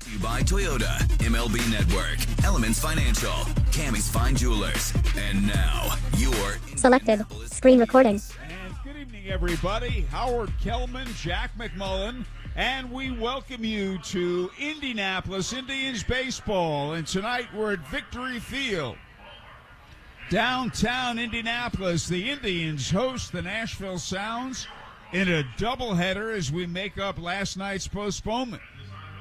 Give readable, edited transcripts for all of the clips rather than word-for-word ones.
to you by Toyota, MLB Network, Elements Financial, Cammy's Fine Jewelers, and now your Selected. Screen recording. And good evening, everybody. Howard Kellman, Jack McMullen, and we welcome you to Indianapolis Indians baseball. And tonight we're at Victory Field. Downtown Indianapolis, the Indians host the Nashville Sounds in a doubleheader as we make up last night's postponement.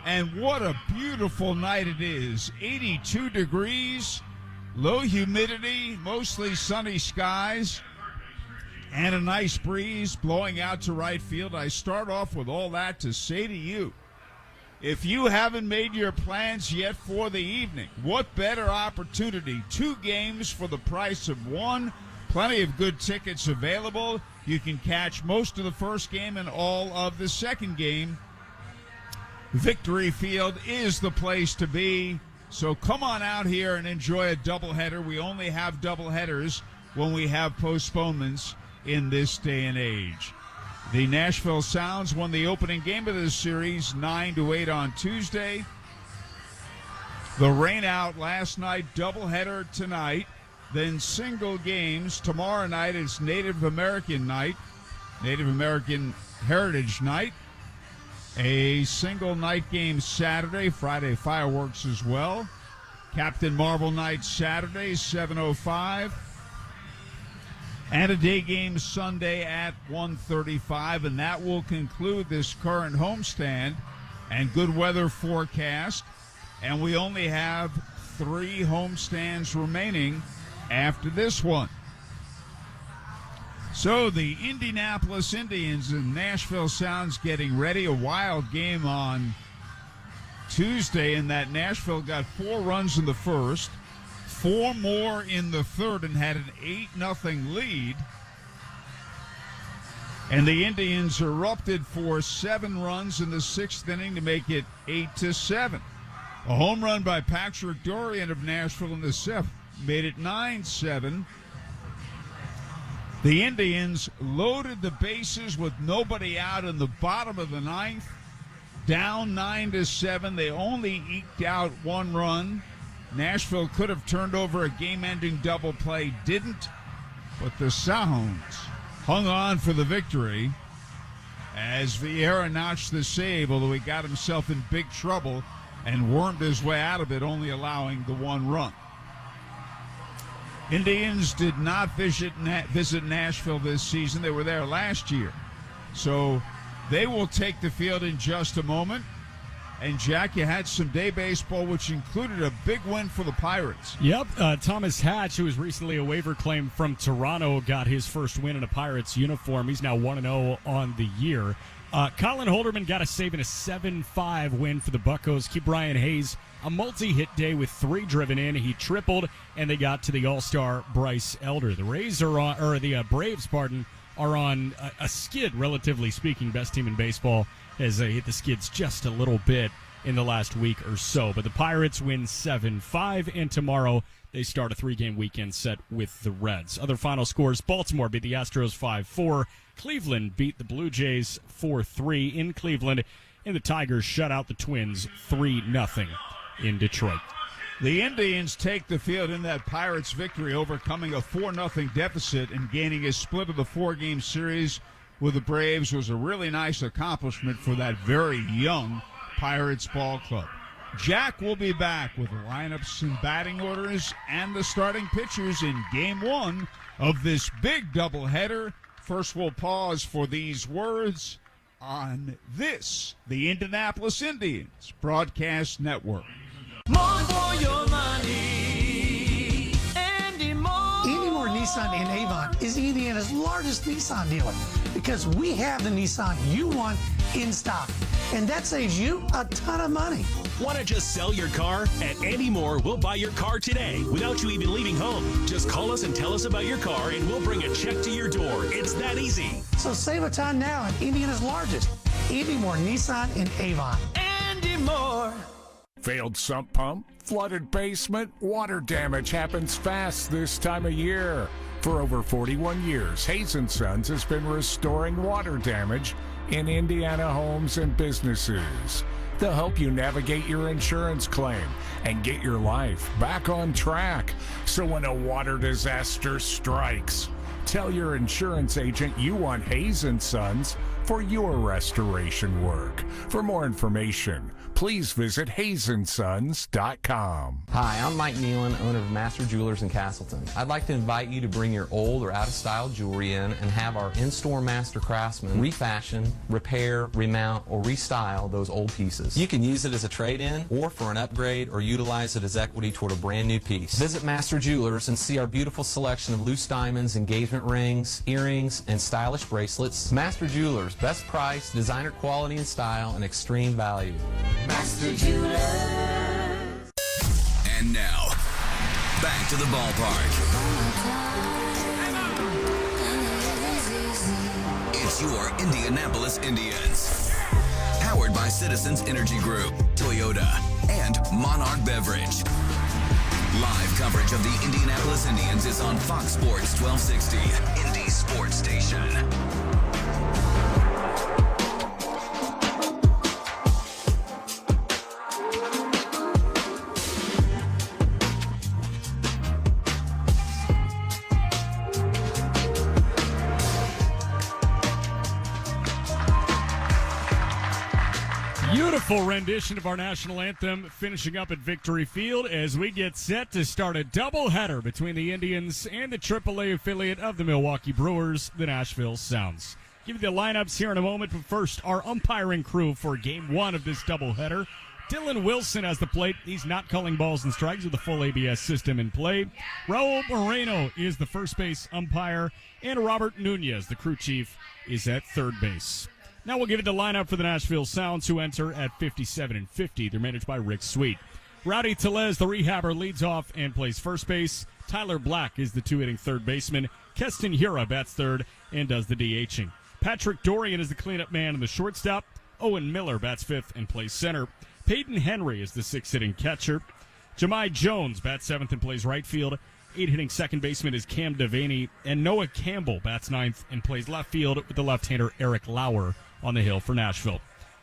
And what a beautiful night it is. 82 degrees, low humidity, mostly sunny skies, and a nice breeze blowing out to right field. I start off with all that to say to you, if you haven't made your plans yet for the evening, what better opportunity? 2 games for the price of 1. Plenty of good tickets available. You can catch most of the first game and all of the second game. Victory Field is the place to be. So come on out here and enjoy a doubleheader. We only have doubleheaders when we have postponements in this day and age. The Nashville Sounds won the opening game of this series 9-8 on Tuesday. The rain out last night, doubleheader tonight, then single games. Tomorrow night it's Native American night, Native American Heritage Night. A single night game Saturday, Friday fireworks as well. Captain Marvel night Saturday, 7:05. And a day game Sunday at 1:35, and that will conclude this current homestand and good weather forecast. And we only have 3 homestands remaining after this one. So the Indianapolis Indians and Nashville Sounds getting ready. A wild game on Tuesday in that Nashville got 4 runs in the first, 4 more in the third, and had an 8-0 lead. And the Indians erupted for 7 runs in the 6th inning to make it 8-7. A home run by Patrick Dorian of Nashville in the 7th made it 9-7. The Indians loaded the bases with nobody out in the bottom of the 9th, down 9-7. They only eked out 1 run. Nashville could have turned over a game-ending double play, didn't, but the Sounds hung on for the victory as Vieira notched the save, although he got himself in big trouble and wormed his way out of it, only allowing the 1 run. Indians did not visit Nashville this season. They were there last year. So they will take the field in just a moment. And, Jack, you had some day baseball, which included a big win for the Pirates. Yep. Thomas Hatch, who was recently a waiver claim from Toronto, got his first win in a Pirates uniform. He's now 1-0 on the year. Colin Holderman got a save in a 7-5 win for the Buccos. Keep Brian Hayes a multi-hit day with 3 driven in. He tripled, and they got to the All-Star Bryce Elder. The Braves, are on a skid, relatively speaking. Best team in baseball has hit the skids just a little bit in the last week or so. But the Pirates win 7-5, and tomorrow they start a 3-game weekend set with the Reds. Other final scores: Baltimore beat the Astros 5-4. Cleveland beat the Blue Jays 4-3 in Cleveland, and the Tigers shut out the Twins 3-0 in Detroit. The Indians take the field in that Pirates victory, overcoming a 4-0 deficit and gaining a split of the 4-game series with the Braves was a really nice accomplishment for that very young Pirates ball club. Jack will be back with the lineups and batting orders and the starting pitchers in Game 1 of this big doubleheader. First, we'll pause for these words on this, the Indianapolis Indians Broadcast Network. More for your money. Andy Moore Nissan in Avon is Indiana's largest Nissan dealer because we have the Nissan you want in stock, and that saves you a ton of money. Want to just sell your car? At Andy Moore, we'll buy your car today without you even leaving home. Just call us and tell us about your car, and we'll bring a check to your door. It's that easy. So save a ton now at Indiana's largest, Andy Moore Nissan in Avon. Andy Moore. Failed sump pump, flooded basement, water damage happens fast this time of year. For over 41 years, Hayes & Sons has been restoring water damage in Indiana homes and businesses. They'll help you navigate your insurance claim and get your life back on track. So when a water disaster strikes, tell your insurance agent you want Hayes & Sons for your restoration work. For more information, please visit hayesondsons.com. Hi, I'm Mike Nealon, owner of Master Jewelers in Castleton. I'd like to invite you to bring your old or out-of-style jewelry in and have our in-store master craftsmen refashion, repair, remount, or restyle those old pieces. You can use it as a trade-in or for an upgrade or utilize it as equity toward a brand new piece. Visit Master Jewelers and see our beautiful selection of loose diamonds, engagement rings, earrings, and stylish bracelets. Master Jewelers, best price, designer quality and style, and extreme value. Master Jewelers. And now, back to the ballpark. It's your Indianapolis Indians. Powered by Citizens Energy Group, Toyota, and Monarch Beverage. Live coverage of the Indianapolis Indians is on Fox Sports 1260, Indy Sports Station. Beautiful rendition of our national anthem finishing up at Victory Field as we get set to start a doubleheader between the Indians and the AAA affiliate of the Milwaukee Brewers, the Nashville Sounds. Give you the lineups here in a moment, but first, our umpiring crew for Game 1 of this doubleheader. Dylan Wilson has the plate. He's not calling balls and strikes with the full ABS system in play. Raul Moreno is the first base umpire, and Robert Nunez, the crew chief, is at third base. Now we'll give it the lineup for the Nashville Sounds, who enter at 57 and 50. They're managed by Rick Sweet. Rowdy Tellez, the rehabber, leads off and plays first base. Tyler Black is the two-hitting third baseman. Keston Hura bats third and does the DHing. Patrick Dorian is the cleanup man in the shortstop. Owen Miller bats fifth and plays center. Peyton Henry is the sixth-hitting catcher. Jahmai Jones bats seventh and plays right field. Eight-hitting second baseman is Cam Devaney. And Noah Campbell bats ninth and plays left field with the left-hander Eric Lauer on the hill for Nashville.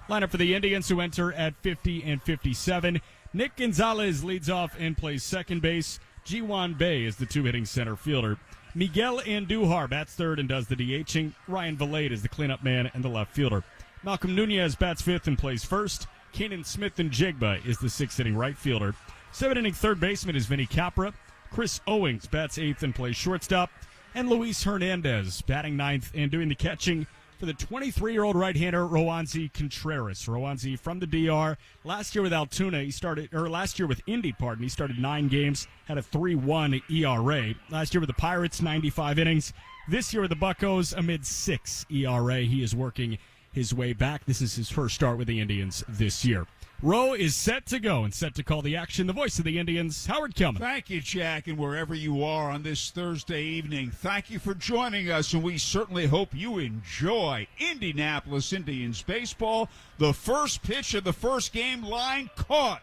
Lineup for the Indians, who enter at 50 and 57. Nick Gonzalez leads off and plays second base. Ji-Wan Bae is the two-hitting center fielder. Miguel Andujar bats third and does the DHing. Ryan Valade is the cleanup man and the left fielder. Malcolm Nunez bats fifth and plays first. Kanan Smith and Jigba is the sixth-hitting right fielder. Seventh-inning third baseman is Vinny Capra. Chris Owings bats eighth and plays shortstop. And Luis Hernandez batting ninth and doing the catching for the 23-year-old right-hander Roansy Contreras. Roansy from the DR. Last year with Altoona, last year with Indy, he started 9 games, had a 3.1 ERA. Last year with the Pirates, 95 innings. This year with the Buccos, a mid-6 ERA. He is working his way back. This is his first start with the Indians this year. Rowe is set to go and set to call the action. The voice of the Indians, Howard Kelman. Thank you, Jack, and wherever you are on this Thursday evening, thank you for joining us, and we certainly hope you enjoy Indianapolis Indians baseball. The first pitch of the first game, line caught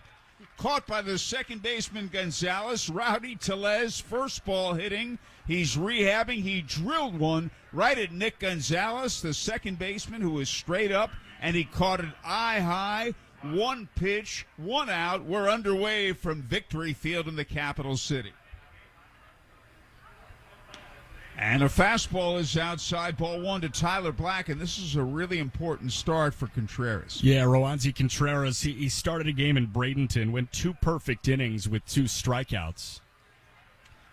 by the second baseman Gonzalez. Rowdy Tellez, first ball hitting. He's rehabbing. He drilled one right at Nick Gonzalez, the second baseman, who was straight up, and he caught it eye high. One pitch, one out. We're underway from Victory Field in the capital city. And a fastball is outside, ball one to Tyler Black, and this is a really important start for Contreras. Yeah, Roansy Contreras, he started a game in Bradenton, went 2 perfect innings with 2 strikeouts.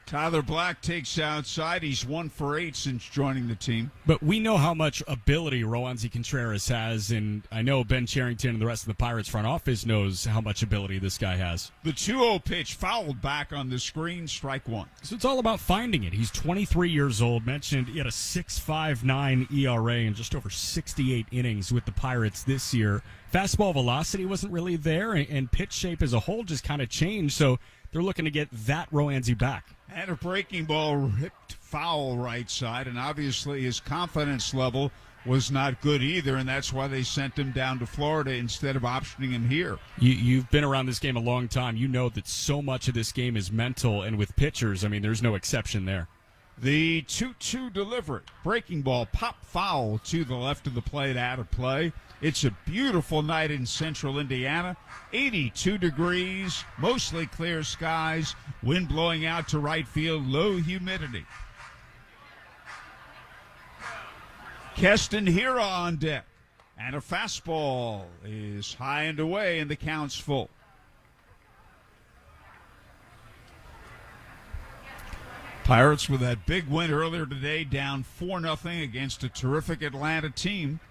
Tyler Black takes outside. He's 1 for 8 since joining the team. But we know how much ability Roansy Contreras has, and I know Ben Cherington and the rest of the Pirates front office knows how much ability this guy has. The 2-0 pitch fouled back on the screen, strike one. So it's all about finding it. He's 23 years old. Mentioned he had a 6.59 ERA and just over 68 innings with the Pirates this year. Fastball velocity wasn't really there, and pitch shape as a whole just kind of changed, so they're looking to get that Roansy back. And a breaking ball ripped foul right side, and obviously his confidence level was not good either, and that's why they sent him down to Florida instead of optioning him here. You've been around this game a long time. You know that so much of this game is mental, and with pitchers, I mean, there's no exception there. The 2-2 delivery. Breaking ball, pop foul to the left of the plate, out of play. It's a beautiful night in central Indiana. 82 degrees, mostly clear skies, wind blowing out to right field, low humidity. Keston Hira on deck, and a fastball is high and away, and the count's full. Pirates with that big win earlier today, down 4-0 against a terrific Atlanta team.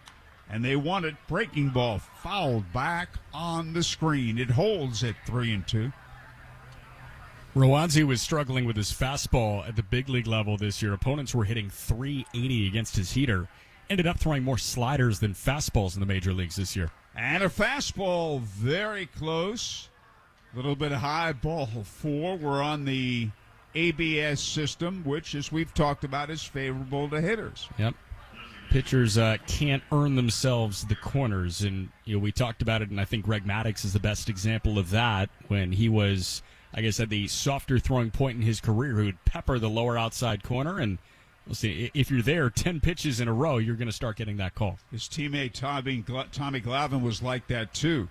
And they won it. Breaking ball fouled back on the screen. It holds at 3-2. Rowanzi was struggling with his fastball at the big league level this year. Opponents were hitting 380 against his heater. Ended up throwing more sliders than fastballs in the major leagues this year. And a fastball very close. A little bit high, ball 4. We're on the ABS system, which, as we've talked about, is favorable to hitters. Yep. Pitchers can't earn themselves the corners, and we talked about it, and I think Greg Maddux is the best example of that when he was, I guess, at the softer throwing point in his career, who would pepper the lower outside corner, and we'll see, if you're there 10 pitches in a row, you're going to start getting that call. His teammate Tommy Glavine was like that, too.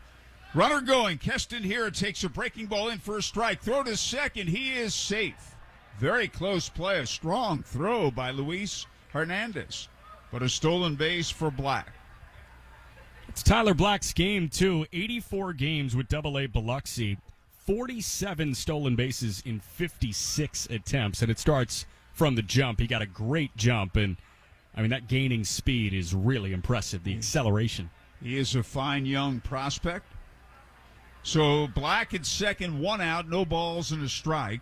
Runner going. Keston Hira takes a breaking ball in for a strike. Throw to second. He is safe. Very close play. A strong throw by Luis Hernandez. But a stolen base for Black. It's Tyler Black's game, too. 84 games with Double-A Biloxi. 47 stolen bases in 56 attempts. And it starts from the jump. He got a great jump. And, I mean, that gaining speed is really impressive. The acceleration. He is a fine young prospect. So Black at second, 1 out, no balls and a strike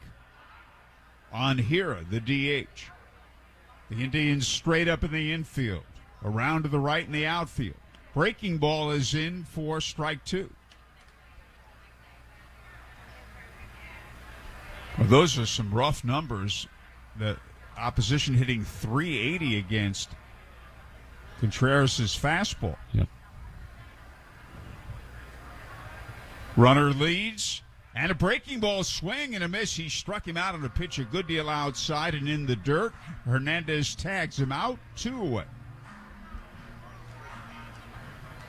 on Hira, the DH. The Indians straight up in the infield, around to the right in the outfield. Breaking ball is in for strike 2. Well, those are some rough numbers. The opposition hitting 380 against Contreras' fastball. Yep. Runner leads. And a breaking ball swing and a miss. He struck him out on a pitch a good deal outside and in the dirt. Hernandez tags him out, 2 away.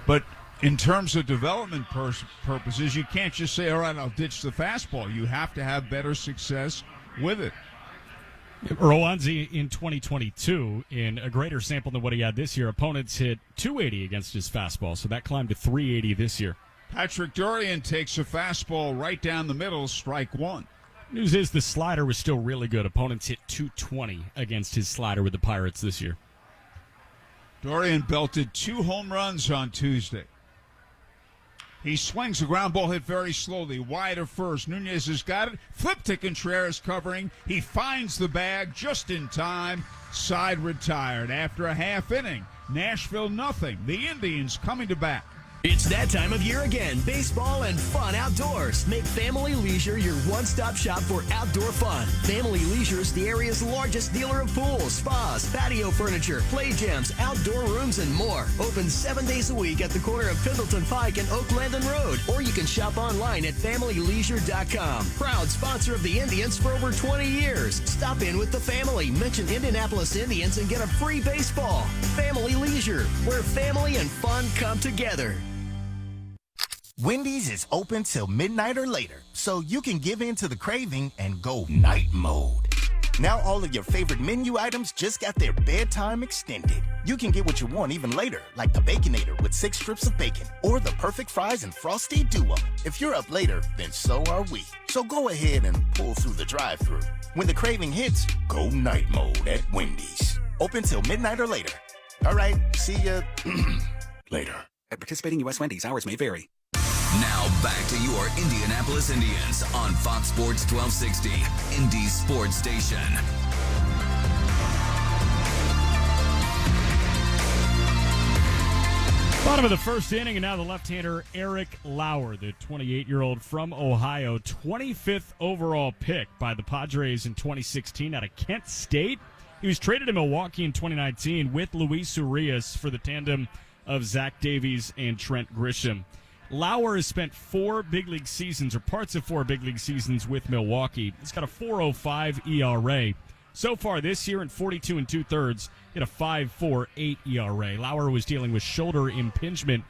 But in terms of development purposes, you can't just say, all right, I'll ditch the fastball. You have to have better success with it. Rowanzi in 2022, in a greater sample than what he had this year, opponents hit 280 against his fastball, so that climbed to 380 this year. Patrick Dorian takes a fastball right down the middle, strike 1. News is the slider was still really good. Opponents hit 220 against his slider with the Pirates this year. Dorian belted 2 home runs on Tuesday. He swings a ground ball hit very slowly, wide of first. Nunez has got it. Flip to Contreras covering. He finds the bag just in time. Side retired after a half inning. Nashville nothing. The Indians coming to bat. It's that time of year again. Baseball and fun outdoors. Make Family Leisure your one-stop shop for outdoor fun. Family Leisure is the area's largest dealer of pools, spas, patio furniture, play gyms, outdoor rooms, and more. Open 7 days a week at the corner of Pendleton Pike and Oak Landon Road. Or you can shop online at FamilyLeisure.com. Proud sponsor of the Indians for over 20 years. Stop in with the family. Mention Indianapolis Indians and get a free baseball. Family Leisure, where family and fun come together. Wendy's is open till midnight or later, so you can give in to the craving and go night mode. Now all of your favorite menu items just got their bedtime extended. You can get what you want even later, like the Baconator with 6 strips of bacon, or the perfect fries and frosty duo. If you're up later, then so are we. So go ahead and pull through the drive-thru. When the craving hits, go night mode at Wendy's. Open till midnight or later. All right, see ya later. At participating U.S. Wendy's, hours may vary. Now back to your Indianapolis Indians on Fox Sports 1260, Indy Sports Station. Bottom of the first inning, and now the left-hander Eric Lauer, the 28-year-old from Ohio, 25th overall pick by the Padres in 2016 out of Kent State. He was traded to Milwaukee in 2019 with Luis Urias for the tandem of Zach Davies and Trent Grisham. Lauer has spent 4 big league seasons, or parts of 4 big league seasons with Milwaukee. He's got a 4.05 ERA. So far this year in 42 2/3, he had a 5.48 ERA. Lauer was dealing with shoulder impingement.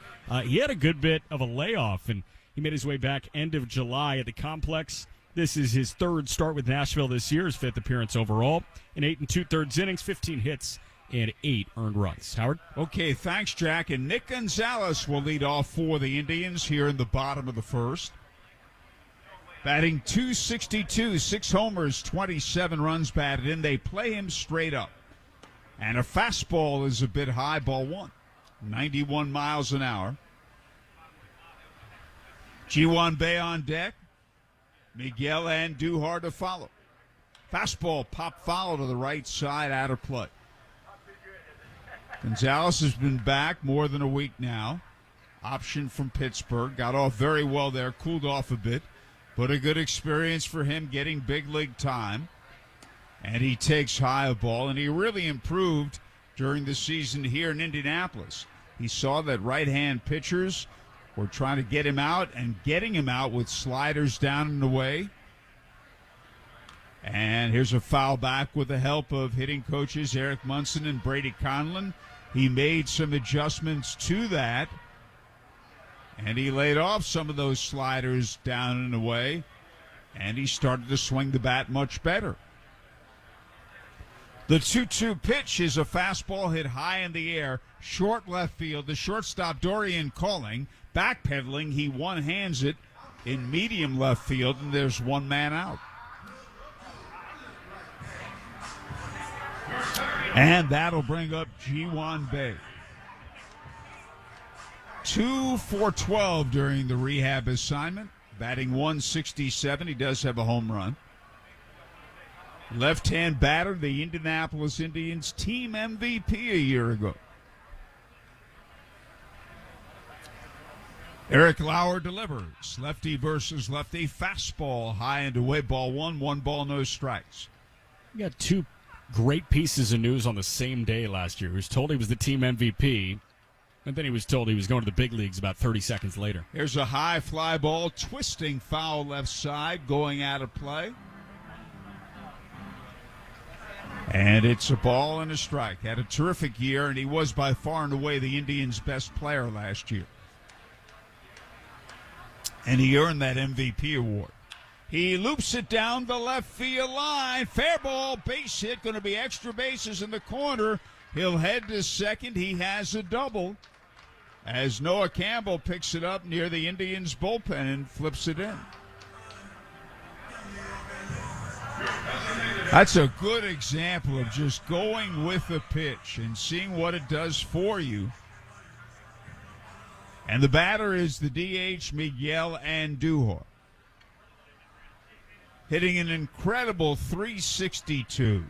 He had a good bit of a layoff, and he made his way back end of July at the complex. This is his third start with Nashville this year, his fifth appearance overall. In 8 2/3 innings, 15 hits, and 8 earned runs. Howard? Okay, thanks, Jack. And Nick Gonzalez will lead off for the Indians here in the bottom of the first. Batting .262, 6 homers, 27 runs batted in. They play him straight up. And a fastball is a bit high, ball 1. 91 miles an hour. Ji-Hwan Bae on deck. Miguel Andujar to follow. Fastball pop foul to the right side, out of play. Gonzalez has been back more than a week now. Option from Pittsburgh. Got off very well there, cooled off a bit. But a good experience for him getting big league time. And he takes high a ball, and he really improved during the season here in Indianapolis. He saw that right-hand pitchers were trying to get him out and getting him out with sliders down and away. And here's a foul back with the help of hitting coaches Eric Munson and Brady Conlon. He made some adjustments to that, and he laid off some of those sliders down and away, and he started to swing the bat much better. The 2-2 pitch is a fastball hit high in the air, short left field. The shortstop, Dorian Calling, backpedaling. He one-hands it in medium left field, and there's one man out. And that'll bring up Ji-Hwan Bae. 2 for 12 during the rehab assignment. Batting .167. He does have a home run. Left-hand batter, the Indianapolis Indians team MVP a year ago. Eric Lauer delivers. Lefty versus lefty. Fastball high and away. Ball 1. 1 ball, no strikes. We got 2 great pieces of news on the same day last year. He was told he was the team MVP, and then he was told he was going to the big leagues about 30 seconds later. Here's a high fly ball, twisting foul left side, going out of play. And it's a ball and a strike. Had a terrific year, and he was by far and away the Indians' best player last year. And he earned that MVP award. He loops it down the left field line. Fair ball, base hit. Going to be extra bases in the corner. He'll head to second. He has a double as Noah Campbell picks it up near the Indians' bullpen and flips it in. That's a good example of just going with the pitch and seeing what it does for you. And the batter is the DH, Miguel Andujar. Hitting an incredible .362.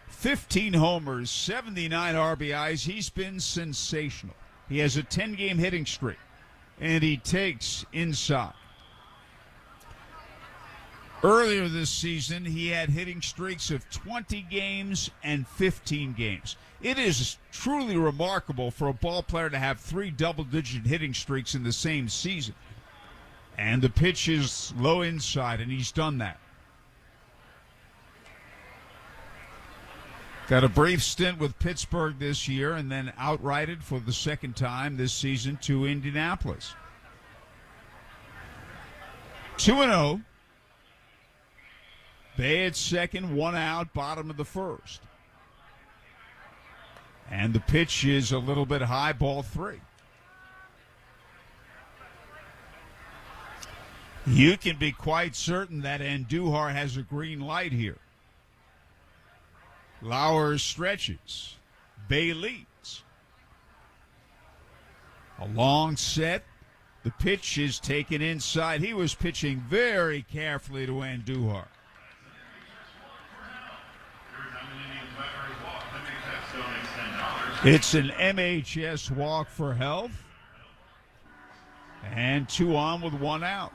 15 homers, 79 RBIs. He's been sensational. He has a 10-game hitting streak, and he takes inside. Earlier this season, he had hitting streaks of 20 games and 15 games. It is truly remarkable for a ball player to have 3 double-digit hitting streaks in the same season. And the pitch is low inside, and he's done that. Got a brief stint with Pittsburgh this year and then outrighted for the second time this season to Indianapolis. 2-0. Bae at second, 1 out, bottom of the first. And the pitch is a little bit high, ball 3. You can be quite certain that Andujar has a green light here. Lauer stretches. Bae leads. A long set. The pitch is taken inside. He was pitching very carefully to Andujar. It's an MHS walk for health. And 2 on with 1 out.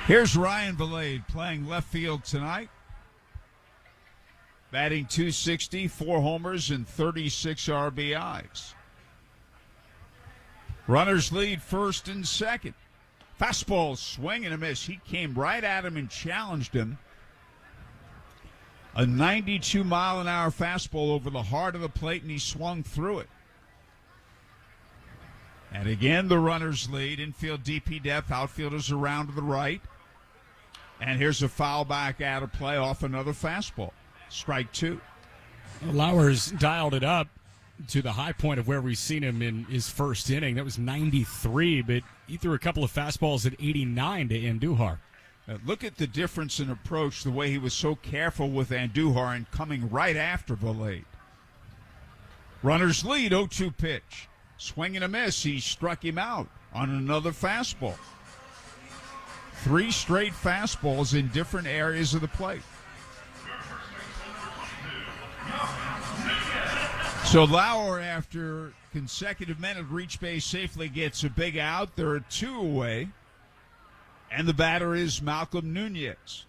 Here's Ryan Vilade playing left field tonight. Batting .260, 4 homers and 36 RBIs. Runners lead first and second. Fastball, swing and a miss. He came right at him and challenged him. A 92-mile-an-hour fastball over the heart of the plate, and he swung through it. And again, the runners lead. Infield DP depth, outfielders around to the right. And here's a foul back out of play off another fastball. Strike two. Lauer's dialed it up to the high point of where we've seen him in his first inning. That was 93, but he threw a couple of fastballs at 89 to Andujar. Look at the difference in approach, the way he was so careful with Andujar and coming right after Valade. Runners lead, 0-2 pitch. Swing and a miss. He struck him out on another fastball. 3 straight fastballs in different areas of the plate. So Lauer, after consecutive men at reach base, safely gets a big out. There are 2 away. And the batter is Malcolm Nunez.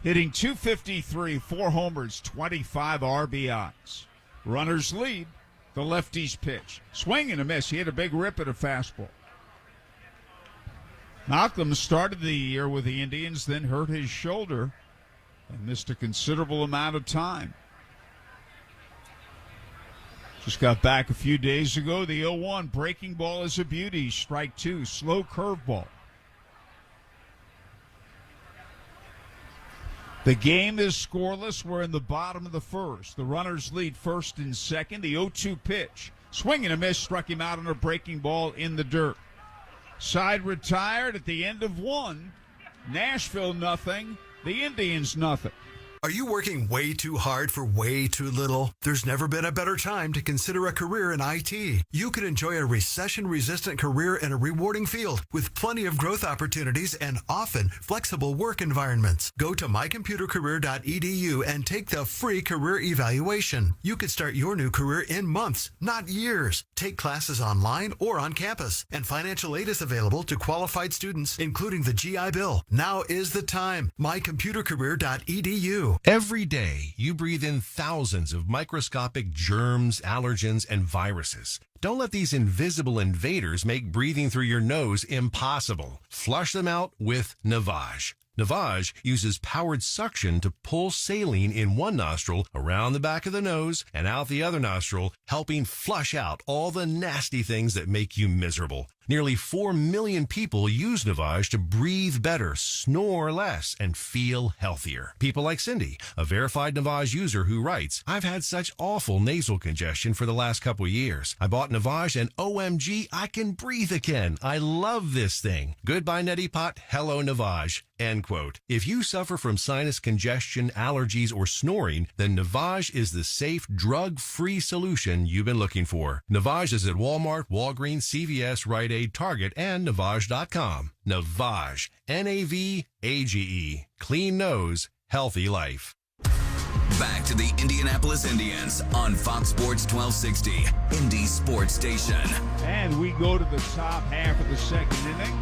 Hitting .253, 4 homers, 25 RBIs. Runners lead. The lefty's pitch. Swing and a miss. He had a big rip at a fastball. Malcolm started the year with the Indians, then hurt his shoulder and missed a considerable amount of time. Just got back a few days ago. The 0-1 breaking ball is a beauty. Strike two. Slow curveball. The game is scoreless. We're in the bottom of the first. The runners lead first and second. The 0-2 pitch. Swing and a miss. Struck him out on a breaking ball in the dirt. Side retired at the end of one. Nashville nothing. The Indians nothing. Are you working way too hard for way too little? There's never been a better time to consider a career in IT. You can enjoy a recession-resistant career in a rewarding field with plenty of growth opportunities and often flexible work environments. Go to mycomputercareer.edu and take the free career evaluation. You could start your new career in months, not years. Take classes online or on campus, and financial aid is available to qualified students, including the GI Bill. Now is the time. mycomputercareer.edu. Every day, you breathe in thousands of microscopic germs, allergens, and viruses. Don't let these invisible invaders make breathing through your nose impossible. Flush them out with Navage. Navage uses powered suction to pull saline in one nostril around the back of the nose and out the other nostril, helping flush out all the nasty things that make you miserable. Nearly 4 million people use Navage to breathe better, snore less, and feel healthier. People like Cindy, a verified Navage user who writes, "I've had such awful nasal congestion for the last couple of years. I bought Navage and OMG, I can breathe again. I love this thing. Goodbye neti pot, hello Navage." End quote. If you suffer from sinus congestion, allergies, or snoring, then Navage is the safe, drug-free solution you've been looking for. Navage is at Walmart, Walgreens, CVS, Rite Aid, Target, and Navage.com. Navage. Navage. Clean nose, healthy life. Back to the Indianapolis Indians on Fox Sports 1260, Indy Sports Station. And we go to the top half of the second inning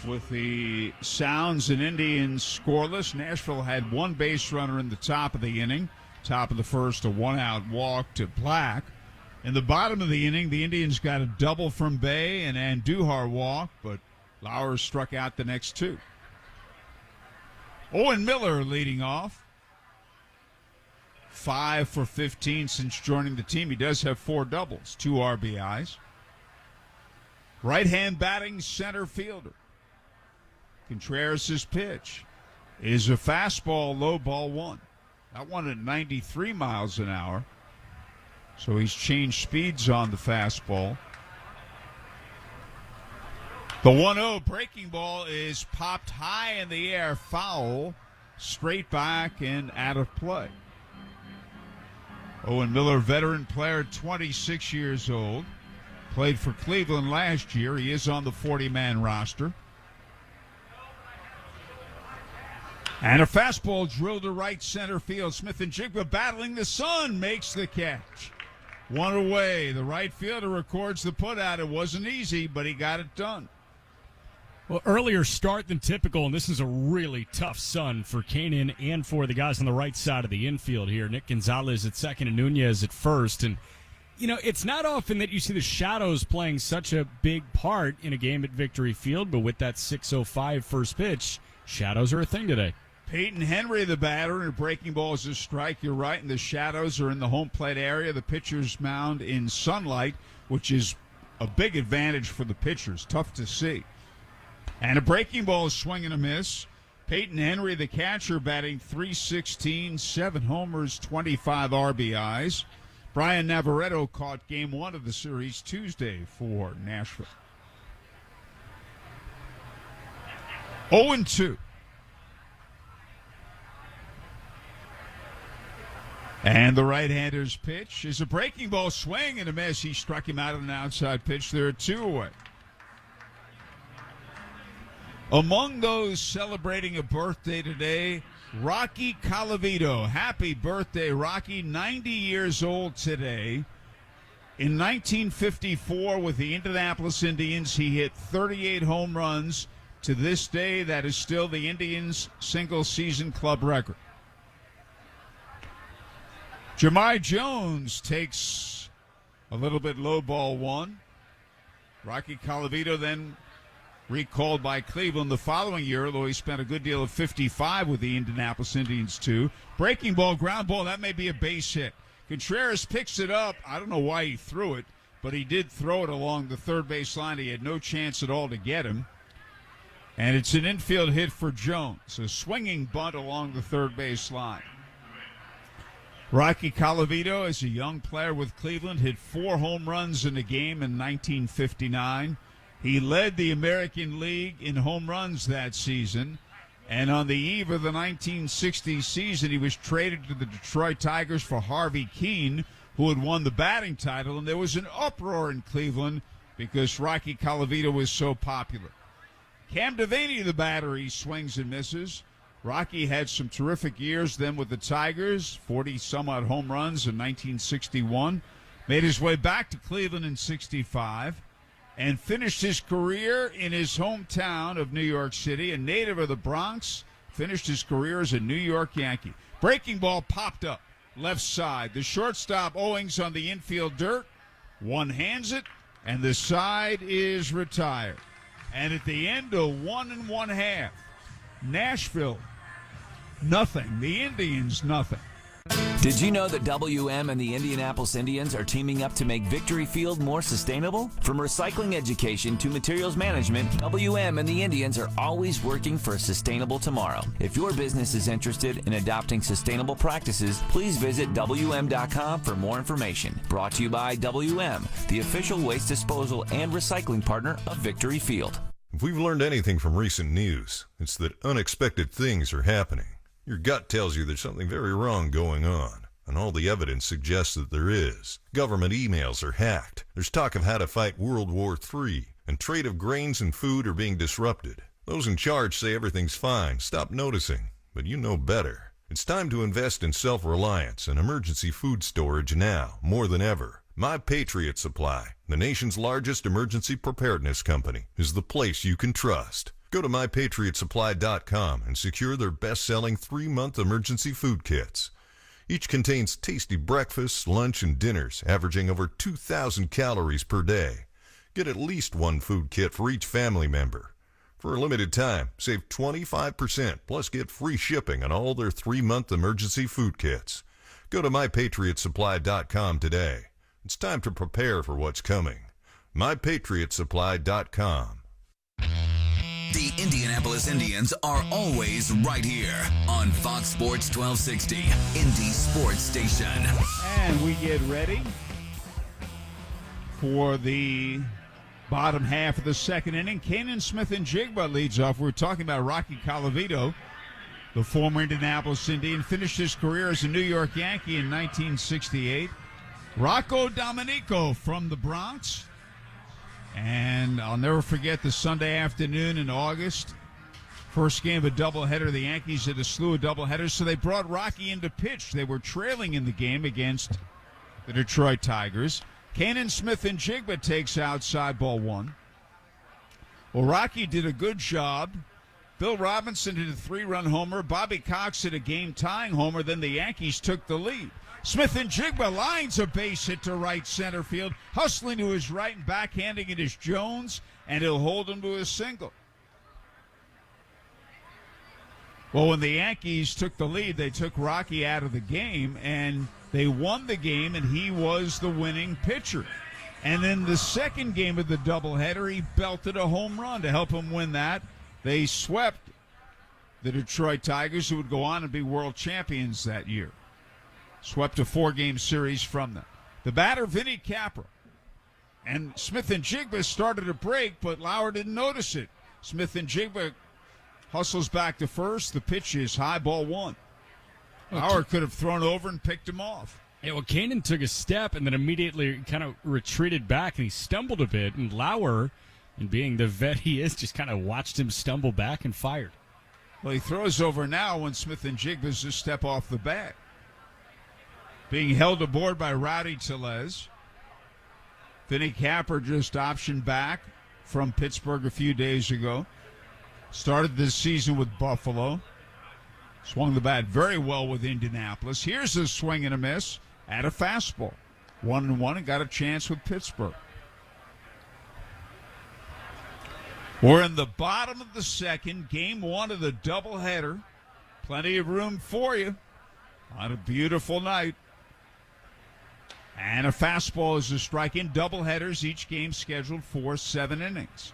with the Sounds and Indians scoreless. Nashville had one base runner in the top of the inning. Top of the first, a one-out walk to Black. In the bottom of the inning, the Indians got a double from Bay and Andujar walked, but Lauer struck out the next two. Owen Miller leading off. 5 for 15 since joining the team. He does have 4 doubles, 2 RBIs. Right-hand batting center fielder. Contreras' pitch is a fastball, low ball one. That one at 93 miles an hour. So he's changed speeds on the fastball. The 1-0 breaking ball is popped high in the air, foul, straight back and out of play. Owen Miller, veteran player, 26 years old. Played for Cleveland last year. He is on the 40-man roster. And a fastball drilled to right center field. Smith and Jigba battling the sun, makes the catch. One away. The right fielder records the putout. It wasn't easy, but he got it done. Well, earlier start than typical, and this is a really tough sun for Kanan and for the guys on the right side of the infield here. Nick Gonzalez at second and Nunez at first, and It's not often that you see the shadows playing such a big part in a game at Victory Field, but with that 6:05 first pitch, shadows are a thing today. Peyton Henry, the batter, and a breaking ball is a strike. You're right, and the shadows are in the home plate area. The pitcher's mound in sunlight, which is a big advantage for the pitchers. Tough to see. And a breaking ball is swing and a miss. Peyton Henry, the catcher, batting .316, 7 homers, 25 RBIs. Brian Navarretto caught game 1 of the series Tuesday for Nashville. 0-2. And the right-hander's pitch is a breaking ball, swing and a miss. He struck him out of an outside pitch. There are 2 away. Among those celebrating a birthday today, Rocky Colavito. Happy birthday, Rocky. 90 years old today. In 1954, with the Indianapolis Indians, he hit 38 home runs. To this day, that is still the Indians' single-season club record. Jahmai Jones takes a little bit low ball 1. Rocky Colavito then recalled by Cleveland the following year, although he spent a good deal of 55 with the Indianapolis Indians, too. Breaking ball, ground ball, that may be a base hit. Contreras picks it up. I don't know why he threw it, but he did throw it along the third base line. He had no chance at all to get him. And it's an infield hit for Jones, a swinging bunt along the third base line. Rocky Colavito, as a young player with Cleveland, hit 4 home runs in a game in 1959. He led the American League in home runs that season. And on the eve of the 1960 season, he was traded to the Detroit Tigers for Harvey Keene, who had won the batting title. And there was an uproar in Cleveland because Rocky Colavito was so popular. Cam Devaney, the batter, he swings and misses. Rocky had some terrific years then with the Tigers, 40-some-odd home runs in 1961. Made his way back to Cleveland in 65. And finished his career in his hometown of New York City, a native of the Bronx. Finished his career as a New York Yankee. Breaking ball popped up, left side. The shortstop Owings on the infield dirt. One hands it, and the side is retired. And at the end of 1 1/2, Nashville, nothing. The Indians, nothing. Did you know that WM and the Indianapolis Indians are teaming up to make Victory Field more sustainable? From recycling education to materials management, WM and the Indians are always working for a sustainable tomorrow. If your business is interested in adopting sustainable practices, please visit WM.com for more information. Brought to you by WM, the official waste disposal and recycling partner of Victory Field. If we've learned anything from recent news, it's that unexpected things are happening. Your gut tells you there's something very wrong going on, and all the evidence suggests that there is. Government emails are hacked. There's talk of how to fight World War III, and trade of grains and food are being disrupted. Those in charge say everything's fine. Stop noticing, but you know better. It's time to invest in self-reliance and emergency food storage now, more than ever. My Patriot Supply, the nation's largest emergency preparedness company, is the place you can trust. Go to MyPatriotSupply.com and secure their best-selling 3-month emergency food kits. Each contains tasty breakfasts, lunch, and dinners, averaging over 2,000 calories per day. Get at least 1 food kit for each family member. For a limited time, save 25%, plus get free shipping on all their 3-month emergency food kits. Go to MyPatriotSupply.com today. It's time to prepare for what's coming. MyPatriotSupply.com. The Indianapolis Indians are always right here on Fox Sports 1260, Indy Sports Station. And we get ready for the bottom half of the second inning. Canaan Smith-Njigba leads off. We're talking about Rocky Colavito, the former Indianapolis Indian, finished his career as a New York Yankee in 1968. Rocco Dominico from the Bronx. And I'll never forget the Sunday afternoon in August. First game of a doubleheader. The Yankees had a slew of doubleheaders, so they brought Rocky in to pitch. They were trailing in the game against the Detroit Tigers. Canaan Smith-Njigba takes outside ball 1. Well, Rocky did a good job. Bill Robinson hit a 3-run homer. Bobby Cox hit a game-tying homer. Then the Yankees took the lead. Smith-Njigba lines a base hit to right center field. Hustling to his right and backhanding it is Jones, and he'll hold him to a single. Well, when the Yankees took the lead, they took Rocky out of the game, and they won the game, and he was the winning pitcher. And in the second game of the doubleheader, he belted a home run to help him win that. They swept the Detroit Tigers, who would go on and be world champions that year. Swept a 4-game series from them. The batter, Vinny Capra. And Smith-Njigba started a break, but Lauer didn't notice it. Smith-Njigba hustles back to first. The pitch is high, ball 1. Lauer could have thrown over and picked him off. Yeah, well, Kanan took a step and then immediately kind of retreated back, and he stumbled a bit. And Lauer, and being the vet he is, just kind of watched him stumble back and fired. Well, he throws over now when Smith-Njigba's a step off the bat. Being held aboard by Rowdy Tellez. Vinny Capra just optioned back from Pittsburgh a few days ago. Started this season with Buffalo. Swung the bat very well with Indianapolis. Here's a swing and a miss at a fastball. 1-1 and got a chance with Pittsburgh. We're in the bottom of the second, game 1 of the doubleheader. Plenty of room for you on a beautiful night. And a fastball is a strike in doubleheaders, each game scheduled for 7 innings.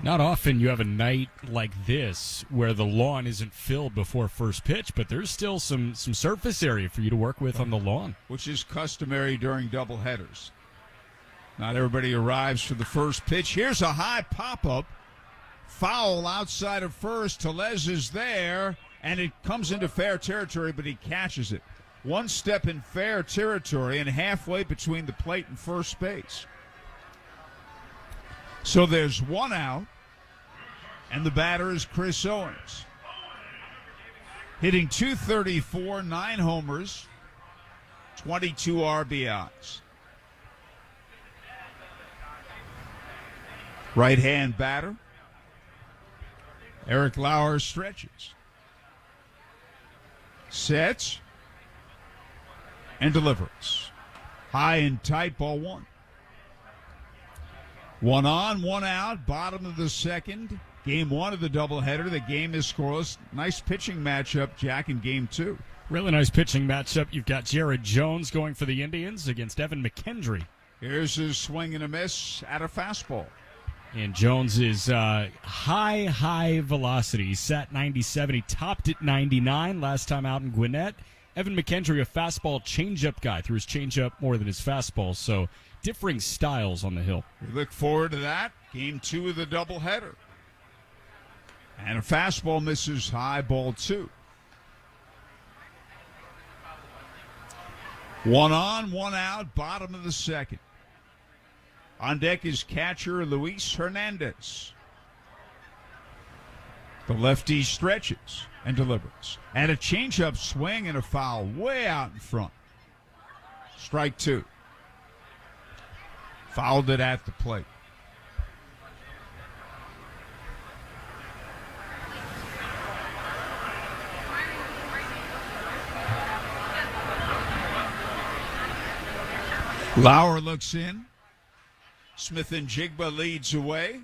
Not often you have a night like this where the lawn isn't filled before first pitch, but there's still some surface area for you to work with on the lawn. Which is customary during doubleheaders. Not everybody arrives for the first pitch. Here's a high pop-up. Foul outside of first. Tellez is there, and it comes into fair territory, but he catches it. One step in fair territory and halfway between the plate and first base. So there's 1 out, and the batter is Chris Owens. Hitting .234, 9 homers, 22 RBIs. Right-hand batter. Eric Lauer stretches. Sets. And delivers. High and tight, ball 1. 1 on, 1 out, bottom of the second. Game 1 of the doubleheader. The game is scoreless. Nice pitching matchup, Jack, in game 2. Really nice pitching matchup. You've got Jared Jones going for the Indians against Evan McKendry. Here's his swing and a miss at a fastball. And Jones is high velocity. He sat 97. He topped at 99 last time out in Gwinnett. Evan McKendry, a fastball changeup guy, threw his changeup more than his fastball, so differing styles on the hill. We look forward to that. Game 2 of the doubleheader. And a fastball misses high, ball 2. 1 on, 1 out, bottom of the second. On deck is catcher Luis Hernandez. The lefty stretches and delivers. And a changeup swing and a foul way out in front. Strike 2. Fouled it at the plate. Lauer looks in. Smith-Njigba leads away.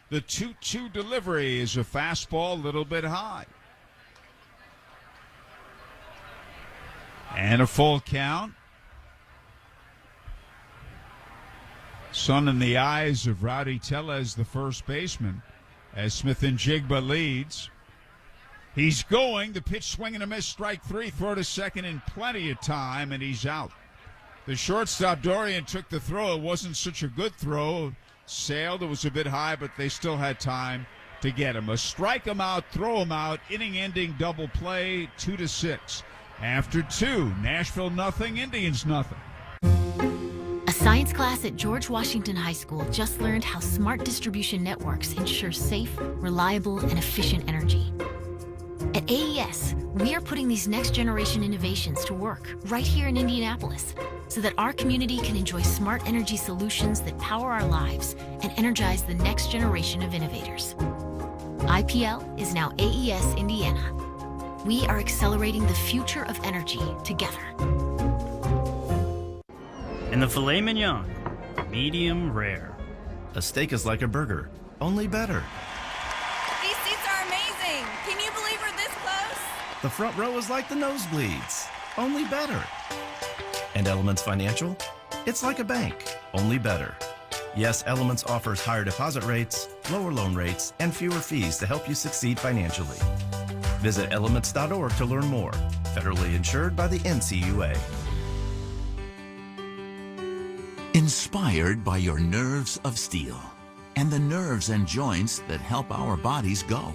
The 2-2 delivery is a fastball, a little bit high. And a full count. Sun in the eyes of Rowdy Tellez, the first baseman, as Smith-Njigba leads. He's going. The pitch swing and a miss, strike 3. Throw to second in plenty of time, and he's out. The shortstop, Dorian, took the throw. It wasn't such a good throw. Sailed. It was a bit high, but they still had time to get him. A strike him out, throw him out, inning-ending double play, 2-6. After 2, Nashville nothing, Indians nothing. A science class at George Washington High School just learned how smart distribution networks ensure safe, reliable, and efficient energy. At AES, we are putting these next-generation innovations to work right here in Indianapolis so that our community can enjoy smart energy solutions that power our lives and energize the next generation of innovators. IPL is now AES Indiana. we are accelerating the future of energy together. And the filet mignon, medium rare. A steak is like a burger, only better. These seats are amazing. Can you believe we're this close? The front row is like the nosebleeds, only better. And Elements Financial? It's like a bank, only better. Yes, Elements offers higher deposit rates, lower loan rates, and fewer fees to help you succeed financially. Visit elements.org to learn more. Federally insured by the NCUA. Inspired by your nerves of steel and the nerves and joints that help our bodies go.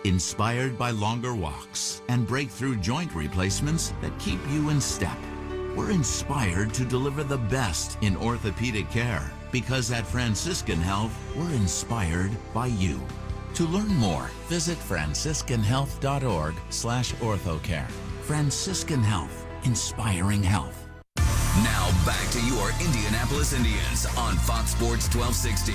Inspired by longer walks and breakthrough joint replacements that keep you in step. We're inspired to deliver the best in orthopedic care because at Franciscan Health, we're inspired by you. To learn more, visit franciscanhealth.org/orthocare. Franciscan Health, inspiring health. Now back to your Indianapolis Indians on Fox Sports 1260,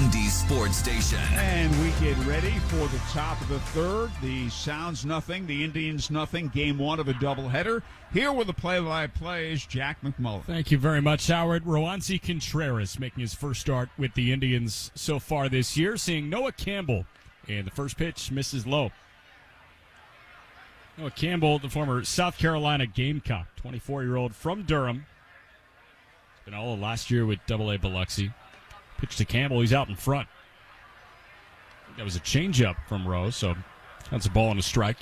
Indy Sports Station. And we get ready for the top of the third. The Sounds nothing, the Indians nothing. Game one of a doubleheader. Here with the play-by-play is Jack McMullen. Thank you very much, Howard. Roansy Contreras making his first start with the Indians so far this year, seeing Noah Campbell. And the first pitch misses low. Noah Campbell, the former South Carolina Gamecock, 24-year-old from Durham. Been all of last year with AA Biloxi. Pitch to Campbell, he's out in front. That was a changeup from Rose, so that's a ball and a strike.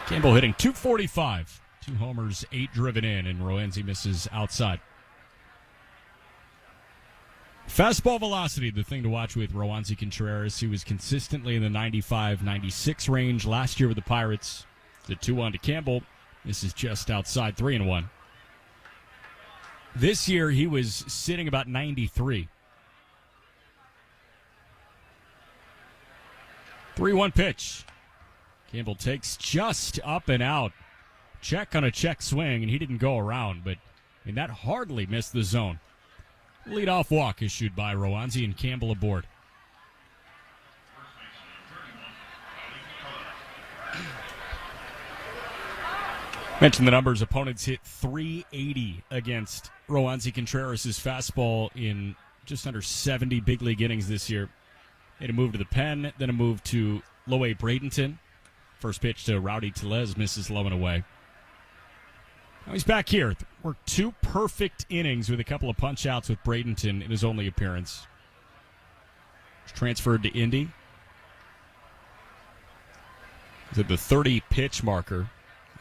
Campbell hitting .245. 2 homers, 8 driven in, and Roansy misses outside. Fastball velocity, the thing to watch with Roansy Contreras. He was consistently in the 95-96 range last year with the Pirates. The 2-1 to Campbell. This is just outside 3-1. This year he was sitting about 93. 3-1 pitch. Campbell takes just up and out. Check on a check swing, and he didn't go around, but that hardly missed the zone. Leadoff walk issued by Roansy, and Campbell aboard. Mentioned the numbers. Opponents hit .380 against Roansy Contreras' fastball in just under 70 big league innings this year. Made a move to the pen, then a move to Loe Bradenton. First pitch to Rowdy Tellez misses low and away. Now he's back here. Worked 2 perfect innings with a couple of punch-outs with Bradenton in his only appearance. He's transferred to Indy. He's at the 30-pitch marker.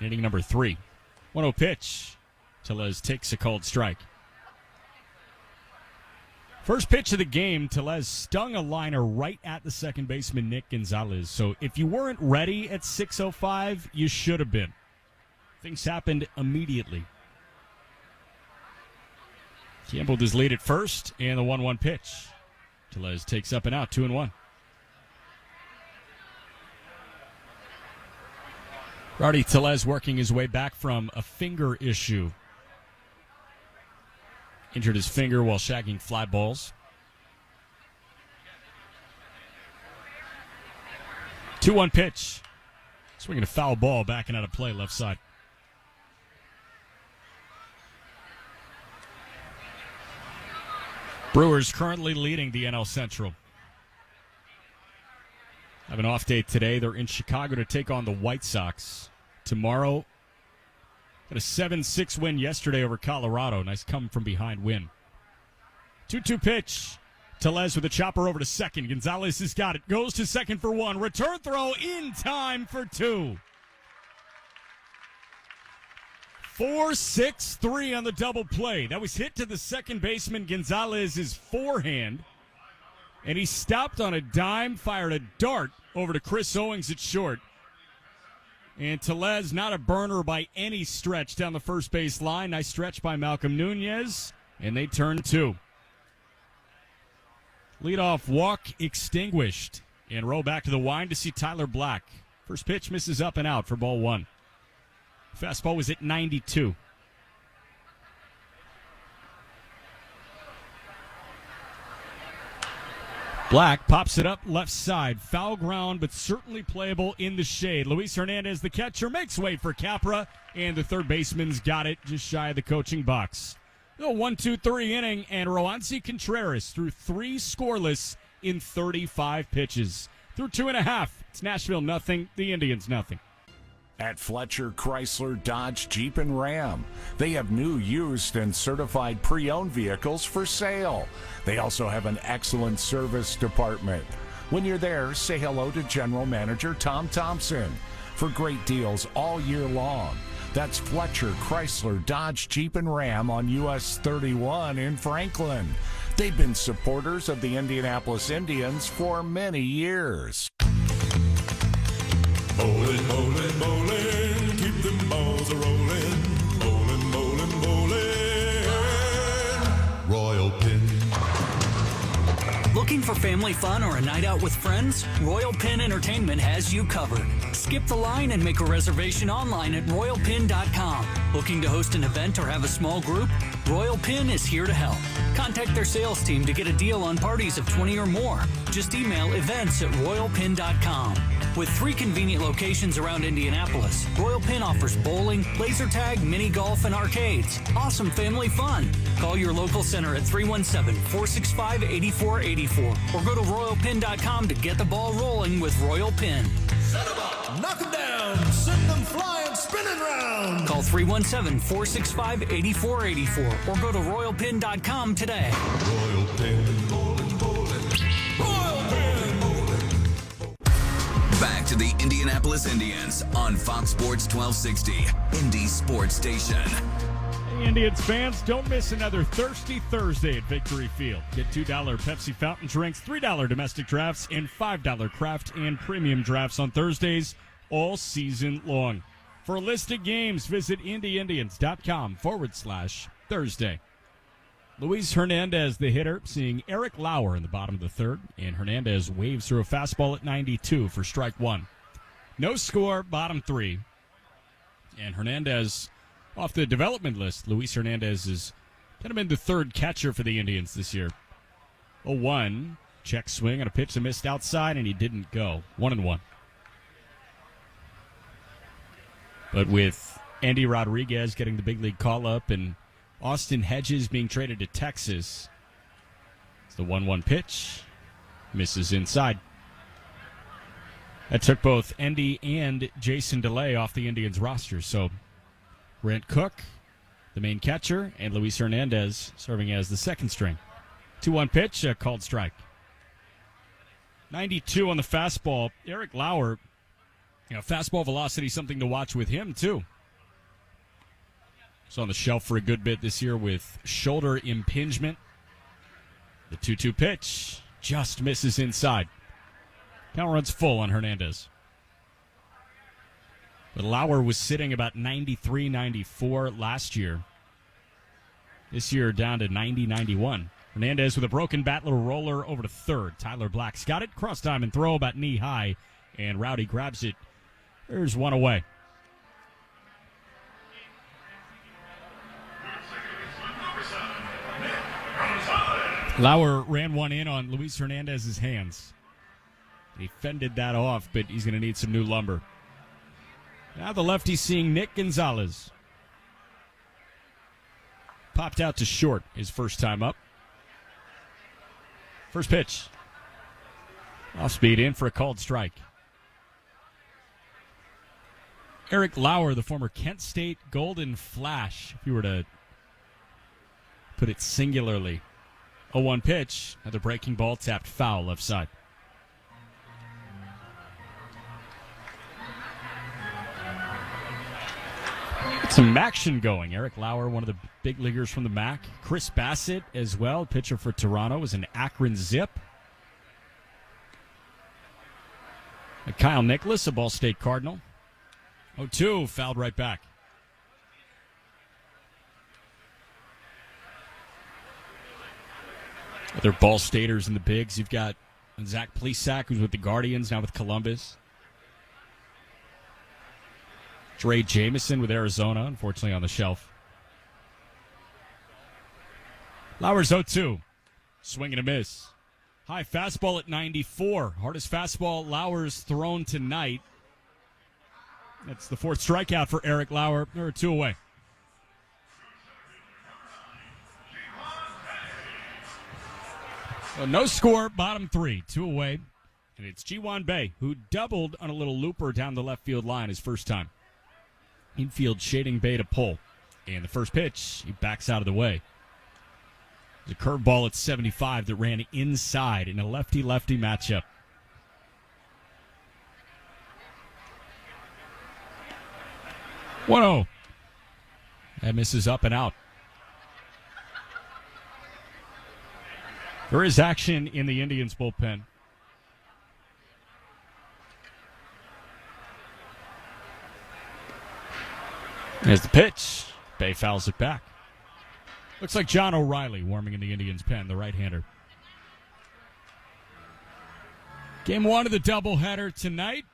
Inning number 3. 1-0 pitch. Tellez takes a called strike. First pitch of the game, Tellez stung a liner right at the second baseman, Nick Gonzalez. So if you weren't ready at 6:05, you should have been. Things happened immediately. Campbell does lead at first, and the 1-1 pitch. Tellez takes up and out, 2-1. Rowdy Tellez working his way back from a finger issue. Injured his finger while shagging fly balls. 2-1 pitch. Swinging a foul ball, backing out of play, left side. Brewers currently leading the NL Central. Have an off day today. They're in Chicago to take on the White Sox. Tomorrow, got a 7-6 win yesterday over Colorado. Nice come from behind win. 2-2 pitch. Tellez with a chopper over to second. Gonzalez has got it. Goes to second for 1. Return throw in time for 2. 4-6-3 on the double play. That was hit to the second baseman Gonzalez's forehand. And he stopped on a dime, fired a dart over to Chris Owings at short. And Tellez, not a burner by any stretch down the first base line. Nice stretch by Malcolm Nunez, and they turn 2. Leadoff walk extinguished. And roll back to the wind to see Tyler Black. First pitch misses up and out for ball 1. Fastball was at 92. Black pops it up left side. Foul ground, but certainly playable in the shade. Luis Hernandez, the catcher, makes way for Capra, and the third baseman's got it just shy of the coaching box. The 1-2-3 inning, and Roansy Contreras threw 3 scoreless in 35 pitches. Through 2.5, it's Nashville nothing, the Indians nothing. At Fletcher Chrysler Dodge Jeep and Ram, they have new, used, and certified pre-owned vehicles for sale. They also have an excellent service department. When you're there, say hello to General Manager Tom Thompson for great deals all year long. That's Fletcher Chrysler Dodge Jeep and Ram on US 31 in Franklin. They've been supporters of the Indianapolis Indians for many years. Bowling, bowling, bowling, keep them balls a-rolling. Bowling, bowling, bowling, Royal Pin. Looking for family fun or a night out with friends? Royal Pin Entertainment has you covered. Skip the line and make a reservation online at royalpin.com. Looking to host an event or have a small group? Royal Pin is here to help. Contact their sales team to get a deal on parties of 20 or more. Just email events@royalpin.com. With 3 convenient locations around Indianapolis, Royal Pin offers bowling, laser tag, mini golf, and arcades. Awesome family fun. Call your local center at 317-465-8484 or go to royalpin.com to get the ball rolling with Royal Pin. Set them up, knock them down, send them flying, spinning round. Call 317-465-8484 or go to royalpin.com today. Royal Pin, bowling, bowling, Royal Pin, bowling. Back to the Indianapolis Indians on Fox Sports 1260, Indy Sports Station. Hey, Indians fans, don't miss another Thirsty Thursday at Victory Field. Get $2 Pepsi fountain drinks, $3 domestic drafts, and $5 craft and premium drafts on Thursdays all season long. For a list of games, visit IndyIndians.com/Thursday. Luis Hernandez, the hitter, seeing Eric Lauer in the bottom of the third, and Hernandez waves through a fastball at 92 for strike 1. No score, bottom 3. And Hernandez off the development list. Luis Hernandez has kind of been the third catcher for the Indians this year. 0-1, check swing on a pitch that missed outside, and he didn't go. 1-1. But with Andy Rodriguez getting the big league call-up and Austin Hedges being traded to Texas, it's the 1-1 pitch. Misses inside. That took both Endy and Jason DeLay off the Indians roster. So Brent Cook, the main catcher, and Luis Hernandez serving as the second string. 2-1 pitch, a called strike. 92 on the fastball. Eric Lauer, fastball velocity, something to watch with him, too. He's on the shelf for a good bit this year with shoulder impingement. The 2-2 pitch just misses inside. Count runs full on Hernandez. But Lauer was sitting about 93, 94 last year. This year down to 90, 91. Hernandez with a broken bat, little roller over to third. Tyler Black's got it. Cross diamond throw about knee high. And Rowdy grabs it. There's one away. Lauer ran one in on Luis Hernandez's hands. He fended that off, but he's going to need some new lumber. Now the lefty's seeing Nick Gonzalez. Popped out to short his first time up. First pitch. Off speed in for a called strike. Eric Lauer, the former Kent State Golden Flash, if you were to put it singularly. 0-1 pitch. Another breaking ball tapped foul left side. Get some action going. Eric Lauer, one of the big leaguers from the MAC. Chris Bassett as well, pitcher for Toronto, is an Akron Zip. And Kyle Nicholas, a Ball State Cardinal. 0-2, fouled right back. Other Ball Staters in the bigs. You've got Zach Plesac, who's with the Guardians, now with Columbus. Dre Jameson with Arizona, unfortunately on the shelf. Lauer's 0-2. Swing and a miss. High fastball at 94. Hardest fastball Lauer's thrown tonight. That's the fourth strikeout for Eric Lauer. There are 2 away. So no score, bottom 3, 2 away. And it's Ji-Hwan Bae, who doubled on a little looper down the left field line his first time. Infield shading Bae to pull. And the first pitch, he backs out of the way. The curveball at 75 that ran inside in a lefty-lefty matchup. One-0. That misses up and out. There is action in the Indians bullpen. There's the pitch. Bae fouls it back. Looks like John O'Reilly warming in the Indians' pen, the right-hander. Game 1 of the doubleheader tonight.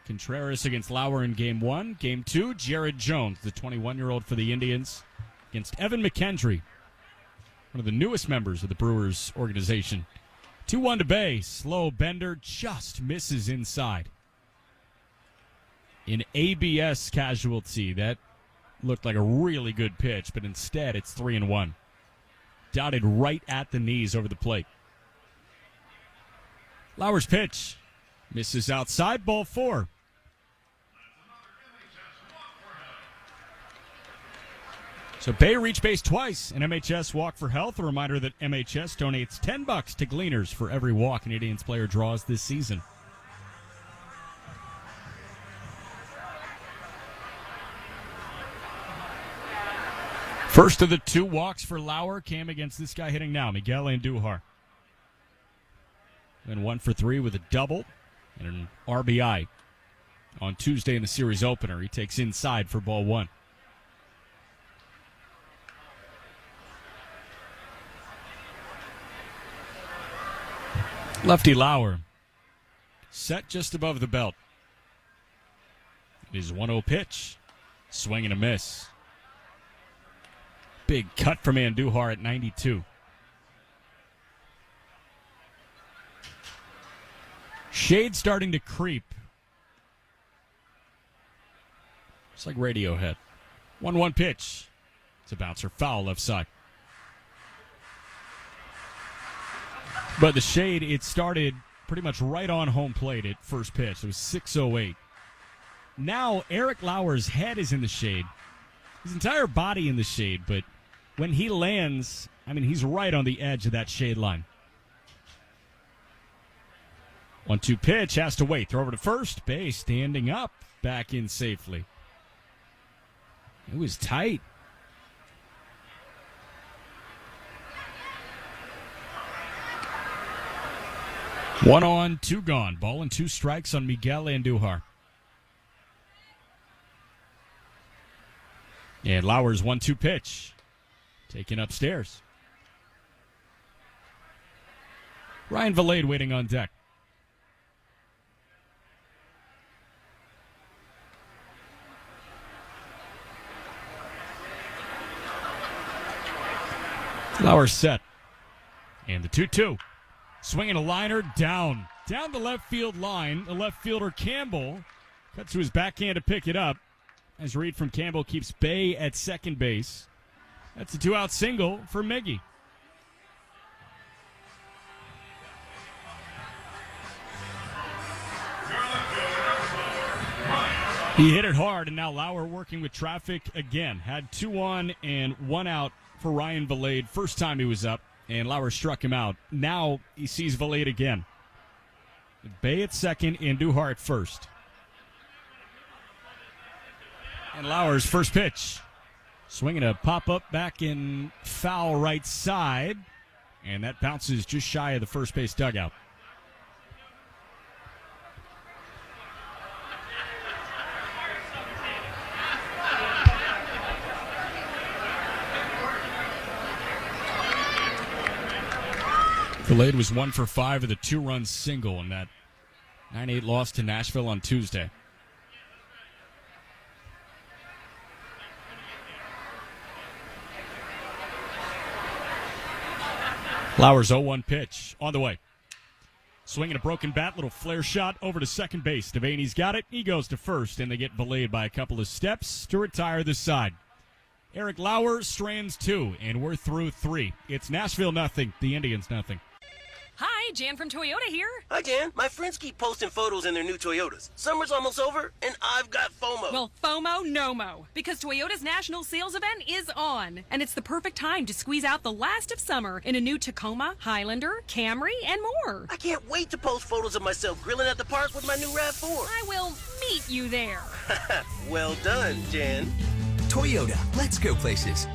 Contreras against Lauer in Game 1. Game 2, Jared Jones, the 21-year-old for the Indians, against Evan McKendry, one of the newest members of the Brewers organization. 2-1 to Bae. Slow bender just misses inside. An ABS casualty. That looked like a really good pitch, but instead it's 3-1. Dotted right at the knees over the plate. Lauer's pitch misses outside, ball 4. So Bae reached base twice, an MHS walk for health. A reminder that MHS donates $10 to Gleaners for every walk an Indians player draws this season. First of the 2 walks for Lauer came against this guy hitting now, Miguel Andujar. Then 1 for 3 with a double and an RBI on Tuesday in the series opener. He takes inside for ball 1. Lefty Lauer set just above the belt. It is 1-0 pitch. Swing and a miss. Big cut from Andujar at 92. Shade starting to creep. It's like Radiohead. 1-1 pitch. It's a bouncer foul left side. But the shade, it started pretty much right on home plate at first pitch. It was 6:08. Now Eric Lauer's head is in the shade. His entire body in the shade, but when he lands, I mean, he's right on the edge of that shade line. 1-2 pitch, has to wait. Throw over to first. Bae standing up, back in safely. It was tight. One on, 2 gone. Ball and 2 strikes on Miguel Andujar. And Lauer's 1-2 pitch. Taken upstairs. Ryan Valade waiting on deck. Lauer set. And the 2-2. Swinging a liner down the left field line. The left fielder Campbell cuts to his backhand to pick it up. As read from Campbell keeps Bae at second base. That's a 2-out single for Miggy. He hit it hard, and now Lauer working with traffic again. Had 2 on and 1 out for Ryan Valade. First time he was up, and Lauer struck him out. Now he sees Valade again. Bae at second, Andujar at first. And Lauer's first pitch. Swinging a pop-up back in foul right side. And that bounces just shy of the first base dugout. Valade was 1 for 5 with a 2-run single in that 9-8 loss to Nashville on Tuesday. Flowers 0-1 pitch on the way. Swinging a broken bat, little flare shot over to second base. Devaney's got it. He goes to first, and they get belayed by a couple of steps to retire this side. Eric Lauer strands 2, and we're through 3. It's Nashville nothing, the Indians nothing. Hi, Jan from Toyota here. Hi, Jan. My friends keep posting photos in their new Toyotas. Summer's almost over, and I've got FOMO. Well, FOMO, no mo. Because Toyota's national sales event is on. And it's the perfect time to squeeze out the last of summer in a new Tacoma, Highlander, Camry, and more. I can't wait to post photos of myself grilling at the park with my new RAV4. I will meet you there. Well done, Jan. Toyota, let's go places.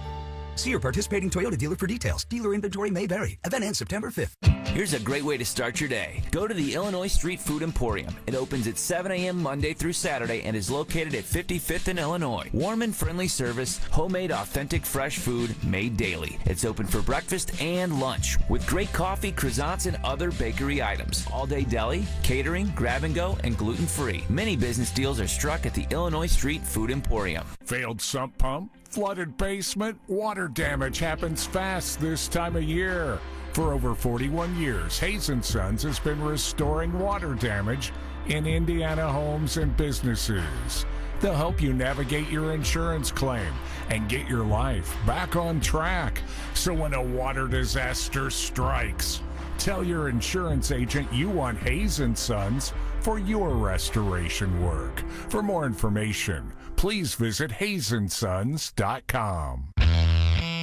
See your participating Toyota dealer for details. Dealer inventory may vary. Event ends September 5th. Here's a great way to start your day. Go to the Illinois Street Food Emporium. It opens at 7 a.m. Monday through Saturday and is located at 55th in Illinois. Warm and friendly service, homemade authentic fresh food made daily. It's open for breakfast and lunch with great coffee, croissants, and other bakery items. All-day deli, catering, grab-and-go, and gluten-free. Many business deals are struck at the Illinois Street Food Emporium. Failed sump pump, flooded basement, water damage happens fast this time of year. For over 41 years, Hayes & Sons has been restoring water damage in Indiana homes and businesses. They'll help you navigate your insurance claim and get your life back on track. So when a water disaster strikes, tell your insurance agent you want Hayes & Sons for your restoration work. For more information, please visit hayesondsons.com.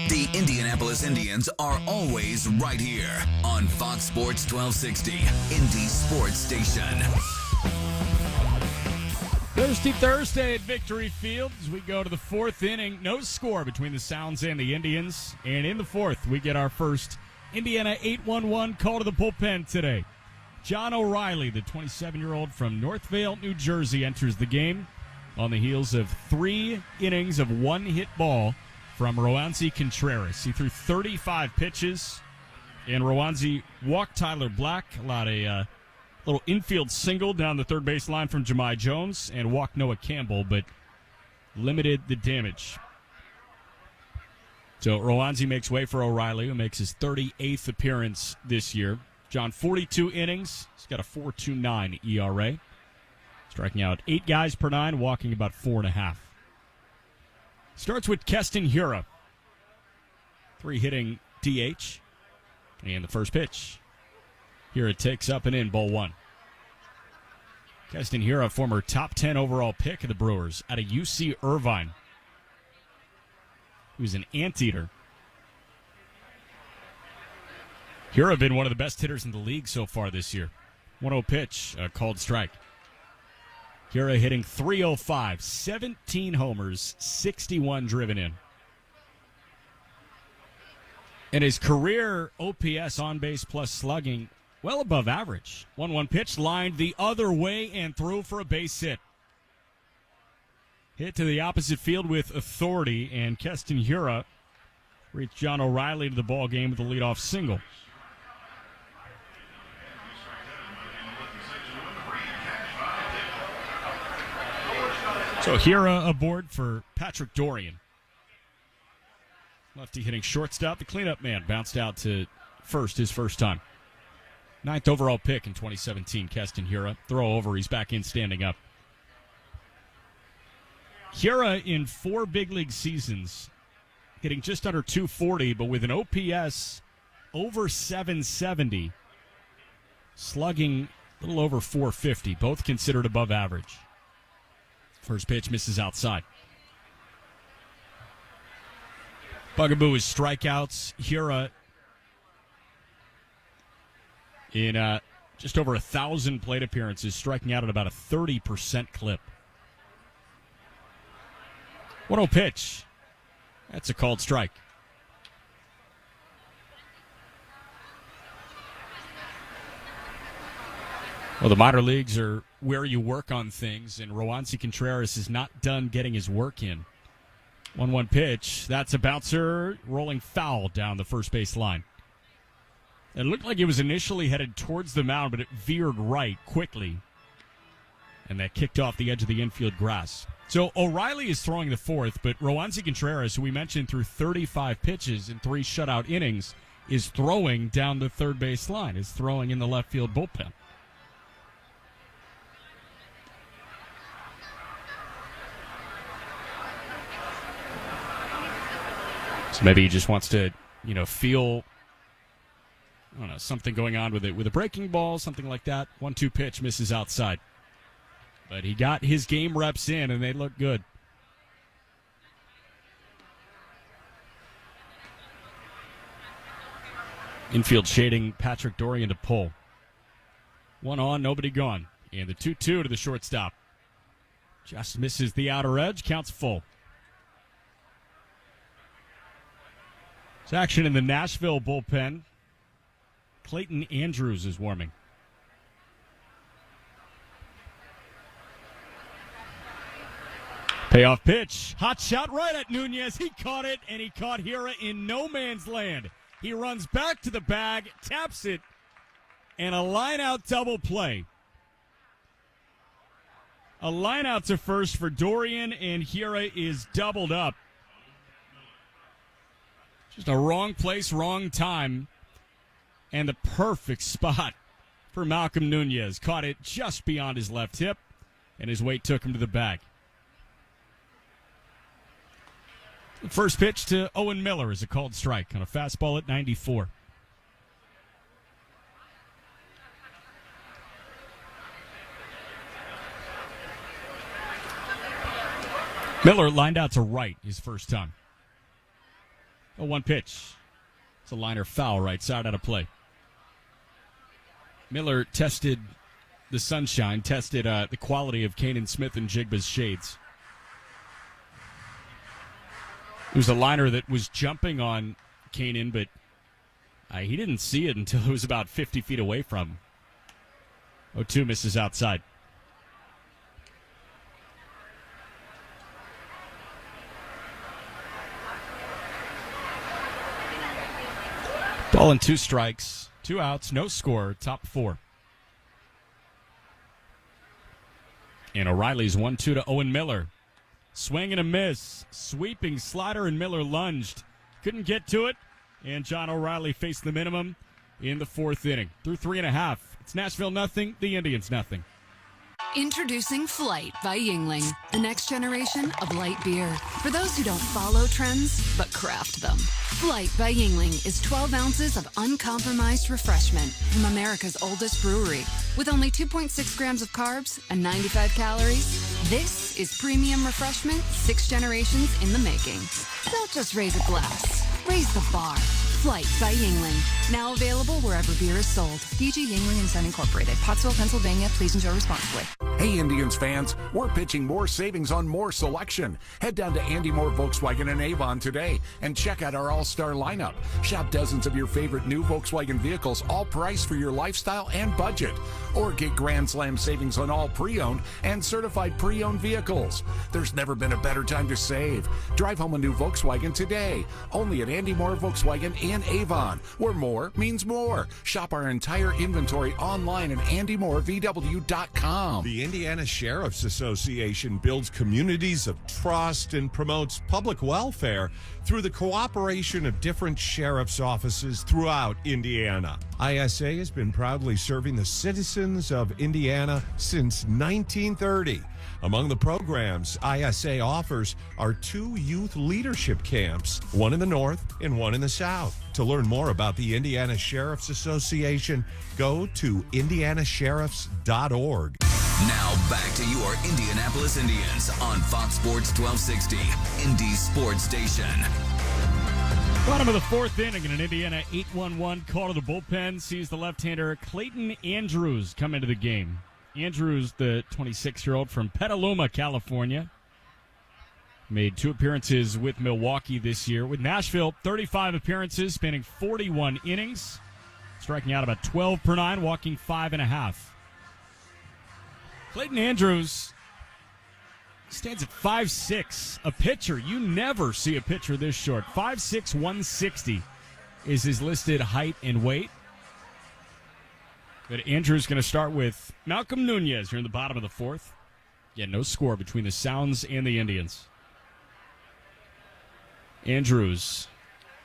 The Indianapolis Indians are always right here on Fox Sports 1260, Indy Sports Station. Thursday at Victory Field as we go to the 4th inning. No score between the Sounds and the Indians. And in the 4th, we get our first Indiana 8-1-1 call to the bullpen today. John O'Reilly, the 27-year-old from Northvale, New Jersey, enters the game on the heels of 3 innings of one-hit ball from Roansy Contreras. He threw 35 pitches, and Roansy walked Tyler Black, allowed a little infield single down the third base line from Jahmai Jones, and walked Noah Campbell, but limited the damage. So Roansy makes way for O'Reilly, who makes his 38th appearance this year. John, 42 innings. He's got a 4.29 ERA. Striking out 8 guys per 9, walking about 4.5. Starts with Keston Hiura. 3 hitting DH. And the first pitch. Hiura takes up and in, ball 1. Keston Hiura, former top 10 overall pick of the Brewers out of UC Irvine. He was an anteater. Hiura been one of the best hitters in the league so far this year. 1-0 pitch, a called strike. Hiura hitting .305, 17 homers, 61 driven in. And his career OPS on base plus slugging well above average. 1-1 pitch lined the other way and through for a base hit. Hit to the opposite field with authority, and Keston Hiura reached John O'Reilly to the ball game with a leadoff single. So Hiura aboard for Patrick Dorian. Lefty hitting shortstop. The cleanup man bounced out to first his first time. 9th overall pick in 2017, Keston Hiura. Throw over, he's back in standing up. Hiura in 4 big league seasons, hitting just under .240, but with an OPS over .770, slugging a little over .450, both considered above average. First pitch misses outside. Bugaboo is strikeouts. Hiura in just over 1,000 plate appearances, striking out at about a 30% clip. 1-0 pitch. That's a called strike. Well, the minor leagues are where you work on things, and Roansy Contreras is not done getting his work in. 1-1 pitch. That's a bouncer rolling foul down the first base line. It looked like it was initially headed towards the mound, but it veered right quickly, and that kicked off the edge of the infield grass. So O'Reilly is throwing the 4th, but Roansy Contreras, who we mentioned threw 35 pitches in 3 shutout innings, is throwing down the third base line, is throwing in the left field bullpen. So maybe he just wants to, feel, I don't know, something going on with it, with a breaking ball, something like that. 1-2 pitch misses outside. But he got his game reps in, and they look good. Infield shading Patrick Dorian to pull. One on, nobody gone. And the 2-2 to the shortstop. Just misses the outer edge, counts full. It's action in the Nashville bullpen. Clayton Andrews is warming. Payoff pitch. Hot shot right at Nunez. He caught it, and he caught Hira in no man's land. He runs back to the bag, taps it, and a line-out double play. A line-out to first for Dorian, and Hira is doubled up. Just a wrong place, wrong time, and the perfect spot for Malcolm Nunez. Caught it just beyond his left hip, and his weight took him to the bag. The first pitch to Owen Miller is a called strike on a fastball at 94. Miller lined out to right his first time. Oh, one pitch. It's a liner foul right side out of play. Miller tested the sunshine, tested the quality of Kanan Smith and Jigba's shades. It was a liner that was jumping on Kanan, but he didn't see it until it was about 50 feet away from him. 0-2 misses outside. Ball and 2 strikes, 2 outs, no score, top 4. And O'Reilly's 1-2 to Owen Miller. Swing and a miss. Sweeping slider, and Miller lunged. Couldn't get to it, and John O'Reilly faced the minimum in the 4th inning. Through 3.5. It's Nashville nothing, the Indians nothing. Introducing Flight by Yingling, the next generation of light beer. For those who don't follow trends, but craft them. Flight by Yingling is 12 ounces of uncompromised refreshment from America's oldest brewery. With only 2.6 grams of carbs and 95 calories, this is premium refreshment 6 generations in the making. Don't just raise a glass, raise the bar. Flight by Yingling. Now available wherever beer is sold. DG Yingling & Son Incorporated. Pottsville, Pennsylvania. Please enjoy responsibly. Hey, Indians fans, we're pitching more savings on more selection. Head down to Andy Moore Volkswagen in Avon today and check out our all-star lineup. Shop dozens of your favorite new Volkswagen vehicles, all priced for your lifestyle and budget. Or get Grand Slam savings on all pre-owned and certified pre-owned vehicles. There's never been a better time to save. Drive home a new Volkswagen today. Only at Andy Moore Volkswagen in Avon, where more means more. Shop our entire inventory online at andymorevw.com. The Indiana Sheriff's Association builds communities of trust and promotes public welfare through the cooperation of different sheriff's offices throughout Indiana. ISA has been proudly serving the citizens of Indiana since 1930. Among the programs ISA offers are 2 youth leadership camps, one in the north and one in the south. To learn more about the Indiana Sheriff's Association, go to indianasheriffs.org. Now back to your Indianapolis Indians on Fox Sports 1260, Indy Sports Station. Bottom of the 4th inning, and an Indiana 8-1-1 call to the bullpen sees the left-hander Clayton Andrews come into the game. Andrews, the 26-year-old from Petaluma, California, made 2 appearances with Milwaukee this year. With Nashville, 35 appearances, spanning 41 innings, striking out about 12 per 9, walking 5.5. Clayton Andrews stands at 5'6", a pitcher. You never see a pitcher this short. 5'6", 160 is his listed height and weight. But Andrews going to start with Malcolm Nunez here in the bottom of the 4th. Yeah, no score between the Sounds and the Indians. Andrews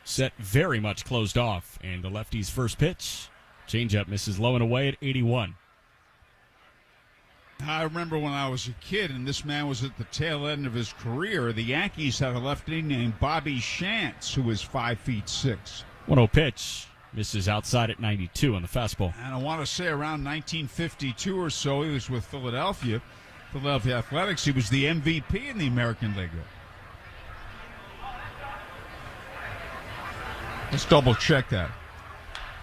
set very much closed off. And the lefty's first pitch, changeup, misses low and away at 81. I remember when I was a kid, and this man was at the tail end of his career, the Yankees had a lefty named Bobby Shantz, who was 5'6". 1-0 pitch, misses outside at 92 on the fastball. And I want to say around 1952 or so, he was with Philadelphia Athletics. He was the MVP in the American League. Let's double check that.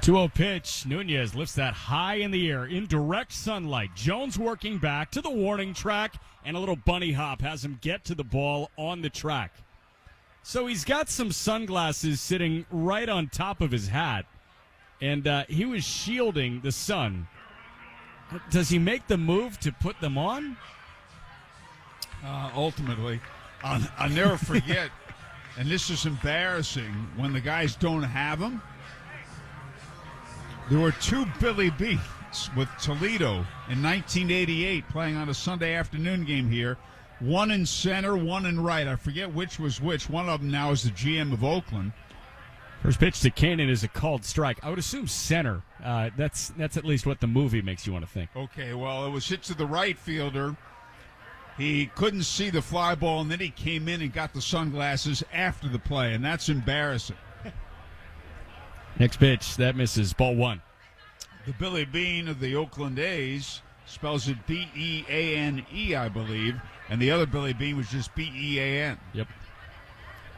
2-0 pitch. Nunez lifts that high in the air in direct sunlight. Jones working back to the warning track, and a little bunny hop has him get to the ball on the track. So he's got some sunglasses sitting right on top of his hat, and he was shielding the sun. Does he make the move to put them on? Ultimately, I'll never forget, and this is embarrassing, when the guys don't have them. There were two Billy Beans with Toledo in 1988 playing on a Sunday afternoon game here. One in center, one in right. I forget which was which. One of them now is the GM of Oakland. First pitch to Kanan is a called strike. I would assume center. That's at least what the movie makes you want to think. Okay, well, it was hit to the right fielder. He couldn't see the fly ball, and then he came in and got the sunglasses after the play, and that's embarrassing. Next pitch, that misses, ball one. The Billy Bean of the Oakland A's spells it B-E-A-N-E, I believe, and the other Billy Bean was just B-E-A-N. Yep.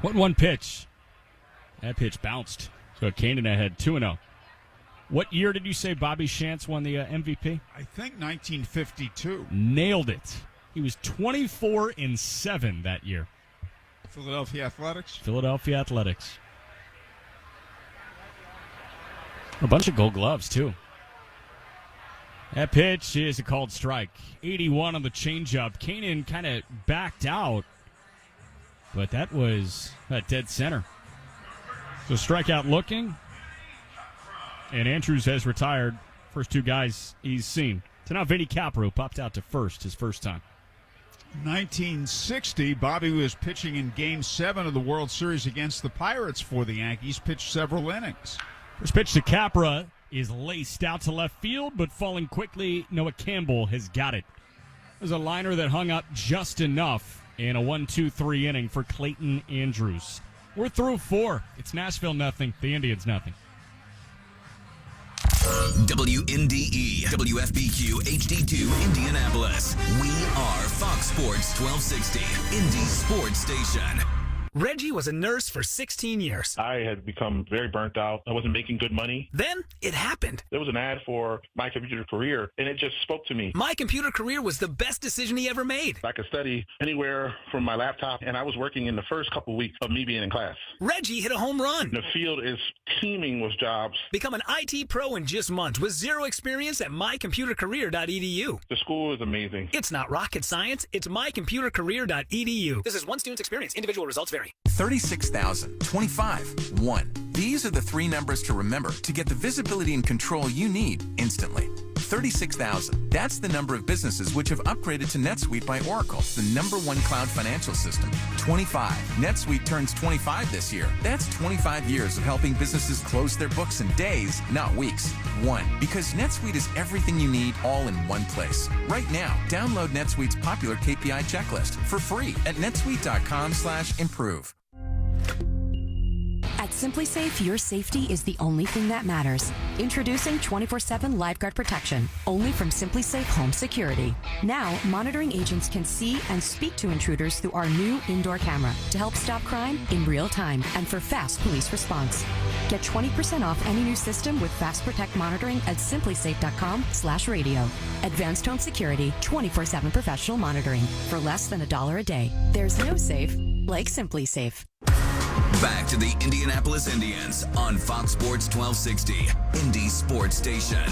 1-1 pitch. That pitch bounced. So Kanan ahead 2-0. What year did you say Bobby Shantz won the MVP? I think 1952. Nailed it. He was 24-7 that year. Philadelphia Athletics? Philadelphia Athletics. A bunch of gold gloves, too. That pitch is a called strike. 81 on the changeup. Kanan kind of backed out, but that was at dead center. So strikeout looking, and Andrews has retired. First two guys he's seen. So now Vinny Capra popped out to first his first time. 1960, Bobby was pitching in Game 7 of the World Series against the Pirates for the Yankees, pitched several innings. First pitch to Capra is laced out to left field, but falling quickly, Noah Campbell has got it. There's a liner that hung up just enough in a 1-2-3 inning for Clayton Andrews. We're through 4. It's Nashville nothing, the Indians nothing. WNDE, WFBQ, HD2, Indianapolis. We are Fox Sports 1260, Indy Sports Station. Reggie was a nurse for 16 years. I had become very burnt out. I wasn't making good money. Then it happened. There was an ad for My Computer Career, and it just spoke to me. My Computer Career was the best decision he ever made. I could study anywhere from my laptop, and I was working in the first couple of weeks of me being in class. Reggie hit a home run. The field is teeming with jobs. Become an IT pro in just months with zero experience at mycomputercareer.edu. The school is amazing. It's not rocket science. It's mycomputercareer.edu. This is one student's experience. Individual results vary. 36,000, 25, 1. These are the three numbers to remember to get the visibility and control you need instantly. 36,000. That's the number of businesses which have upgraded to NetSuite by Oracle, the #1 cloud financial system. 25. NetSuite turns 25 this year. That's 25 years of helping businesses close their books in days, not weeks. 1. Because NetSuite is everything you need all in one place. Right now, download NetSuite's popular KPI checklist for free at netsuite.com/improve. At Simply Safe, your safety is the only thing that matters. Introducing 24/7 lifeguard protection, only from Simply Safe Home Security. Now, monitoring agents can see and speak to intruders through our new indoor camera to help stop crime in real time and for fast police response. Get 20% off any new system with Fast Protect monitoring at simplysafe.com/radio. Advanced home security, 24/7 professional monitoring for less than $1 a day. There's no safe like Simply Safe. Back to the Indianapolis Indians on Fox Sports 1260, Indy Sports Station.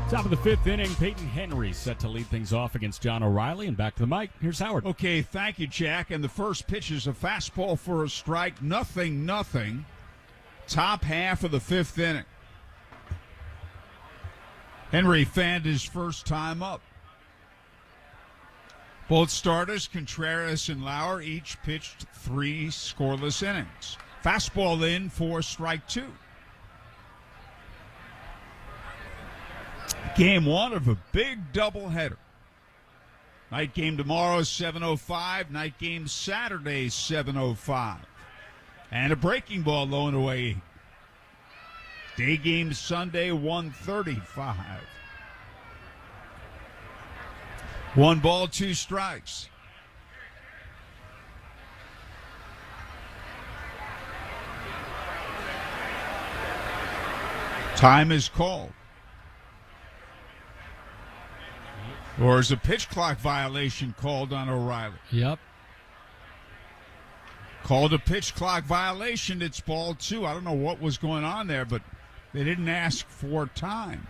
Top of the 5th inning, Peyton Henry set to lead things off against John O'Reilly. And back to the mic, here's Howard. Okay, thank you, Jack. And the first pitch is a fastball for a strike. Nothing. Top half of the 5th inning. Henry fanned his first time up. Both starters, Contreras and Lauer, each pitched 3 scoreless innings. Fastball in for strike two. Game one of a big doubleheader. Night game tomorrow, 7:05. Night game Saturday, 7:05. And a breaking ball low and away. Day game Sunday, 1:35. 1 ball, 2 strikes. Time is called. Or is a pitch clock violation called on O'Reilly? Yep. Called a pitch clock violation. It's ball 2. I don't know what was going on there, but they didn't ask for time.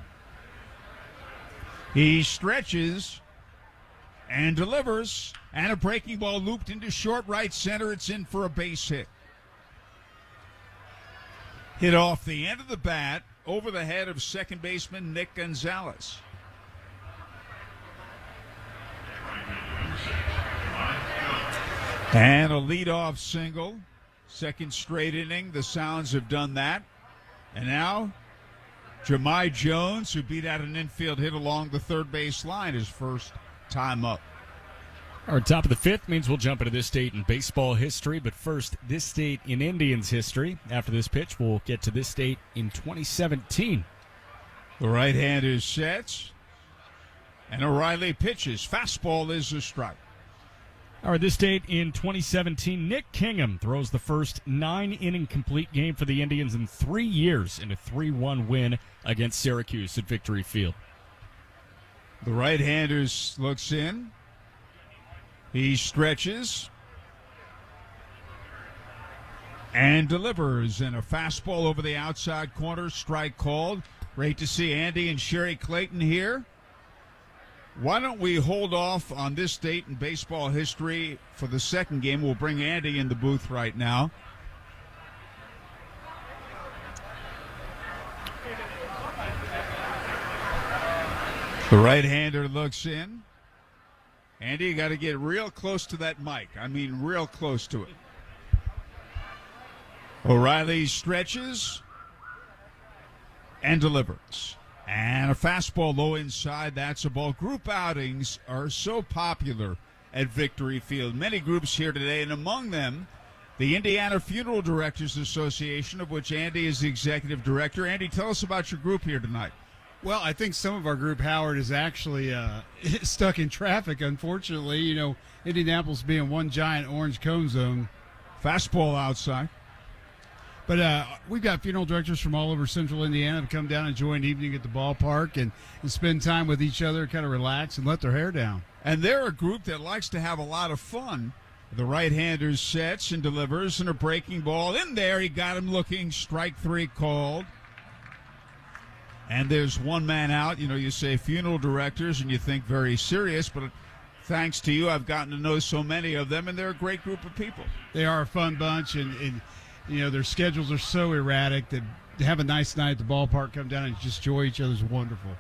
He stretches and delivers, and a breaking ball looped into short right center. It's in for a base hit. Hit off the end of the bat over the head of second baseman Nick Gonzalez. And a leadoff single. Second straight inning. The Sounds have done that. And now, Jahmai Jones, who beat out an infield hit along the third base line, his first time up. Our top of the fifth means we'll jump into this date in baseball history. But first, this date in Indians history. After this pitch, we'll get to this date in 2017. The right-hander sets. And O'Reilly pitches. Fastball is a strike. All right, this date in 2017, Nick Kingham throws the first 9-inning complete game for the Indians in 3 years in a 3-1 win against Syracuse at Victory Field. The right-hander looks in. He stretches and delivers, and a fastball over the outside corner, strike called. Great to see Andy and Sherry Clayton here. Why don't we hold off on this date in baseball history for the second game? We'll bring Andy in the booth right now. The right-hander looks in. Andy, you got to get real close to that mic. I mean, real close to it. O'Reilly stretches and delivers. And a fastball low inside. That's a ball. Group outings are so popular at Victory Field. Many groups here today, and among them, the Indiana Funeral Directors Association, of which Andy is the executive director. Andy, tell us about your group here tonight. Well, I think some of our group, Howard, is actually stuck in traffic, unfortunately. You know, Indianapolis being one giant orange cone zone. Fastball outside. But we've got funeral directors from all over central Indiana to come down and enjoy an evening at the ballpark and spend time with each other, kind of relax and let their hair down. And they're a group that likes to have a lot of fun. The right-hander sets and delivers, and a breaking ball in there. He got him looking. Strike 3 called. And there's one man out. You know, you say funeral directors and you think very serious, but thanks to you, I've gotten to know so many of them, and they're a great group of people. They are a fun bunch, and you know, their schedules are so erratic that to have a nice night at the ballpark, come down and just enjoy each other is wonderful.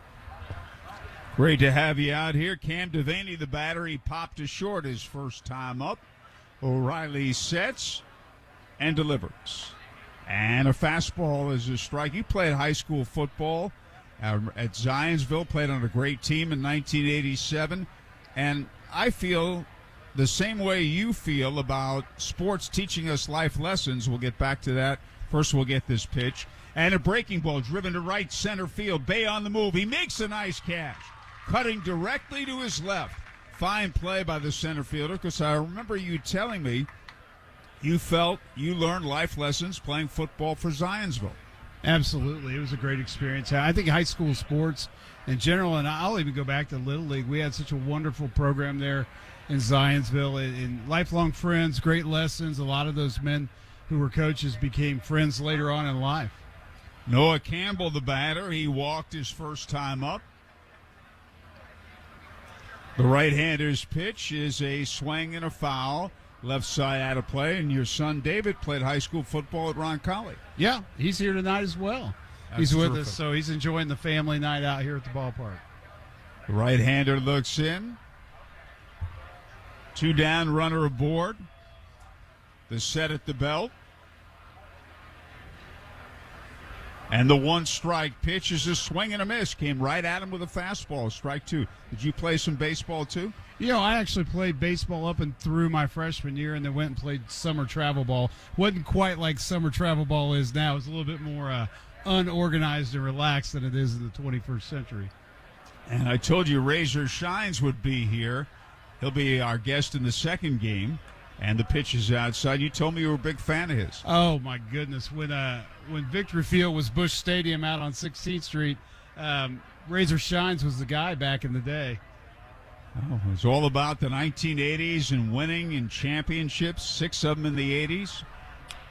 Great to have you out here. Cam Devaney, the batter, he popped to short his first time up. O'Reilly sets and delivers. And a fastball is a strike. You played high school football at Zionsville, played on a great team in 1987. And I feel the same way you feel about sports teaching us life lessons. We'll get back to that. First, we'll get this pitch. And a breaking ball driven to right center field. Bay on the move. He makes a nice catch, cutting directly to his left. Fine play by the center fielder, because I remember you telling me you felt you learned life lessons playing football for Zionsville. Absolutely. It was a great experience. I think high school sports in general, and I'll even go back to Little League, we had such a wonderful program there in Zionsville, and lifelong friends, great lessons. A lot of those men who were coaches became friends later on in life. Noah Campbell, the batter, he walked his first time up. The right-hander's pitch is a swing and a foul. Left side out of play, and your son David played high school football at Roncalli. Yeah, he's here tonight as well. He's with us, so he's enjoying the family night out here at the ballpark. The right-hander looks in. 2 down, runner aboard. The set at the belt. And the 1-strike pitch is a swing and a miss. Came right at him with a fastball. Strike 2. Did you play some baseball too? I actually played baseball up and through my freshman year, and then went and played summer travel ball. Wasn't quite like summer travel ball is now. It's a little bit more unorganized and relaxed than it is in the 21st century. And I told you Razor Shines would be here. He'll be our guest in the second game. And the pitch is outside. You told me you were a big fan of his. Oh, my goodness. When Victory Field was Busch Stadium out on 16th Street, Razor Shines was the guy back in the day. Oh, it's all about the 1980s and winning and championships, 6 of them in the 80s.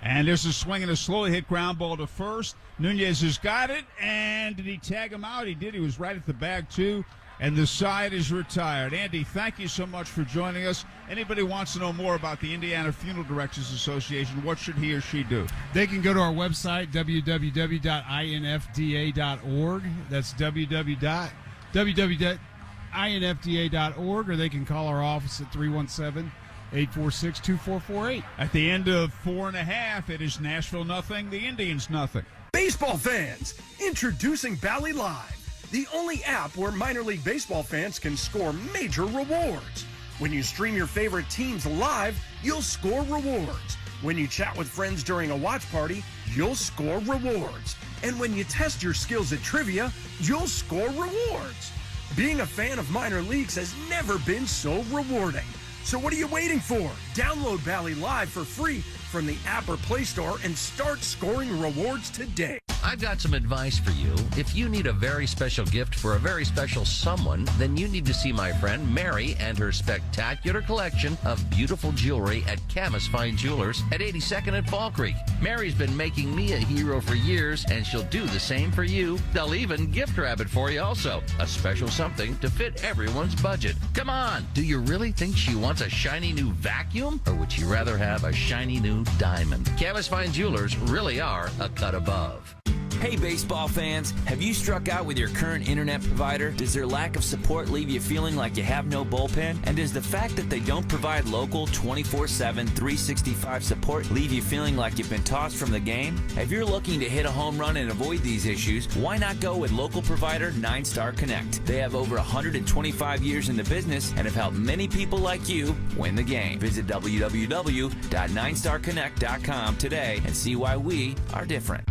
And there's a swing and a slow hit ground ball to first. Nunez has got it, and did he tag him out? He did. He was right at the bag, too. And the side is retired. Andy, thank you so much for joining us. Anybody wants to know more about the Indiana Funeral Directors Association, what should he or she do? They can go to our website, www.infda.org. That's www.infda.org, or they can call our office at 317-846-2448. At the end of 4.5, it is Nashville nothing, the Indians nothing. Baseball fans, introducing Bally Live, the only app where minor league baseball fans can score major rewards. When you stream your favorite teams live, you'll score rewards. When you chat with friends during a watch party, you'll score rewards. And when you test your skills at trivia, you'll score rewards. Being a fan of minor leagues has never been so rewarding. So what are you waiting for? Download Bally Live for free from the app or Play Store and start scoring rewards today. I've got some advice for you. If you need a very special gift for a very special someone, then you need to see my friend Mary and her spectacular collection of beautiful jewelry at Camus Fine Jewelers at 82nd and Fall Creek. Mary's been making me a hero for years, and she'll do the same for you. They'll even gift wrap it for you also. A special something to fit everyone's budget. Come on, do you really think she wants a shiny new vacuum, or would she rather have a shiny new diamond? Camus Fine Jewelers really are a cut above. Hey, baseball fans, have you struck out with your current internet provider? Does their lack of support leave you feeling like you have no bullpen? And does the fact that they don't provide local 24/7, 365 support leave you feeling like you've been tossed from the game? If you're looking to hit a home run and avoid these issues, why not go with local provider 9-Star Connect? They have over 125 years in the business and have helped many people like you win the game. Visit www.9starconnect.com today and see why we are different.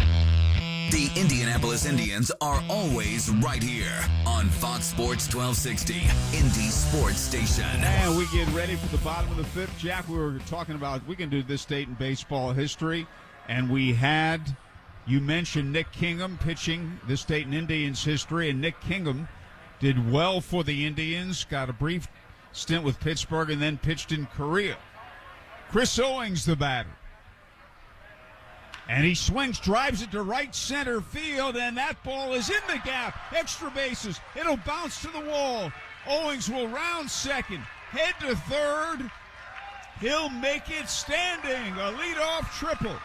The Indianapolis Indians are always right here on Fox Sports 1260, Indy Sports Station. And we get ready for the bottom of the fifth. Jack, we were talking about, we can do this date in baseball history, and we had, you mentioned Nick Kingham pitching this date in Indians history, and Nick Kingham did well for the Indians, got a brief stint with Pittsburgh, and then pitched in Korea. Chris Owings, the batter. And he swings, drives it to right center field, and that ball is in the gap. Extra bases. It'll bounce to the wall. Owings will round second, head to third. He'll make it standing. A leadoff triple.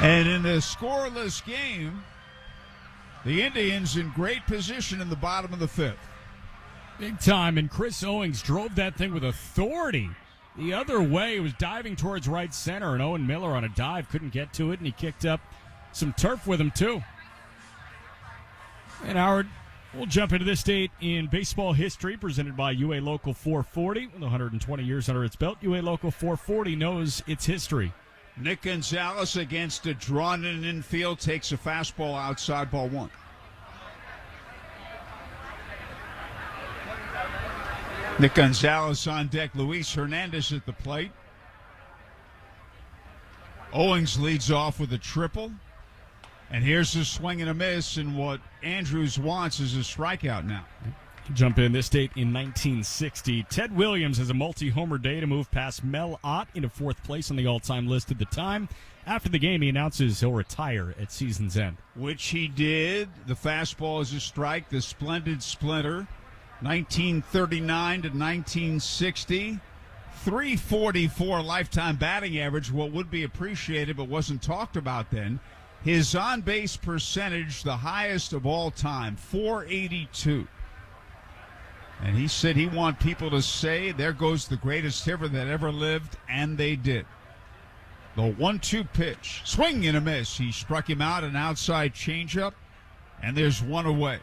And in the scoreless game, the Indians in great position in the bottom of the fifth. Big time, and Chris Owings drove that thing with authority. The other way, he was diving towards right center, and Owen Miller on a dive couldn't get to it, and he kicked up some turf with him, too. And Howard, we'll jump into this date in baseball history, presented by UA Local 440. With 120 years under its belt, UA Local 440 knows its history. Nick Gonzalez against a drawn-in infield takes a fastball outside, ball one. Nick Gonzalez on deck. Luis Hernandez at the plate. Owings leads off with a triple. And here's a swing and a miss, and what Andrews wants is a strikeout now. Jump in this date in 1960. Ted Williams has a multi-homer day to move past Mel Ott into fourth place on the all-time list at the time. After the game, he announces he'll retire at season's end. Which he did. The fastball is a strike. The splendid splinter. 1939 to 1960, 344 lifetime batting average, what would be appreciated but wasn't talked about then. His on-base percentage, the highest of all time, 482. And he said he wanted people to say, there goes the greatest hitter that ever lived, and they did. The 1-2 pitch. Swing and a miss. He struck him out, an outside changeup, and there's one away.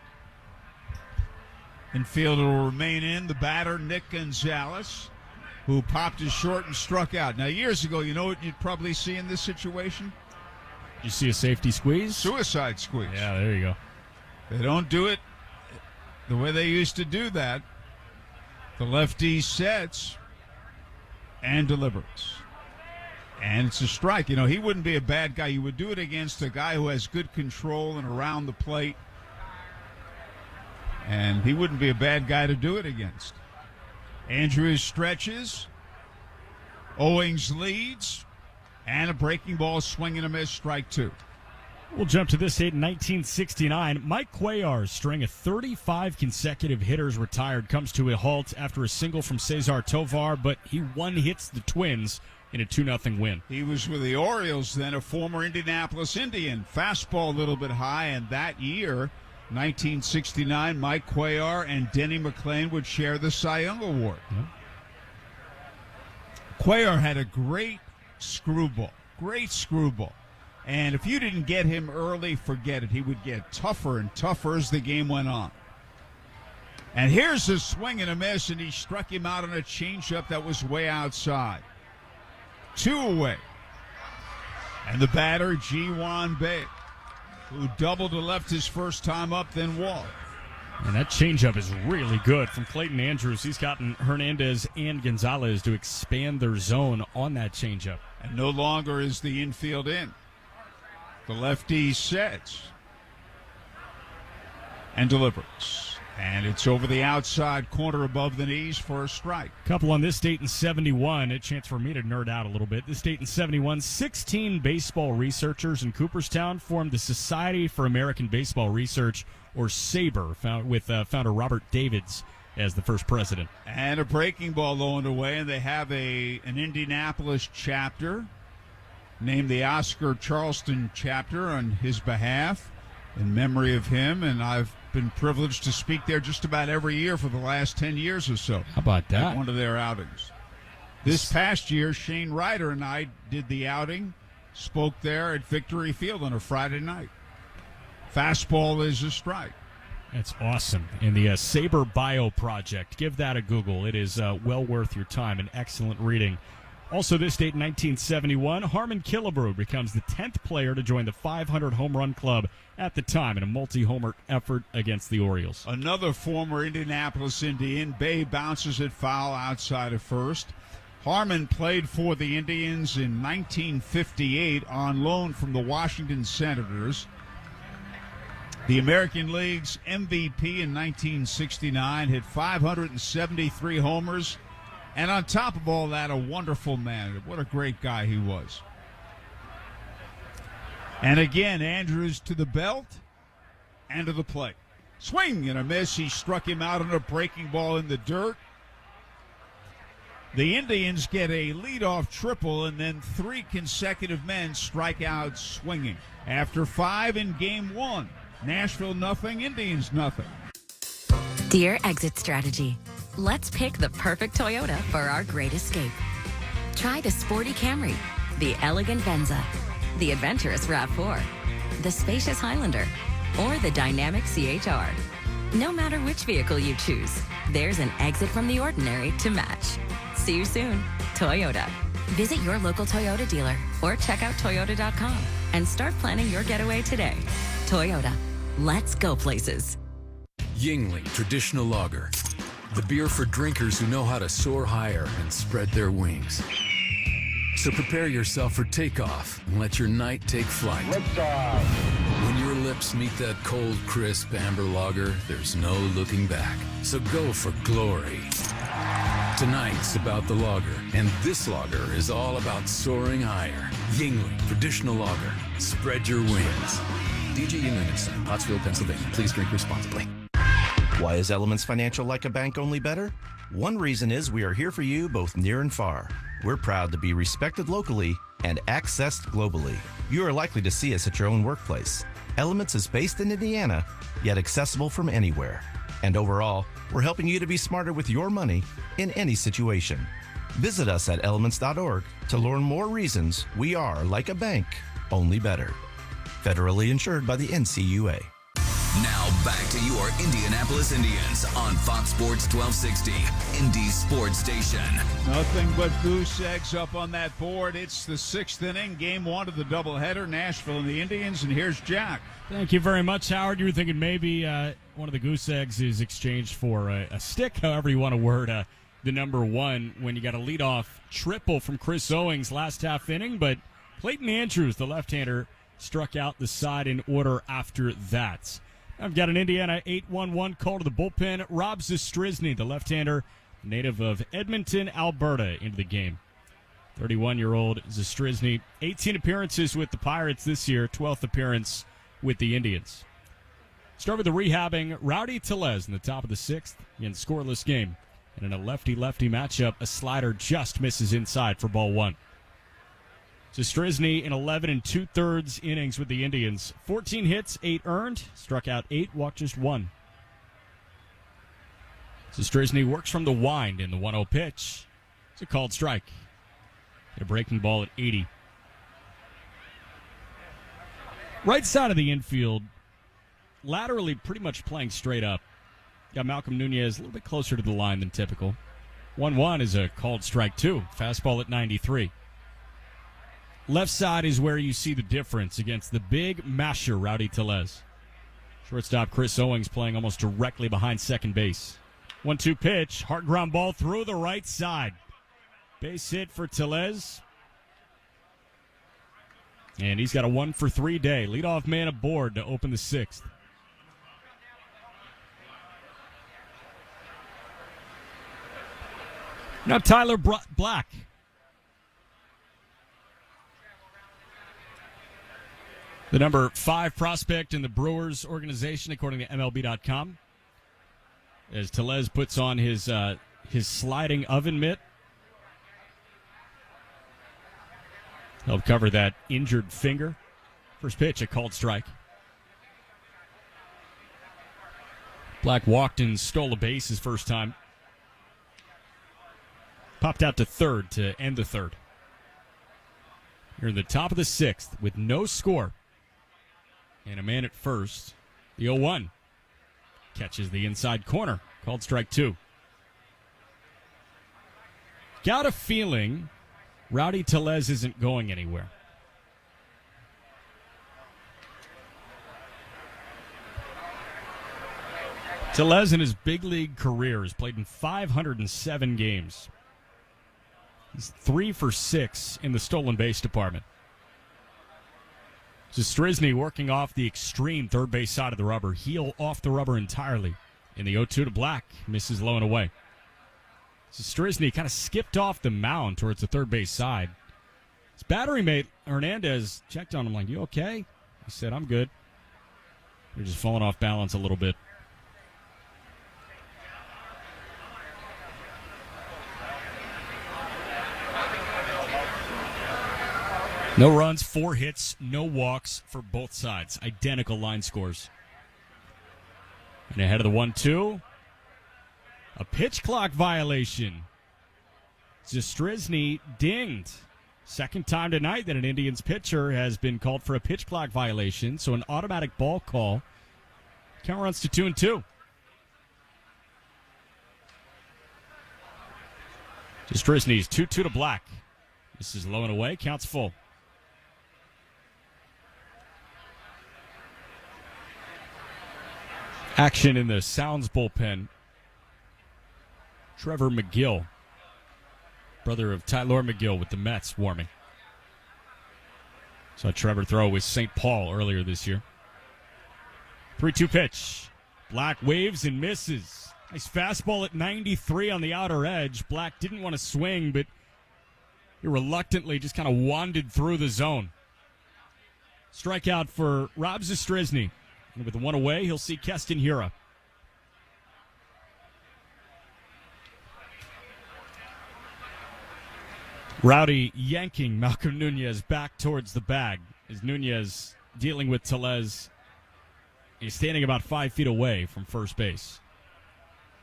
Infield will remain in. The batter, Nick Gonzalez, who popped his short and struck out. Now, years ago, you know what you'd probably see in this situation? You see a safety squeeze? Suicide squeeze. Yeah, there you go. They don't do it the way they used to do that. The lefty sets and delivers. And it's a strike. You know, he wouldn't be a bad guy. You would do it against a guy who has good control and around the plate. And he wouldn't be a bad guy to do it against. Andrews stretches. Owings leads. And a breaking ball, swing and a miss, strike 2. We'll jump to this date in 1969. Mike Cuellar's string of 35 consecutive hitters retired comes to a halt after a single from Cesar Tovar, but he one-hits the Twins in a 2-0 win. He was with the Orioles then, a former Indianapolis Indian. Fastball a little bit high, and that year, 1969, Mike Cuellar and Denny McLain would share the Cy Young Award. Yep. Cuellar had a great screwball. And if you didn't get him early, forget it. He would get tougher and tougher as the game went on. And here's a swing and a miss, and he struck him out on a changeup that was way outside. 2 away. And the batter, G1 Bay, who doubled to left his first time up, then walked. And that changeup is really good from Clayton Andrews. He's gotten Hernandez and Gonzalez to expand their zone on that changeup. And no longer is the infield in. The lefty sets and delivers. And it's over the outside corner above the knees for a strike. Couple on this date in 71. A chance for me to nerd out a little bit. This date in 71, 16 baseball researchers in Cooperstown formed the Society for American Baseball Research, or SABR, with founder Robert Davids as the first president. And a breaking ball low and away, and they have an Indianapolis chapter named the Oscar Charleston chapter on his behalf in memory of him, and I've been privileged to speak there just about every year for the last 10 years or so. How about that? At one of their outings. This past year, Shane Ryder and I did the outing, spoke there at Victory Field on a Friday night. Fastball is a strike. That's awesome. In the Saber Bio Project, give that a Google. It is well worth your time, an excellent reading. Also this date in 1971, Harmon Killebrew becomes the 10th player to join the 500 home run club at the time in a multi-homer effort against the Orioles. Another former Indianapolis Indian, Bay bounces it foul outside of first. Harmon played for the Indians in 1958 on loan from the Washington Senators. The American League's MVP in 1969, hit 573 homers. And on top of all that, a wonderful man. What a great guy he was. And again, Andrews to the belt and to the plate. Swing and a miss. He struck him out on a breaking ball in the dirt. The Indians get a leadoff triple, and then 3 consecutive men strike out swinging. After 5 in Game 1, Nashville nothing, Indians nothing. Dear Exit Strategy, let's pick the perfect Toyota for our great escape. Try the sporty Camry, the elegant Venza, the adventurous RAV4, the spacious Highlander, or the dynamic CHR. No matter which vehicle you choose, there's an exit from the ordinary to match. See you soon, Toyota. Visit your local Toyota dealer or check out Toyota.com and start planning your getaway today. Toyota, let's go places. Yingling Traditional Lager. The beer for drinkers who know how to soar higher and spread their wings. So prepare yourself for takeoff and let your night take flight. When your lips meet that cold, crisp amber lager, there's no looking back. So go for glory. Tonight's about the lager, and this lager is all about soaring higher. Yingling Traditional Lager. Spread your wings. DJ Yingling, Pottsville, Pennsylvania. Please drink responsibly. Why is Elements Financial like a bank, only better? One reason is we are here for you both near and far. We're proud to be respected locally and accessed globally. You are likely to see us at your own workplace. Elements is based in Indiana, yet accessible from anywhere. And overall, we're helping you to be smarter with your money in any situation. Visit us at elements.org to learn more reasons we are like a bank, only better. Federally insured by the NCUA. Now back to your Indianapolis Indians on Fox Sports 1260, Indy's sports station. Nothing but goose eggs up on that board. It's the 6th inning, game 1 of the doubleheader, Nashville and the Indians, and here's Jack. Thank you very much, Howard. You were thinking maybe one of the goose eggs is exchanged for a stick, however you want to word the number 1 when you got a leadoff triple from Chris Owings last half inning, but Clayton Andrews, the left-hander, struck out the side in order after that. I've got an Indiana 8-1-1 call to the bullpen. Rob Zastryzny, the left-hander, native of Edmonton, Alberta, into the game. 31-year-old Zastryzny, 18 appearances with the Pirates this year, 12th appearance with the Indians. Start with the rehabbing Rowdy Tellez in the top of the 6th in scoreless game. And in a lefty-lefty matchup, a slider just misses inside for ball 1. Zastryzny in 11 2/3 innings with the Indians. 14 hits, 8 earned, struck out 8, walked just 1. Zastryzny works from the wind in the 1-0 pitch. It's a called strike. Hit a breaking ball at 80. Right side of the infield, laterally pretty much playing straight up. Got Malcolm Nunez a little bit closer to the line than typical. 1-1 is a called strike, too. Fastball at 93. Left side is where you see the difference against the big masher, Rowdy Tellez. Shortstop Chris Owings playing almost directly behind second base. 1-2 pitch, hard ground ball through the right side. Base hit for Tellez. And he's got a 1-for-3 day. Leadoff man aboard to open the 6th. Now Tyler Black. The number 5 prospect in the Brewers organization, according to MLB.com. As Tellez puts on his sliding oven mitt. Help cover that injured finger. First pitch, a called strike. Black walked and stole a base his first time. Popped out to third to end the 3rd. You're in the top of the 6th with no score. And a man at first. The 0-1. Catches the inside corner. Called strike 2. Got a feeling Rowdy Tellez isn't going anywhere. Tellez in his big league career has played in 507 games. He's 3 for 6 in the stolen base department. Zastryzny working off the extreme third base side of the rubber. Heel off the rubber entirely. In the 0-2 to Black. Misses low and away. Zastryzny kind of skipped off the mound towards the third base side. His battery mate, Hernandez, checked on him like, "You okay?" He said, "I'm good." You're just falling off balance a little bit. No runs, 4 hits, no walks for both sides. Identical line scores. And ahead of the 1-2, a pitch clock violation. Zastryzny dinged. Second time tonight that an Indians pitcher has been called for a pitch clock violation, so an automatic ball call. Count runs to 2-2. Zastryzny's 2-2 to Black. This is low and away, counts full. Action in the Sounds bullpen. Trevor McGill, brother of Tyler McGill with the Mets, warming. Saw Trevor throw with St. Paul earlier this year. 3-2 pitch. Black waves and misses. Nice fastball at 93 on the outer edge. Black didn't want to swing, but he reluctantly just kind of wandered through the zone. Strikeout for Rob Zastryzny. And with the 1 away, he'll see Keston Hiura. Rowdy yanking Malcolm Nunez back towards the bag as Nunez dealing with Tellez. He's standing about 5 feet away from first base.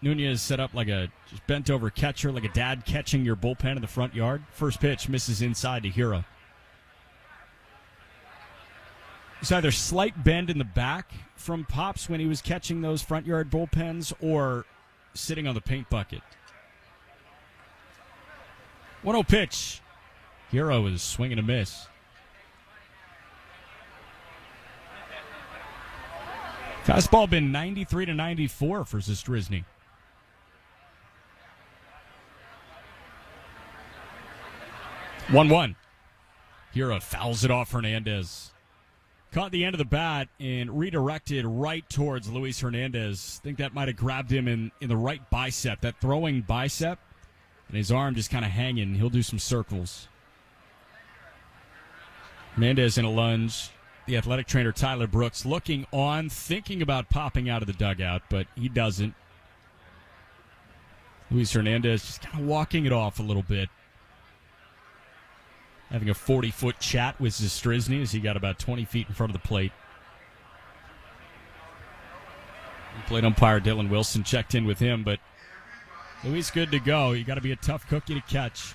Nunez set up like a just bent over catcher, like a dad catching your bullpen in the front yard. First pitch misses inside to Hero. It's either slight bend in the back from Pops when he was catching those front yard bullpens or sitting on the paint bucket. 1-0 pitch. Hero is swinging a miss. Fastball been 93 to 94 for Zastryzny. 1-1. Hero fouls it off Hernandez. Caught the end of the bat and redirected right towards Luis Hernandez. I think that might have grabbed him in the right bicep, that throwing bicep. And his arm just kind of hanging. He'll do some circles. Hernandez in a lunge. The athletic trainer Tyler Brooks looking on, thinking about popping out of the dugout, but he doesn't. Luis Hernandez just kind of walking it off a little bit. Having a 40-foot chat with Zastryzny as he got about 20 feet in front of the plate. Plate umpire Dylan Wilson checked in with him, but Luis good to go. You got to be a tough cookie to catch.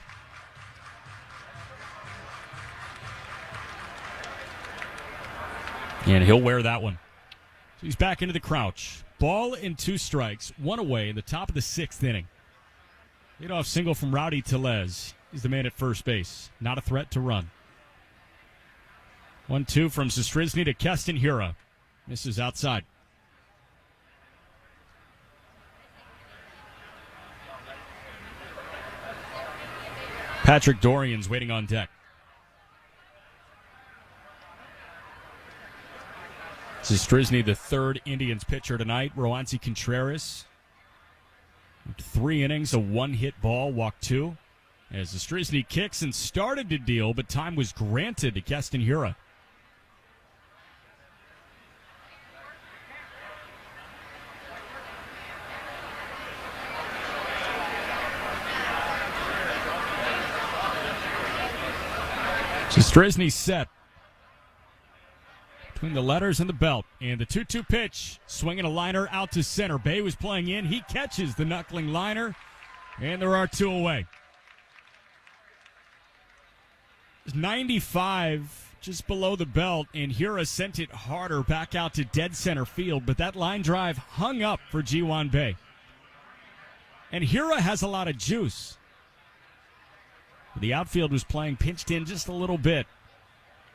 And he'll wear that one. So he's back into the crouch. Ball and 2 strikes, 1 away in the top of the 6th inning. Leadoff single from Rowdy Tellez. He's the man at first base. Not a threat to run. 1-2 from Zastryzny to Keston Hiura. Misses outside. Patrick Dorian's waiting on deck. Zastryzny, the third Indians pitcher tonight. Roansy Contreras. 3 innings, a 1-hit ball, walked 2. As Zastryzny kicks and started to deal, but time was granted to Keston Hiura. Zastryzny set. Between the letters and the belt. And the 2-2 pitch. Swinging a liner out to center. Bay was playing in. He catches the knuckling liner. And there are 2 away. 95 just below the belt. And Hiura sent it harder back out to dead center field. But that line drive hung up for Ji-Hwan Bae. And Hiura has a lot of juice. The outfield was playing pinched in just a little bit.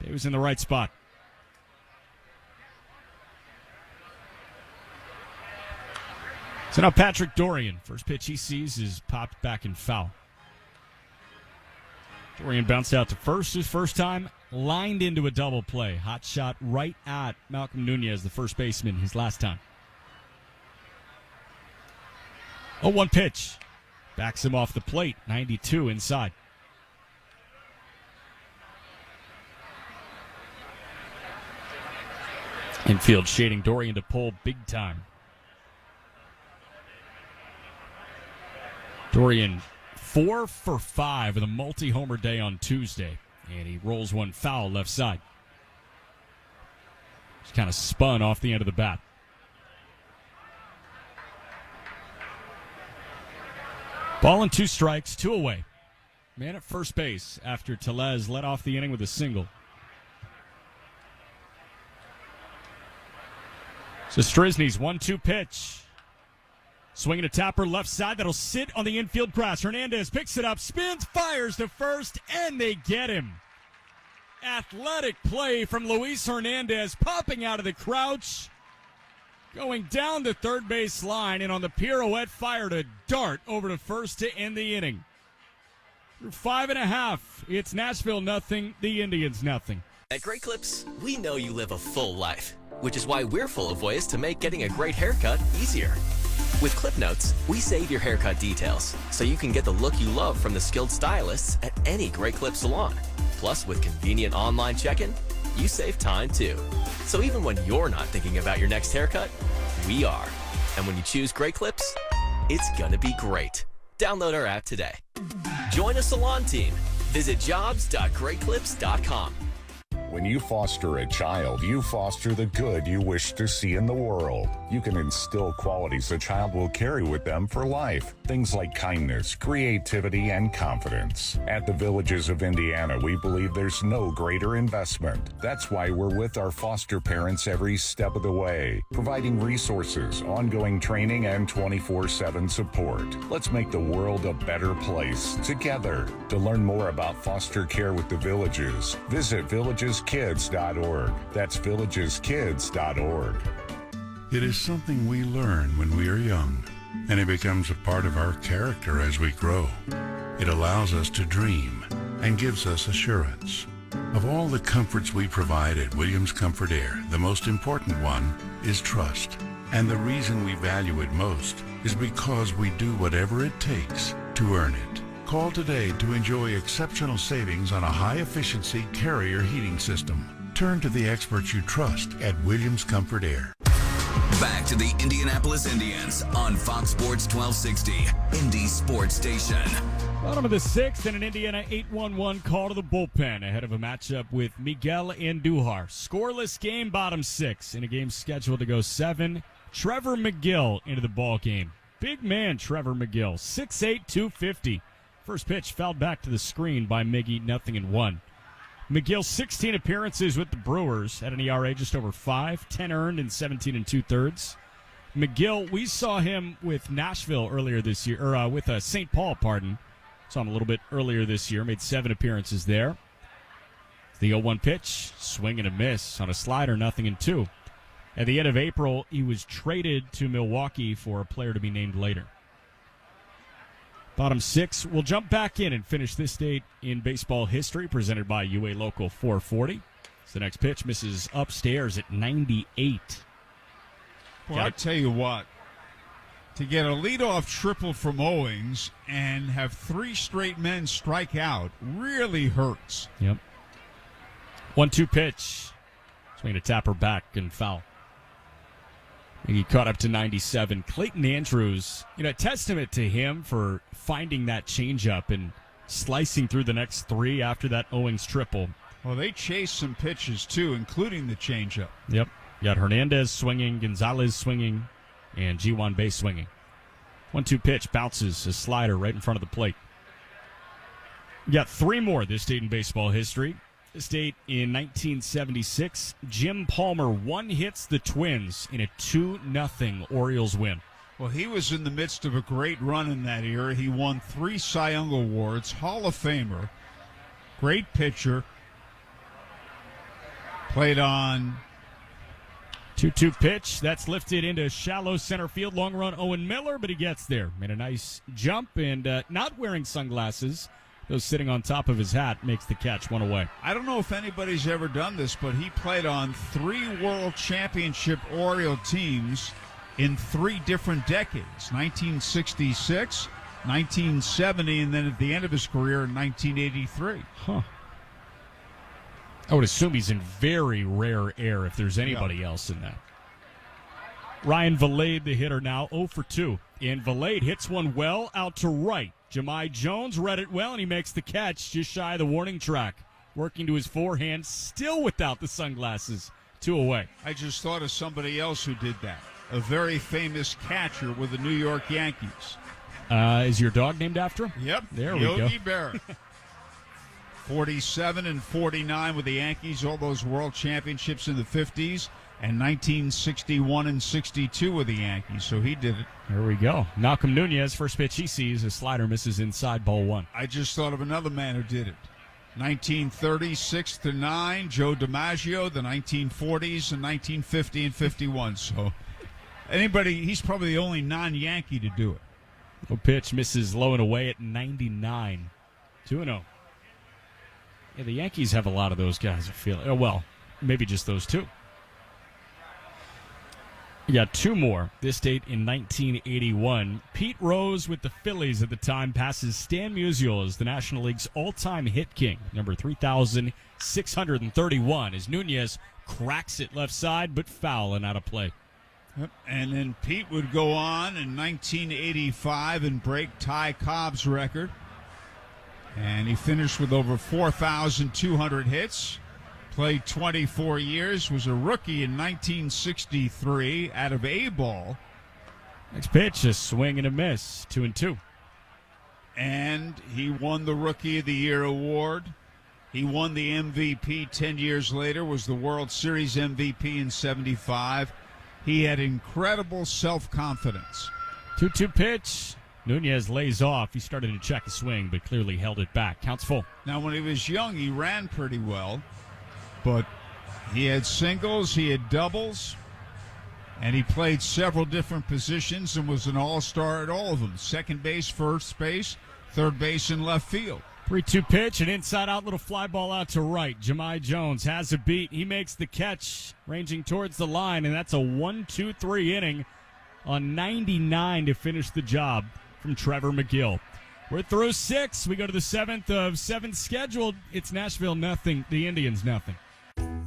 Bae was in the right spot. So now Patrick Dorian. First pitch he sees is popped back and foul. Dorian bounced out to first his first time, lined into a double play. Hot shot right at Malcolm Nunez, the first baseman, his last time. 0-1 pitch. Backs him off the plate. 92 inside. Infield shading Dorian to pull big time. Dorian 4 for 5 with a multi-homer day on Tuesday. And he rolls one foul left side. Just kind of spun off the end of the bat. Ball and 2 strikes, 2 away. Man at first base after Tellez led off the inning with a single. Zastryzny's 1-2 pitch. Swinging a tapper left side that'll sit on the infield grass. Hernandez picks it up, spins, fires to first, and they get him. Athletic play from Luis Hernandez, popping out of the crouch, going down the third base line, and on the pirouette fired a dart over to first to end the inning. Through 5.5, it's Nashville nothing, the Indians nothing. At Great Clips, we know you live a full life, which is why we're full of ways to make getting a great haircut easier. With Clip Notes, we save your haircut details, so you can get the look you love from the skilled stylists at any Great Clip salon. Plus, with convenient online check-in, you save time too. So even when you're not thinking about your next haircut, we are. And when you choose Great Clips, it's gonna be great. Download our app today. Join a salon team. Visit jobs.greatclips.com. When you foster a child, you foster the good you wish to see in the world. You can instill qualities a child will carry with them for life. Things like kindness, creativity, and confidence. At the Villages of Indiana, we believe there's no greater investment. That's why we're with our foster parents every step of the way, providing resources, ongoing training, and 24/7 support. Let's make the world a better place together. To learn more about foster care with the Villages, visit villageskids.org. That's villageskids.org. It is something we learn when we are young, and it becomes a part of our character as we grow. It allows us to dream and gives us assurance. Of all the comforts we provide at Williams Comfort Air, the most important one is trust. And the reason we value it most is because we do whatever it takes to earn it. Call today to enjoy exceptional savings on a high-efficiency Carrier heating system. Turn to the experts you trust at Williams Comfort Air. Back to the Indianapolis Indians on Fox Sports 1260, Indy Sports Station. Bottom of the sixth and an Indiana 8-1-1 call to the bullpen ahead of a matchup with Miguel Andujar. Scoreless game, bottom six, in a game scheduled to go 7. Trevor McGill into the ball game. Big man Trevor McGill, 6'8", 250. First pitch fouled back to the screen by Miggy, 0-1. McGill, 16 appearances with the Brewers at an ERA just over 5, 10 earned and 17 2/3. McGill, we saw him with Nashville earlier this year, or with St. Paul, pardon. Saw him a little bit earlier this year, made 7 appearances there. The 0-1 pitch, swing and a miss on a slider, 0-2. At the end of April, he was traded to Milwaukee for a player to be named later. Bottom six, we'll jump back in and finish this date in baseball history, presented by UA Local 440. So the next pitch misses upstairs at 98. Well, I tell you what, to get a leadoff triple from Owings and have 3 straight men strike out really hurts. Yep. 1-2 pitch. Swing to Tapper back and foul. He caught up to 97. Clayton Andrews, a testament to him for finding that changeup and slicing through the next 3 after that Owings triple. Well, they chased some pitches, too, including the changeup. Yep. You got Hernandez swinging, Gonzalez swinging, and G1 Bay swinging. 1-2 pitch, bounces a slider right in front of the plate. You got 3 more this date in baseball history. This date in 1976, Jim Palmer one-hits the Twins in a 2-0 Orioles win. Well, he was in the midst of a great run in that era. He won 3 Cy Young Awards, Hall of Famer, great pitcher. Played on 2-2 pitch. That's lifted into shallow center field. Long run, Owen Miller, but he gets there. Made a nice jump and not wearing sunglasses. Those sitting on top of his hat makes the catch, 1 away. I don't know if anybody's ever done this, but he played on 3 World Championship Oriole teams in 3 different decades. 1966, 1970, and then at the end of his career in 1983. Huh. I would assume he's in very rare air if there's anybody else in that. Ryan Valade, the hitter now, 0 for 2. And Valade hits one well out to right. Jahmai Jones read it well, and he makes the catch just shy of the warning track. Working to his forehand, still without the sunglasses. 2 away. I just thought of somebody else who did that. A very famous catcher with the New York Yankees. Is your dog named after him? Yep. There we go. Yogi Berra. 47 and 49 with the Yankees, all those world championships in the 50s, and 1961 and 62 with the Yankees, so he did it. There we go. Malcolm Nunez, first pitch he sees, a slider misses inside, ball 1. I just thought of another man who did it. 1930, 6-9, Joe DiMaggio, the 1940s, and 1950 and 51. So he's probably the only non-Yankee to do it. No pitch, misses low and away at 99. 2-0. Yeah, the Yankees have a lot of those guys, I feel. Oh, well, maybe just those 2. We got 2 more. This date in 1981. Pete Rose with the Phillies at the time passes Stan Musial as the National League's all-time hit king, number 3,631, as Nunez cracks it left side, but foul and out of play. Yep. And then Pete would go on in 1985 and break Ty Cobb's record. And he finished with over 4,200 hits. Played 24 years, was a rookie in 1963 out of A-ball. Next pitch, a swing and a miss, 2-2. And he won the Rookie of the Year award. He won the MVP 10 years later, was the World Series MVP in 75. He had incredible self-confidence. 2-2 pitch. Nunez lays off. He started to check the swing, but clearly held it back. Counts full. Now, when he was young, he ran pretty well, but he had singles, he had doubles, and he played several different positions and was an all-star at all of them. Second base, first base, third base, and left field. 3-2 pitch, an inside-out little fly ball out to right. Jahmai Jones has a beat. He makes the catch, ranging towards the line, and that's a 1-2-3 inning on 99 to finish the job from Trevor McGill. We're through 6. We go to the 7th of 7 scheduled. It's Nashville nothing, the Indians nothing.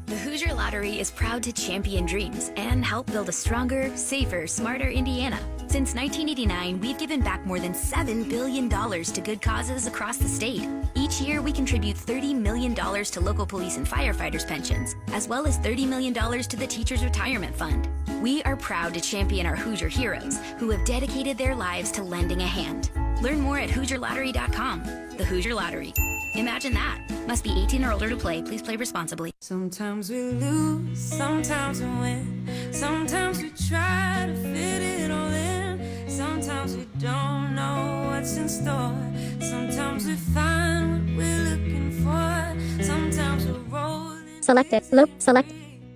The Hoosier Lottery is proud to champion dreams and help build a stronger, safer, smarter Indiana. Since 1989, we've given back more than $7 billion to good causes across the state. Each year, we contribute $30 million to local police and firefighters' pensions, as well as $30 million to the Teachers' Retirement Fund. We are proud to champion our Hoosier heroes who have dedicated their lives to lending a hand. Learn more at HoosierLottery.com. The Hoosier Lottery. Imagine that. Must be 18 or older to play. Please play responsibly. Sometimes we lose, sometimes we win. Sometimes we try to fit it all in. Sometimes we don't know what's in store. Sometimes we find what we're looking for. Sometimes we're rolling. Selected. Loop. Select.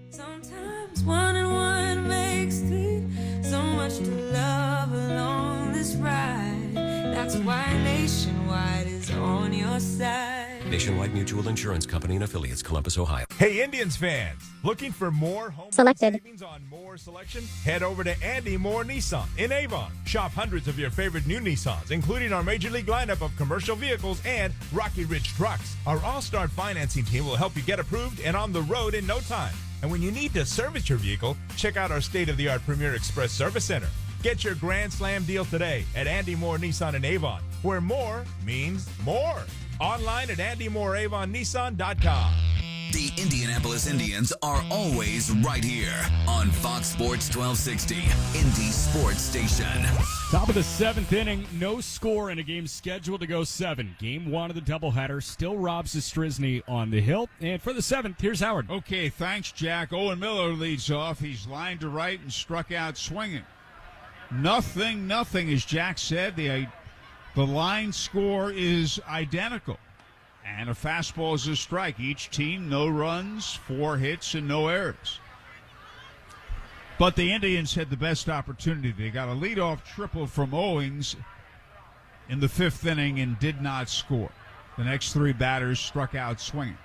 Sometimes 1 and 1 makes 3. So much to love along this ride. That's why Nationwide is on your side. Nationwide Mutual Insurance Company and affiliates, Columbus, Ohio. Hey, Indians fans, looking for more home Selected. savings on more selection? Head over to Andy Moore Nissan in Avon. Shop hundreds of your favorite new Nissans, including our major league lineup of commercial vehicles and Rocky Ridge trucks. Our all-star financing team will help you get approved and on the road in no time. And when you need to service your vehicle, check out our state-of-the-art Premier Express Service Center. Get your Grand Slam deal today at Andy Moore Nissan in Avon, where more means more. Online at AndyMooreAvonNissan.com. The Indianapolis Indians are always right here on Fox Sports 1260, Indy Sports Station. Top of the 7th inning, no score in a game scheduled to go 7. Game 1 of the doubleheader, still Rob Zastryzny on the hill. And for the 7th, here's Howard. Okay, thanks, Jack. Owen Miller leads off. He's lined to right and struck out swinging. Nothing, as Jack said. The line score is identical. And a fastball is a strike. Each team, no runs, 4 hits, and no errors. But the Indians had the best opportunity. They got a leadoff triple from Owings in the 5th inning and did not score. The next 3 batters struck out swinging.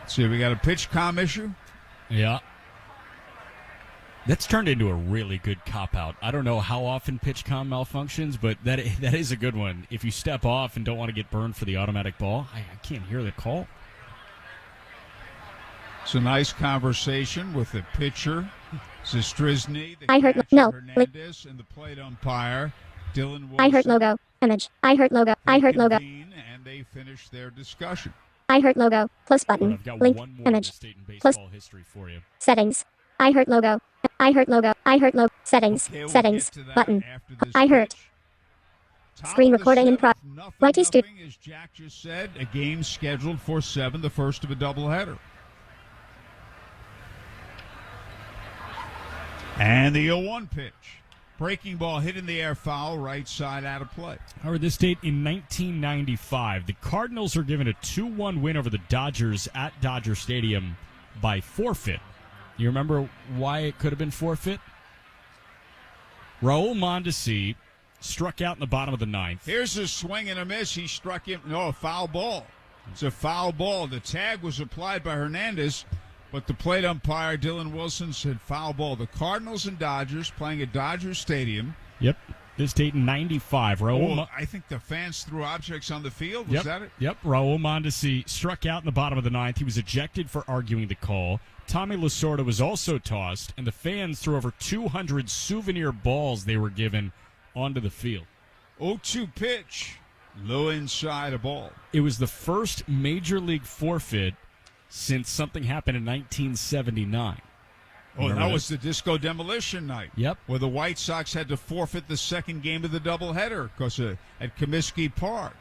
Let's see, we got a pitch comm issue? Yeah. That's turned into a really good cop-out. I don't know how often PitchCom malfunctions, but that is a good one. If you step off and don't want to get burned for the automatic ball, I can't hear the call. It's a nice conversation with the pitcher, Zastryzny, the I heard catcher, Hernandez, and the plate umpire, Dylan Wilson. I heard logo. Image. I heard logo. I heard logo. And they finished their discussion. I heard logo. Plus button. I've got Link. one more Image. state and Plus baseball history for you. settings. I heard logo. I heard logo. I heard logo. Settings. Okay, we'll Settings. get to that Button. after this I heard. Top Screen of the recording in 7th, progress. nothing, YT Studio. as Jack just said, a game scheduled for 7, the first of a doubleheader. And the 0-1 pitch. Breaking ball hit in the air, foul, right side out of play. Howard, this date in 1995, the Cardinals are given a 2-1 win over the Dodgers at Dodger Stadium by forfeit. You remember why it could have been forfeit? Raul Mondesi struck out in the bottom of the 9th. Here's a swing and a miss. He struck him. No, a foul ball. It's a foul ball. The tag was applied by Hernandez, but the plate umpire, Dylan Wilson, said foul ball. The Cardinals and Dodgers playing at Dodger Stadium. Yep. This date in 95. I think the fans threw objects on the field. Was that it? Yep. Raul Mondesi struck out in the bottom of the 9th. He was ejected for arguing the call. Tommy Lasorda was also tossed, and the fans threw over 200 souvenir balls they were given onto the field. 0-2 pitch. Low inside a ball. It was the first major league forfeit since something happened in 1979. Oh, Remember that this? was the Disco Demolition night. Yep. Where the White Sox had to forfeit the second game of the doubleheader because at Comiskey Park.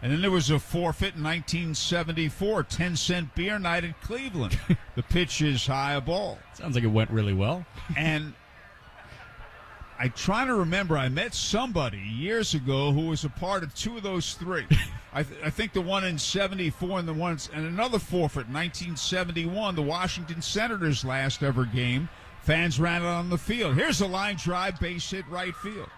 And then there was a forfeit in 1974, 10-cent beer night in Cleveland. The pitch is high a ball. Sounds like it went really well. And I try to remember, I met somebody years ago who was a part of two of those three. I think the one in 74 and another forfeit in 1971, the Washington Senators' last ever game. Fans ran it on the field. Here's a line drive, base hit, right field.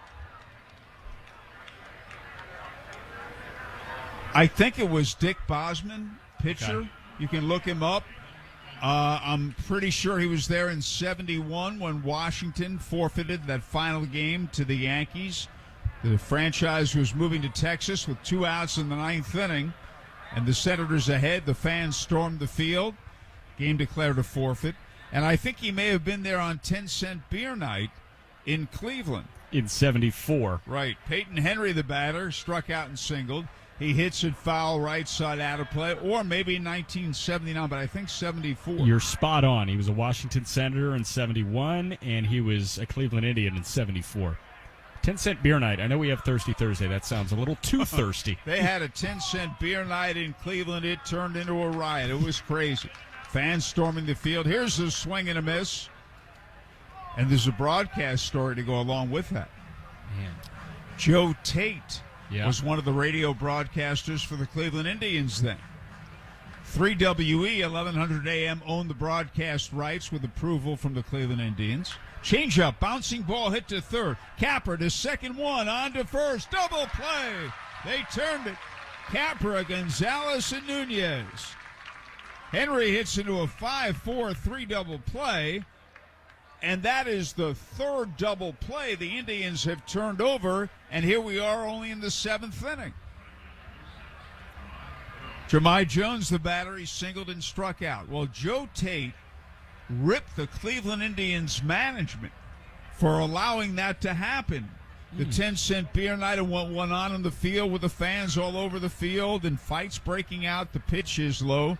I think it was Dick Bosman, pitcher. Okay. You can look him up. I'm pretty sure he was there in 71 when Washington forfeited that final game to the Yankees. The franchise was moving to Texas with 2 outs in the 9th inning, and the Senators ahead. The fans stormed the field. Game declared a forfeit. And I think he may have been there on 10-cent beer night in Cleveland. In 74. Right. Peyton Henry, the batter, struck out and singled. He hits it foul right side out of play, or maybe 1979, but I think 74. You're spot on. He was a Washington Senator in 71, and he was a Cleveland Indian in 74. 10-cent beer night. I know we have Thirsty Thursday. That sounds a little too thirsty. They had a 10-cent beer night in Cleveland. It turned into a riot. It was crazy. Fans storming the field. Here's a swing and a miss. And there's a broadcast story to go along with that. Man. Joe Tate was one of the radio broadcasters for the Cleveland Indians then. 3WE, 1100 AM, owned the broadcast rights with approval from the Cleveland Indians. Changeup, bouncing ball hit to third. Capra to second one, on to first. Double play. They turned it. Capra, Gonzalez, and Nunez. Henry hits into a 5-4-3 double play. And that is the third double play the Indians have turned over, and here we are only in the 7th inning. Jahmai Jones, the batter, he singled and struck out. Well, Joe Tate ripped the Cleveland Indians management for allowing that to happen. The 10-cent beer night and what went on in the field with the fans all over the field and fights breaking out, the pitch is low.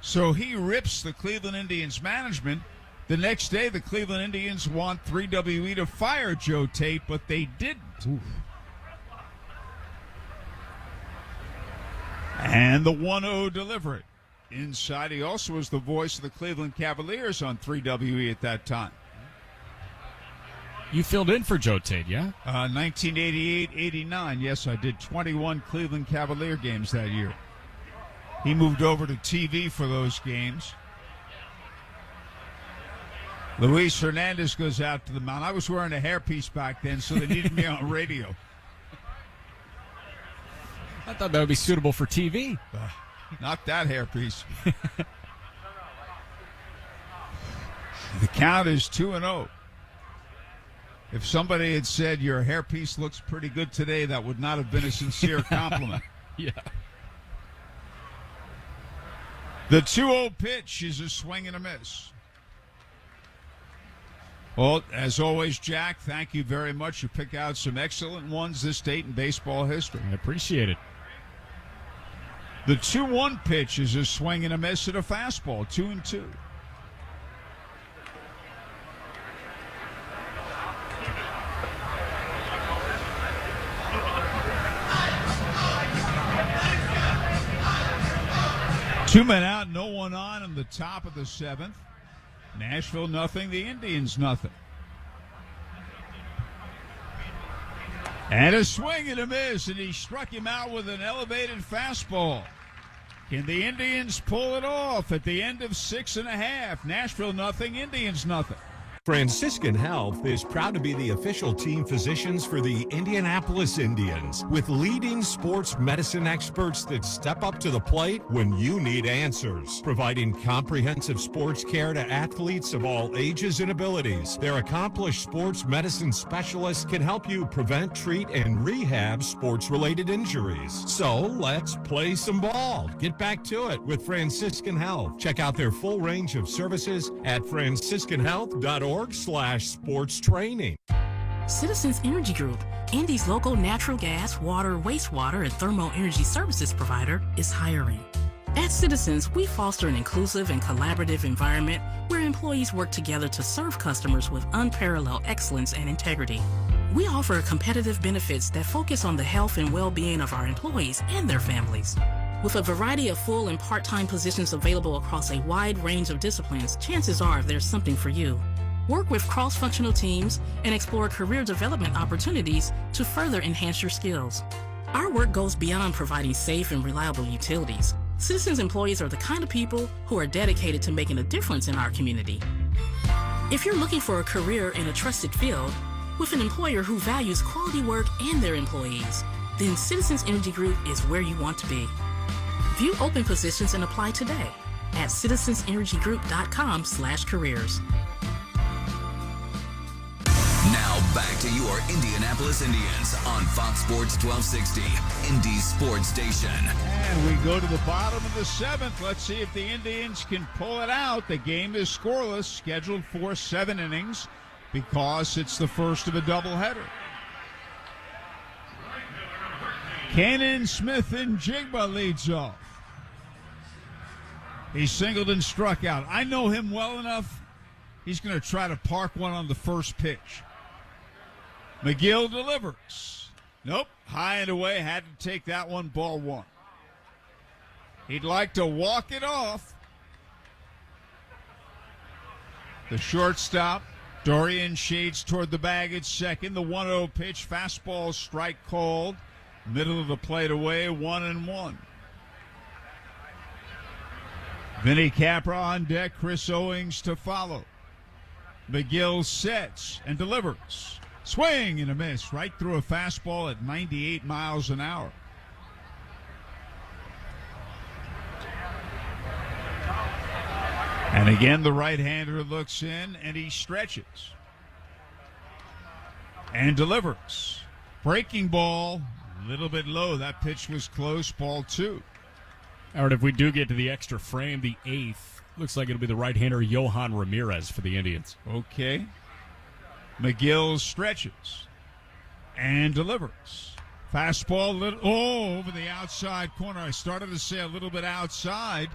So he rips the Cleveland Indians management. The next day, the Cleveland Indians want 3WE to fire Joe Tate, but they didn't. Oof. And the 1-0 delivery. Inside, he also was the voice of the Cleveland Cavaliers on 3WE at that time. You filled in for Joe Tate, yeah? 1988-89. Yes, I did 21 Cleveland Cavalier games that year. He moved over to TV for those games. Luis Hernandez goes out to the mound. I was wearing a hairpiece back then, so they needed me on radio. I thought that would be suitable for TV. Not that hairpiece. The count is 2-0. If somebody had said your hairpiece looks pretty good today, that would not have been a sincere compliment. Yeah. The 2-0 pitch is a swing and a miss. Well, as always, Jack, thank you very much. You pick out some excellent ones this date in baseball history. I appreciate it. The 2-1 pitch is a swing and a miss at a fastball, 2-2. Two men out, no one on in the top of the 7th. Nashville nothing, the Indians nothing. And a swing and a miss, and he struck him out with an elevated fastball. Can the Indians pull it off at the end of 6.5? Nashville nothing, Indians nothing. Franciscan Health is proud to be the official team physicians for the Indianapolis Indians, with leading sports medicine experts that step up to the plate when you need answers, providing comprehensive sports care to athletes of all ages and abilities. Their accomplished sports medicine specialists can help you prevent, treat, and rehab sports-related injuries. So let's play some ball. Get back to it with Franciscan Health. Check out their full range of services at franciscanhealth.org/sports training. Citizens Energy Group, Indy's local natural gas, water, wastewater, and thermal energy services provider, is hiring. At Citizens, we foster an inclusive and collaborative environment where employees work together to serve customers with unparalleled excellence and integrity. We offer competitive benefits that focus on the health and well-being of our employees and their families. With a variety of full and part-time positions available across a wide range of disciplines, chances are there's something for you. Work with cross-functional teams and explore career development opportunities to further enhance your skills. Our work goes beyond providing safe and reliable utilities. Citizens employees are the kind of people who are dedicated to making a difference in our community. If you're looking for a career in a trusted field, with an employer who values quality work and their employees, then Citizens Energy Group is where you want to be. View open positions and apply today at citizensenergygroup.com/careers. Now back to your Indianapolis Indians on Fox Sports 1260, Indy's sports station. And we go to the bottom of the 7th. Let's see if the Indians can pull it out. The game is scoreless, scheduled for 7 innings because it's the first of a doubleheader. Cannon Smith and Jigba leads off. He singled and struck out. I know him well enough. He's going to try to park one on the first pitch. McGill delivers. Nope, high and away, had to take that one, ball 1. He'd like to walk it off. The shortstop, Dorian, shades toward the bag at second. The 1-0 pitch, fastball, strike called. Middle of the plate away, 1-1. Vinny Capra on deck, Chris Owings to follow. McGill sets and delivers. Swing and a miss right through a fastball at 98 miles an hour. And again, the right-hander looks in and he stretches and delivers. Breaking ball, a little bit low. That pitch was close, ball 2. Howard, if we do get to the extra frame, the 8th, looks like it'll be the right-hander Johan Ramirez for the Indians. Okay. McGill stretches and delivers. Fastball, over the outside corner. I started to say a little bit outside,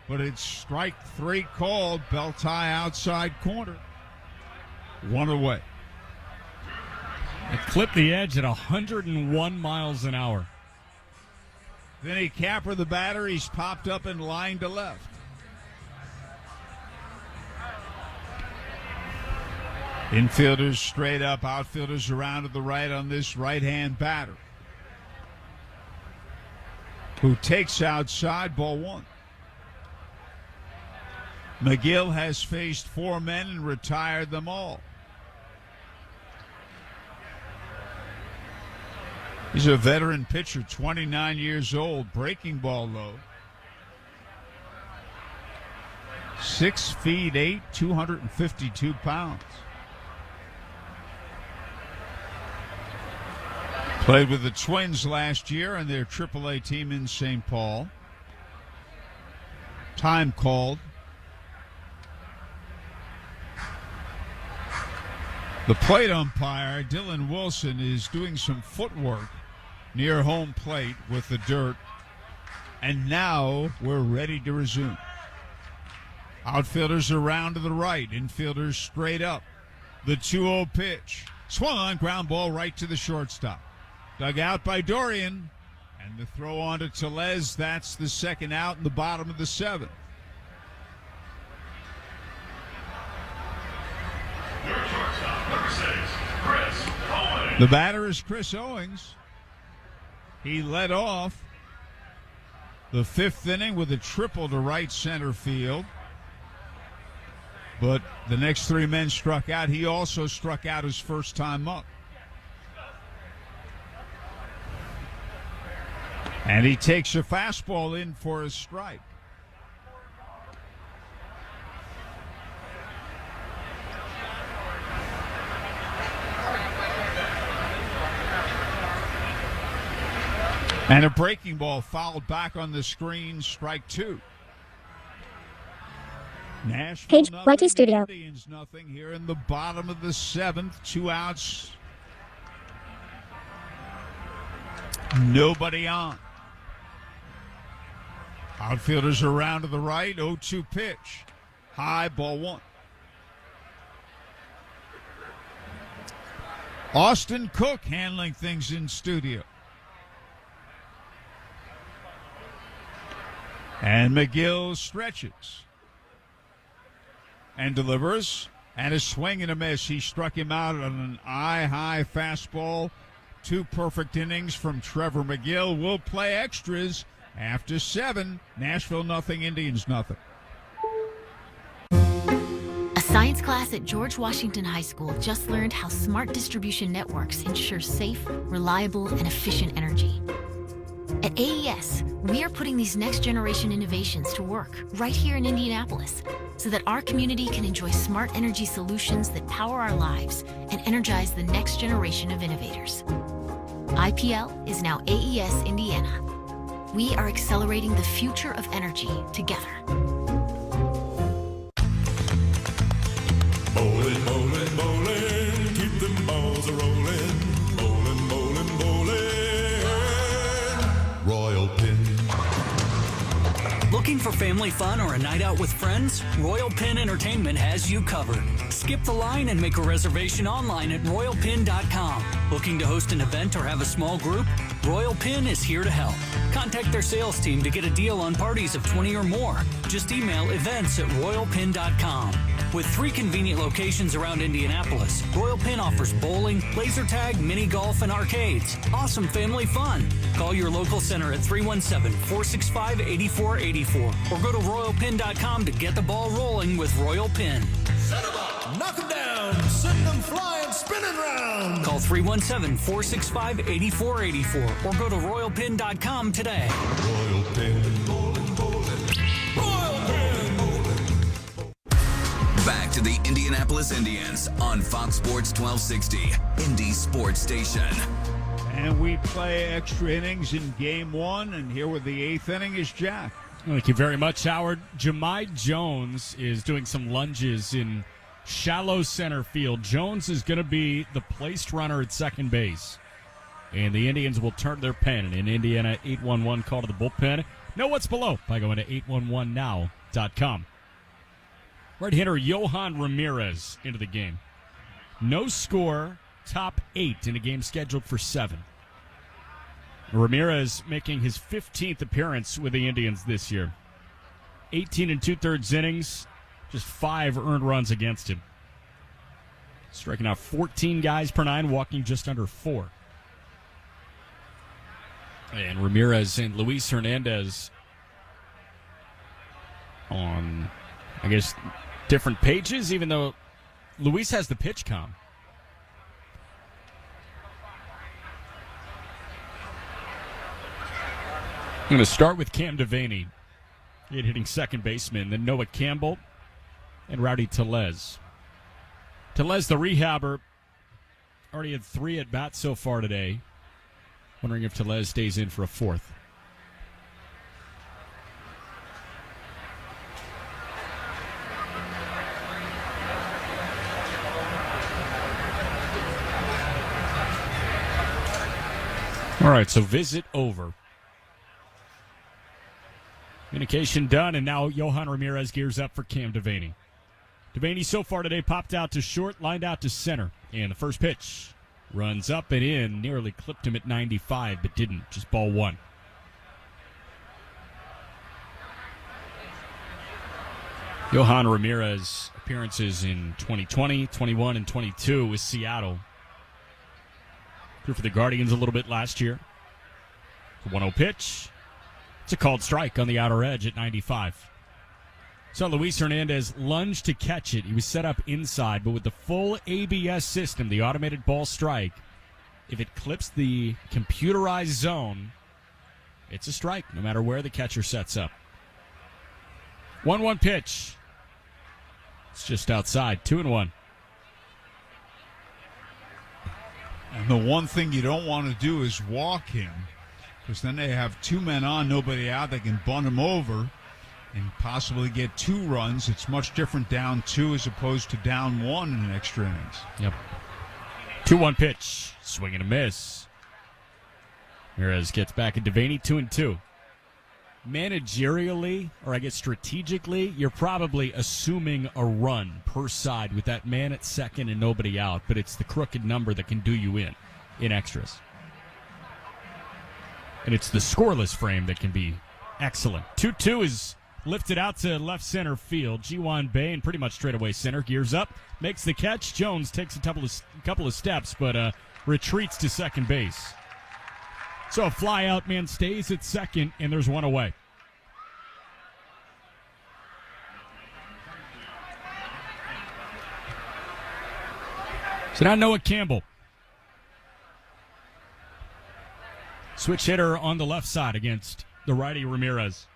but it's strike 3 called. Belt tie outside corner. 1 away. It clipped the edge at 101 miles an hour. Vinny Capra, the batter, he's popped up and line to left. Infielders straight up, outfielders around to the right on this right-hand batter, who takes outside, ball 1. McGill has faced 4 men and retired them all. He's a veteran pitcher, 29 years old, breaking ball low. 6'8", 252 pounds. Played with the Twins last year and their AAA team in St. Paul. Time called. The plate umpire, Dylan Wilson, is doing some footwork near home plate with the dirt. And now we're ready to resume. Outfielders around to the right. Infielders straight up. The 2-0 pitch. Swung on, ground ball right to the shortstop. Dug out by Dorian. And the throw on to Tellez. That's the second out in the bottom of the 7th. The batter is Chris Owings. He led off the 5th inning with a triple to right center field. But the next 3 men struck out. He also struck out his first time up. And he takes a fastball in for a strike. And a breaking ball fouled back on the screen, strike 2. Nashville Page, YT Studio. Indians nothing here in the bottom of the 7th. 2 outs. Nobody on. Outfielders around to the right. 0-2 pitch. High, ball one. Austin Cook handling things in studio. And McGill stretches and delivers. And a swing and a miss. He struck him out on an eye-high fastball. 2 perfect innings from Trevor McGill. We'll play extras after 7. Nashville nothing, Indians nothing. A science class at George Washington High School just learned how smart distribution networks ensure safe, reliable, and efficient energy. At AES, we are putting these next-generation innovations to work right here in Indianapolis so that our community can enjoy smart energy solutions that power our lives and energize the next generation of innovators. IPL is now AES Indiana. We are accelerating the future of energy together. Bowling, bowling, bowling, keep them balls a-rolling. Bowling, bowling, bowling, Royal Pin. Looking for family fun or a night out with friends? Royal Pin Entertainment has you covered. Skip the line and make a reservation online at royalpin.com. Looking to host an event or have a small group? Royal Pin is here to help. Contact their sales team to get a deal on parties of 20 or more. Just email events@royalpin.com. With 3 convenient locations around Indianapolis, Royal Pin offers bowling, laser tag, mini golf, and arcades. Awesome family fun. Call your local center at 317-465-8484 or go to royalpin.com to get the ball rolling with Royal Pin. Set 'em up, knock 'em down, send 'em flying, spinning round. Call 317-465-8484 or go to royalpin.com today. Royal Pin, bowling, bowling. Royal Pin, bowling. Back to the Indianapolis Indians on Fox Sports 1260, Indy Sports Station. And we play extra innings in game 1, and here with the 8th inning is Jack. Thank you very much, Howard. Jahmai Jones is doing some lunges in shallow center field. Jones is going to be the placed runner at second base. And the Indians will turn their pen. In Indiana, 811 call to the bullpen. Know what's below by going to 811now.com. Right-hander Yohan Ramirez into the game. No score, top 8 in a game scheduled for 7. Ramirez making his 15th appearance with the Indians this year. 18 2/3 innings, just 5 earned runs against him. Striking out 14 guys per 9, walking just under 4. And Ramirez and Luis Hernandez on, I guess, different pages, even though Luis has the pitch count. I'm going to start with Cam Devaney, hitting second baseman, then Noah Campbell and Rowdy Tellez. Tellez, the rehabber, already had 3 at-bats so far today. Wondering if Tellez stays in for a 4th. All right, so visit over. Communication done, and now Yohan Ramirez gears up for Cam Devaney. Devaney so far today popped out to short, lined out to center. And the first pitch runs up and in, nearly clipped him at 95, but didn't. Just ball 1. Yohan Ramirez appearances in 2020, 21, and 22 with Seattle. Threw for the Guardians a little bit last year. The 1-0 pitch. It's a called strike on the outer edge at 95. So Luis Hernandez lunged to catch it. He was set up inside, but with the full ABS system, the automated ball strike, if it clips the computerized zone, it's a strike, no matter where the catcher sets up. 1-1 pitch. It's just outside, 2-1. And the one thing you don't want to do is walk him, because then they have 2 men on, nobody out. They can bunt him over and possibly get 2 runs. It's much different down 2 as opposed to down 1 in extra innings. Yep. 2-1 pitch. Swing and a miss. Ramirez gets back at Devaney, 2-2. managerially, or I guess strategically, you're probably assuming a run per side with that man at second and nobody out, but it's the crooked number that can do you in extras. And it's the scoreless frame that can be excellent. 2-2 is lifted out to left center field. Jiwan Bain pretty much straight away center. Gears up, makes the catch. Jones takes a couple of steps, but retreats to second base. So a fly-out man stays at second, and there's one away. So now Noah Campbell. Switch hitter on the left side against the righty Ramirez.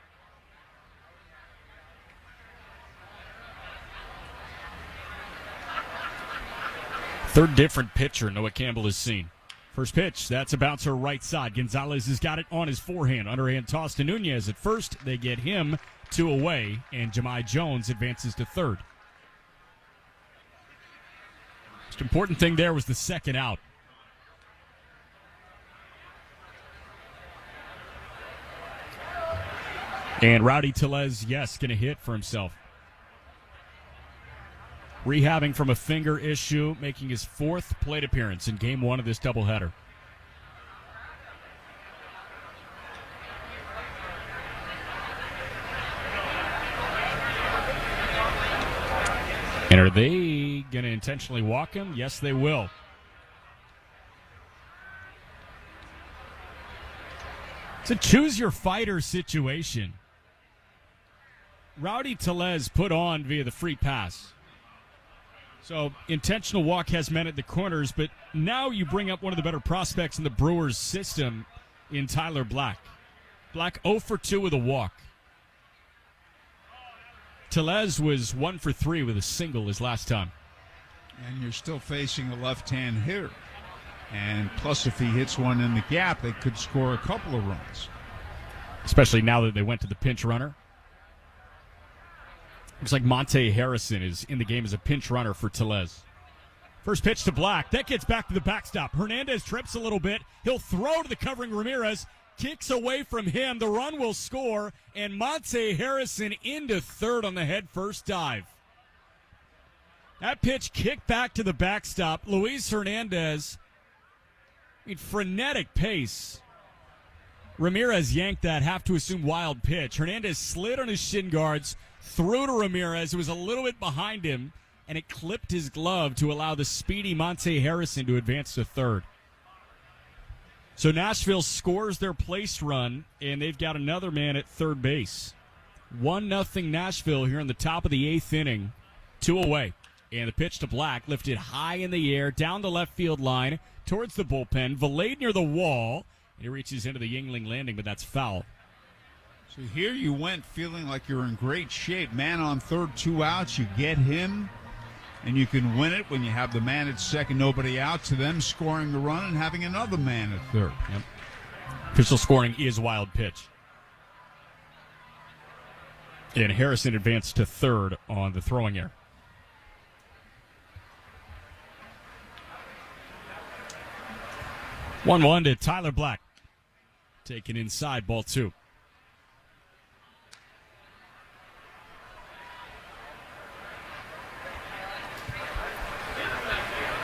Third different pitcher Noah Campbell has seen. First pitch, that's a bouncer right side. Gonzalez has got it on his forehand. Underhand toss to Nunez at first. They get him 2 away, and Jahmai Jones advances to third. Most important thing there was the second out. And Rowdy Tellez, yes, going to hit for himself. Rehabbing from a finger issue, making his 4th plate appearance in Game 1 of this doubleheader. And are they going to intentionally walk him? Yes, they will. It's a choose-your-fighter situation. Rowdy Tellez put on via the free pass. So intentional walk has men at the corners, but now you bring up one of the better prospects in the Brewers system in Tyler Black. Black 0 for 2 with a walk. Tellez was 1 for 3 with a single his last time. And you're still facing a left-hand hitter. And plus, if he hits one in the gap, they could score a couple of runs. Especially now that they went to the pinch runner. Looks like Monte Harrison is in the game as a pinch runner for Tellez. First pitch to Black. That gets back to the backstop. Hernandez trips a little bit. He'll throw to the covering Ramirez. Kicks away from him. The run will score. And Monte Harrison into third on the head first dive. That pitch kicked back to the backstop. Luis Hernandez, frenetic pace. Ramirez yanked that, have to assume wild pitch. Hernandez slid on his shin guards, threw to Ramirez, who was a little bit behind him, and it clipped his glove to allow the speedy Monte Harrison to advance to third. So Nashville scores their place run, and they've got another man at third base. 1-0 Nashville here in the top of the 8th inning. 2 away. And the pitch to Black, lifted high in the air, down the left field line, towards the bullpen, Valade near the wall, and he reaches into the Yingling landing, but that's foul. So here you went feeling like you're in great shape. Man on third, 2 outs, you get him, and you can win it when you have the man at second, nobody out, to them scoring the run and having another man at third. Yep. Official scoring is wild pitch. And Harrison advanced to third on the throwing error. 1-1 to Tyler Black. Taken inside, ball 2.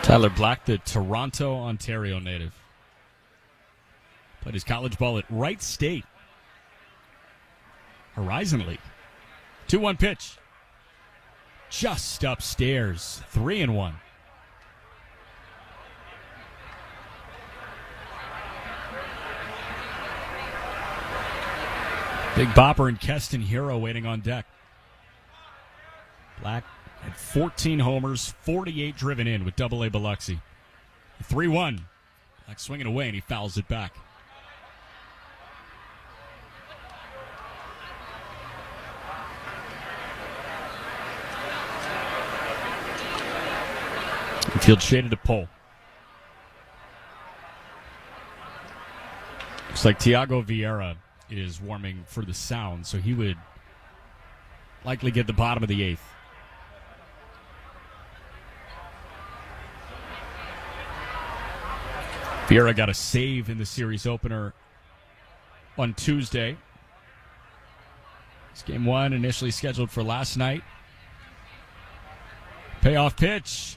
Tyler Black, the Toronto, Ontario native. Played his college ball at Wright State. Horizon League. 2-1 pitch. Just upstairs. 3-1. Big Bopper and Keston Hero waiting on deck. Black had 14 homers, 48 driven in with Double-A Biloxi. 3-1. Black swinging away, and he fouls it back. Infield shaded to pole. Looks like Tiago Vieira is warming for the Sound, so he would likely get the bottom of the 8th. Vieira got a save in the series opener on Tuesday. It's game one, initially scheduled for last night. Payoff pitch.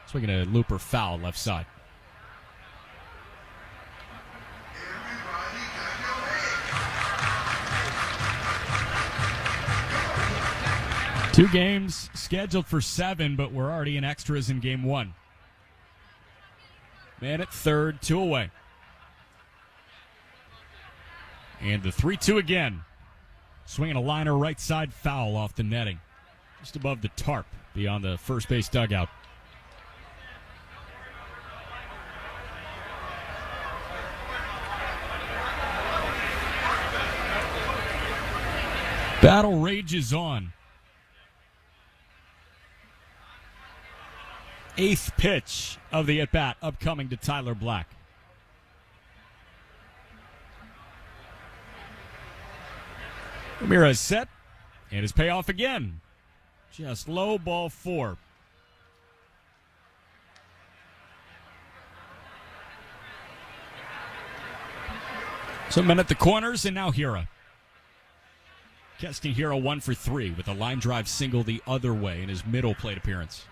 Swinging a looper foul left side. Two games scheduled for 7, but we're already in extras in game one. Man at third, 2 away. And the 3-2 again. Swinging a liner right side foul off the netting. Just above the tarp beyond the first base dugout. Battle rages on. 8th pitch of the at-bat upcoming to Tyler Black. Ramirez set, and his payoff again. Just low, ball 4. Some men at the corners, and now Hira. Keston Hira 1 for 3 with a line drive single the other way in his middle plate appearance.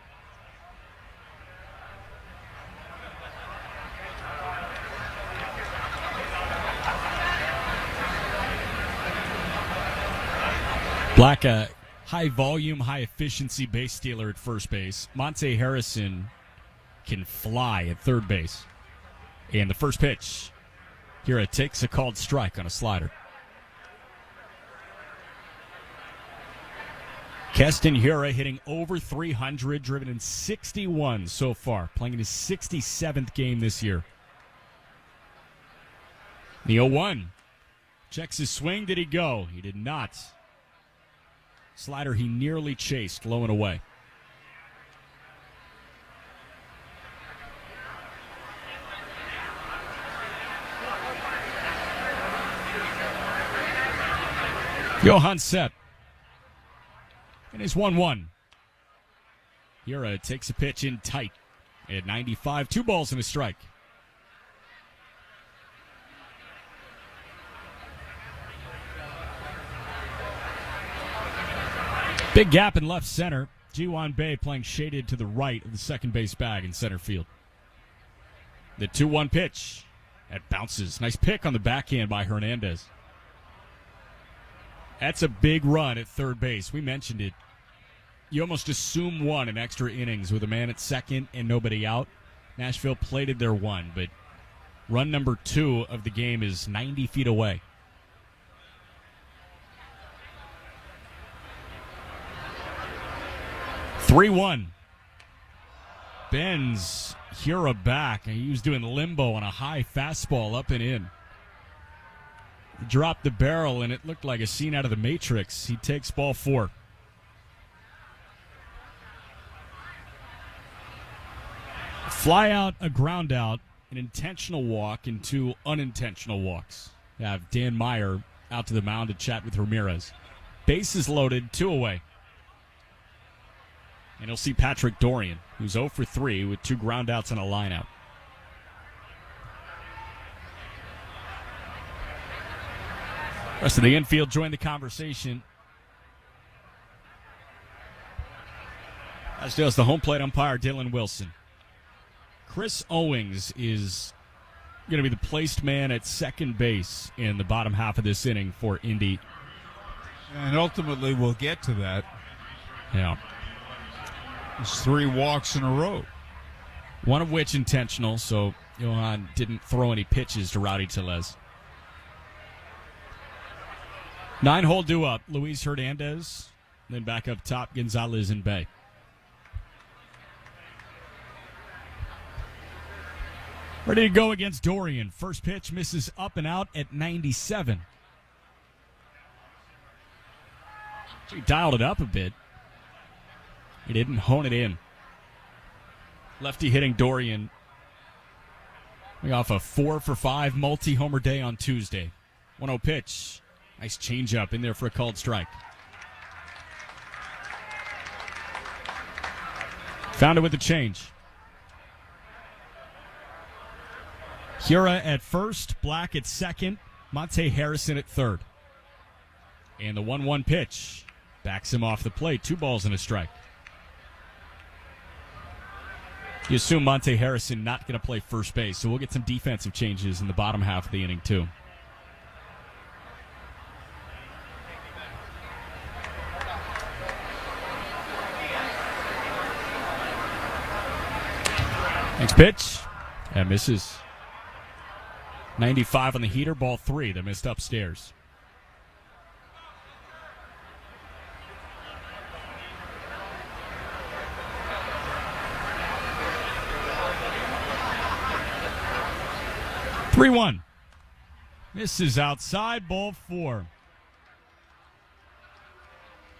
Black, a high volume, high efficiency base stealer at first base. Monte Harrison can fly at third base. And the first pitch, Hira takes a called strike on a slider. Keston Hira hitting over 300, driven in 61 so far, playing in his 67th game this year. The 0-1. Checks his swing. Did he go? He did not. Slider he nearly chased, low and away. Johan set. And it's 1-1. Hira takes a pitch in tight at 95. 2 balls and a strike. Big gap in left center. Ji-Hwan Bae playing shaded to the right of the second base bag in center field. The 2-1 pitch. That bounces. Nice pick on the backhand by Hernandez. That's a big run at third base. We mentioned it. You almost assume one in extra innings with a man at second and nobody out. Nashville plated their one, but run number 2 of the game is 90 feet away. Three-1. Bends Hira back. He was doing limbo on a high fastball up and in. He dropped the barrel, and it looked like a scene out of the Matrix. He takes ball 4. Fly out, a ground out, an intentional walk, and 2 unintentional walks. You have Dan Meyer out to the mound to chat with Ramirez. Bases loaded, 2 away. And you'll see Patrick Dorian, who's 0 for 3 with 2 ground outs and a line out. Rest of the infield join the conversation. As does the home plate umpire, Dylan Wilson. Chris Owings is going to be the placed man at second base in the bottom half of this inning for Indy. And ultimately, we'll get to that. Yeah. It's 3 walks in a row. One of which intentional, so Johan didn't throw any pitches to Rowdy Tellez. 9-hole due up. Luis Hernandez. Then back up top, Gonzalez and Bay. Ready to go against Dorian. First pitch misses up and out at 97. So he dialed it up a bit. He didn't hone it in. Lefty hitting Dorian. Coming off a 4 for 5 multi-homer day on Tuesday. 1-0 pitch. Nice changeup in there for a called strike. Found it with the change. Hira at first, Black at second, Monte Harrison at third. And the 1-1 pitch backs him off the plate. 2 balls and a strike. You assume Monte Harrison not going to play first base, so we'll get some defensive changes in the bottom half of the inning, too. Next pitch. That misses. 95 on the heater, ball 3 that missed upstairs. Three-one. Misses outside, ball 4.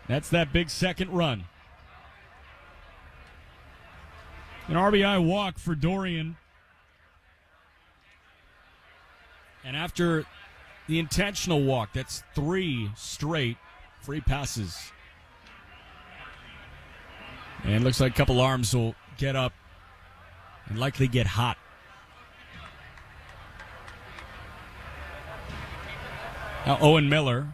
That's that big second run. An RBI walk for Dorian. And after the intentional walk, that's 3 straight free passes. And looks like a couple arms will get up and likely get hot. Now Owen Miller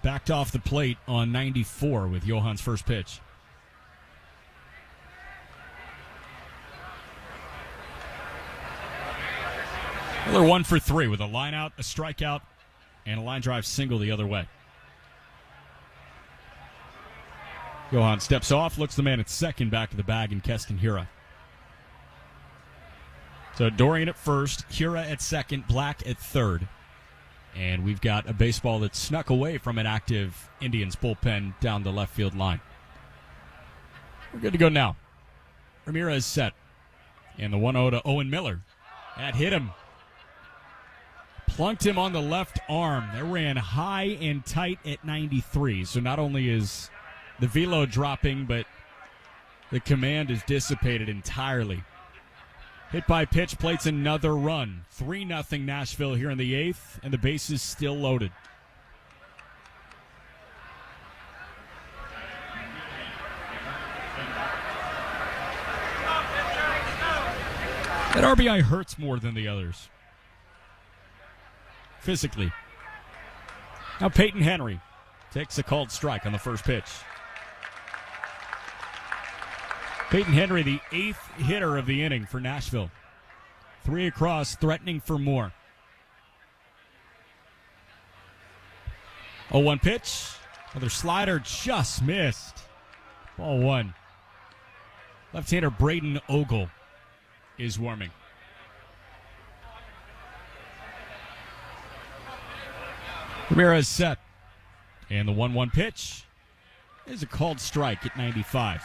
backed off the plate on 94 with Johan's first pitch. Miller 1 for 3 with a line out, a strikeout, and a line drive single the other way. Johan steps off, looks the man at second, back to the bag, and Keston Hiura. So Dorian at first, Hiura at second, Black at third. And we've got a baseball that snuck away from an active Indians bullpen down the left field line. We're good to go now. Ramirez set. And the 1-0 to Owen Miller. That hit him. Plunked him on the left arm. That ran high and tight at 93. So not only is the velo dropping, but the command is dissipated entirely. Hit by pitch, plates another run. 3-0 Nashville here in the 8th, and the bases still loaded. That RBI hurts more than the others. Physically. Now Peyton Henry takes a called strike on the first pitch. Peyton Henry, the 8th hitter of the inning for Nashville. 3 across, threatening for more. 0-1 pitch. Another slider just missed. Ball 1. Left-hander Braden Ogle is warming. Ramirez set. And the 1-1 pitch is a called strike at 95.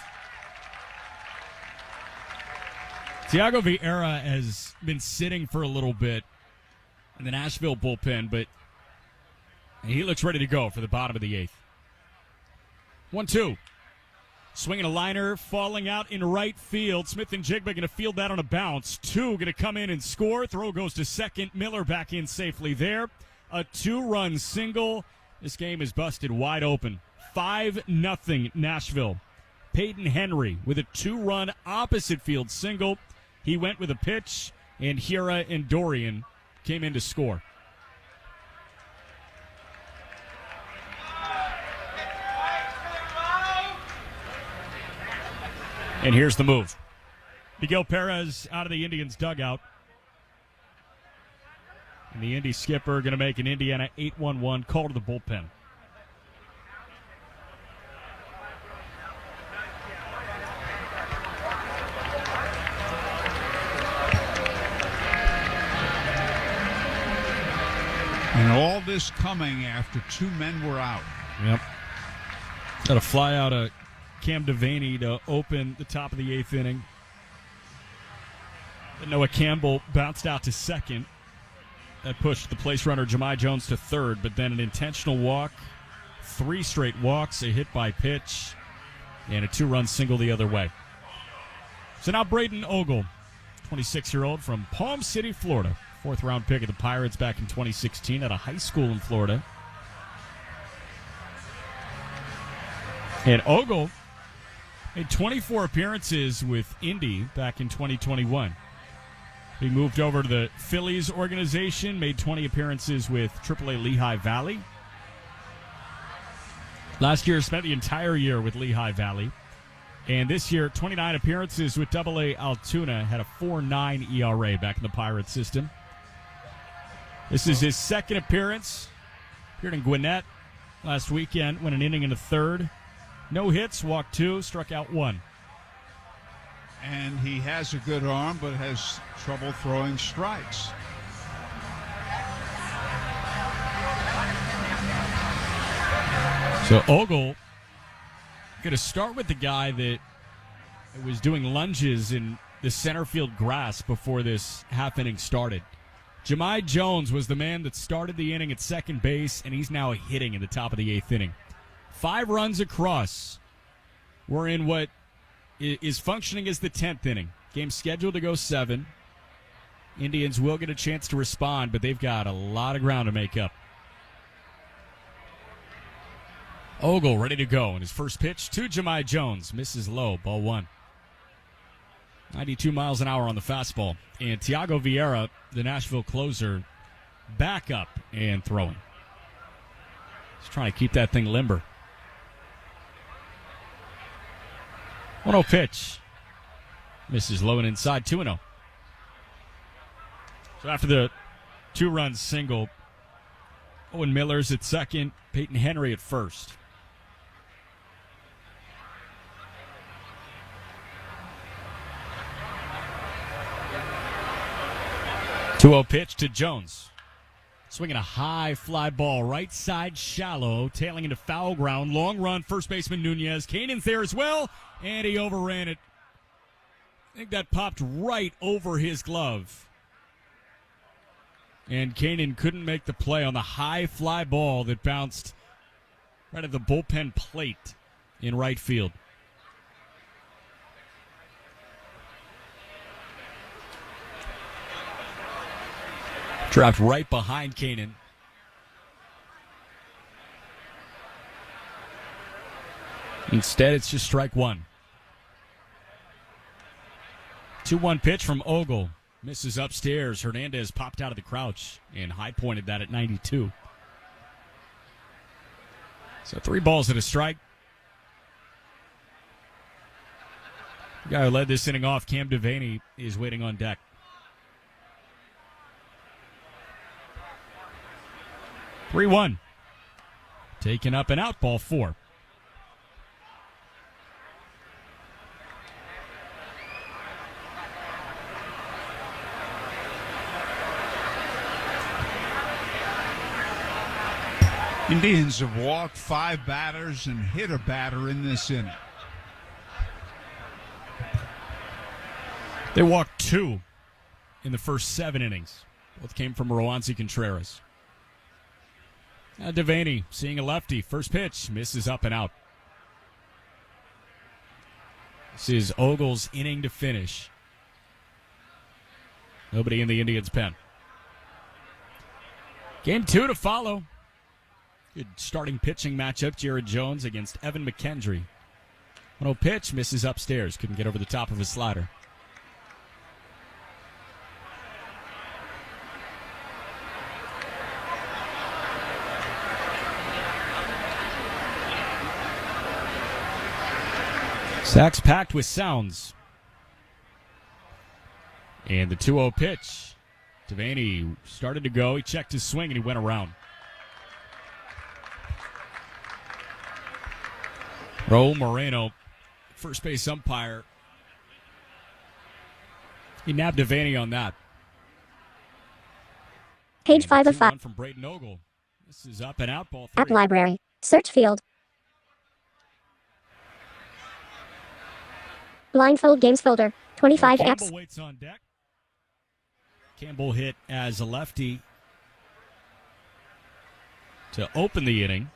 Thiago Vieira has been sitting for a little bit in the Nashville bullpen, but he looks ready to go for the bottom of the 8th. 1-2. Swinging a liner, falling out in right field. Smith and Jigba going to field that on a bounce. 2 going to come in and score. Throw goes to second. Miller back in safely there. A 2-run single. This game is busted wide open. 5-0 Nashville. Peyton Henry with a 2-run opposite field single. He went with a pitch, and Hiura and Dorian came in to score. And here's the move. Miguel Perez out of the Indians' dugout. And the Indy skipper going to make an Indiana 8-1-1 call to the bullpen. And all this coming after 2 men were out. Yep. Got a fly out of Cam Devaney to open the top of the 8th inning. But Noah Campbell bounced out to second. That pushed the place runner Jahmai Jones to third, but then an intentional walk, 3 straight walks, a hit by pitch, and a 2-run single the other way. So now Braden Ogle, 26-year-old from Palm City, Florida. 4th-round pick of the Pirates back in 2016 at a high school in Florida. And Ogle made 24 appearances with Indy back in 2021. He moved over to the Phillies organization, made 20 appearances with AAA Lehigh Valley. Last year, spent the entire year with Lehigh Valley. And this year, 29 appearances with AA Altoona, had a 4.9 ERA back in the Pirates system. This is his second appearance. Appeared in Gwinnett last weekend, went an inning in the third. No hits, walked 2, struck out 1. And he has a good arm, but has trouble throwing strikes. So Ogle going to start with the guy that was doing lunges in the center field grass before this half inning started. Jahmai Jones was the man that started the inning at second base, and he's now hitting in the top of the 8th inning. 5 runs across. We're in what is functioning as the 10th inning. Game scheduled to go 7. Indians will get a chance to respond, but they've got a lot of ground to make up. Ogle ready to go, and his first pitch to Jahmai Jones. Misses low, ball 1. 92 miles an hour on the fastball. And Thiago Vieira, the Nashville closer, back up and throwing. He's trying to keep that thing limber. 1-0 pitch. Misses low and inside, 2-0. So after the 2-run single, Owen Miller's at second, Peyton Henry at first. Two-0 pitch to Jones. Swinging a high fly ball, right side shallow, tailing into foul ground. Long run, first baseman Nunez. Kanan's there as well, and he overran it. I think that popped right over his glove. And Kanan couldn't make the play on the high fly ball that bounced right at the bullpen plate in right field. Dropped right behind Kanan. Instead, it's just strike 1. 2-1 pitch from Ogle. Misses upstairs. Hernandez popped out of the crouch and high pointed that at 92. So 3 balls and a strike. The guy who led this inning off, Cam Devaney, is waiting on deck. 3-1. Taken up and out, ball 4. Indians have walked 5 batters and hit a batter in this inning. They walked 2 in the first 7 innings. Both came from Roansy Contreras. Now Devaney seeing a lefty. First pitch misses up and out. This is Ogle's inning to finish. Nobody in the Indians' pen. Game 2 to follow. Good starting pitching matchup. Jared Jones against Evan McKendry. 1-0 pitch misses upstairs. Couldn't get over the top of his slider. Sacks packed with sounds. And the 2-0 pitch. Devaney started to go. He checked his swing and he went around. Raul Moreno, first base umpire. He nabbed Devaney on that. Page 5 of 5. From Braden Ogle. This is up and out, ball 3. App library. Search field. Blindfold games folder. 25 apps. Campbell waits on deck. Campbell hit as a lefty to open the inning.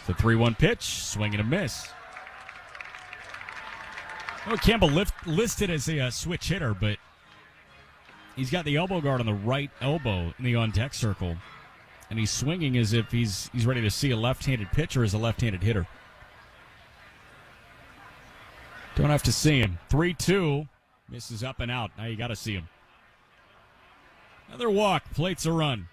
The 3-1 pitch, swing and a miss. Oh, Campbell listed as a switch hitter, but he's got the elbow guard on the right elbow in the on-deck circle, and he's swinging as if he's ready to see a left-handed pitcher as a left-handed hitter. Don't have to see him. 3-2, misses up and out. Now you got to see him. Another walk, plates a run.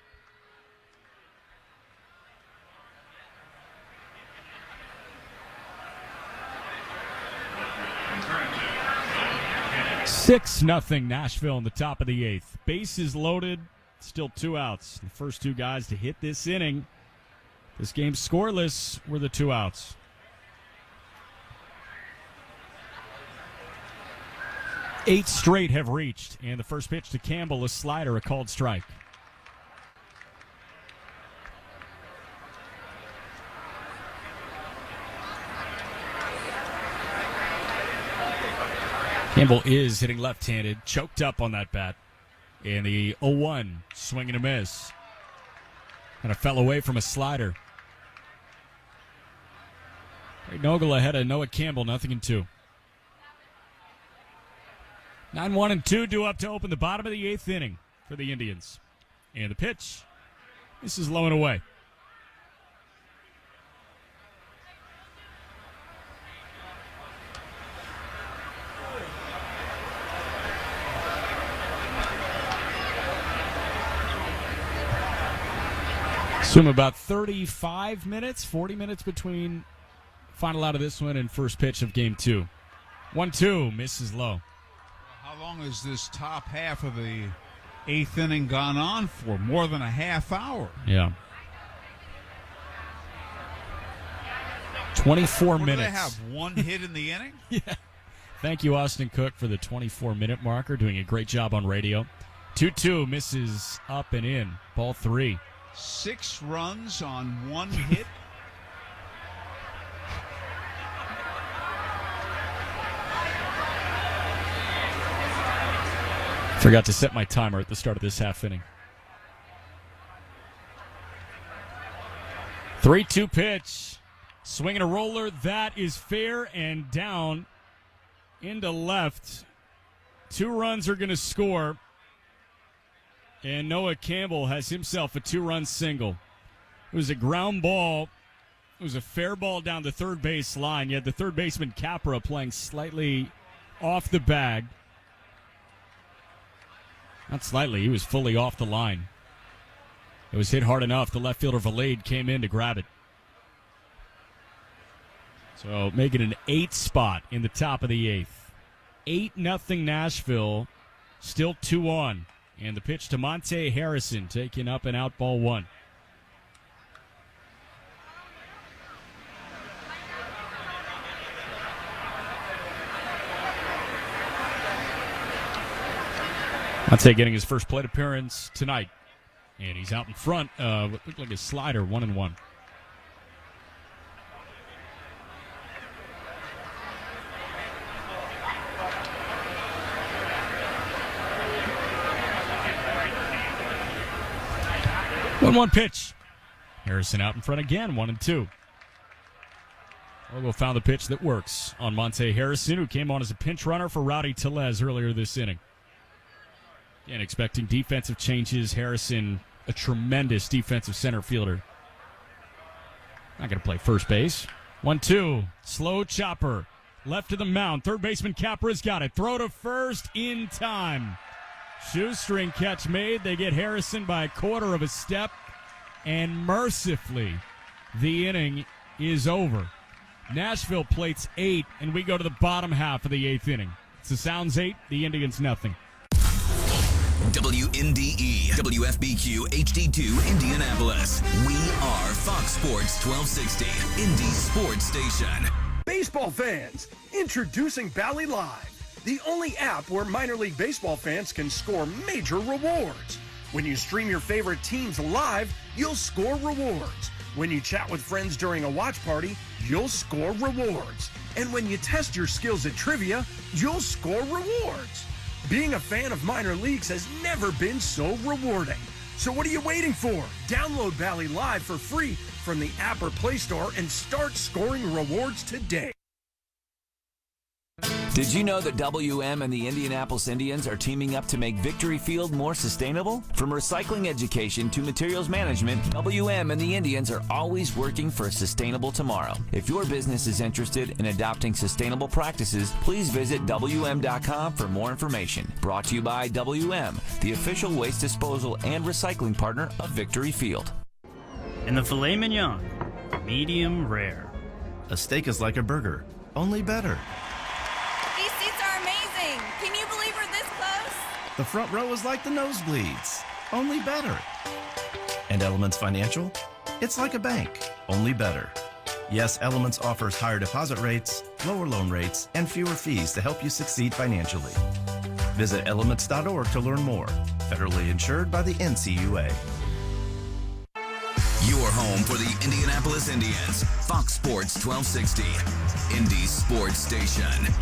6-0 Nashville in the top of the 8th. Bases loaded, still 2 outs. The first 2 guys to hit this inning, this game scoreless, were the 2 outs. Eight straight have reached, and the first pitch to Campbell, a slider, a called strike. Campbell is hitting left-handed, choked up on that bat. And the 0-1, swing and a miss. Kind of fell away from a slider. Craig Nogel ahead of Noah Campbell, 0-2. 9-1-2 due up to open the bottom of the 8th inning for the Indians. And the pitch, this is low and away. Assume about 35 minutes, 40 minutes between final out of this one and first pitch of game 2. 1-2, misses low. How long has this top half of the 8th inning gone on for? More than a half hour. Yeah. 24 what, minutes. Do they have one hit in the inning? Yeah. Thank you, Austin Cook, for the 24-minute marker. Doing a great job on radio. 2-2, misses up and in. Ball 3. 6 runs on 1 hit. Forgot to set my timer at the start of this half inning. 3-2 pitch. Swinging a roller. That is fair and down into left. 2 runs are going to score. And Noah Campbell has himself a 2-run single. It was a ground ball. It was a fair ball down the third base line. You had the third baseman Capra playing slightly off the bag. Not slightly, he was fully off the line. It was hit hard enough. The left fielder Valade came in to grab it. So making an 8 spot in the top of the 8th. 8-0 Nashville, still 2 on. And the pitch to Monte Harrison, taking up and out, ball 1. Monte getting his first plate appearance tonight. And he's out in front of what looked like a slider, 1-1. One pitch. Harrison out in front again, 1-2. Orgo found the pitch that works on Monte Harrison, who came on as a pinch runner for Rowdy Tellez earlier this inning. And expecting defensive changes. Harrison, a tremendous defensive center fielder. Not going to play first base. 1-2. Slow chopper. Left to the mound. Third baseman Capra's got it. Throw to first in time. Shoestring catch made. They get Harrison by a quarter of a step. And mercifully, the inning is over. Nashville plates 8, and we go to the bottom half of the 8th inning. It's the Sounds 8, the Indians nothing. WNDE, WFBQ, HD2, Indianapolis. We are Fox Sports 1260, Indy Sports Station. Baseball fans, introducing Bally Live, the only app where minor league baseball fans can score major rewards. When you stream your favorite teams live, you'll score rewards. When you chat with friends during a watch party, you'll score rewards. And when you test your skills at trivia, you'll score rewards. Being a fan of minor leagues has never been so rewarding. So what are you waiting for? Download Bally Live for free from the app or Play Store and start scoring rewards today. Did you know that WM and the Indianapolis Indians are teaming up to make Victory Field more sustainable? From recycling education to materials management, WM and the Indians are always working for a sustainable tomorrow. If your business is interested in adopting sustainable practices, please visit WM.com for more information. Brought to you by WM, the official waste disposal and recycling partner of Victory Field. And the filet mignon, medium rare. A steak is like a burger, only better. These seats are amazing. Can you believe we're The front row is like the nosebleeds, only better. And Elements Financial? It's like a bank, only better. Yes, Elements offers higher deposit rates, lower loan rates, and fewer fees to help you succeed financially. Visit elements.org to learn more. Federally insured by the NCUA. Your home for the Indianapolis Indians. Fox Sports 1260. Indy's sports station.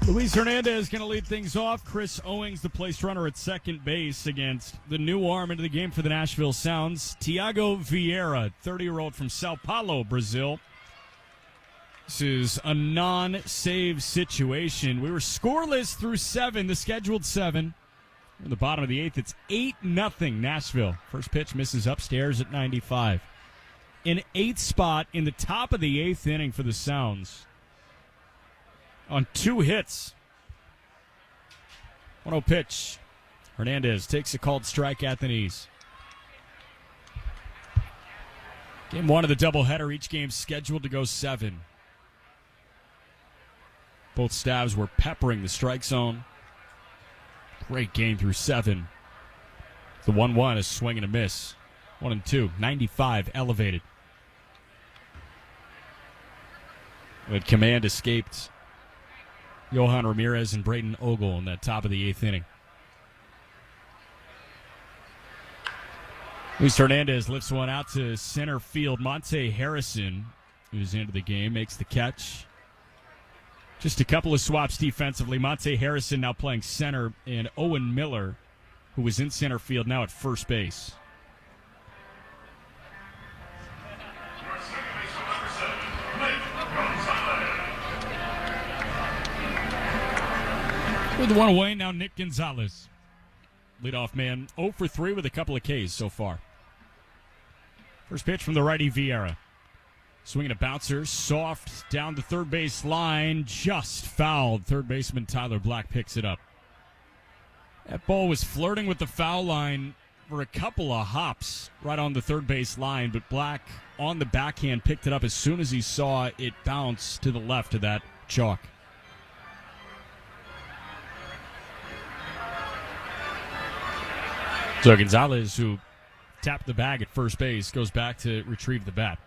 Luis Hernandez going to lead things off. Chris Owings, the place runner at second base against the new arm into the game for the Nashville Sounds, Thiago Vieira, 30-year-old from Sao Paulo, Brazil. This is a non-save situation. We were scoreless through 7, the scheduled 7. In the bottom of the 8th, it's 8-0 Nashville. First pitch misses upstairs at 95. An 8th spot in the top of the 8th inning for the Sounds. On 2 hits. 1-0 pitch. Hernandez takes a called strike at the knees. Game 1 of the doubleheader. Each game scheduled to go 7. Both staffs were peppering the strike zone. Great game through 7. The 1-1 is swing and a miss. 1-2. 95 elevated. But command escaped Johan Ramirez and Braden Ogle in that top of the 8th inning. Luis Hernandez lifts one out to center field. Monte Harrison, who's into the game, makes the catch. Just a couple of swaps defensively. Monte Harrison now playing center, and Owen Miller, who was in center field, now at first base. With one away, now Nick Gonzalez. Leadoff man, 0 for 3 with a couple of Ks so far. First pitch from the righty Vieira. Swinging a bouncer, soft down the third base line, just fouled. Third baseman Tyler Black picks it up. That ball was flirting with the foul line for a couple of hops right on the third base line, but Black on the backhand picked it up as soon as he saw it bounce to the left of that chalk. So Gonzalez, who tapped the bag at first base, goes back to retrieve the bat.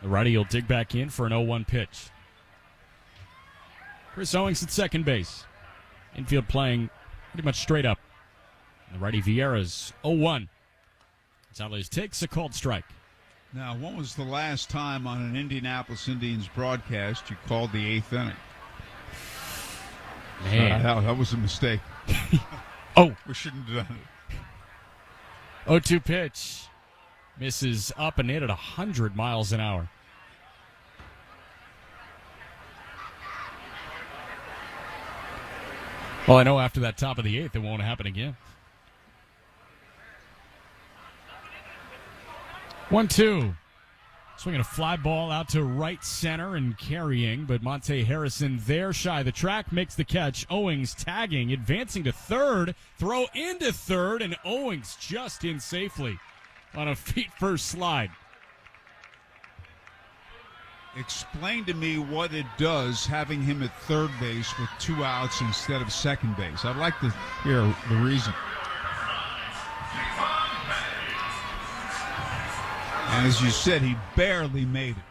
The righty will dig back in for an 0-1 pitch. Chris Owings at second base. Infield playing pretty much straight up. The righty Vieira's 0-1. Gonzalez takes a called strike. Now, when was the last time on an Indianapolis Indians broadcast you called the 8th inning? Man. That was a mistake. Oh. We shouldn't have done it. 0-2 pitch. Misses up and in at 100 miles an hour. Well, I know after that top of the 8th, it won't happen again. 1-2. Swinging a fly ball out to right center and carrying, but Monte Harrison there shy. The track makes the catch. Owings tagging, advancing to third. Throw into third, and Owings just in safely on a feet-first slide. Explain to me what it does having him at third base with 2 outs instead of second base. I'd like to hear the reason. And as you said, he barely made it.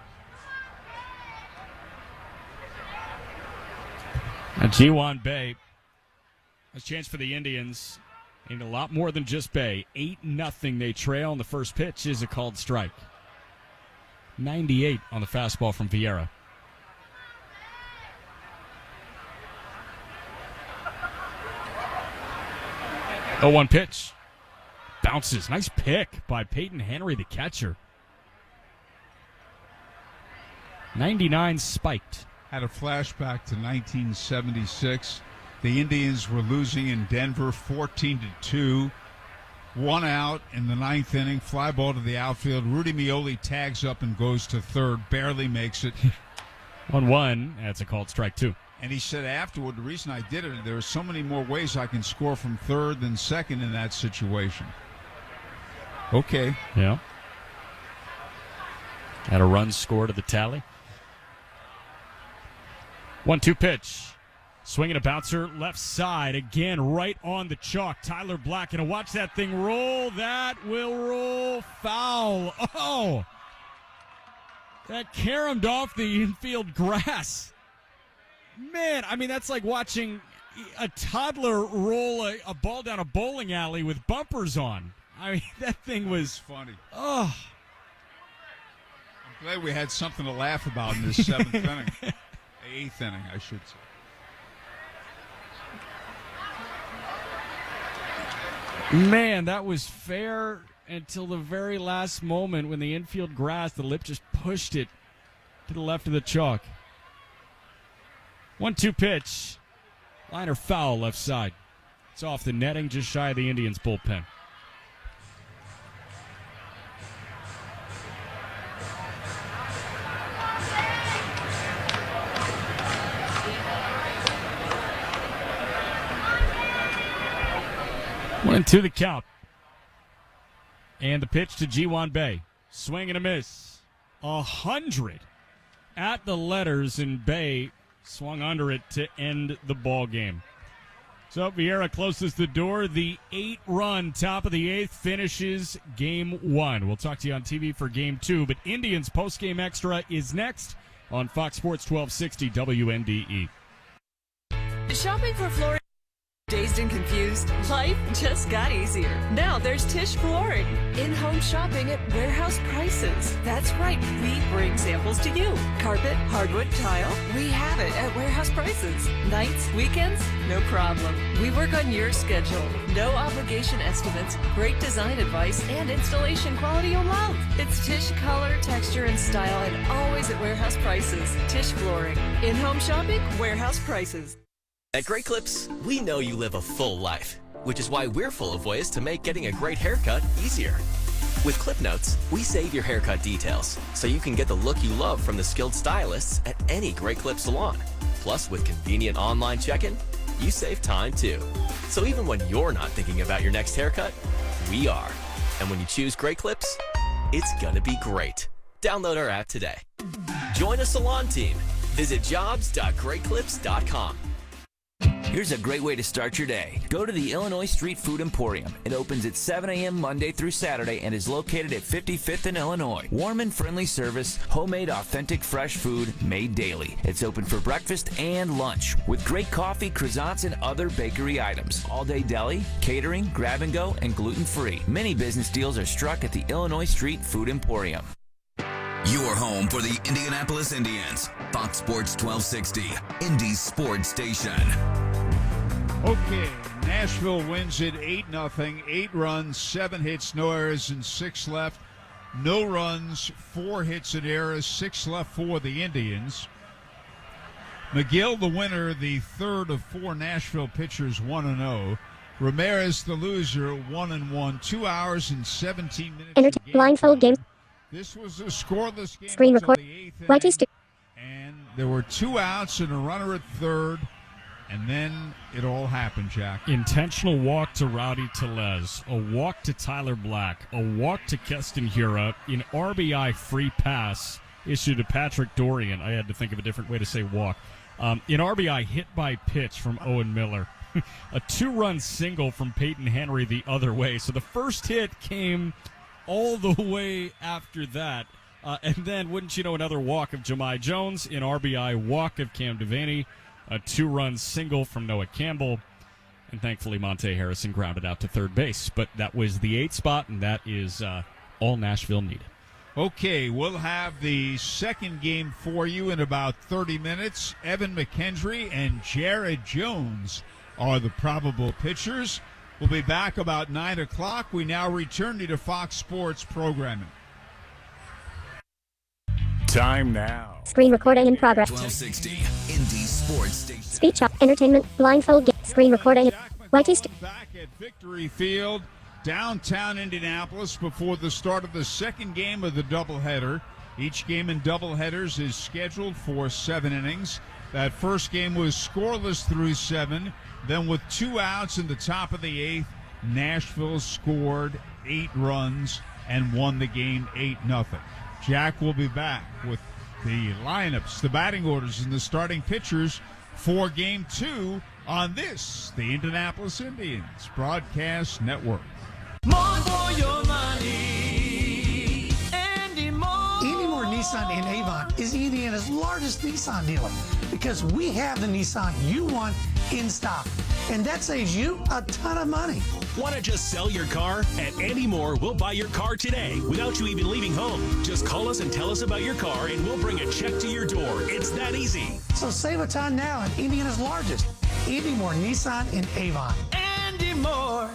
And G1 Bay has a chance for the Indians. And a lot more than just Bay. 8-0 they trail, and the first pitch is a called strike. 98 on the fastball from Vieira. Oh, 1 pitch. Bounces. Nice pick by Peyton Henry, the catcher. 99 spiked. Had a flashback to 1976. The Indians were losing in Denver 14-2. 1 out in the 9th inning. Fly ball to the outfield. Rudy Meoli tags up and goes to third. Barely makes it. 1-1. That's a called strike, too. And he said afterward, the reason I did it, there are so many more ways I can score from third than second in that situation. Okay. Yeah. Had a run score to the tally. 1-2 pitch. Swinging a bouncer left side again, right on the chalk. Tyler Black going to watch that thing roll. That will roll foul. Oh, that caromed off the infield grass. Man, I mean, that's like watching a toddler roll a ball down a bowling alley with bumpers on. I mean, that thing was funny. Oh, I'm glad we had something to laugh about in this seventh inning. Eighth inning, I should say. Man, that was fair until the very last moment when the infield grass, the lip just pushed it to the left of the chalk. 1-2 pitch. Liner foul left side. It's off the netting just shy of the Indians' bullpen. One and two the count. And the pitch to Ji-Hwan Bae. Swing and a miss. 100 at the letters, and Bae swung under it to end the ball game. So Vieira closes the door. The 8-run top of the 8th finishes game 1. We'll talk to you on TV for game 2, but Indians post-game extra is next on Fox Sports 1260 WNDE. Shopping for Florida. Dazed and confused? Life just got easier. Now there's Tisch Flooring. In-home shopping at warehouse prices. That's right, we bring samples to you. Carpet, hardwood, tile, we have it at warehouse prices. Nights, weekends, no problem. We work on your schedule. No obligation estimates, great design advice, and installation quality you'll love. It's Tisch color, texture, and style, and always at warehouse prices. Tisch Flooring. In-home shopping, warehouse prices. At Great Clips, we know you live a full life, which is why we're full of ways to make getting a great haircut easier. With Clip Notes, we save your haircut details so you can get the look you love from the skilled stylists at any Great Clip salon. Plus, with convenient online check-in, you save time too. So even when you're not thinking about your next haircut, we are. And when you choose Great Clips, it's gonna be great. Download our app today. Join a salon team. Visit jobs.greatclips.com. Here's a great way to start your day. Go to the Illinois Street Food Emporium. It opens at 7 a.m. Monday through Saturday and is located at 55th in Illinois. Warm and friendly service, homemade, authentic, fresh food made daily. It's open for breakfast and lunch with great coffee, croissants, and other bakery items. All-day deli, catering, grab and go, and gluten-free. Many business deals are struck at the Illinois Street Food Emporium. Your home for the Indianapolis Indians. Fox Sports 1260, Indy's sports station. Okay, Nashville wins it 8-0. 8 runs, 7 hits, no errors, and 6 left. No runs, 4 hits and errors, 6 left for the Indians. McGill, the winner, the third of 4 Nashville pitchers, 1-0. Ramirez, the loser, 1-1. 2 hours and 17 minutes. Blindfold game. This was a scoreless game. Screen record. And there were 2 outs and a runner at third. And then it all happened, Jack. Intentional walk to Rowdy Tellez, a walk to Tyler Black, a walk to Keston Hiura, an RBI free pass issued to Patrick Dorian. I had to think of a different way to say walk. An RBI hit by pitch from Owen Miller. A 2-run single from Peyton Henry the other way. So the first hit came all the way after that. And then, wouldn't you know, another walk of Jahmai Jones, an RBI walk of Cam Devaney, a 2-run single from Noah Campbell, and thankfully Monte Harrison grounded out to third base. But that was the 8th spot, and that is all Nashville needed. Okay, we'll have the second game for you in about 30 minutes. Evan McKendry and Jared Jones are the probable pitchers. We'll be back about 9 o'clock. We now return you to Fox Sports programming. Time now. Screen recording in progress. 1260, Indy Sports Station. Speech up, entertainment, blindfold game. Screen recording. Back at Victory Field, downtown Indianapolis, before the start of the second game of the doubleheader. Each game in doubleheaders is scheduled for 7 innings. That first game was scoreless through 7. Then with 2 outs in the top of the 8th, Nashville scored 8 runs and won the game 8-0. Jack will be back with the lineups, the batting orders, and the starting pitchers for Game 2 on this, the Indianapolis Indians Broadcast Network. More for your money. Andy Moore. Andy Moore Nissan in Avon is Indiana's largest Nissan dealer because we have the Nissan you want in stock. And that saves you a ton of money. Want to just sell your car? At Andy Moore, we'll buy your car today without you even leaving home. Just call us and tell us about your car, and we'll bring a check to your door. It's that easy. So save a ton now at Indiana's largest Andy Moore Nissan in Avon. Andy Moore.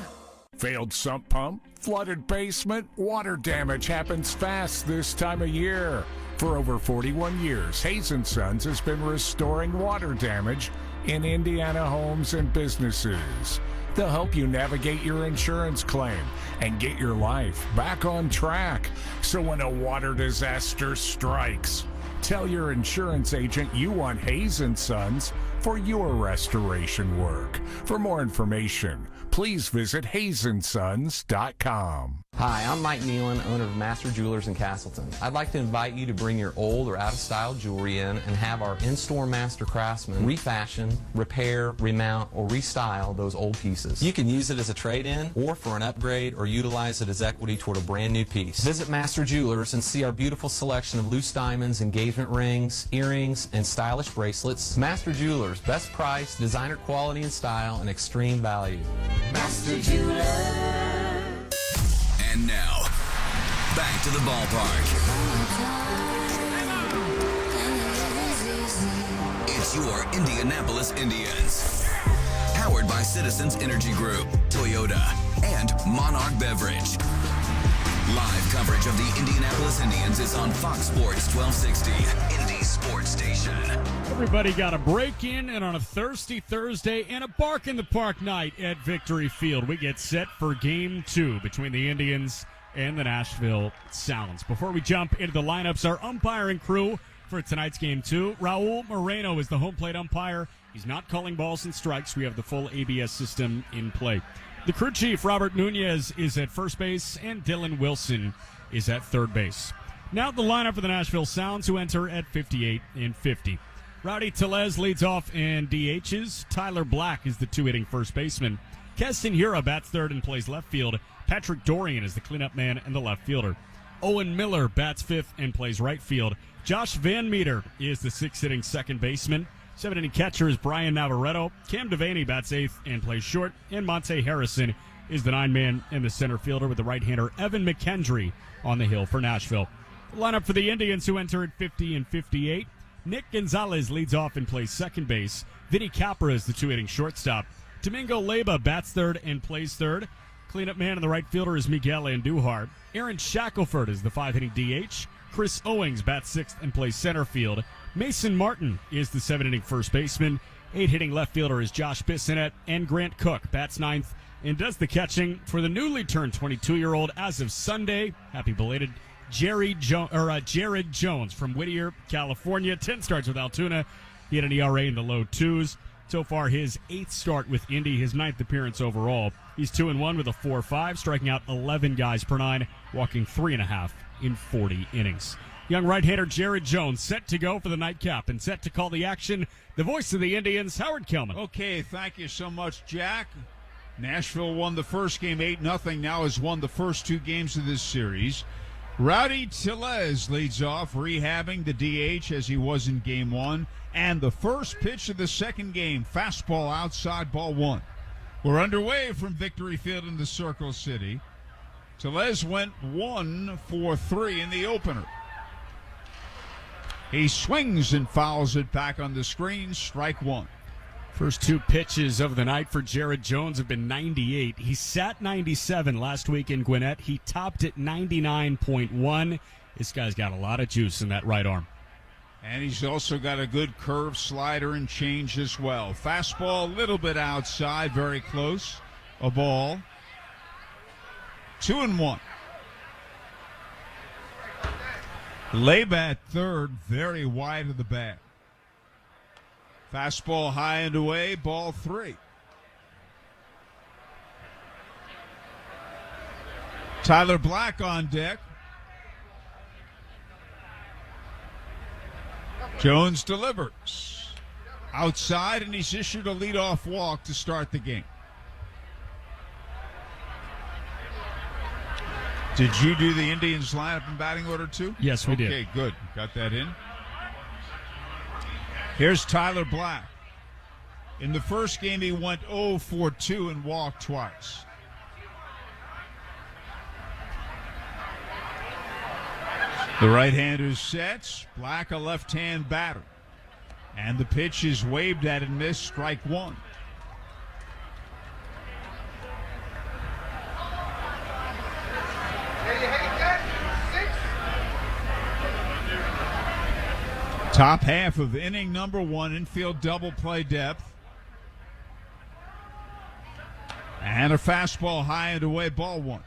Failed sump pump, flooded basement, water damage happens fast this time of year. For over 41 years, Hayes & Sons has been restoring water damage in Indiana homes and businesses. They'll help you navigate your insurance claim and get your life back on track. So when a water disaster strikes, tell your insurance agent you want Hayes & Sons for your restoration work. For more information, please visit hayesondsons.com. Hi, I'm Mike Nealon, owner of Master Jewelers in Castleton. I'd like to invite you to bring your old or out-of-style jewelry in and have our in-store master craftsmen refashion, repair, remount, or restyle those old pieces. You can use it as a trade-in or for an upgrade or utilize it as equity toward a brand new piece. Visit Master Jewelers and see our beautiful selection of loose diamonds, engagement rings, earrings, and stylish bracelets. Master Jewelers, best price, designer quality and style, and extreme value. Master Jewelers. And now, back to the ballpark. It's your Indianapolis Indians. Powered by Citizens Energy Group, Toyota, and Monarch Beverage. Live coverage of the Indianapolis Indians is on Fox Sports 1260, Indy Sports Station. Everybody got a break in, and on a thirsty Thursday and a bark in the park night at Victory Field, we get set for Game 2 between the Indians and the Nashville Sounds. Before we jump into the lineups, our umpiring crew for tonight's Game 2. Raul Moreno is the home plate umpire. He's not calling balls and strikes. We have the full ABS system in play. The crew chief, Robert Nunez, is at first base, and Dylan Wilson is at third base. Now the lineup for the Nashville Sounds, who enter at 58 and 50. Rowdy Tellez leads off and DHs. Tyler Black is the two-hitting first baseman. Keston Hura bats third and plays left field. Patrick Dorian is the cleanup man and the left fielder. Owen Miller bats fifth and plays right field. Josh Van Meter is the sixth-hitting second baseman. Seventh-inning catcher is Brian Navarretto. Cam Devaney bats eighth and plays short. And Monte Harrison is the nine-man and the center fielder with the right-hander Evan McKendry on the hill for Nashville. The lineup for the Indians, who enter at 50 and 58. Nick Gonzalez leads off and plays second base. Vinny Capra is the two-hitting shortstop. Domingo Leyba bats third and plays third. Cleanup man and the right fielder is Miguel Andujar. Aaron Shackelford is the five-hitting DH. Chris Owings bats sixth and plays center field. Mason Martin is the seven-inning first baseman. Eight-hitting left fielder is Josh Bissonette. And Grant Cook bats ninth and does the catching for the newly turned 22-year-old as of Sunday. Happy belated Jared Jones from Whittier, California. 10 starts with Altoona. He had an ERA in the low twos. So far, his eighth start with Indy, his ninth appearance overall. He's 2-1 with a 4.5, striking out 11 guys per nine, walking 3.5 in 40 innings. Young right-hander Jared Jones set to go for the nightcap and set to call the action. The voice of the Indians, Howard Kellman. Okay, thank you so much, Jack. Nashville won the first game 8-0, now has won the first two games of this series. Rowdy Tellez leads off, rehabbing the DH as he was in Game 1. And the first pitch of the second game, fastball outside, ball one. We're underway from Victory Field in the Circle City. Tellez went 1 for 3 in the opener. He swings and fouls it back on the screen, strike one. First two pitches of the night for Jared Jones have been 98. He sat 97 last week in Gwinnett. He topped at 99.1. This guy's got a lot of juice in that right arm. And he's also got a good curve, slider, and change as well. Fastball a little bit outside, very close. A ball. 2-1. Leyba at third, very wide of the bat. Fastball high and away, ball 3. Tyler Black on deck. Jones delivers. outside, and he's issued a leadoff walk to start the game. Did you do the Indians lineup in batting order too? Yes, we did. Okay, good. Got that in. Here's Tyler Black. In the first game, he went 0 for 2 and walked twice. The right-hander sets. Black, a left-hand batter. And the pitch is waved at and missed, strike one. Top half of inning number 1, infield double play depth. And a fastball high and away, ball 1.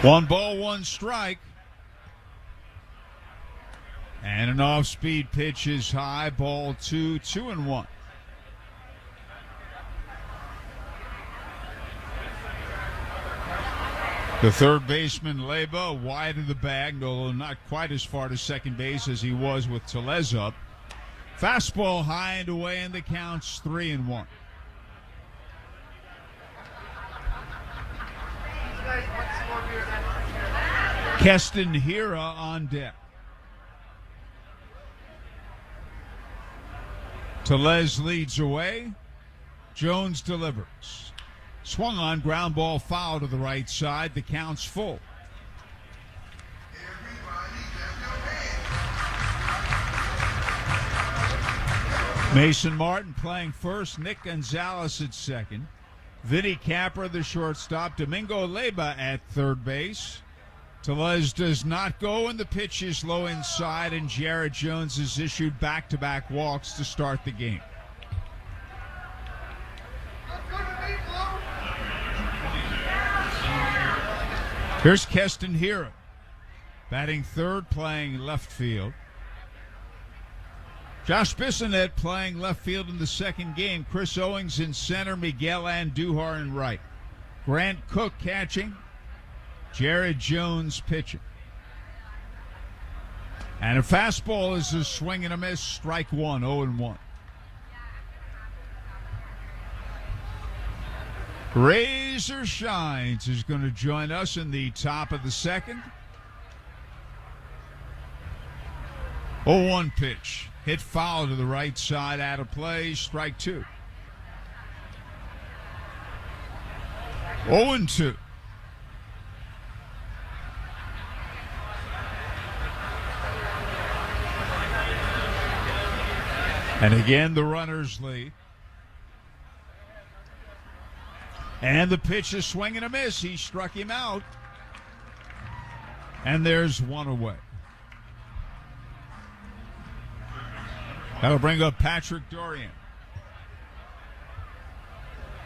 One ball, one strike. And an off-speed pitch is high, ball 2, 2-1. The third baseman, Leyba, wide of the bag, although not quite as far to second base as he was with Tellez up. Fastball high and away, and the count's 3-1. Keston Hira on deck. Tellez leads away. Jones delivers. Swung on, ground ball foul to the right side. The count's full. Mason Martin playing first. Nick Gonzalez at second. Vinny Capra, the shortstop. Domingo Leyba at third base. Tellez does not go, and the pitch is low inside, and Jared Jones has issued back-to-back walks to start the game. Here's Keston Hira, batting third, playing left field. Josh Bissonette playing left field in the second game. Chris Owings in center, Miguel Andujar in right. Grant Cook catching. Jared Jones pitching. And a fastball is a swing and a miss, strike one, 0-1. Razor Shines is going to join us in the top of the second. 0-1 pitch. Hit foul to the right side, out of play, strike two. 0-2. And again, the runners lead. And the pitch is swing and a miss. He struck him out. And there's one away. That'll bring up Patrick Dorian,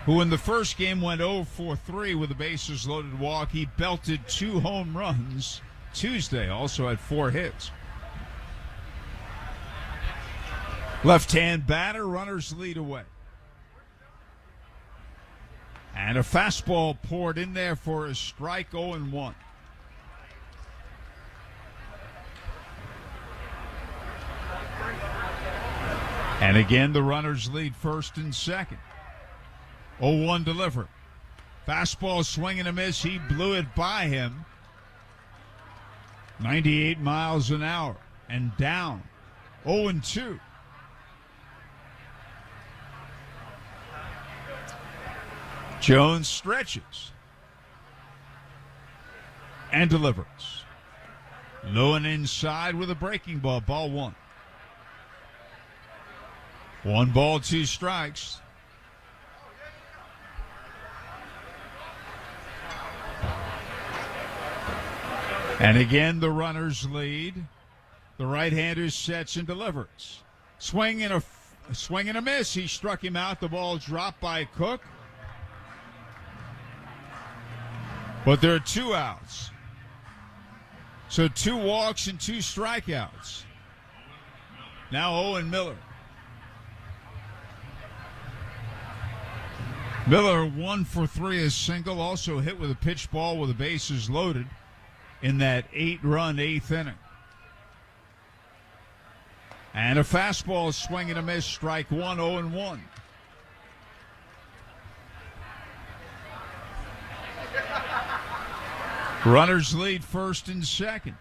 who in the first game went 0 for 3 with a bases loaded walk. He belted 2 home runs Tuesday, also had 4 hits. Left-hand batter, runners lead away. And a fastball poured in there for a strike, 0-1. And again, the runners lead first and second. 0-1 delivered. Fastball swing and a miss. He blew it by him. 98 miles an hour and down. 0-2. Jones stretches and delivers. Low and inside with a breaking ball. Ball 1. 1 ball, 2 strikes. And again, the runners lead. The right-hander sets and delivers. Swing and a miss. He struck him out. The ball dropped by Cook. But there are 2 outs. So 2 walks and 2 strikeouts. Now Owen Miller. Miller 1 for 3, a single, also hit with a pitch ball with the bases loaded in that 8-run 8th inning. And a fastball swing and a miss, strike one, 0-1. Runners lead first and second.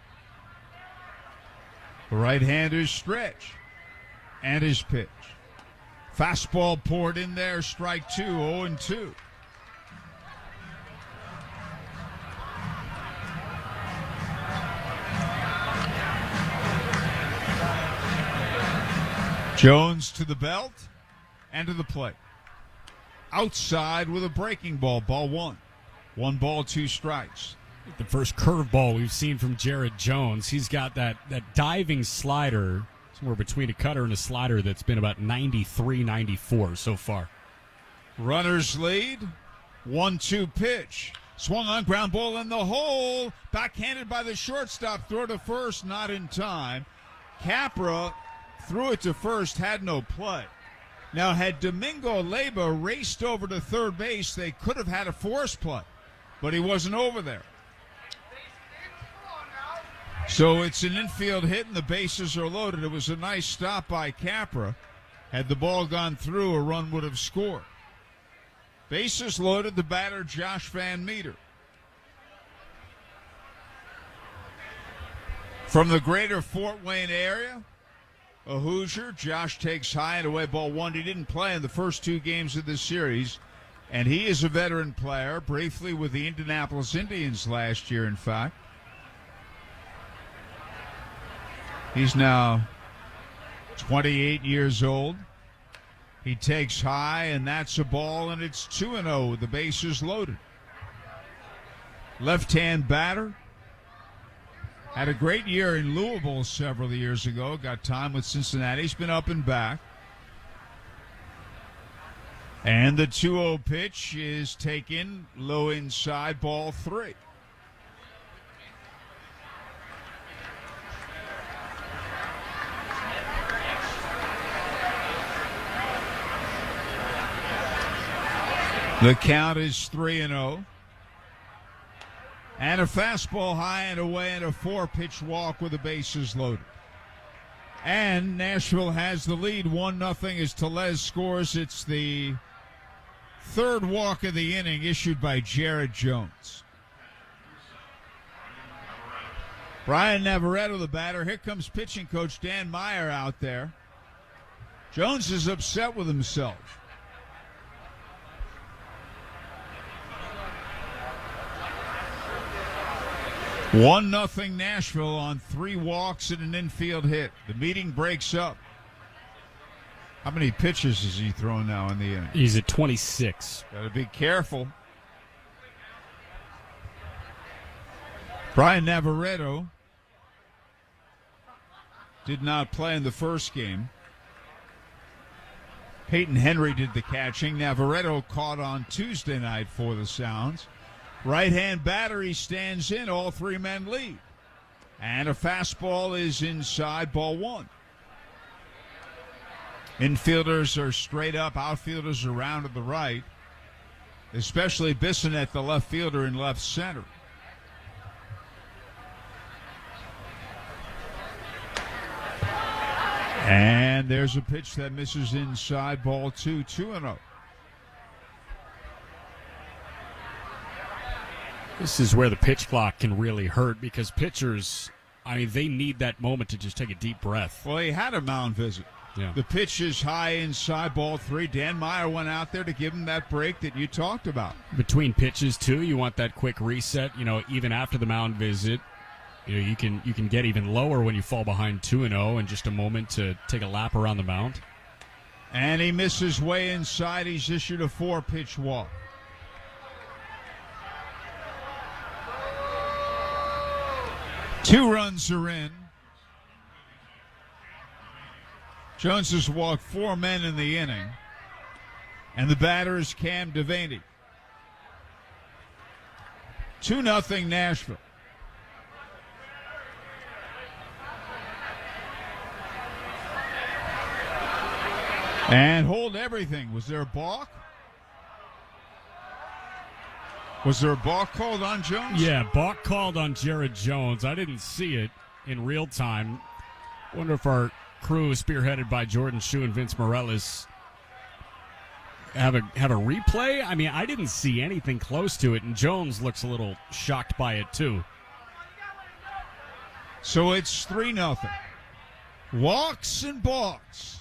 The right-hander's stretch and his pitch. Fastball poured in there, strike 2, 0-2. Jones to the belt and to the plate. Outside with a breaking ball, ball 1. 1 ball, 2 strikes. The first curveball we've seen from Jared Jones. He's got that diving slider, somewhere between a cutter and a slider, that's been about 93, 94 so far. Runners lead. 1-2 pitch. Swung on, ground ball in the hole. Backhanded by the shortstop. Throw to first, not in time. Capra threw it to first, had no play. Now, had Domingo Leyba raced over to third base, they could have had a force play, but he wasn't over there. So it's an infield hit and the bases are loaded. It was a nice stop by Capra. Had the ball gone through, a run would have scored. Bases loaded, the batter Josh Van Meter. From the greater Fort Wayne area, a Hoosier. Josh takes high and away, ball 1. He didn't play in the first 2 games of this series, and he is a veteran player, briefly with the Indianapolis Indians last year, in fact. He's now 28 years old. He takes high, and that's a ball, and it's 2-0. The base is loaded. Left-hand batter. Had a great year in Louisville several years ago. Got time with Cincinnati. He's been up and back. And the 2-0 pitch is taken low inside, ball 3. The count is 3-0. And a fastball high and away and a 4-pitch walk with the bases loaded. And Nashville has the lead 1-0 as Tellez scores. It's the 3rd walk of the inning issued by Jared Jones. Brian Navarretto, the batter. Here comes pitching coach Dan Meyer out there. Jones is upset with himself. 1-0 Nashville on 3 walks and an infield hit. The meeting breaks up. How many pitches is he throwing now in the inning? He's at 26. Got to be careful. Brian Navarretto did not play in the first game. Peyton Henry did the catching. Navarretto caught on Tuesday night for the Sounds. Right-hand batter, he stands in. All 3 men lead. And a fastball is inside, ball 1. Infielders are straight up. Outfielders are round to the right. Especially Bissonnette, the left fielder, in left center. And there's a pitch that misses inside, ball 2, 2-0. This is where the pitch clock can really hurt because pitchers, they need that moment to just take a deep breath. Well, he had a mound visit. Yeah. The pitch is high inside, ball 3. Dan Meyer went out there to give him that break that you talked about. Between pitches, too, you want that quick reset. Even after the mound visit, you can get even lower when you fall behind 2-0 and just a moment to take a lap around the mound. And he misses way inside. He's issued a 4-pitch walk. Two runs are in. Jones has walked 4 men in the inning. And the batter is Cam Devaney. 2-0 Nashville. And hold everything. Was there a balk? Was there a balk called on Jones? Yeah, balk called on Jared Jones. I didn't see it in real time. Wonder if our crew, spearheaded by Jordan Shue and Vince Morales, have a replay. I mean, I didn't see anything close to it, and Jones looks a little shocked by it too. So it's 3-0. Walks and balks.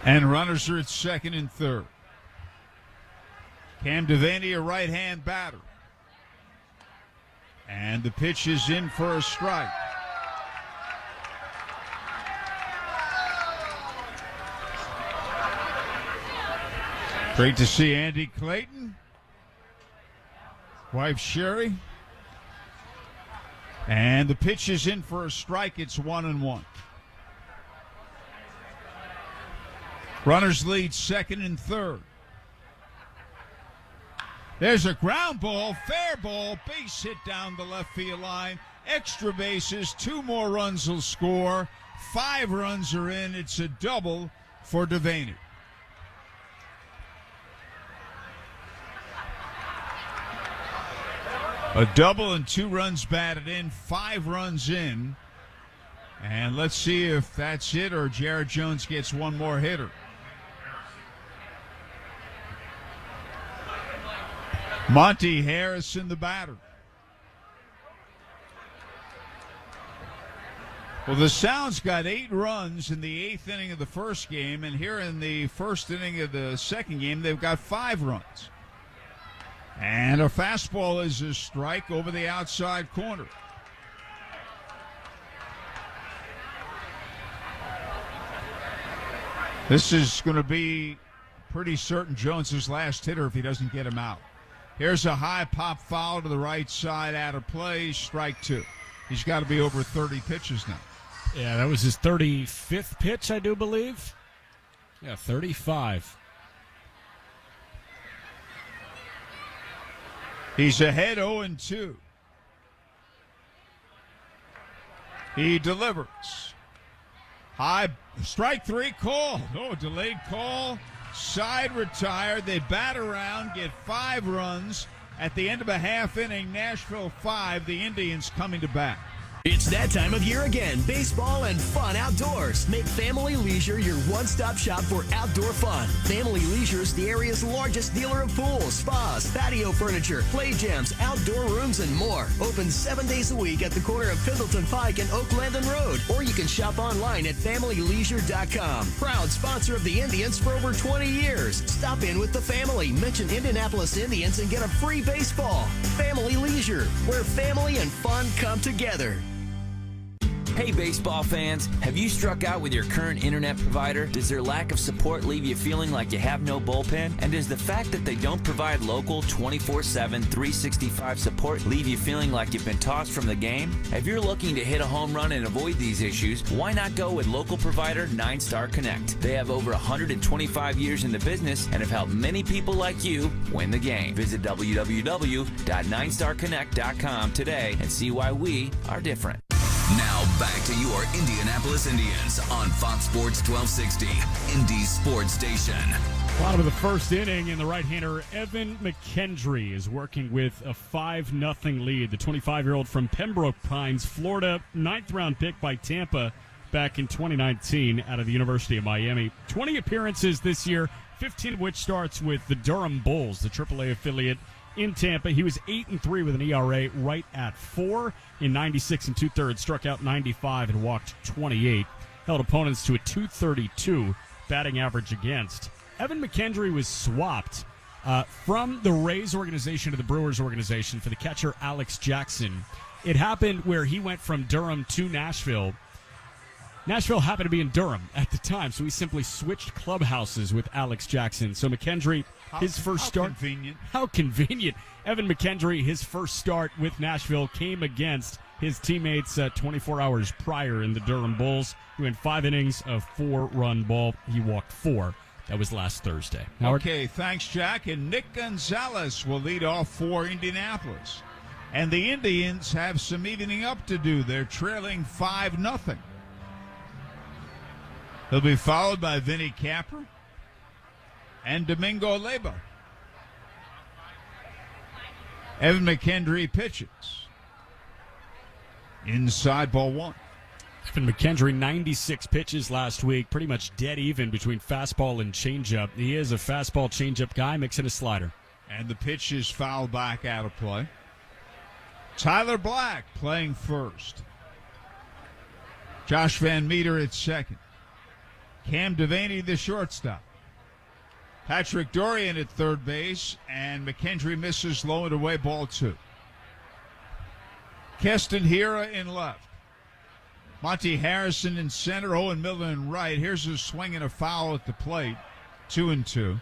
And runners are at second and third. Cam Devaney, a right-hand batter. And the pitch is in for a strike. Great to see Andy Clayton, wife Sherry. And the pitch is in for a strike. It's 1-1. Runners lead second and third. There's a ground ball, fair ball, base hit down the left field line. Extra bases, 2 more runs will score. 5 runs are in. It's a double for Devaney. A double and 2 runs batted in, 5 runs in. And let's see if that's it or Jared Jones gets one more hitter. Monty Harrison, the batter. Well, the Sounds got 8 runs in the 8th inning of the first game, and here in the first inning of the second game, they've got 5 runs. And a fastball is a strike over the outside corner. This is going to be pretty certain Jones's last hitter if he doesn't get him out. Here's a high pop foul to the right side, out of play, strike 2. He's got to be over 30 pitches now. Yeah, that was his 35th pitch, I do believe. Yeah, 35. He's ahead 0-2. He delivers. High, strike 3 call. Oh, delayed call. Side retired. They bat around, get 5 runs. At the end of a half inning, Nashville 5, the Indians coming to bat. It's that time of year again. Baseball and fun outdoors. Make Family Leisure your one-stop shop for outdoor fun. Family Leisure is the area's largest dealer of pools, spas, patio furniture, play gyms, outdoor rooms, and more. Open 7 days a week at the corner of Pendleton Pike and Oak Landon Road. Or you can shop online at FamilyLeisure.com. Proud sponsor of the Indians for over 20 years. Stop in with the family. Mention Indianapolis Indians and get a free baseball. Family Leisure, where family and fun come together. Hey baseball fans, have you struck out with your current internet provider? Does their lack of support leave you feeling like you have no bullpen? And does the fact that they don't provide local 24/7, 365 support leave you feeling like you've been tossed from the game? If you're looking to hit a home run and avoid these issues, why not go with local provider 9-Star Connect? They have over 125 years in the business and have helped many people like you win the game. Visit www.9starconnect.com today and see why we are different. Now back to your Indianapolis Indians on Fox Sports 1260, Indy's sports station. Bottom of the first inning, and the right-hander Evan McKendry is working with a 5-0 lead. The 25-year-old from Pembroke Pines, Florida, 9th-round pick by Tampa back in 2019 out of the University of Miami. 20 appearances this year, 15 of which starts with the Durham Bulls, the AAA affiliate in Tampa. He was 8-3 with an ERA right at 4 in 96 2/3, struck out 95 and walked 28. Held opponents to a 232 batting average against. Evan McKendry was swapped from the Rays organization to the Brewers organization for the catcher Alex Jackson. It happened where he went from Durham to Nashville. Nashville happened to be in Durham at the time, so he simply switched clubhouses with Alex Jackson. So McKendry, his first start. Convenient. How convenient. Evan McKendry, his first start with Nashville came against his teammates 24 hours prior in the Durham Bulls. He went 5 innings of 4-run ball. He walked 4. That was last Thursday. Howard? Okay, thanks, Jack. And Nick Gonzalez will lead off for Indianapolis. And the Indians have some evening up to do. They're trailing 5-0. He'll be followed by Vinny Capper. and Domingo Leyba. Evan McKendry pitches. Inside, ball one. Evan McKendry, 96 pitches last week, pretty much dead even between fastball and changeup. He is a fastball changeup guy, mixing a slider. And the pitch is fouled back out of play. Tyler Black playing first. Josh Van Meter at second. Cam Devaney, the shortstop. Patrick Dorian at third base, and McKendry misses low and away, ball two. Keston Hira in left. Monty Harrison in center, Owen Miller in right. Here's a swing and a foul at the plate, 2-2.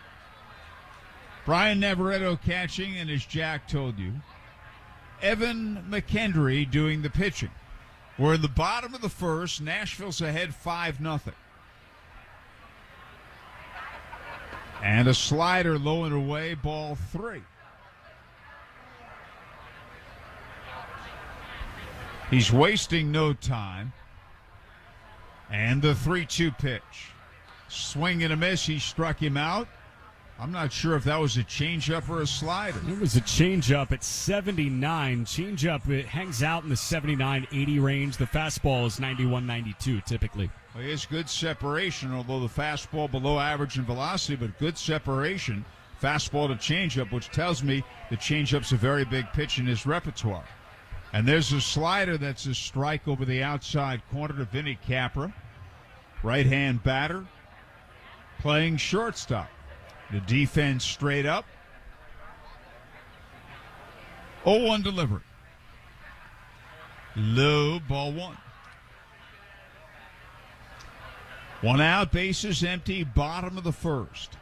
Brian Navarretto catching, and as Jack told you, Evan McKendry doing the pitching. We're in the bottom of the first. Nashville's ahead 5-0. And a slider low and away, ball three. He's wasting no time. And the 3-2 pitch. Swing and a miss. He struck him out. I'm not sure if that was a changeup or a slider. It was a changeup at 79. Changeup, it hangs out in the 79-80 range. The fastball is 91-92 typically. Well, he has good separation, although the fastball below average in velocity, but good separation. Fastball to changeup, which tells me the changeup's a very big pitch in his repertoire. And there's a slider that's a strike over the outside corner to Vinny Capra. Right-hand batter, playing shortstop. The defense straight up. 0-1 delivery. Low, ball one. One out, bases empty, bottom of the first.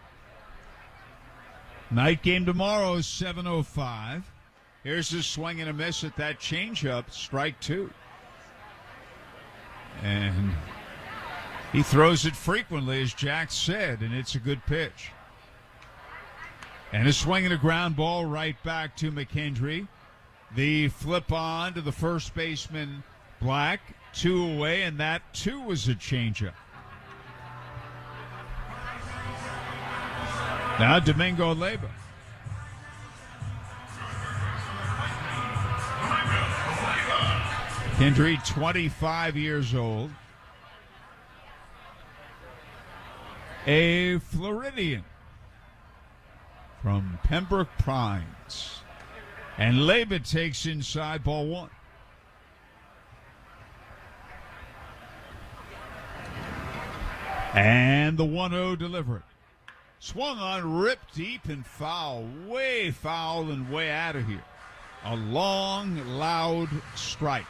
Night game tomorrow is 7:05. Here's a swing and a miss at that changeup, strike two. And he throws it frequently, as Jack said, and it's a good pitch. And a swing and a ground ball right back to McKendry. The flip on to the first baseman, Black, 2 away, and that too was a changeup. Now Domingo Leyba. McKendry, 25 years old. A Floridian from Pembroke Pines. And Leyba takes inside, ball one. And the 1-0 delivery. Swung on, ripped deep and foul. Way foul and way out of here. A long, loud strike.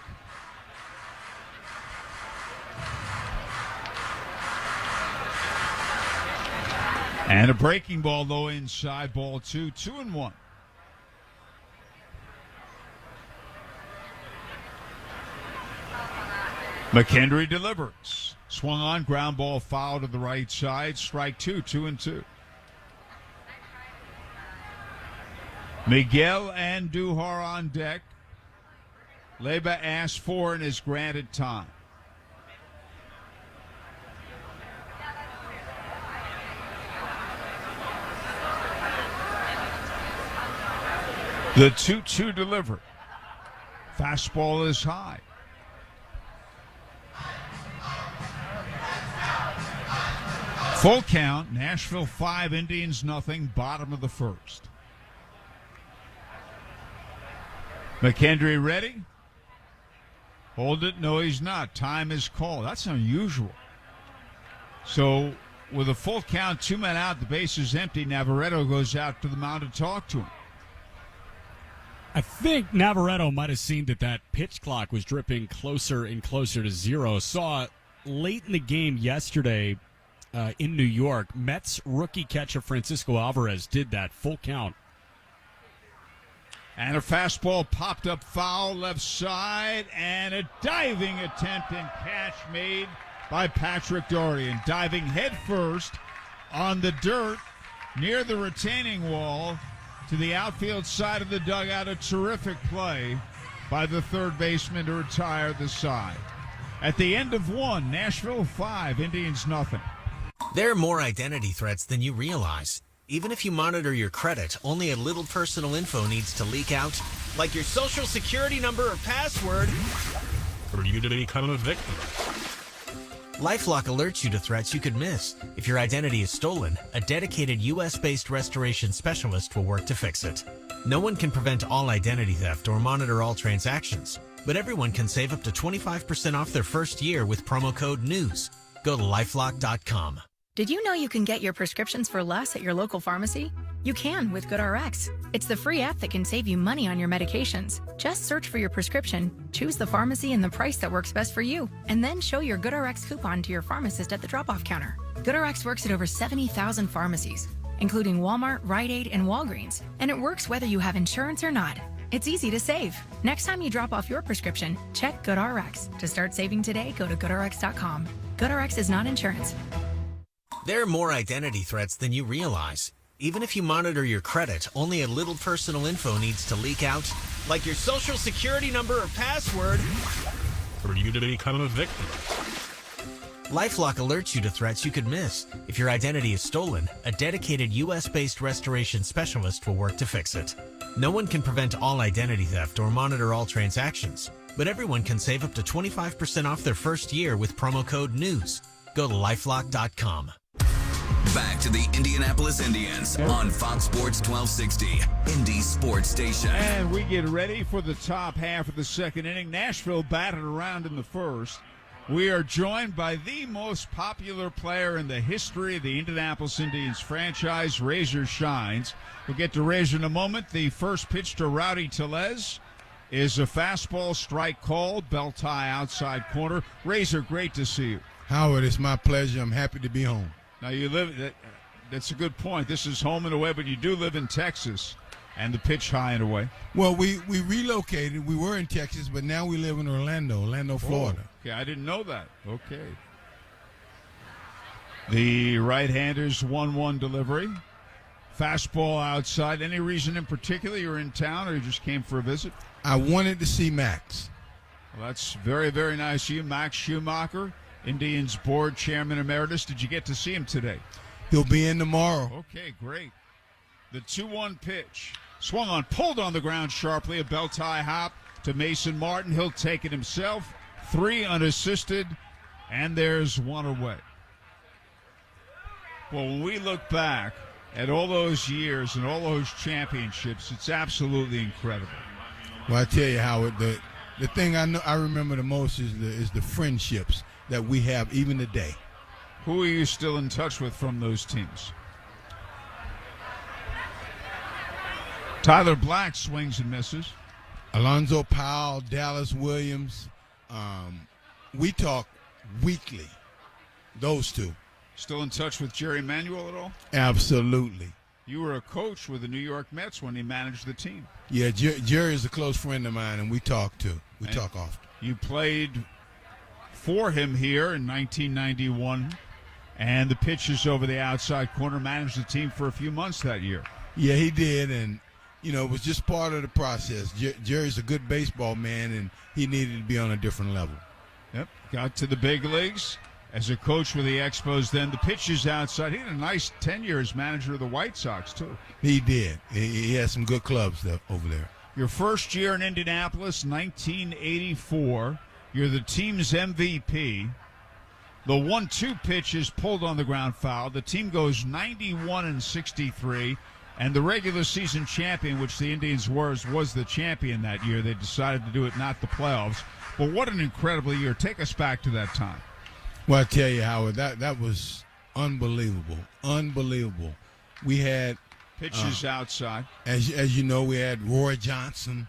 And a breaking ball, though, inside, ball two, 2-1. McKendry delivers. Swung on, ground ball, foul to the right side, strike two, 2-2. Miguel Andujar on deck. Leyba asked for and is granted time. The 2-2 delivery. Fastball is high. Full count, Nashville 5, Indians nothing, bottom of the first. McKendry ready? Hold it. No, he's not. Time is called. That's unusual. So with a full count, 2 men out, the base is empty. Navarretto goes out to the mound to talk to him. I think Navarretto might have seen that pitch clock was dripping closer and closer to zero. Saw late in the game yesterday in New York, Mets rookie catcher Francisco Alvarez did that full count. And a fastball popped up foul left side, and a diving attempt and catch made by Patrick Dorian. Diving head first on the dirt near the retaining wall to the outfield side of the dugout. A terrific play by the third baseman to retire the side. At the end of one, Nashville 5, Indians nothing. There are more identity threats than you realize. Even if you monitor your credit, only a little personal info needs to leak out, like your social security number or password, for you to become a victim. LifeLock alerts you to threats you could miss. If your identity is stolen, a dedicated U.S.-based restoration specialist will work to fix it. No one can prevent all identity theft or monitor all transactions, but everyone can save up to 25% off their first year with promo code NEWS. Go to lifelock.com. Did you know you can get your prescriptions for less at your local pharmacy? You can with GoodRx. It's the free app that can save you money on your medications. Just search for your prescription, choose the pharmacy and the price that works best for you, and then show your GoodRx coupon to your pharmacist at the drop-off counter. GoodRx works at over 70,000 pharmacies, including Walmart, Rite Aid, and Walgreens, and it works whether you have insurance or not. It's easy to save. Next time you drop off your prescription, check GoodRx. To start saving today, go to GoodRx.com. GoodRx is not insurance. There are more identity threats than you realize. Even if you monitor your credit, only a little personal info needs to leak out, like your social security number or password, for you to become a victim. LifeLock alerts you to threats you could miss. If your identity is stolen, a dedicated U.S.-based restoration specialist will work to fix it. No one can prevent all identity theft or monitor all transactions, but everyone can save up to 25% off their first year with promo code NEWS. Go to lifelock.com. Back to the Indianapolis Indians on Fox Sports 1260, Indy Sports Station. And we get ready for the top half of the second inning. Nashville batted around in the first. We are joined by the most popular player in the history of the Indianapolis Indians franchise, Razor Shines. We'll get to Razor in a moment. The first pitch to Rowdy Tellez is a fastball strike called, belt tie outside corner. Razor, great to see you. Howard, it's my pleasure. I'm happy to be home. Now, you live, that's a good point. This is home and away, but you do live in Texas, and the pitch high and away. Well, we relocated. We were in Texas, but now we live in Orlando, Florida. Oh, okay, I didn't know that. Okay. The right-hander's 1-1 delivery. Fastball outside. Any reason in particular you're in town, or you just came for a visit? I wanted to see Max. Well, that's very, very nice of you. Max Schumacher, Indians board chairman emeritus. Did you get to see him today? He'll be in tomorrow. Okay, great. The 2-1 pitch. Swung on, pulled on the ground sharply. A belt tie hop to Mason Martin. He'll take it himself. 3 unassisted, and there's 1 away. Well, when we look back at all those years and all those championships, it's absolutely incredible. Well, I tell you, Howard, the thing I remember the most is the friendships that we have even today. Who are you still in touch with from those teams? Tyler Black swings and misses. Alonzo Powell, Dallas Williams. We talk weekly, those two. Still in touch with Jerry Manuel at all? Absolutely. You were a coach with the New York Mets when he managed the team. Yeah, Jerry is a close friend of mine, and we talk too. We talk often. You played for him here in 1991, and the pitches over the outside corner, managed the team for a few months that year. Yeah, he did, and it was just part of the process. Jerry's a good baseball man, and he needed to be on a different level. Yep, got to the big leagues as a coach with the Expos then. The pitches outside. He had a nice tenure as manager of the White Sox, too. He did. He had some good clubs over there. Your first year in Indianapolis, 1984. You're the team's MVP. The 1-2 pitch is pulled on the ground foul. The team goes 91-63. And the regular season champion, which the Indians was the champion that year. They decided to do it, not the playoffs. But what an incredible year. Take us back to that time. Well, I tell you, Howard, that was unbelievable. Unbelievable. We had pitches outside. As you know, we had Roy Johnson.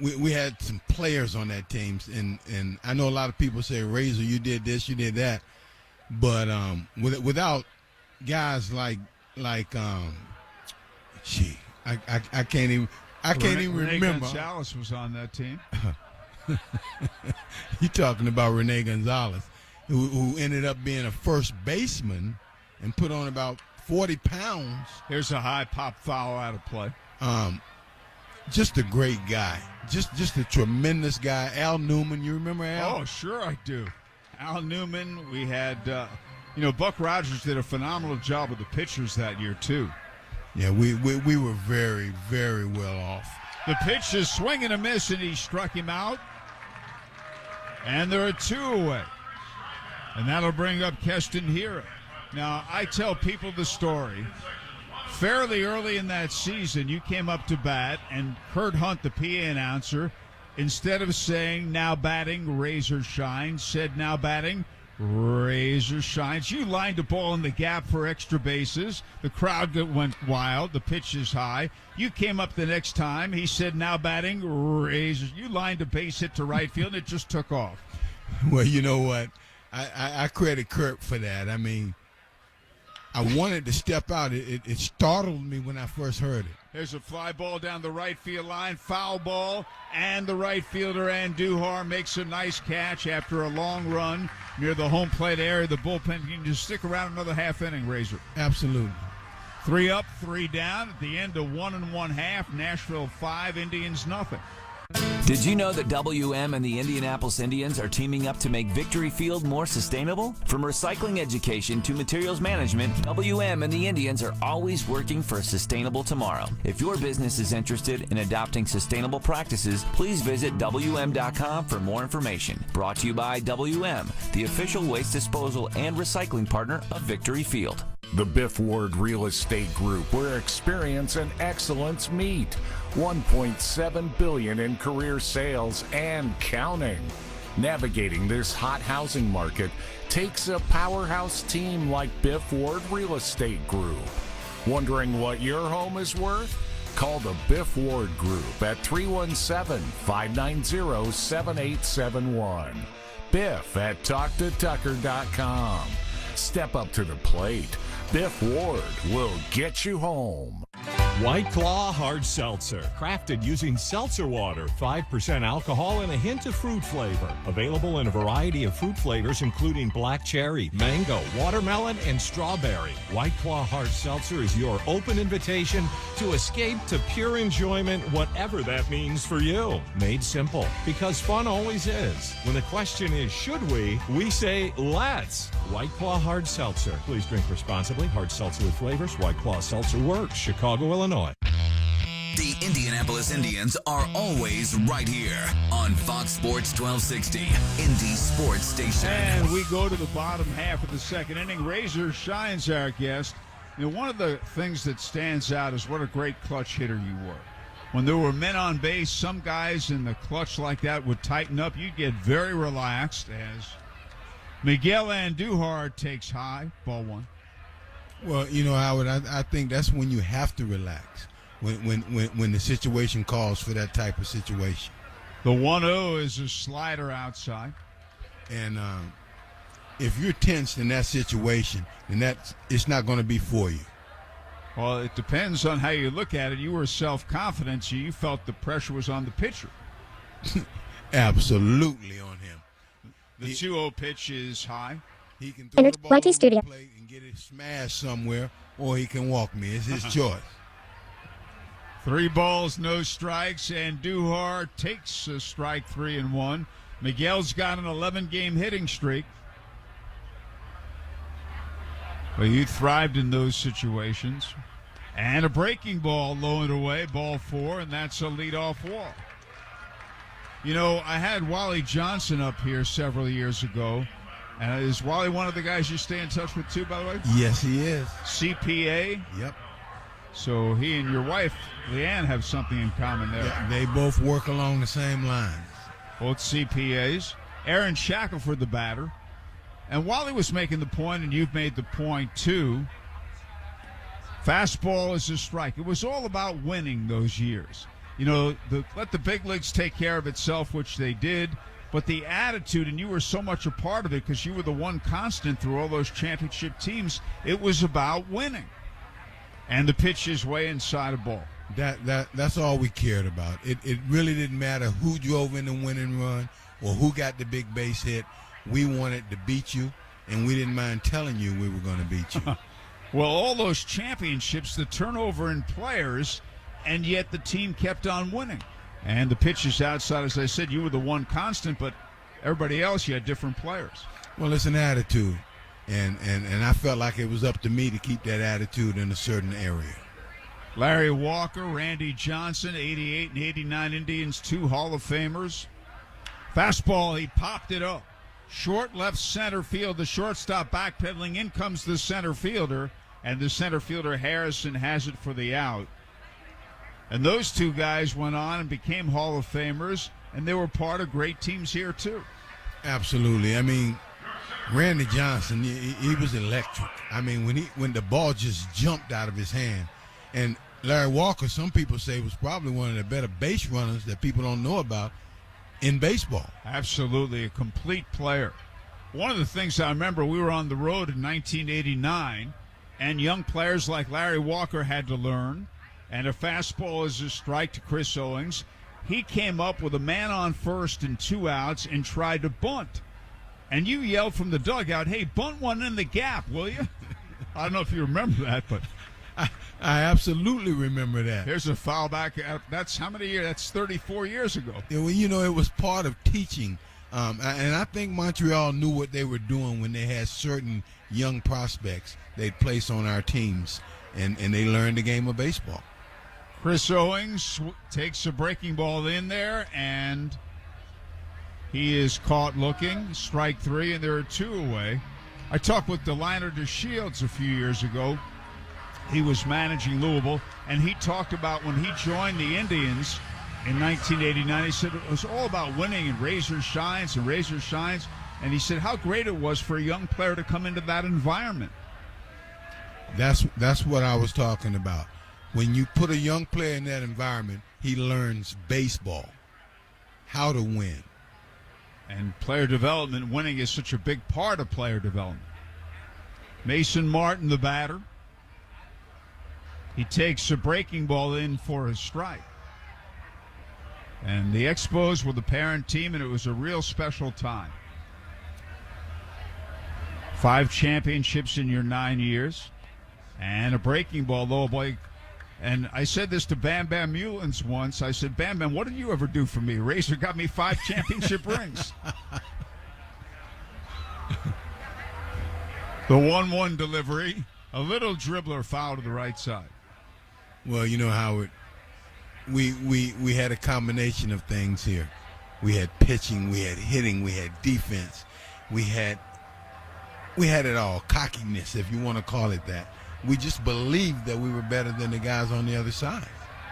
We had some players on that team, and I know a lot of people say, Razor, you did this, you did that. But without guys like I can't even remember. Gonzalez was on that team. You're talking about Rene Gonzalez, who ended up being a first baseman and put on about 40 pounds. Here's a high pop foul out of play. Just a great guy. Just a tremendous guy. Al Newman, you remember Al? Oh, sure I do. Al Newman, we had, You know, Buck Rogers did a phenomenal job with the pitchers that year, too. Yeah, we were very, very well off. The pitch is swing and a miss, and he struck him out. And there are 2 away. And that'll bring up Keston Hiura. Now, I tell people the story. Fairly early in that season, you came up to bat, and Kurt Hunt, the PA announcer, instead of saying, now batting, razor shines, said, now batting, razor shines. You lined the ball in the gap for extra bases. The crowd went wild. The pitch is high. You came up the next time. He said, now batting, razor. You lined a base hit to right field, and it just took off. Well, you know what? I credit Kurt for that. I mean, I wanted to step out. It startled me when I first heard it. There's a fly ball down the right field line, foul ball, and the right fielder Andujar makes a nice catch after a long run near the home plate area. The bullpen can just stick around another half inning, Razor. Absolutely. 3 up, 3 down. At the end of 1 1/2, Nashville 5, Indians nothing. Did you know that WM and the Indianapolis Indians are teaming up to make Victory Field more sustainable? From recycling education to materials management, WM and the Indians are always working for a sustainable tomorrow. If your business is interested in adopting sustainable practices, please visit WM.com for more information. Brought to you by WM, the official waste disposal and recycling partner of Victory Field. The Biff Ward Real Estate Group, where experience and excellence meet. $1.7 billion in career sales and counting. Navigating this hot housing market takes a powerhouse team like Biff Ward Real Estate Group. Wondering what your home is worth? Call the Biff Ward Group at 317-590-7871. Biff at TalkToTucker.com. Step up to the plate. Biff Ward will get you home. White Claw Hard Seltzer, crafted using seltzer water, 5% alcohol and a hint of fruit flavor. Available in a variety of fruit flavors including black cherry, mango, watermelon, and strawberry. White Claw Hard Seltzer is your open invitation to escape to pure enjoyment, whatever that means for you. Made simple, because fun always is. When the question is, should we say, let's. White Claw Hard Seltzer. Please drink responsibly. Hard seltzer with flavors. White Claw Seltzer works. Chicago, Illinois. The Indianapolis Indians are always right here on Fox Sports 1260, Indy Sports Station. And we go to the bottom half of the second inning. Razor Shines, our guest. You know, one of the things that stands out is what a great clutch hitter you were. When there were men on base, some guys in the clutch like that would tighten up. You'd get very relaxed as Miguel Andujar takes high, ball 1. Well, you know, Howard, I think that's when you have to relax, when the situation calls for that type of situation. The 1-0 is a slider outside. And if you're tense in that situation, then it's not going to be for you. Well, it depends on how you look at it. You were self-confident, so you felt the pressure was on the pitcher. Absolutely on him. The 2-0 pitch is high. He can throw the ball YT Studio. on the plate and get it smashed somewhere, or he can walk me. It's his choice. 3 balls, no strikes, and Andujar takes a strike 3-1. Miguel's got an 11-game hitting streak. Well, you thrived in those situations. And a breaking ball low and away, ball 4, and that's a leadoff walk. You know, I had Wally Johnson up here several years ago. And is Wally one of the guys you stay in touch with, too, by the way? Yes, he is. CPA? Yep. So he and your wife, Leanne, have something in common there. Yeah, they both work along the same lines. Both CPAs. Aaron Shackelford, the batter. And Wally was making the point, and you've made the point, too. Fastball is a strike. It was all about winning those years. You know, let the big leagues take care of itself, which they did. But the attitude, and you were so much a part of it because you were the one constant through all those championship teams, it was about winning. And the pitch is way inside a ball. That's all we cared about. It really didn't matter who drove in the winning run or who got the big base hit. We wanted to beat you, and we didn't mind telling you we were going to beat you. Well, all those championships, the turnover in players, and yet the team kept on winning. And the pitch is outside. As I said, you were the one constant, but everybody else, you had different players. Well, it's an attitude. And I felt like it was up to me to keep that attitude in a certain area. Larry Walker, Randy Johnson, 88 and 89 Indians, 2 Hall of Famers. Fastball, he popped it up. Short left center field, the shortstop backpedaling. In comes the center fielder, and the center fielder Harrison has it for the out. And those 2 guys went on and became Hall of Famers, and they were part of great teams here too. Absolutely. I mean, Randy Johnson, he was electric. I mean, when the ball just jumped out of his hand. And Larry Walker, some people say, was probably one of the better base runners that people don't know about in baseball. Absolutely, a complete player. One of the things I remember, we were on the road in 1989, and young players like Larry Walker had to learn, and a fastball is a strike to Chris Owings. He came up with a man on first and 2 outs and tried to bunt. And you yelled from the dugout, "Hey, bunt one in the gap, will you?" I don't know if you remember that, but I absolutely remember that. Here's a foul back. That's how many years? That's 34 years ago. Yeah, well, it was part of teaching. And I think Montreal knew what they were doing when they had certain young prospects they'd place on our teams, and they learned the game of baseball. Chris Owings takes a breaking ball in there, and he is caught looking. Strike 3, and there are 2 away. I talked with Deliner DeShields a few years ago. He was managing Louisville, and he talked about when he joined the Indians in 1989. He said it was all about winning and razor shines. And he said how great it was for a young player to come into that environment. That's what I was talking about. When you put a young player in that environment, he learns baseball, how to win. And player development, winning is such a big part of player development. Mason Martin, the batter. He takes a breaking ball in for a strike. And the Expos were the parent team, and it was a real special time. 5 championships in your 9 years. And a breaking ball, though, boy. And I said this to Bam Bam Mullins once. I said, Bam Bam, what did you ever do for me? Razor got me 5 championship rings. The 1-1 delivery. A little dribbler foul to the right side. Well, Howard, we had a combination of things here. We had pitching, we had hitting, we had defense. We had it all. Cockiness, if you want to call it that. We just believed that we were better than the guys on the other side.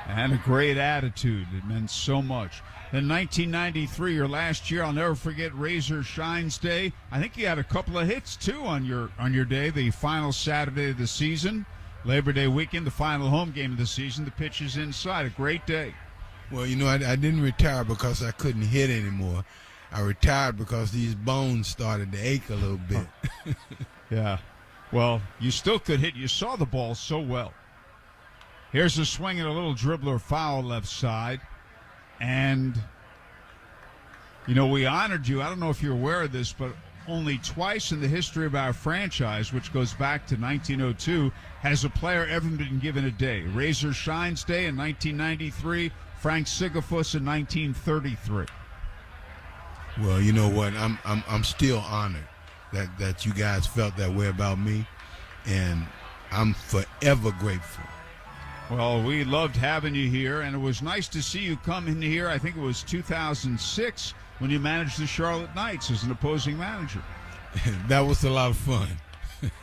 And a great attitude. It meant so much. Then 1993, your last year, I'll never forget Razor Shines Day. I think you had a couple of hits, too, on your day, the final Saturday of the season. Labor Day weekend, the final home game of the season. The pitch is inside. A great day. Well, I didn't retire because I couldn't hit anymore. I retired because these bones started to ache a little bit. Yeah. Well, you still could hit. You saw the ball so well. Here's a swing and a little dribbler foul left side. And, we honored you. I don't know if you're aware of this, but only twice in the history of our franchise, which goes back to 1902, has a player ever been given a day. Razor Shines Day in 1993, Frank Sigafus in 1933. Well, you know what? I'm still honored that you guys felt that way about me, and I'm forever grateful. Well, we loved having you here, and it was nice to see you come in here. I think it was 2006 when you managed the Charlotte Knights as an opposing manager. That was a lot of fun.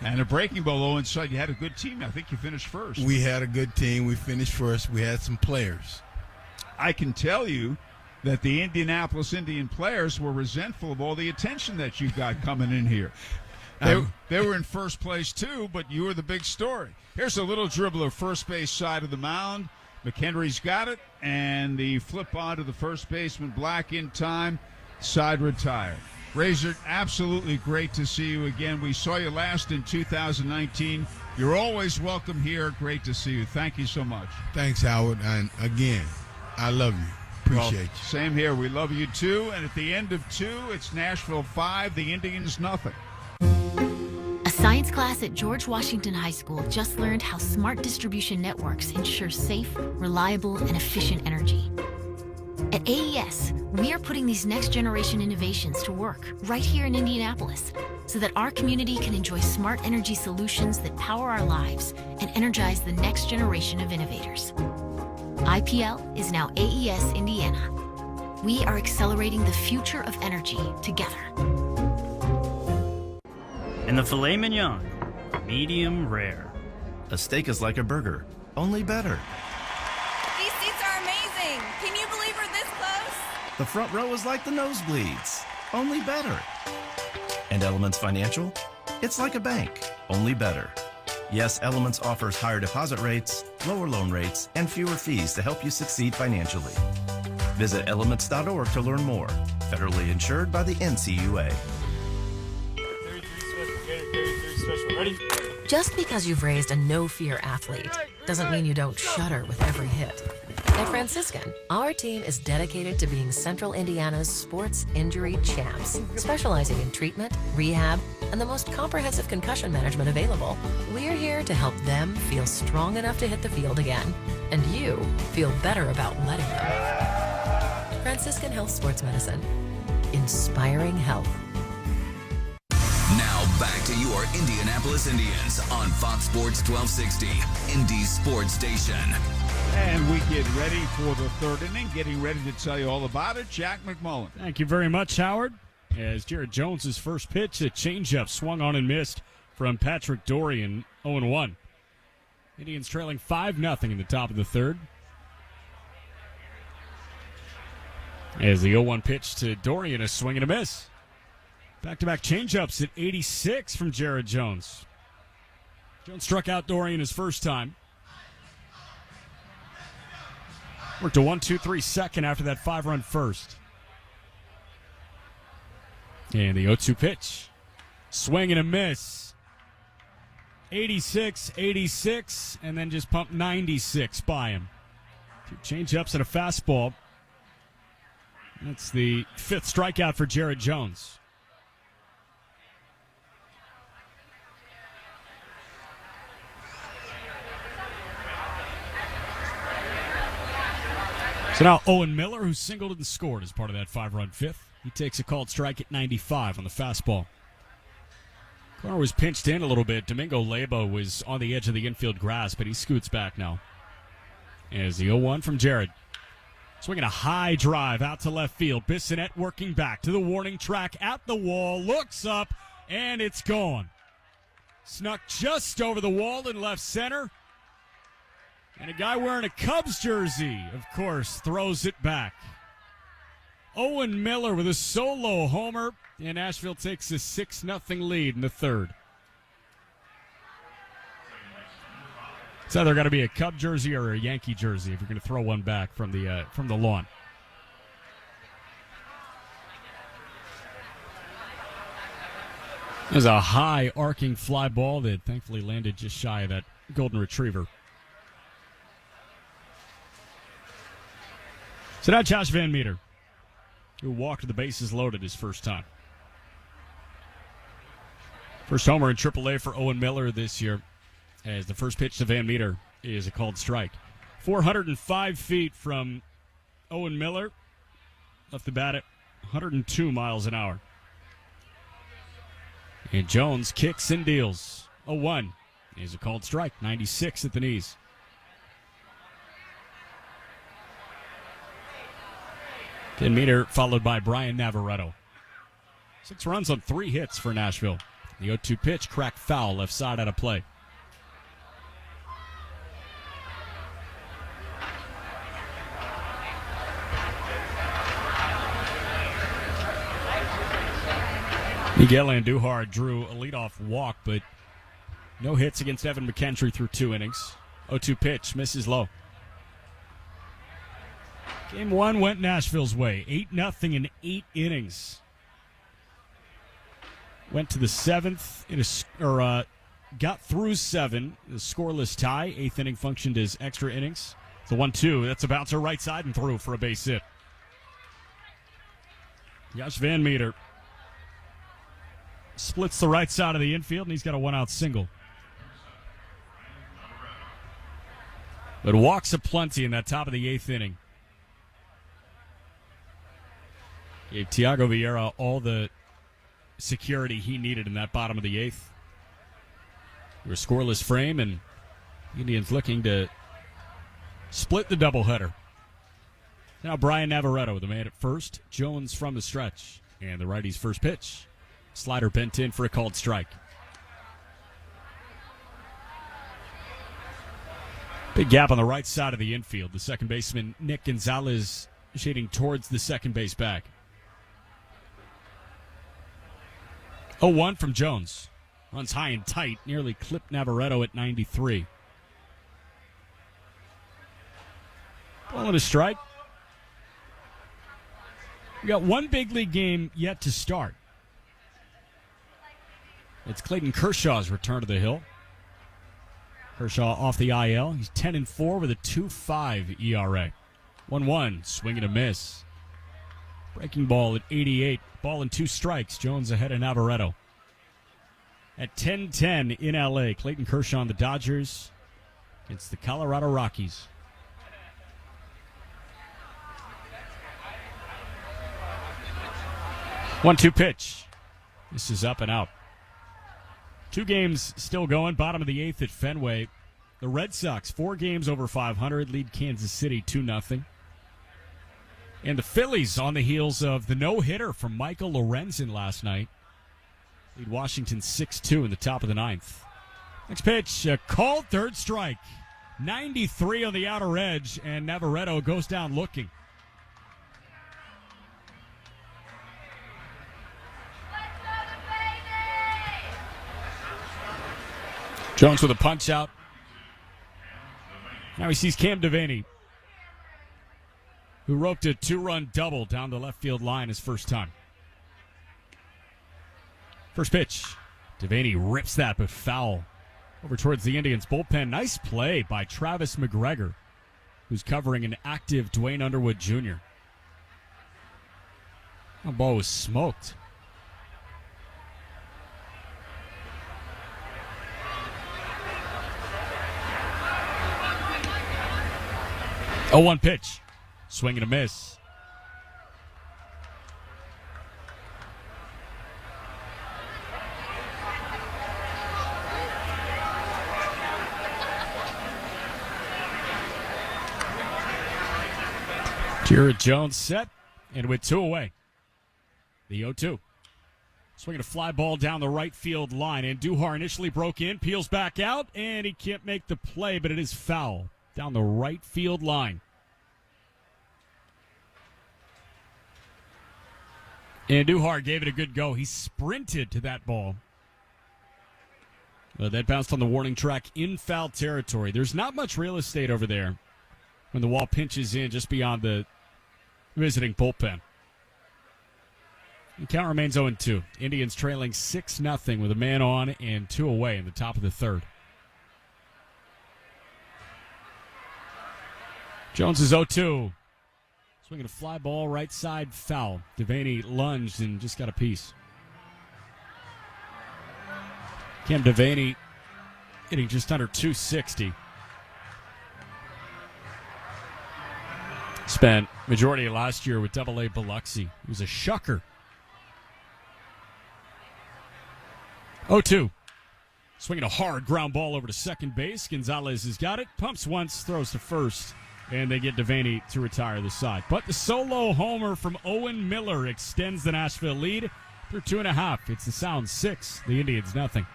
And a breaking ball low inside. You had a good team. I think you finished first. We had a good team. We finished first. We had some players. I can tell you that the Indianapolis Indian players were resentful of all the attention that you got coming in here. They were in first place, too, but you were the big story. Here's a little dribbler, first base side of the mound. McHenry's got it, and the flip on to the first baseman, Black in time, side retired. Razor, absolutely great to see you again. We saw you last in 2019. You're always welcome here. Great to see you. Thank you so much. Thanks, Howard. And again, I love you. Appreciate you. Same here. We love you, too. And at the end of 2, it's Nashville 5, the Indians nothing. A science class at George Washington High School just learned how smart distribution networks ensure safe, reliable, and efficient energy. At At AES, we are putting these next-generation innovations to work right here in Indianapolis so that our community can enjoy smart energy solutions that power our lives and energize the next generation of innovators. IPL is now AES Indiana. We are accelerating the future of energy together. And the filet mignon, medium rare. A steak is like a burger, only better. These seats are amazing. Can you believe we're this close? The front row is like the nosebleeds, only better. And Elements Financial? It's like a bank, only better. Yes, Elements offers higher deposit rates, lower loan rates, and fewer fees to help you succeed financially. Visit elements.org to learn more. Federally insured by the NCUA. Ready? Just because you've raised a no-fear athlete doesn't mean you don't shudder with every hit. At Franciscan, our team is dedicated to being Central Indiana's sports injury champs, specializing in treatment, rehab, and the most comprehensive concussion management available. We're here to help them feel strong enough to hit the field again, and you feel better about letting them. Franciscan Health Sports Medicine. Inspiring health. Now back to your Indianapolis Indians on Fox Sports 1260, Indy Sports Station. And we get ready for the third inning. Getting ready to tell you all about it, Jack McMullen. Thank you very much, Howard. As Jared Jones' first pitch, a changeup swung on and missed from Patrick Dorian, 0-1. Indians trailing 5-0 in the top of the third. As the 0-1 pitch to Dorian, a swing and a miss. Back-to-back changeups at 86 from Jared Jones. Jones struck out Dorian his first time. Worked a 1-2-3 second after that 5-run first. And the 0-2 pitch. Swing and a miss. 86, and then just pumped 96 by him. Two changeups and a fastball. That's the fifth strikeout for Jared Jones. So now Owen Miller, who singled and scored as part of that 5-run fifth. He takes a called strike at 95 on the fastball. Corner was pinched in a little bit. Domingo Lebo was on the edge of the infield grass, but he scoots back now. As the 0-1 from Jared. Swinging a high drive out to left field. Bissonette working back to the warning track at the wall. Looks up, and it's gone. Snuck just over the wall in left center. And a guy wearing a Cubs jersey, of course, throws it back. Owen Miller with a solo homer, and Nashville takes a 6-0 lead in the third. It's either got to be a Cub jersey or a Yankee jersey if you're going to throw one back from the lawn. There's a high arcing fly ball that thankfully landed just shy of that golden retriever. So now Josh Van Meter, who walked the bases loaded his first time. First homer in AAA for Owen Miller this year, as the first pitch to Van Meter is a called strike. 405 feet from Owen Miller, left the bat at 102 miles an hour. And Jones kicks and deals. 0-1 is a called strike, 96 at the knees. Van Meter followed by Brian Navarretto. 6 runs on 3 hits for Nashville. The 0-2 pitch, cracked foul, left side out of play. Miguel Andujar drew a leadoff walk, but no hits against Evan McKentry through 2 innings. 0-2 pitch, misses low. Game 1 went Nashville's way. 8-0 in 8 innings. Went to the 7th, got through 7. The scoreless tie. 8th inning functioned as extra innings. It's a 1-2. That's a bouncer right side and through for a base hit. Josh Van Meter splits the right side of the infield, and he's got a 1-out single. But walks aplenty in that top of the 8th inning. Gave Thiago Vieira all the security he needed in that bottom of the 8th. We were scoreless frame, and Indians looking to split the doubleheader. Now Brian Navarretto, the man at first. Jones from the stretch. And the righty's first pitch. Slider bent in for a called strike. Big gap on the right side of the infield. The second baseman, Nick Gonzalez, shading towards the second base bag. 0-1 from Jones. Runs high and tight, nearly clipped Navarretto at 93. Ball and a strike. We got one big league game yet to start. It's Clayton Kershaw's return to the hill. Kershaw off the IL. He's 10-4 with a 2.5 ERA. 1-1, swing and a miss. Breaking ball at 88. Ball and 2 strikes. Jones ahead of Navarretto. At 10-10 in L.A., Clayton Kershaw and the Dodgers against the Colorado Rockies. One-two pitch. This is up and out. 2 games still going. Bottom of the 8th at Fenway. The Red Sox, 4 games over 500, lead Kansas City 2-0. And the Phillies on the heels of the no-hitter from Michael Lorenzen last night. Lead Washington 6-2 in the top of the 9th. Next pitch, a called third strike. 93 on the outer edge, and Navarretto goes down looking. Jones with a punch out. Now he sees Cam Devaney, who roped a 2-run double down the left field line his first time. First pitch. Devaney rips that, but foul. Over towards the Indians' bullpen. Nice play by Travis McGregor, who's covering an active Dwayne Underwood Jr. That ball was smoked. Oh, 1 pitch. Swing and a miss. Jared Jones set, and with 2 away. The 0-2. Swinging a fly ball down the right field line, and Duhar initially broke in, peels back out, and he can't make the play, but it is foul down the right field line. And Duhar gave it a good go. He sprinted to that ball. That bounced on the warning track in foul territory. There's not much real estate over there when the wall pinches in just beyond the visiting bullpen. The count remains 0-2. Indians trailing 6-0 with a man on and 2 away in the top of the 3rd. Jones is 0-2. Swinging a fly ball, right side foul. Devaney lunged and just got a piece. Cam Devaney hitting just under 260. Spent majority of last year with Double-A Biloxi. He was a shucker. 0-2. Swinging a hard ground ball over to second base. Gonzalez has got it. Pumps once, throws to first. And they get Devaney to retire the side. But the solo homer from Owen Miller extends the Nashville lead through 2.5. It's the Sound 6, the Indians nothing.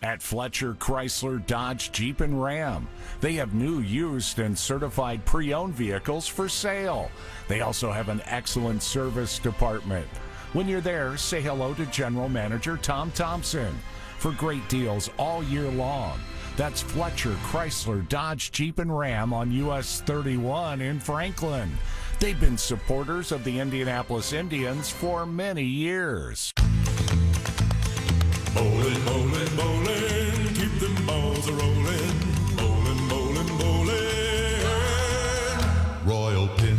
At Fletcher Chrysler Dodge Jeep and Ram, they have new, used, and certified pre-owned vehicles for sale. They also have an excellent service department. When you're there, say hello to General Manager Tom Thompson for great deals all year long. That's Fletcher Chrysler Dodge Jeep and Ram on US 31 in Franklin. They've been supporters of the Indianapolis Indians for many years. Bowling, bowling, bowling, keep them balls a-rolling. Bowling, bowling, bowling, Royal Pin.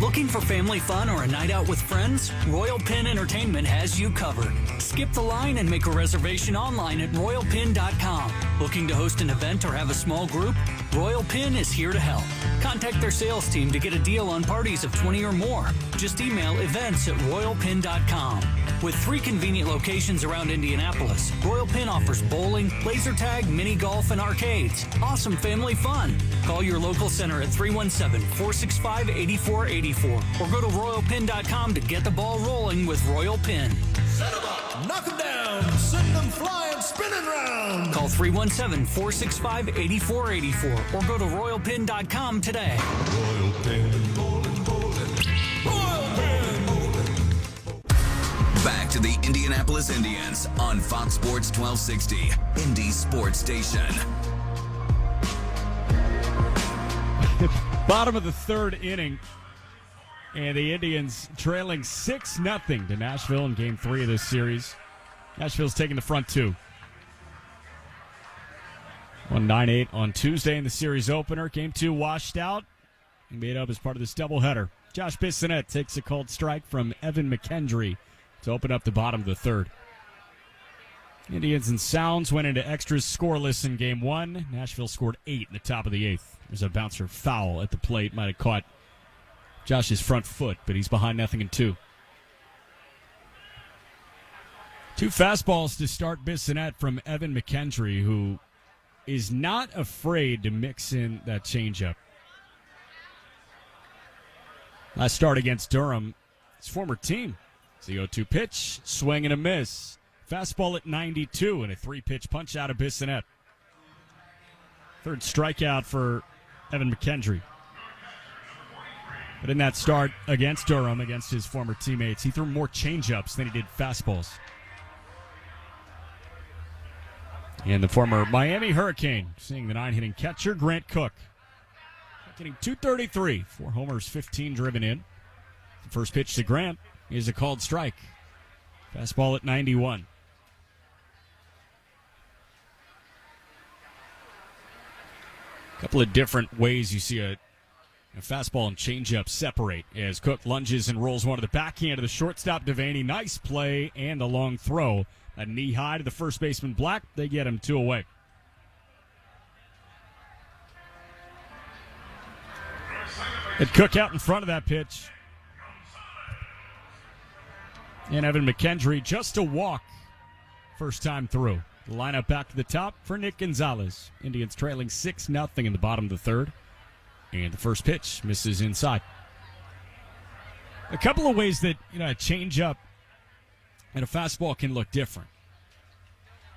Looking for family fun or a night out with friends? Royal Pin Entertainment has you covered. Skip the line and make a reservation online at royalpin.com. Looking to host an event or have a small group? Royal Pin is here to help. Contact their sales team to get a deal on parties of 20 or more. Just email events@royalpin.com. With 3 convenient locations around Indianapolis, Royal Pin offers bowling, laser tag, mini golf, and arcades. Awesome family fun. Call your local center at 317-465-8484 or go to royalpin.com to get the ball rolling with Royal Pin. Set 'em up, knock 'em down, send them flying, spinning round. Call 317-465-8484 or go to royalpin.com today. Royal Pin, bowling, bowling. Royal Pin, bowling. Back to the Indianapolis Indians on Fox Sports 1260, Indy Sports Station. Bottom of the 3rd inning, and the Indians trailing 6-0 to Nashville in Game 3 of this series. Nashville's taking the front 2. Won 9-8 on Tuesday in the series opener. Game 2 washed out and made up as part of this doubleheader. Josh Bissonnette takes a called strike from Evan McKendry to open up the bottom of the 3rd. Indians and Sounds went into extras scoreless in Game 1. Nashville scored 8 in the top of the 8th. There's a bouncer foul at the plate. Might have caught Josh's front foot, but he's behind 0-2. 2 fastballs to start Bissonnette from Evan McKendry, who is not afraid to mix in that changeup. Last start against Durham, his former team. It's the 0-2 pitch, swing and a miss. Fastball at 92 and a 3-pitch punch out of Bissonnette. 3rd strikeout for Evan McKendry. But in that start against Durham, against his former teammates, he threw more changeups than he did fastballs. And the former Miami Hurricane, seeing the 9-hitting catcher, Grant Cook. Getting 233, 4 homers, 15 driven in. The first pitch to Grant is a called strike. Fastball at 91. A couple of different ways you see a fastball and changeup separate as Cook lunges and rolls one to the backhand of the shortstop Devaney. Nice play and a long throw. A knee high to the first baseman Black. They get him 2 away. And Cook out in front of that pitch. And Evan McKendry just a walk first time through. The lineup back to the top for Nick Gonzalez. Indians trailing 6-0 in the bottom of the 3rd. And the first pitch misses inside. A couple of ways that a changeup and a fastball can look different.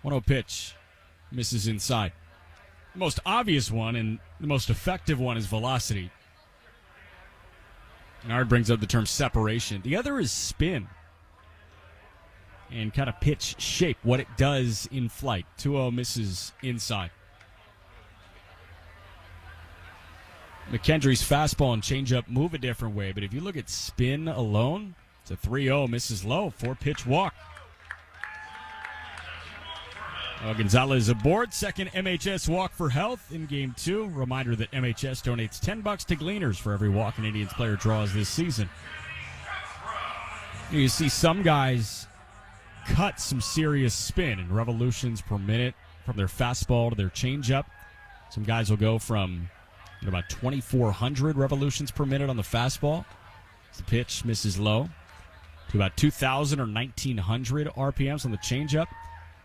1-0 pitch misses inside. The most obvious one and the most effective one is velocity. Nard brings up the term separation. The other is spin and kind of pitch shape, what it does in flight. 2-0 misses inside. McKendry's fastball and changeup move a different way, but if you look at spin alone, it's a 3-0, misses low, 4-pitch walk. Gonzalez aboard, second MHS Walk for Health in Game 2. Reminder that MHS donates $10 to Gleaners for every walk an Indians player draws this season. You see some guys cut some serious spin in revolutions per minute from their fastball to their changeup. Some guys will go from about 2,400 revolutions per minute on the fastball. The pitch misses low to about 2,000 or 1,900 RPMs on the changeup.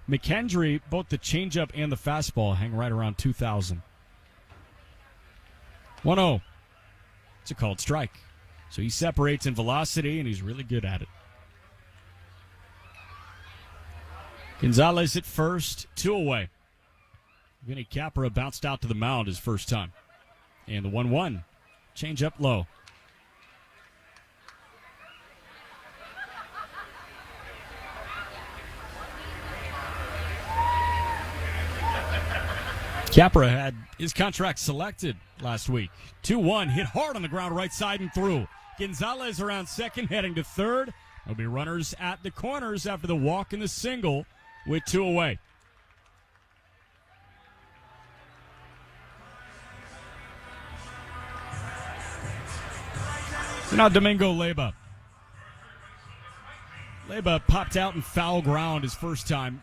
McKendry, both the changeup and the fastball hang right around 2,000. 1-0. It's a called strike. So he separates in velocity, and he's really good at it. Gonzalez at first, 2 away. Vinny Capra bounced out to the mound his first time. And the 1-1, change up low. Capra had his contract selected last week. 2-1, hit hard on the ground right side and through. Gonzalez around second, heading to third. There'll be runners at the corners after the walk and the single with 2 away. So now Domingo Leyba. Leyba popped out in foul ground his first time.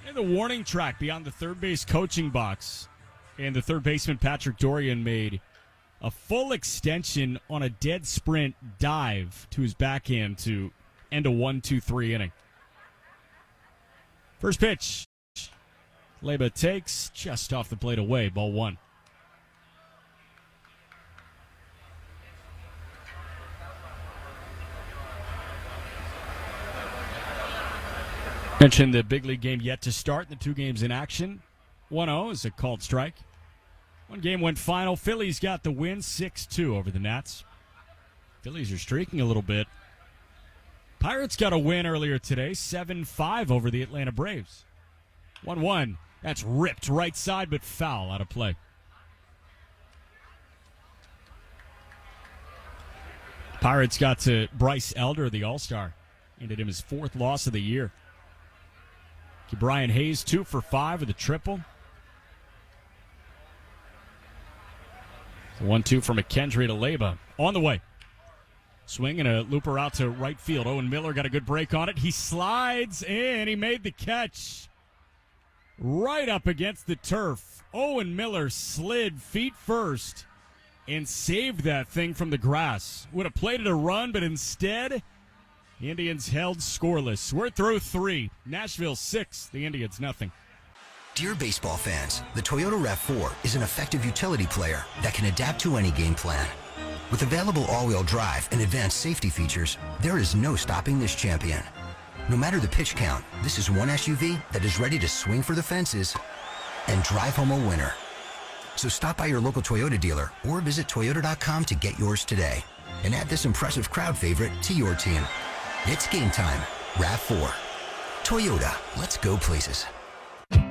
In the warning track beyond the third base coaching box, and the third baseman Patrick Dorian made a full extension on a dead sprint dive to his backhand to end a 1-2-3 inning. First pitch. Leba takes just off the plate away, ball one. Mentioned the big league game yet to start. The two games in action. 1-0 is a called strike. One game went final. Phillies got the win 6-2 over the Nats. Phillies are streaking a little bit. Pirates got a win earlier today, 7-5 over the Atlanta Braves. 1-1. That's ripped right side, but foul out of play. Pirates got to Bryce Elder, the All-Star. Ended him his fourth loss of the year. Brian Hayes, 2 for 5 with a triple. 1-2 from McKendry to Leba. On the way. Swing and a looper out to right field. Owen Miller got a good break on it. He slides in. He made the catch. Right up against the turf. Owen Miller slid feet first and saved that thing from the grass. Would have played it a run, but instead, the Indians held scoreless. We're through 3. Nashville 6. The Indians nothing. Dear baseball fans, the Toyota RAV4 is an effective utility player that can adapt to any game plan. With available all-wheel drive and advanced safety features, there is no stopping this champion. No matter the pitch count, this is one SUV that is ready to swing for the fences and drive home a winner. So stop by your local Toyota dealer or visit Toyota.com to get yours today and add this impressive crowd favorite to your team. It's game time. RAV4. Toyota, let's go places.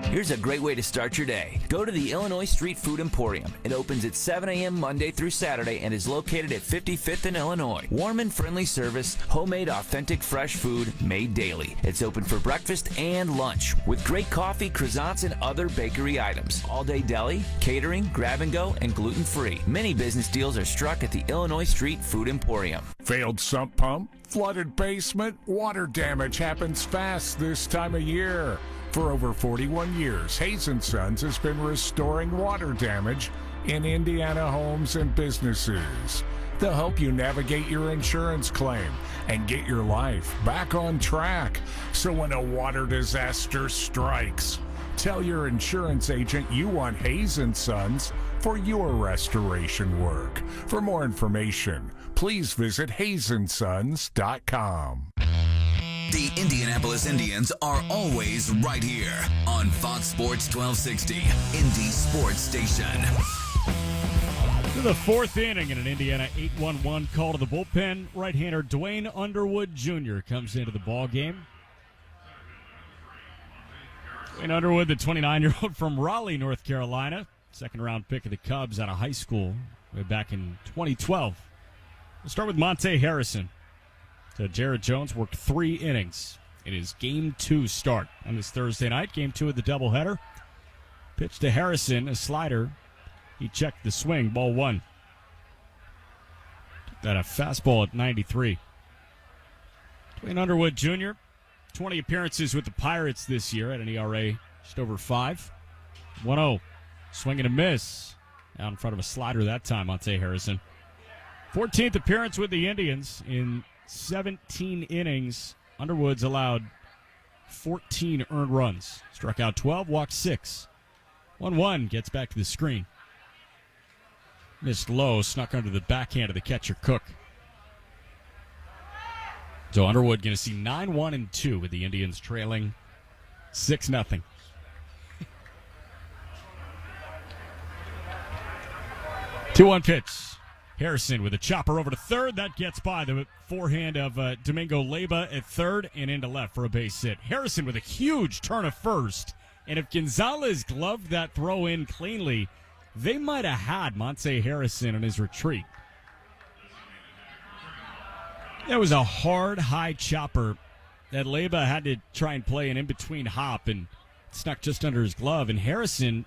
Here's a great way to start your day. Go to the Illinois Street Food Emporium. It opens at 7 a.m. Monday through Saturday and is located at 55th in Illinois. Warm and friendly service, homemade, authentic, fresh food made daily. It's open for breakfast and lunch with great coffee, croissants, and other bakery items. All-day deli, catering, grab and go, and gluten-free. Many business deals are struck at the Illinois Street Food Emporium. Failed sump pump, flooded basement, water damage happens fast this time of year. For over 41 years, Hayes & Sons has been restoring water damage in Indiana homes and businesses. They'll help you navigate your insurance claim and get your life back on track. So when a water disaster strikes, tell your insurance agent you want Hayes & Sons for your restoration work. For more information, please visit HayesandSons.com. The Indianapolis Indians are always right here on Fox Sports 1260, Indy Sports Station. To the fourth inning in an Indiana 8-1-1 call to the bullpen. Right-hander Dwayne Underwood Jr. comes into the ball game. Dwayne Underwood, the 29-year-old from Raleigh, North Carolina. Second-round pick of the Cubs out of high school way back in 2012. We'll start with Monte Harrison. So Jared Jones worked 3 innings in his Game 2 start on this Thursday night. Game 2 of the doubleheader. Pitch to Harrison, a slider. He checked the swing, ball 1. Took that a fastball at 93. Dwayne Underwood Jr., 20 appearances with the Pirates this year at an ERA just over 5. 1-0. Swing and a miss. Out in front of a slider that time, Monte Harrison. 14th appearance with the Indians in 17 innings. Underwood's allowed 14 earned runs. Struck out 12, walked 6. 1-1 gets back to the screen. Missed low, snuck under the backhand of the catcher Cook. So Underwood going to see 9-1-2 with the Indians trailing 6-0. 2-1 pitch. Harrison with a chopper over to third. That gets by the forehand of Domingo Leyba at third and into left for a base hit. Harrison with a huge turn of first. And if Gonzalez gloved that throw in cleanly, they might have had Monte Harrison on his retreat. That was a hard, high chopper that Leyba had to try and play an in-between hop and snuck just under his glove. And Harrison,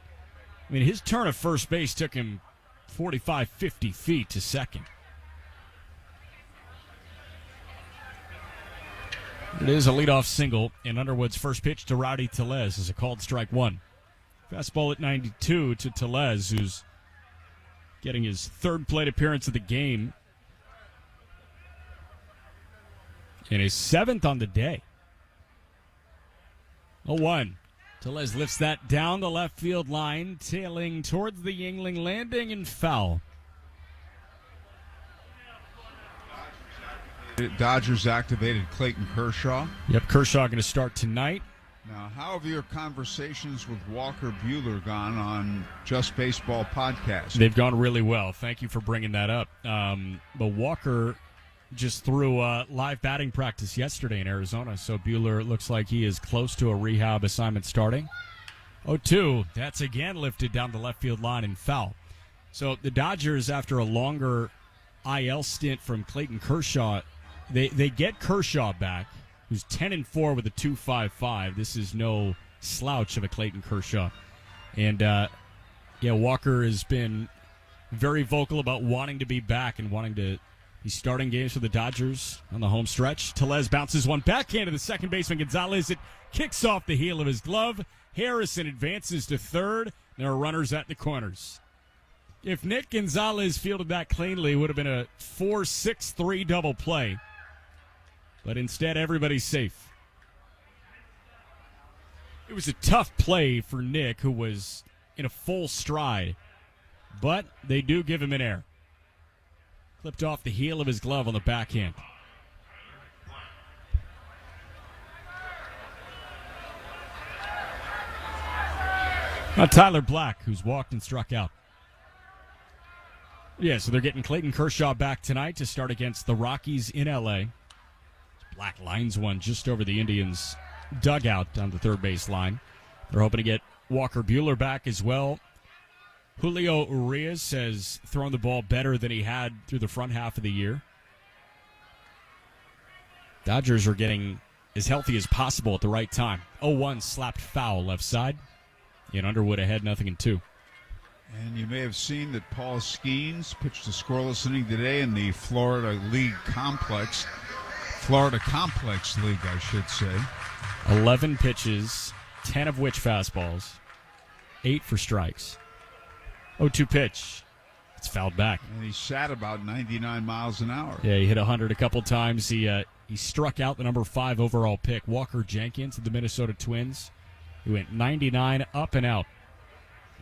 I mean, his turn of first base took him 45, 50 feet to second. It is a leadoff single, and Underwood's first pitch to Rowdy Tellez is a called strike one. Fastball at 92 to Tellez, who's getting his third plate appearance of the game and his seventh on the day. 0-1. Tellez lifts that down the left field line, tailing towards the Yingling landing and foul. Dodgers activated Clayton Kershaw. Yep, Kershaw going to start tonight. Now, how have your conversations with Walker Buehler gone on Just Baseball podcast? They've gone really well. Thank you for bringing that up. But Walker just threw live batting practice yesterday in Arizona, so Buehler looks like he is close to a rehab assignment starting. 0-2, that's again lifted down the left field line and foul. So the Dodgers, after a longer IL stint from Clayton Kershaw, they get Kershaw back, who's 10-4 with a 2.55. This is no slouch of a Clayton Kershaw. And, Walker has been very vocal about wanting to be back and wanting to be starting games for the Dodgers on the home stretch. Tellez bounces one backhand to the second baseman Gonzalez. It kicks off the heel of his glove. Harrison advances to third. There are runners at the corners. If Nick Gonzalez fielded that cleanly, it would have been a 4-6-3 double play. But instead, everybody's safe. It was a tough play for Nick, who was in a full stride. But they do give him an error. Clipped off the heel of his glove on the backhand. Now Tyler Black, who's walked and struck out. Yeah, so they're getting Clayton Kershaw back tonight to start against the Rockies in L.A. Black lines one just over the Indians' dugout on the third base line. They're hoping to get Walker Buehler back as well. Julio Urias has thrown the ball better than he had through the front half of the year. Dodgers are getting as healthy as possible at the right time. 0-1 slapped foul left side. And Underwood ahead 0-2. And you may have seen that Paul Skeens pitched a scoreless inning today in the Florida Complex League, I should say. 11 pitches, 10 of which fastballs, 8 for strikes. 0-2 pitch. It's fouled back. And he sat about 99 miles an hour. Yeah, he hit 100 a couple times. He struck out the number 5 overall pick, Walker Jenkins of the Minnesota Twins. He went 99 up and out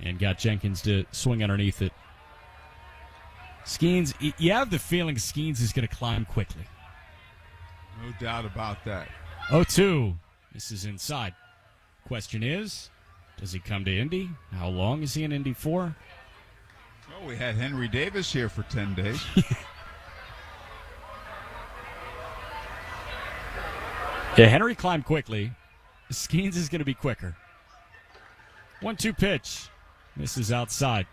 and got Jenkins to swing underneath it. Skeens, you have the feeling Skeens is going to climb quickly. No doubt about that. 0-2. This is inside. Question is, does he come to Indy? How long is he in Indy for? Well, we had Henry Davis here for 10 days. Yeah, Henry climbed quickly. Skeens is going to be quicker. 1-2 pitch. This is outside.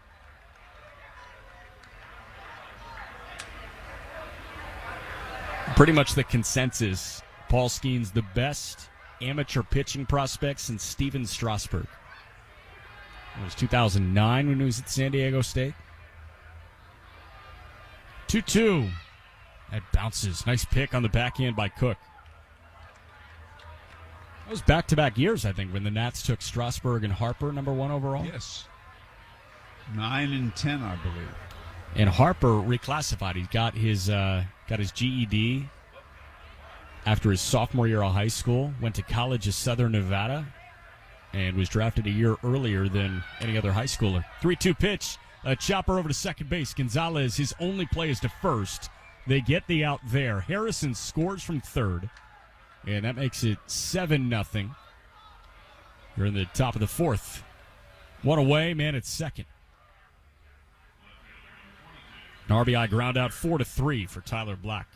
Pretty much the consensus. Paul Skeens, the best amateur pitching prospect since Steven Strasburg. It was 2009 when he was at San Diego State. 2-2. That bounces. Nice pick on the backhand by Cook. That was back-to-back years, I think, when the Nats took Strasburg and Harper, number 1 overall. Yes. 9 and 10, I believe. And Harper reclassified. He got his GED after his sophomore year of high school, went to college at Southern Nevada, and was drafted a year earlier than any other high schooler. 3-2 pitch. A chopper over to second base. Gonzalez, his only play is to first. They get the out there. Harrison scores from third, and that makes it 7-0. You're in the top of the fourth. One away, man at second. An RBI ground out 4-3 for Tyler Black.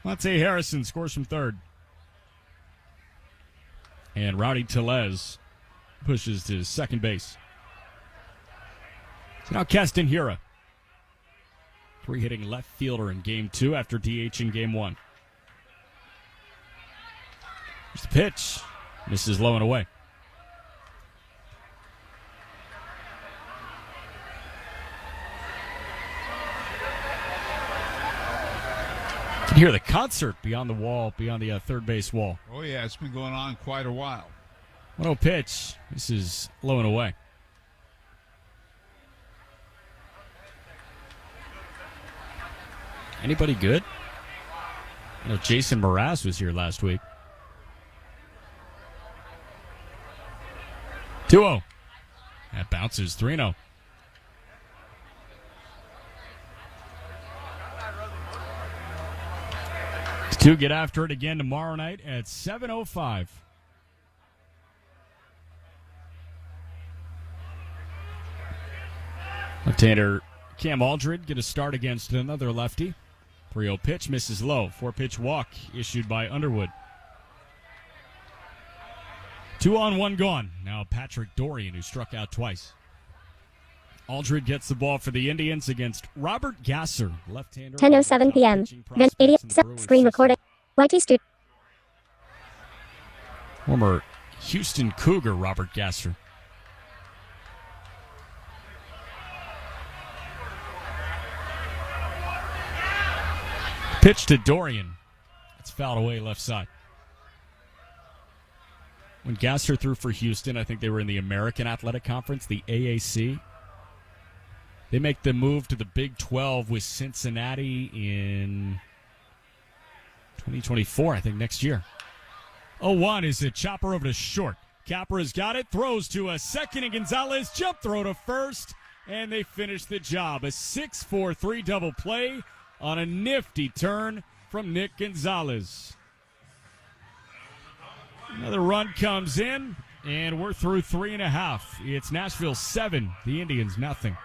Monte Harrison scores from third. And Rowdy Tellez pushes to second base. So now Keston Hiura, 3-hitting left fielder in Game 2 after DH in Game 1. Here's the pitch. Misses low and away. can hear the concert beyond the wall, beyond the third base wall. Oh, yeah, it's been going on quite a while. 1-0 pitch. This is low and away. Anybody good? I know Jason Mraz was here last week. 2-0. That bounces 3-0. To get after it again tomorrow night at 7:05. Left-hander Cam Aldred get a start against another lefty. 3-0 pitch misses low. 4-pitch walk issued by Underwood. 2 on, 1 gone. Now Patrick Dorian, who struck out twice. Aldred gets the ball for the Indians against Robert Gasser, left-hander. 10:07 p.m. Then 80 screen recording. YT Stu. Former Houston Cougar Robert Gasser. Pitch to Dorian. It's fouled away left side. When Gasser threw for Houston, I think they were in the American Athletic Conference, the AAC. They make the move to the Big 12 with Cincinnati in 2024, I think, next year. 0-1 is a chopper over to short. Capra's got it, throws to a second, and Gonzalez jump throw to first, and they finish the job. A 6-4-3 double play on a nifty turn from Nick Gonzalez. Another run comes in, and we're through 3.5. It's Nashville 7, the Indians nothing.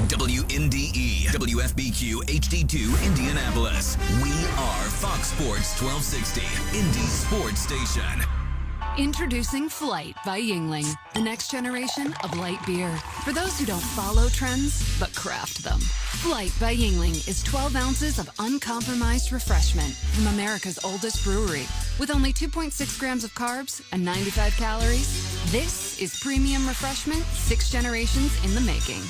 WNDE, WFBQ, HD2, Indianapolis. We are Fox Sports 1260, Indy Sports Station. Introducing Flight by Yingling, the next generation of light beer. For those who don't follow trends, but craft them. Flight by Yingling is 12 ounces of uncompromised refreshment from America's oldest brewery. With only 2.6 grams of carbs and 95 calories, this is premium refreshment 6 generations in the making.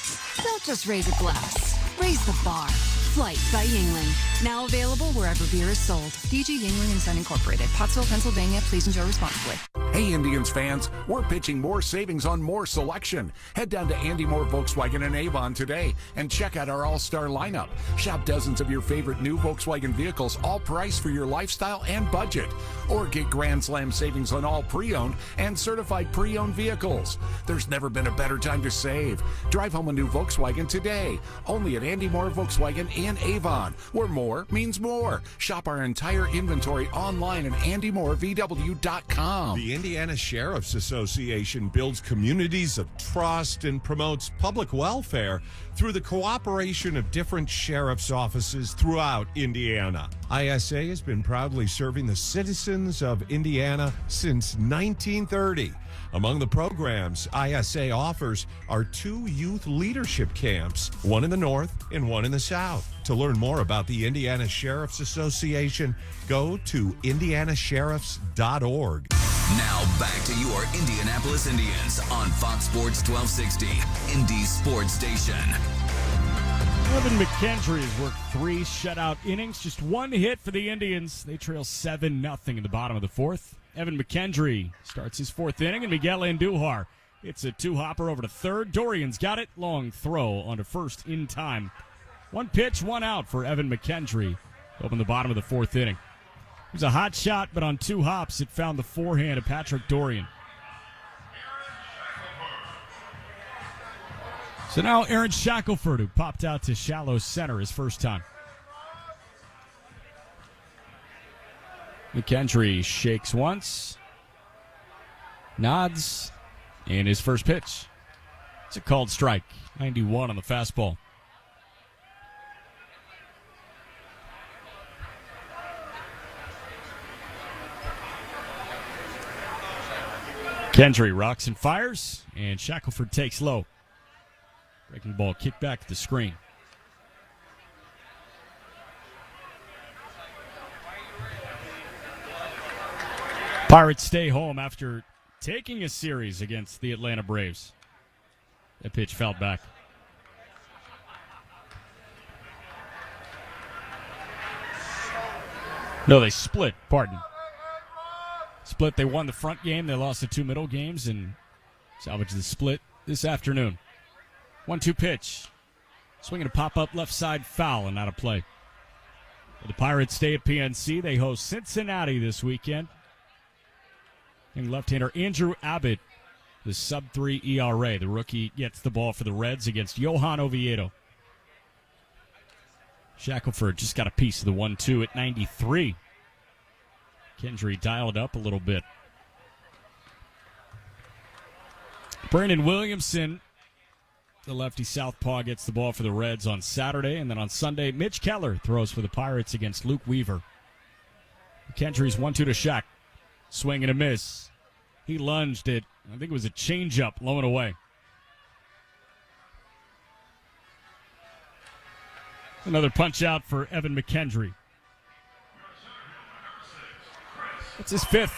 Don't just raise a glass, raise the bar. Flight by Yingling. Now available wherever beer is sold. DG Yingling and Son Incorporated. Pottsville, Pennsylvania. Please enjoy responsibly. Hey, Indians fans, we're pitching more savings on more selection. Head down to Andy Moore Volkswagen in Avon today and check out our all-star lineup. Shop dozens of your favorite new Volkswagen vehicles, all priced for your lifestyle and budget. Or get Grand Slam savings on all pre-owned and certified pre-owned vehicles. There's never been a better time to save. Drive home a new Volkswagen today. Only at Andy Moore Volkswagen in Avon, where more means more. Shop our entire inventory online at andymorevw.com. The Indiana Sheriff's Association builds communities of trust and promotes public welfare through the cooperation of different sheriff's offices throughout Indiana. ISA has been proudly serving the citizens of Indiana since 1930. Among the programs ISA offers are 2 youth leadership camps, one in the north and one in the south. To learn more about the Indiana Sheriff's Association, go to indianasheriffs.org. Now back to your Indianapolis Indians on Fox Sports 1260, Indy Sports Station. Evan McKendry has worked 3 shutout innings, just 1 hit for the Indians. They trail 7-0 in the bottom of the 4th. Evan McKendry starts his 4th inning, and Miguel Andujar hits a 2-hopper over to third. Dorian's got it. Long throw onto first in time. 1 pitch, 1 out for Evan McKendry. Open the bottom of the 4th inning. It was a hot shot, but on 2 hops, it found the forehand of Patrick Dorian. So now Aaron Shackelford, who popped out to shallow center his first time. McKendry shakes once, nods, and his first pitch. It's a called strike, 91 on the fastball. Kendry rocks and fires, and Shackelford takes low. Breaking ball kicked back to the screen. Pirates stay home after taking a series against the Atlanta Braves. That pitch fouled back. No, they split. Pardon. Split. They won the front game. They lost the 2 middle games and salvaged the split this afternoon. 1-2 pitch. Swinging a pop-up left side foul and out of play. The Pirates stay at PNC. They host Cincinnati this weekend. And left-hander Andrew Abbott, the sub-3 ERA. The rookie gets the ball for the Reds against Johan Oviedo. Shackelford just got a piece of the 1-2 at 93. Kendry dialed up a little bit. Brandon Williamson, the lefty southpaw, gets the ball for the Reds on Saturday. And then on Sunday, Mitch Keller throws for the Pirates against Luke Weaver. Kendry's 1-2 to Shaq. Swing and a miss. He lunged it. I think it was a changeup, low and away. Another punch out for Evan McKendry. It's his 5th.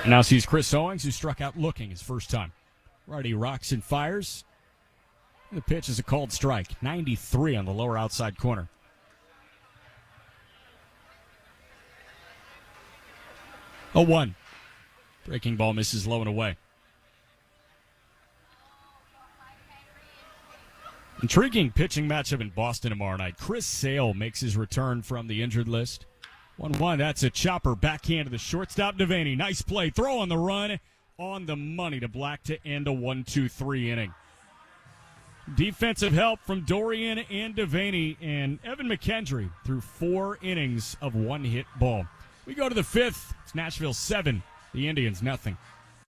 And now sees Chris Owings, who struck out looking his first time. Righty rocks and fires. The pitch is a called strike. 93 on the lower outside corner. A 1. Breaking ball misses low and away. Intriguing pitching matchup in Boston tomorrow night. Chris Sale makes his return from the injured list. 1-1. That's a chopper backhand to the shortstop, Devaney. Nice play. Throw on the run. On the money to Black to end a 1-2-3 inning. Defensive help from Dorian and Devaney, and Evan McKendry through 4 innings of one-hit ball. We go to the 5th. It's Nashville 7. The Indians, nothing.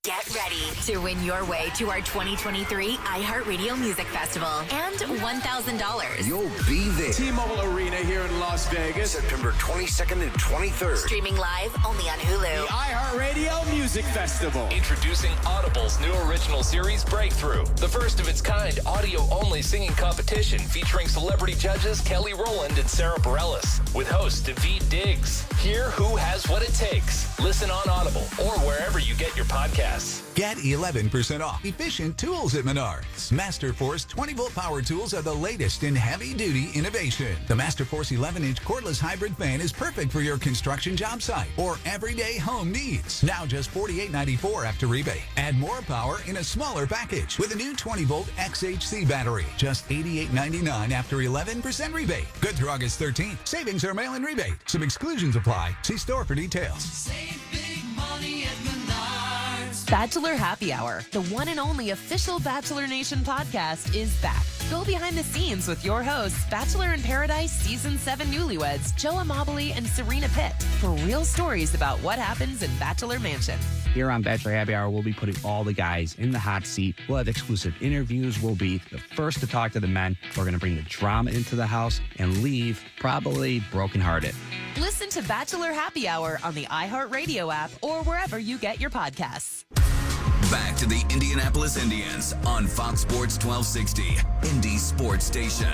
Get ready to win your way to our 2023 iHeartRadio Music Festival and $1,000. You'll be there. T-Mobile Arena here in Las Vegas. September 22nd and 23rd. Streaming live only on Hulu. The iHeartRadio Music Festival. Introducing Audible's new original series, Breakthrough. The first of its kind audio-only singing competition featuring celebrity judges Kelly Rowland and Sarah Bareilles. With host Daveed Diggs. Hear who has what it takes. Listen on Audible or wherever you get your podcasts. Get 11% off efficient tools at Menards. Masterforce 20-volt power tools are the latest in heavy-duty innovation. The Masterforce 11-inch cordless hybrid fan is perfect for your construction job site or everyday home needs. Now just $48.94 after rebate. Add more power in a smaller package with a new 20-volt XHC battery. Just $88.99 after 11% rebate. Good through August 13th. Savings are mail-in rebate. Some exclusions apply. See store for details. Save big money at Menards. Bachelor Happy Hour, the one and only official Bachelor Nation podcast, is back. Go behind the scenes with your hosts, Bachelor in Paradise Season 7 newlyweds, Joe Amabile and Serena Pitt, for real stories about what happens in Bachelor Mansion. Here on Bachelor Happy Hour, we'll be putting all the guys in the hot seat. We'll have exclusive interviews. We'll be the first to talk to the men. We're going to bring the drama into the house and leave probably brokenhearted. Listen to Bachelor Happy Hour on the iHeartRadio app or wherever you get your podcasts. Back to the Indianapolis Indians on Fox Sports 1260, Indy Sports Station.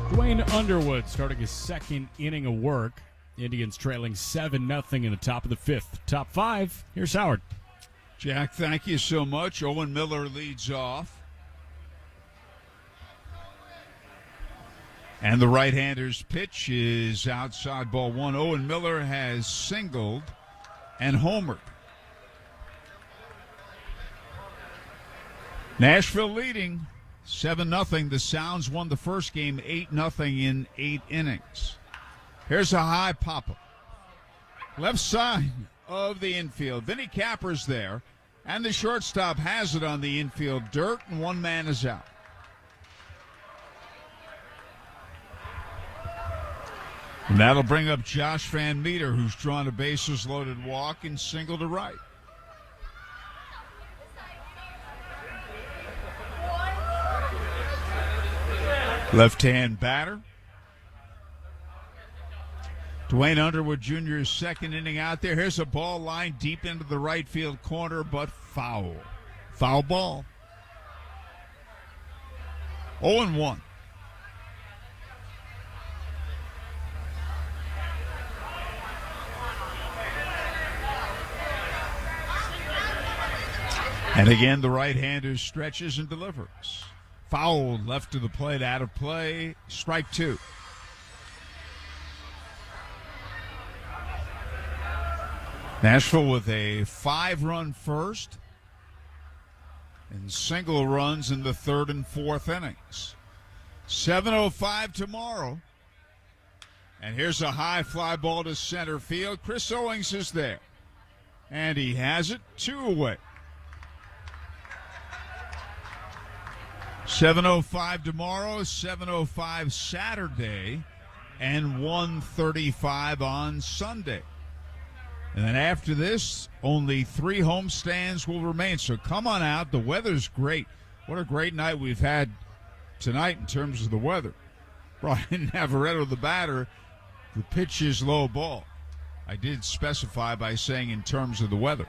Dwayne Underwood starting his second inning of work. The Indians trailing 7-0 in the top of the 5th. Top 5, here's Howard. Jack, thank you so much. Owen Miller leads off. And the right-hander's pitch is outside ball 1. Owen Miller has singled and homered. Nashville leading 7-0. The Sounds won the first game 8-0 in 8 innings. Here's a high pop-up. Left side of the infield. Vinny Capper's there, and the shortstop has it on the infield dirt, and one man is out. And that'll bring up Josh Van Meter, who's drawn a bases-loaded walk and single to right. Left-hand batter. Dwayne Underwood Jr.'s second inning out there. Here's a ball line deep into the right field corner, but foul. Foul ball. 0-1. And again, the right-hander stretches and delivers. Foul left to the plate, out of play, strike 2. Nashville with a 5-run first and single runs in the 3rd and 4th innings. 7:05 tomorrow. And here's a high fly ball to center field. Chris Owings is there. And he has it 2 away. 7:05 tomorrow, 7:05 Saturday, and 1:35 on Sunday. And then after this, only 3 homestands will remain. So come on out. The weather's great. What a great night we've had tonight in terms of the weather. Brian Navarretto, the batter. The pitch is low ball. I did specify by saying in terms of the weather.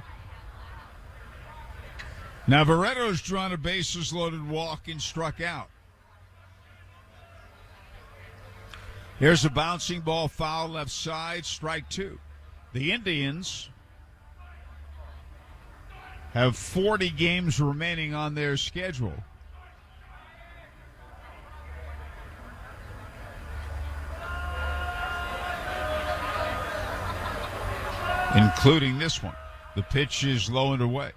Navarretto's drawn a bases-loaded walk and struck out. Here's a bouncing ball foul left side, strike 2. The Indians have 40 games remaining on their schedule. Including this one. The pitch is low and away.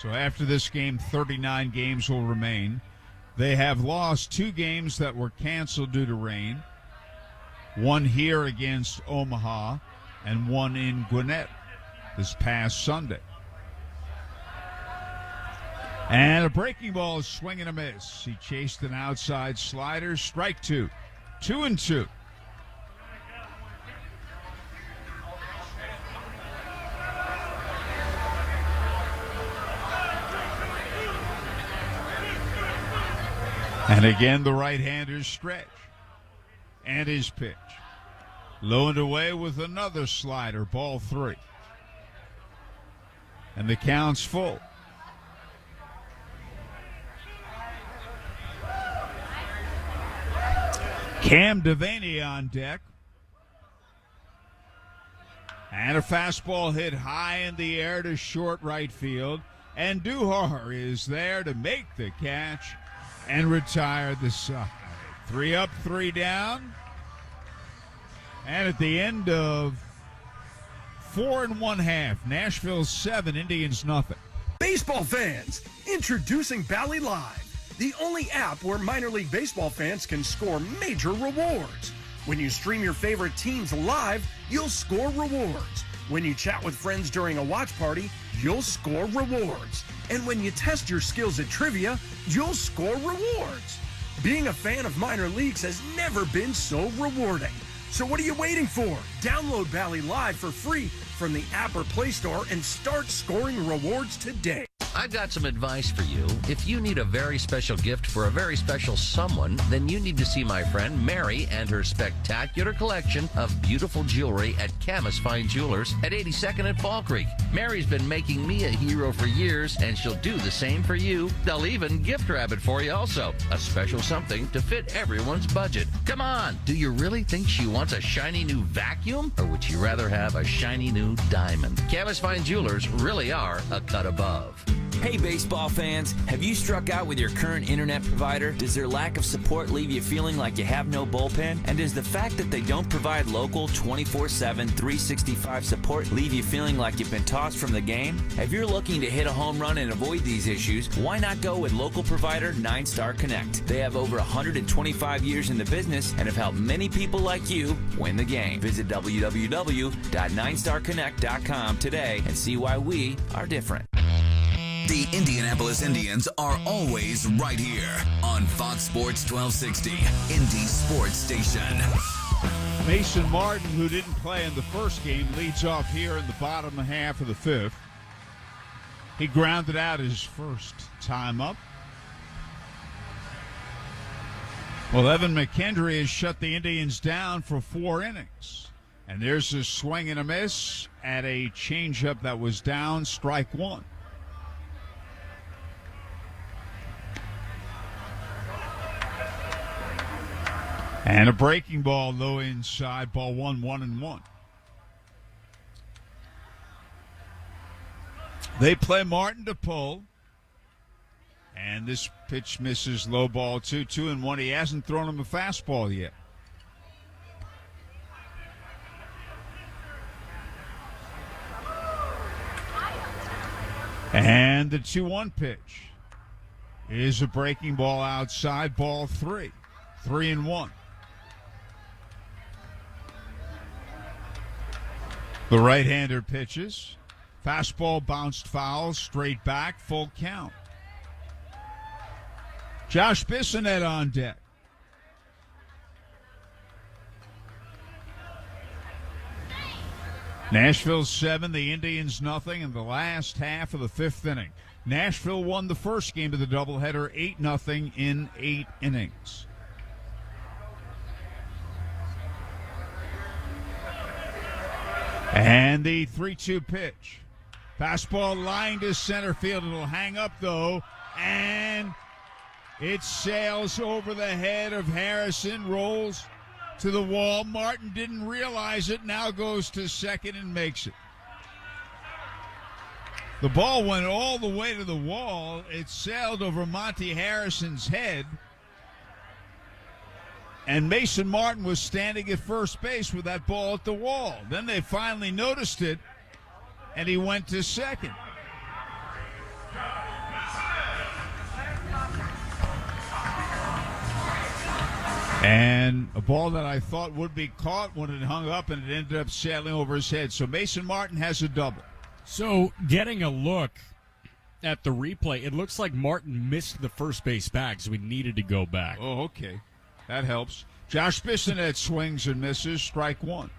So after this game, 39 games will remain. They have lost 2 games that were canceled due to rain. One here against Omaha and one in Gwinnett this past Sunday. And a breaking ball is swing and a miss. He chased an outside slider, strike 2. 2-2. And again, the right-hander's stretch. And his pitch. Low and away with another slider, ball 3. And the count's full. Cam Devaney on deck. And a fastball hit high in the air to short right field. And Duhar is there to make the catch and retire the side. 3 up, 3 down. And at the end of 4 1/2, Nashville 7, Indians nothing. Baseball fans, introducing Bally Live, the only app where minor league baseball fans can score major rewards. When you stream your favorite teams live, you'll score rewards. When you chat with friends during a watch party, you'll score rewards. And when you test your skills at trivia, you'll score rewards. Being a fan of minor leagues has never been so rewarding. So what are you waiting for? Download Bally Live for free from the app or Play Store and start scoring rewards today. I've got some advice for you. If you need a very special gift for a very special someone, then you need to see my friend Mary and her spectacular collection of beautiful jewelry at Camus Fine Jewelers at 82nd and Fall Creek. Mary's been making me a hero for years, and she'll do the same for you. They'll even gift wrap it for you also. A special something to fit everyone's budget. Come on, do you really think she wants a shiny new vacuum? Or would she rather have a shiny new diamond? Camus Fine Jewelers really are a cut above. Hey baseball fans, have you struck out with your current internet provider? Does their lack of support leave you feeling like you have no bullpen? And does the fact that they don't provide local 24/7, 365 support leave you feeling like you've been tossed from the game? If you're looking to hit a home run and avoid these issues, why not go with local provider 9-Star Connect? They have over 125 years in the business and have helped many people like you win the game. Visit www.9starconnect.com today and see why we are different. The Indianapolis Indians are always right here on Fox Sports 1260, Indy Sports Station. Mason Martin, who didn't play in the first game, leads off here in the bottom half of the 5th. He grounded out his first time up. Well, Evan McKendry has shut the Indians down for 4 innings. And there's a swing and a miss at a changeup that was down, strike 1. And a breaking ball low inside, ball 1, 1-1. They play Martin to pull. And this pitch misses low ball 2-1. He hasn't thrown him a fastball yet. And the 2-1 pitch is a breaking ball outside, ball 3. 3-1. The right-hander pitches. Fastball bounced foul, straight back, full count. Josh Bissonette on deck. Nashville 7, the Indians nothing in the last half of the 5th inning. Nashville won the first game of the doubleheader 8-0 in 8 innings. And the 3-2 pitch. Fastball line to center field. It'll hang up, though, and it sails over the head of Harrison, rolls to the wall. Martin didn't realize it, now goes to second and makes it. The ball went all the way to the wall. It sailed over Monty Harrison's head. And Mason Martin was standing at first base with that ball at the wall. Then they finally noticed it, and he went to second. And a ball that I thought would be caught when it hung up, and it ended up sailing over his head. So Mason Martin has a double. So getting a look at the replay, it looks like Martin missed the first base bag, so we needed to go back. Oh, okay. That helps. Josh Bissonette swings and misses, strike 1.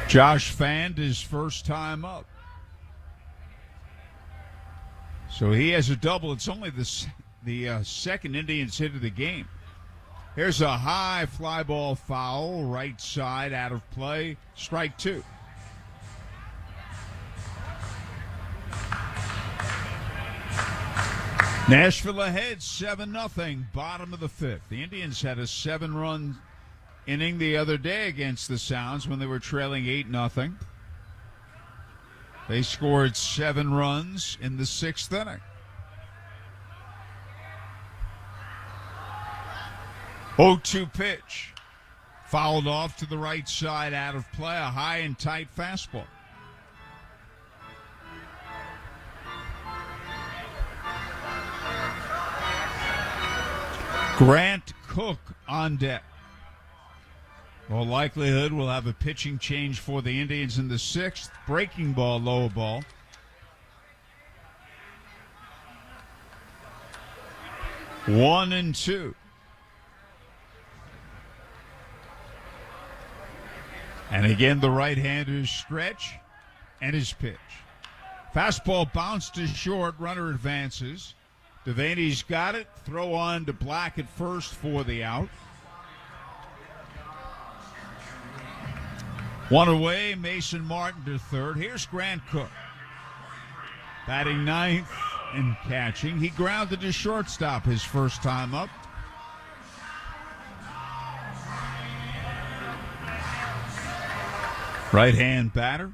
Josh fanned his first time up. So he has a double. It's only the second Indians hit of the game. Here's a high fly ball foul, right side, out of play, strike 2. Nashville ahead 7-0, bottom of the 5th. The Indians had a 7-run inning the other day against the Sounds when they were trailing 8-0. They scored 7 runs in the 6th inning. 0-2 pitch. Fouled off to the right side, out of play. A high and tight fastball. Grant Cook on deck. All likelihood we'll have a pitching change for the Indians in the 6th. Breaking ball, low ball. One and 2. And again, the right-hander's stretch and his pitch. Fastball bounced to short, runner advances. Devaney's got it. Throw on to Black at first for the out. One away, Mason Martin to third. Here's Grant Cook. Batting 9th and catching. He grounded to shortstop his first time up. Right-hand batter.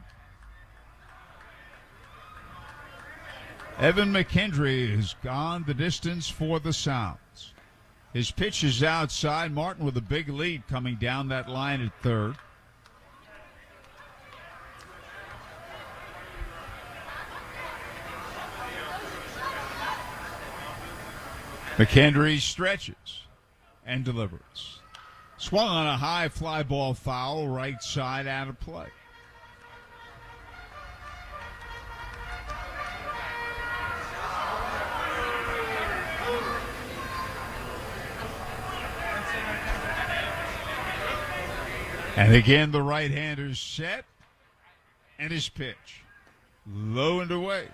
Evan McKendry has gone the distance for the Sounds. His pitch is outside. Martin with a big lead coming down that line at third. McKendry stretches and delivers. Swung on a high fly ball foul, right side, out of play. And again, the right-hander's set and his pitch. Low and away.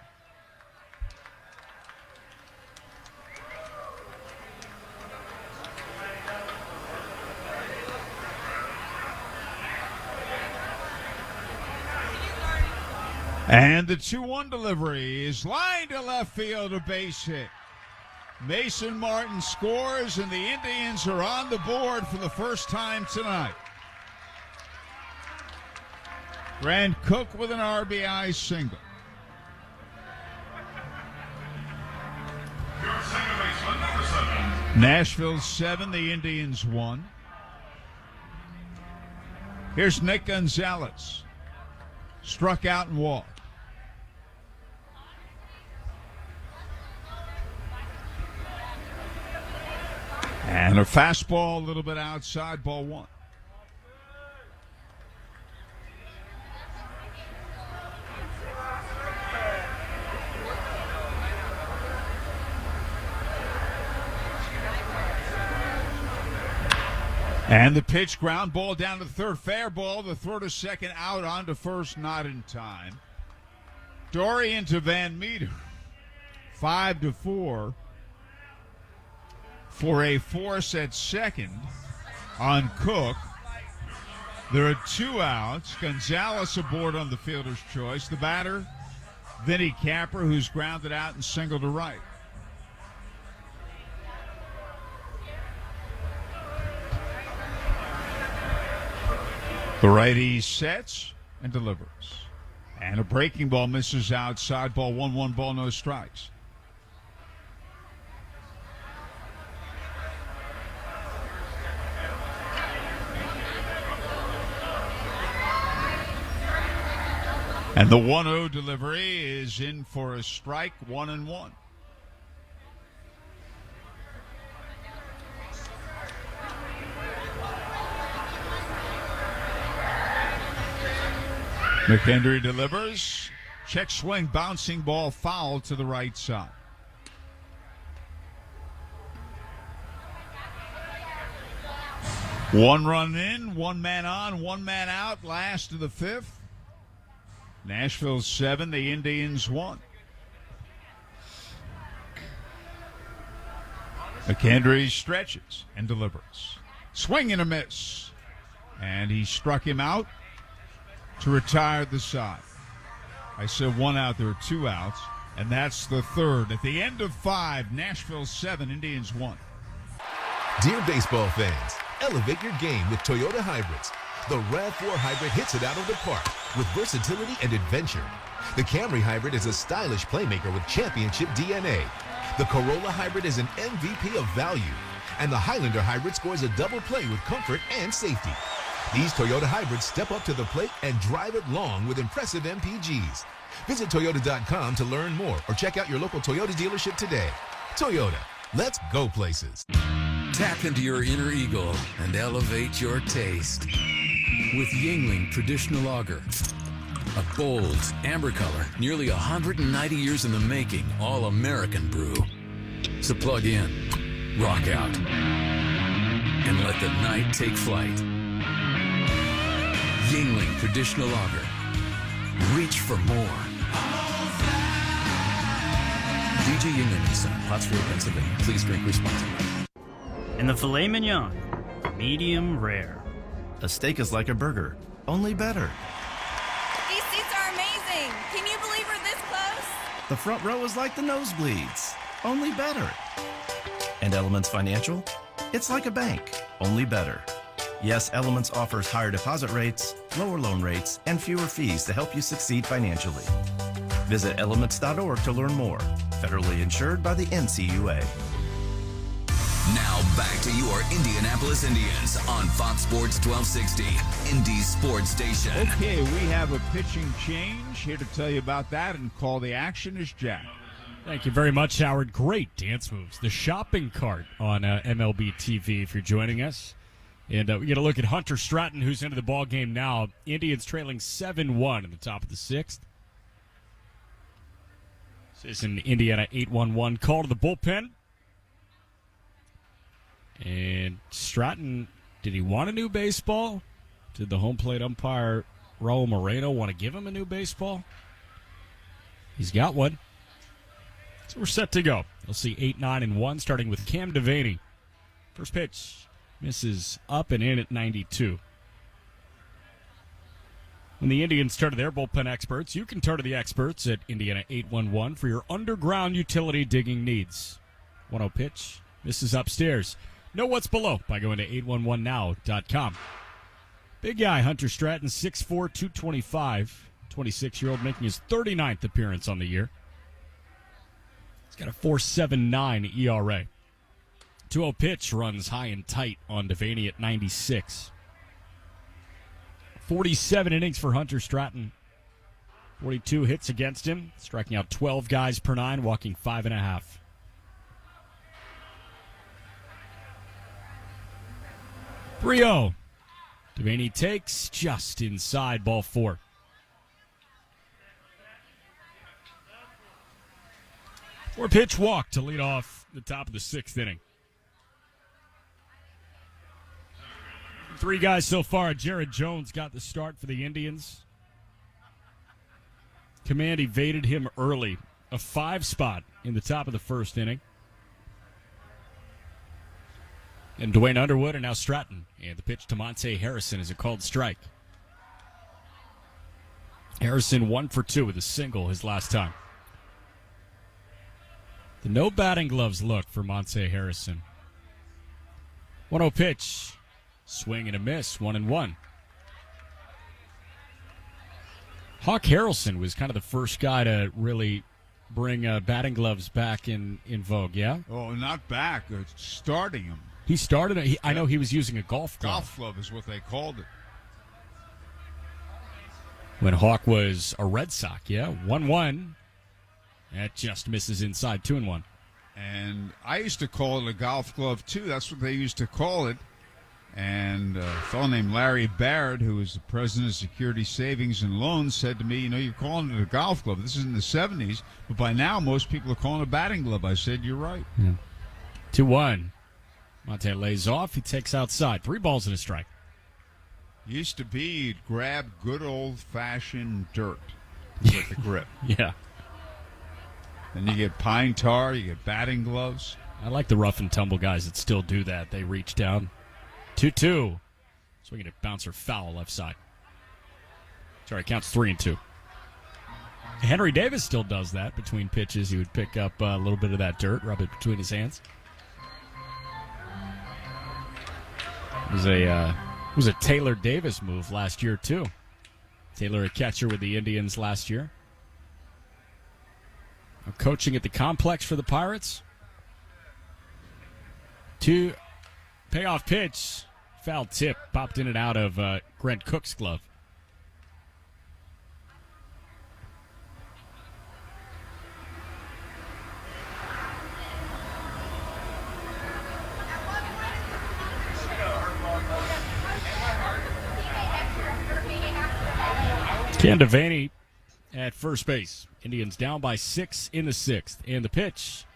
And the 2-1 delivery is lined to left field, a base hit. Mason Martin scores, and the Indians are on the board for the first time tonight. Grant Cook with an RBI single. Nashville 7, the Indians 1. Here's Nick Gonzalez. Struck out and walked. And a fastball a little bit outside, ball 1. And the pitch, ground ball down to third, fair ball. The throw to second, out onto first, not in time. Dory into Van Meter, 5-4 for a force at second on Cook. There are 2 outs. Gonzalez aboard on the fielder's choice. The batter, Vinny Capper, who's grounded out and single to right. The righty sets and delivers. And a breaking ball misses outside. Ball 1-1, ball no strikes. And the 1-0 delivery is in for a strike, 1-1. McHenry delivers. Check swing, bouncing ball, foul to the right side. One run in, 1 man on, 1 man out, last of the 5th. Nashville 7, the Indians 1. McHenry stretches and delivers. Swing and a miss. And he struck him out to retire the side. I said 1 out, there are 2 outs, and that's the 3rd. At the end of 5, Nashville 7, Indians 1. Dear baseball fans, elevate your game with Toyota Hybrids. The RAV4 Hybrid hits it out of the park with versatility and adventure. The Camry Hybrid is a stylish playmaker with championship DNA. The Corolla Hybrid is an MVP of value. And the Highlander Hybrid scores a double play with comfort and safety. These Toyota hybrids step up to the plate and drive it long with impressive MPGs. Visit Toyota.com to learn more or check out your local Toyota dealership today. Toyota, let's go places. Tap into your inner eagle and elevate your taste. With Yingling Traditional Lager. A bold, amber color, nearly 190 years in the making, all-American brew. So plug in, rock out, and let the night take flight. Yingling Traditional Lager. Reach for more. DJ Yingling & Son, Pottsville, Pennsylvania. Please drink responsibly. And the filet mignon, medium rare. A steak is like a burger, only better. These seats are amazing. Can you believe we're this close? The front row is like the nosebleeds, only better. And Elements Financial? It's like a bank, only better. Yes, Elements offers higher deposit rates, lower loan rates, and fewer fees to help you succeed financially. Visit elements.org to learn more. Federally insured by the NCUA. Now back to your Indianapolis Indians on Fox Sports 1260, Indy Sports Station. Okay, we have a pitching change. Here to tell you about that and call the action is Jack. Thank you very much, Howard. Great dance moves. The shopping cart on MLB TV if you're joining us. And we get a look at Hunter Stratton, who's into the ball game now. Indians trailing 7-1 in the top of the 6th. This is an Indiana 8-1-1 call to the bullpen. And Stratton, did he want a new baseball? Did the home plate umpire, Raul Moreno, want to give him a new baseball? He's got one. So we're set to go. We'll see 8-9-1, starting with Cam Devaney. First pitch. Misses up and in at 92. When the Indians turn to their bullpen experts, you can turn to the experts at Indiana 811 for your underground utility digging needs. 1-0 pitch. Misses upstairs. Know what's below by going to 811now.com. Big guy, Hunter Stratton, 6'4", 225, 26-year-old, making his 39th appearance on the year. He's got a 4.79 ERA. 2-0 pitch runs high and tight on Devaney at 96. 47 innings for Hunter Stratton. 42 hits against him, striking out 12 guys per 9, walking 5.5. Brio. Devaney takes just inside, ball 4. Pitch walk to lead off the top of the 6th inning. 3 guys so far. Jared Jones got the start for the Indians. Command evaded him early. A 5 spot in the top of the 1st inning. And Dwayne Underwood and now Stratton. And the pitch to Monte Harrison is a called strike. Harrison 1 for 2 with a single his last time. The no batting gloves look for Monte Harrison. 1-0 pitch. Swing and a miss, 1-1. Hawk Harrelson was kind of the first guy to really bring batting gloves back in vogue, yeah? Oh, not back. Starting them. He started it. I know he was using a golf glove. Golf glove is what they called it. When Hawk was a Red Sox, yeah. 1-1. That just misses inside, 2-1. And I used to call it a golf glove, too. That's what they used to call it. And a fellow named Larry Barrett, who was the president of Security Savings and Loans, said to me, you're calling it a golf glove. This is in the 70s, but by now most people are calling it a batting glove. I said, you're right. Yeah. 2-1. Monte lays off. He takes outside. 3 balls and a strike. Used to be you'd grab good old-fashioned dirt with the grip. Yeah. Then you get pine tar, you get batting gloves. I like the rough and tumble guys that still do that. They reach down. 2-2. Swinging at bouncer foul left side. Sorry, counts 3-2. Henry Davis still does that between pitches. He would pick up a little bit of that dirt, rub it between his hands. It was a Taylor Davis move last year, too. Taylor, a catcher with the Indians last year. Now coaching at the complex for the Pirates. 2 payoff pitch. Foul tip popped in and out of Grant Cook's glove. Ken Devaney at first base. Indians down by 6 in the 6th. And the pitch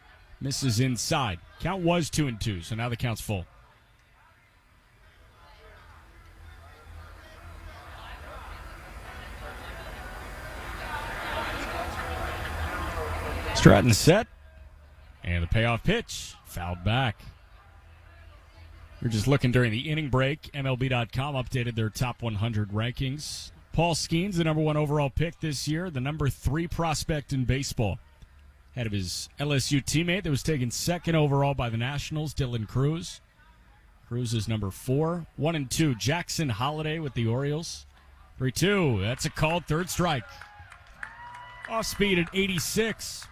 misses inside. Count was 2-2, so now the count's full. Stratton set. And the payoff pitch. Fouled back. We're just looking during the inning break. MLB.com updated their top 100 rankings. Paul Skeens, the number 1 overall pick this year, the number 3 prospect in baseball. Ahead of his LSU teammate that was taken 2nd overall by the Nationals, Dylan Cruz. Cruz is number 4. 1-2, Jackson Holliday with the Orioles. 3-2, that's a called 3rd strike. Off speed at 86.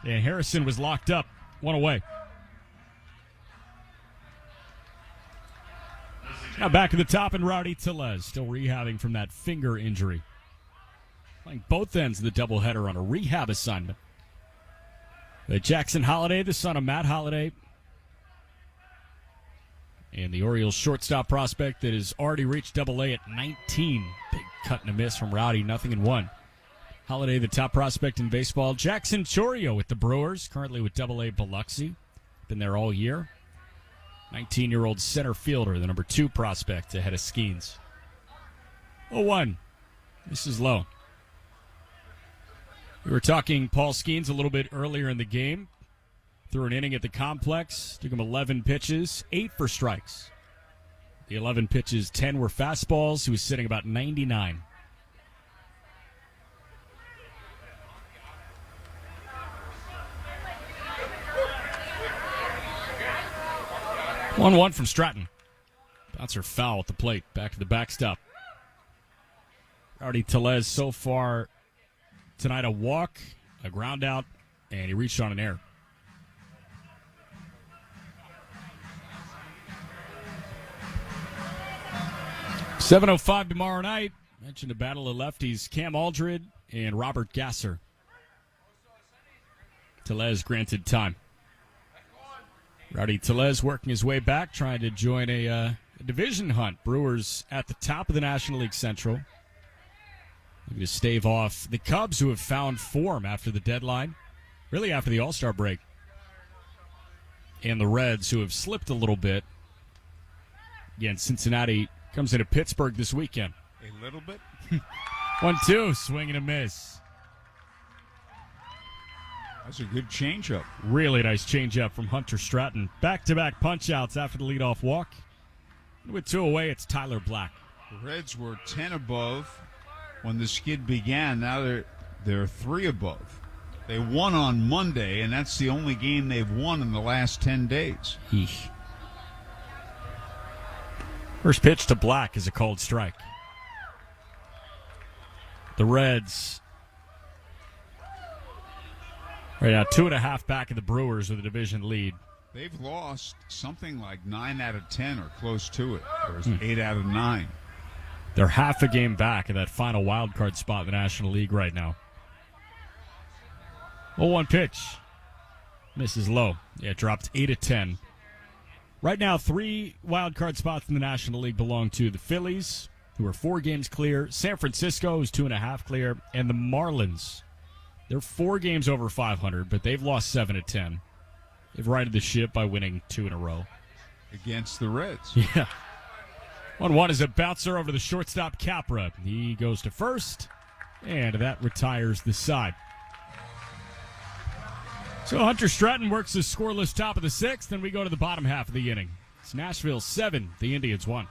And Harrison was locked up. 1 away. Now back at the top, and Rowdy Tellez still rehabbing from that finger injury. Playing both ends of the doubleheader on a rehab assignment. Jackson Holliday, the son of Matt Holliday. And the Orioles shortstop prospect that has already reached Double-A at 19. Big cut and a miss from Rowdy, 0-1. Holliday, the top prospect in baseball. Jackson Chorio with the Brewers, currently with Double-A Biloxi. Been there all year. 19-year-old center fielder, the number 2 prospect ahead of Skeens. 0-1. This is low. We were talking Paul Skeens a little bit earlier in the game. Threw an inning at the complex. Took him 11 pitches, 8 for strikes. The 11 pitches, 10 were fastballs. He was sitting about 99. One from Stratton. Bouncer foul at the plate. Back to the backstop. Rowdy Tellez so far tonight, a walk, a ground out, and he reached on an error. $7:05 tomorrow night. Mentioned a battle of lefties, Cam Aldred and Robert Gasser. Tellez granted time. Rowdy Tellez working his way back, trying to join a division hunt. Brewers at the top of the National League Central. Looking to stave off the Cubs, who have found form after the deadline, really after the All-Star break. And the Reds, who have slipped a little bit. Again, Cincinnati comes into Pittsburgh this weekend. A little bit? 1-2, swing and a miss. That's a good changeup. Really nice changeup from Hunter Stratton. Back-to-back punch-outs after the leadoff walk. With 2 away, it's Tyler Black. The Reds were 10 above when the skid began. Now they're 3 above. They won on Monday, and that's the only game they've won in the last 10 days. Eesh. First pitch to Black is a called strike. The Reds right now 2.5 back of the Brewers with a division lead. They've lost something like 9 out of 10 or close to it. Or 8 out of 9. They're half a game back of that final wild card spot in the National League right now. 0-1 pitch. Misses low. Yeah, it dropped 8 of 10. Right now, 3 wild card spots in the National League belong to the Phillies, who are 4 games clear. San Francisco is 2.5 clear. And the Marlins. They're 4 games over 500, but they've lost 7 of 10. They've righted the ship by winning 2 in a row. Against the Reds. Yeah. 1-1 is a bouncer over the shortstop Capra. He goes to first, and that retires the side. So Hunter Stratton works the scoreless top of the 6th, and we go to the bottom half of the inning. It's Nashville 7, the Indians 1.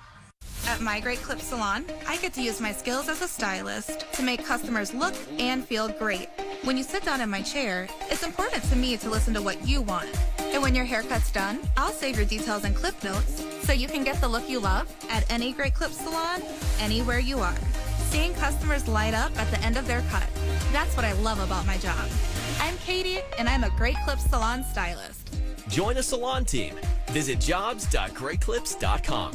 At My Great Clip Salon, I get to use my skills as a stylist to make customers look and feel great. When you sit down in my chair, it's important to me to listen to what you want. And when your haircut's done, I'll save your details and clip notes so you can get the look you love at any Great Clip Salon, anywhere you are. Seeing customers light up at the end of their cut. That's what I love about my job. I'm Katie, and I'm a Great Clip Salon stylist. Join a salon team. Visit jobs.greatclips.com.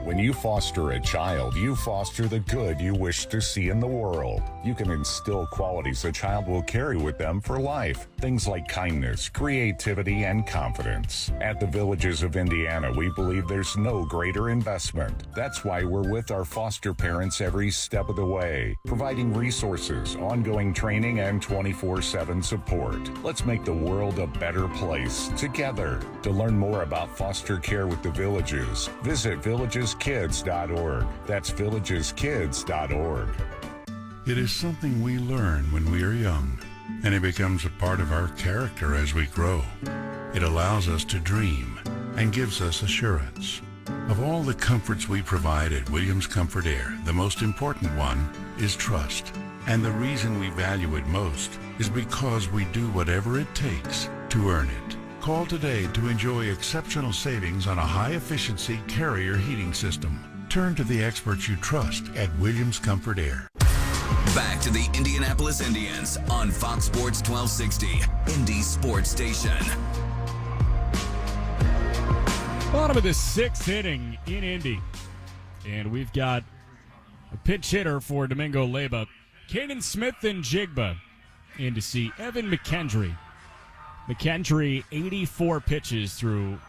When you foster a child, you foster the good you wish to see in the world. You can instill qualities a child will carry with them for life. Things like kindness, creativity, and confidence. At the Villages of Indiana, we believe there's no greater investment. That's why we're with our foster parents every step of the way, providing resources, ongoing training, and 24/7 support. Let's make the world a better place together. To learn more about foster care with the Villages, visit villageskids.org. That's villageskids.org. It is something we learn when we are young, and it becomes a part of our character as we grow. It allows us to dream and gives us assurance. Of all the comforts we provide at Williams Comfort Air, the most important one is trust. And the reason we value it most is because we do whatever it takes to earn it. Call today to enjoy exceptional savings on a high-efficiency Carrier heating system. Turn to the experts you trust at Williams Comfort Air. Back to the Indianapolis Indians on Fox Sports 1260, Indy Sports Station. Bottom of the 6th inning in Indy. And we've got a pinch hitter for Domingo Leyba. Caden Smith and Jigba in to see Evan McKendry. McKendry, 84 pitches through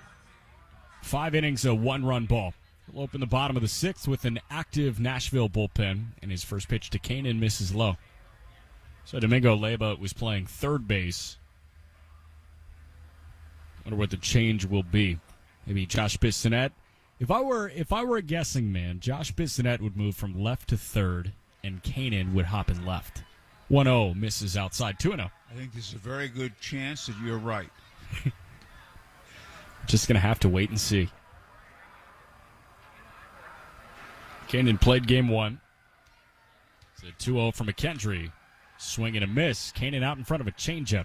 5 innings, a 1-run ball. He'll open the bottom of the 6th with an active Nashville bullpen, and his first pitch to Kanan misses low. So Domingo Leyba was playing third base. Wonder what the change will be. Maybe Josh Bissonnette. If I were a guessing man, Josh Bissonnette would move from left to third, and Kanan would hop in left. 1-0, misses outside, 2-0. I think there's a very good chance that you're right. Just going to have to wait and see. Kanan played game 1. It's a 2-0 for McKendry. Swing and a miss. Kanan out in front of a changeup.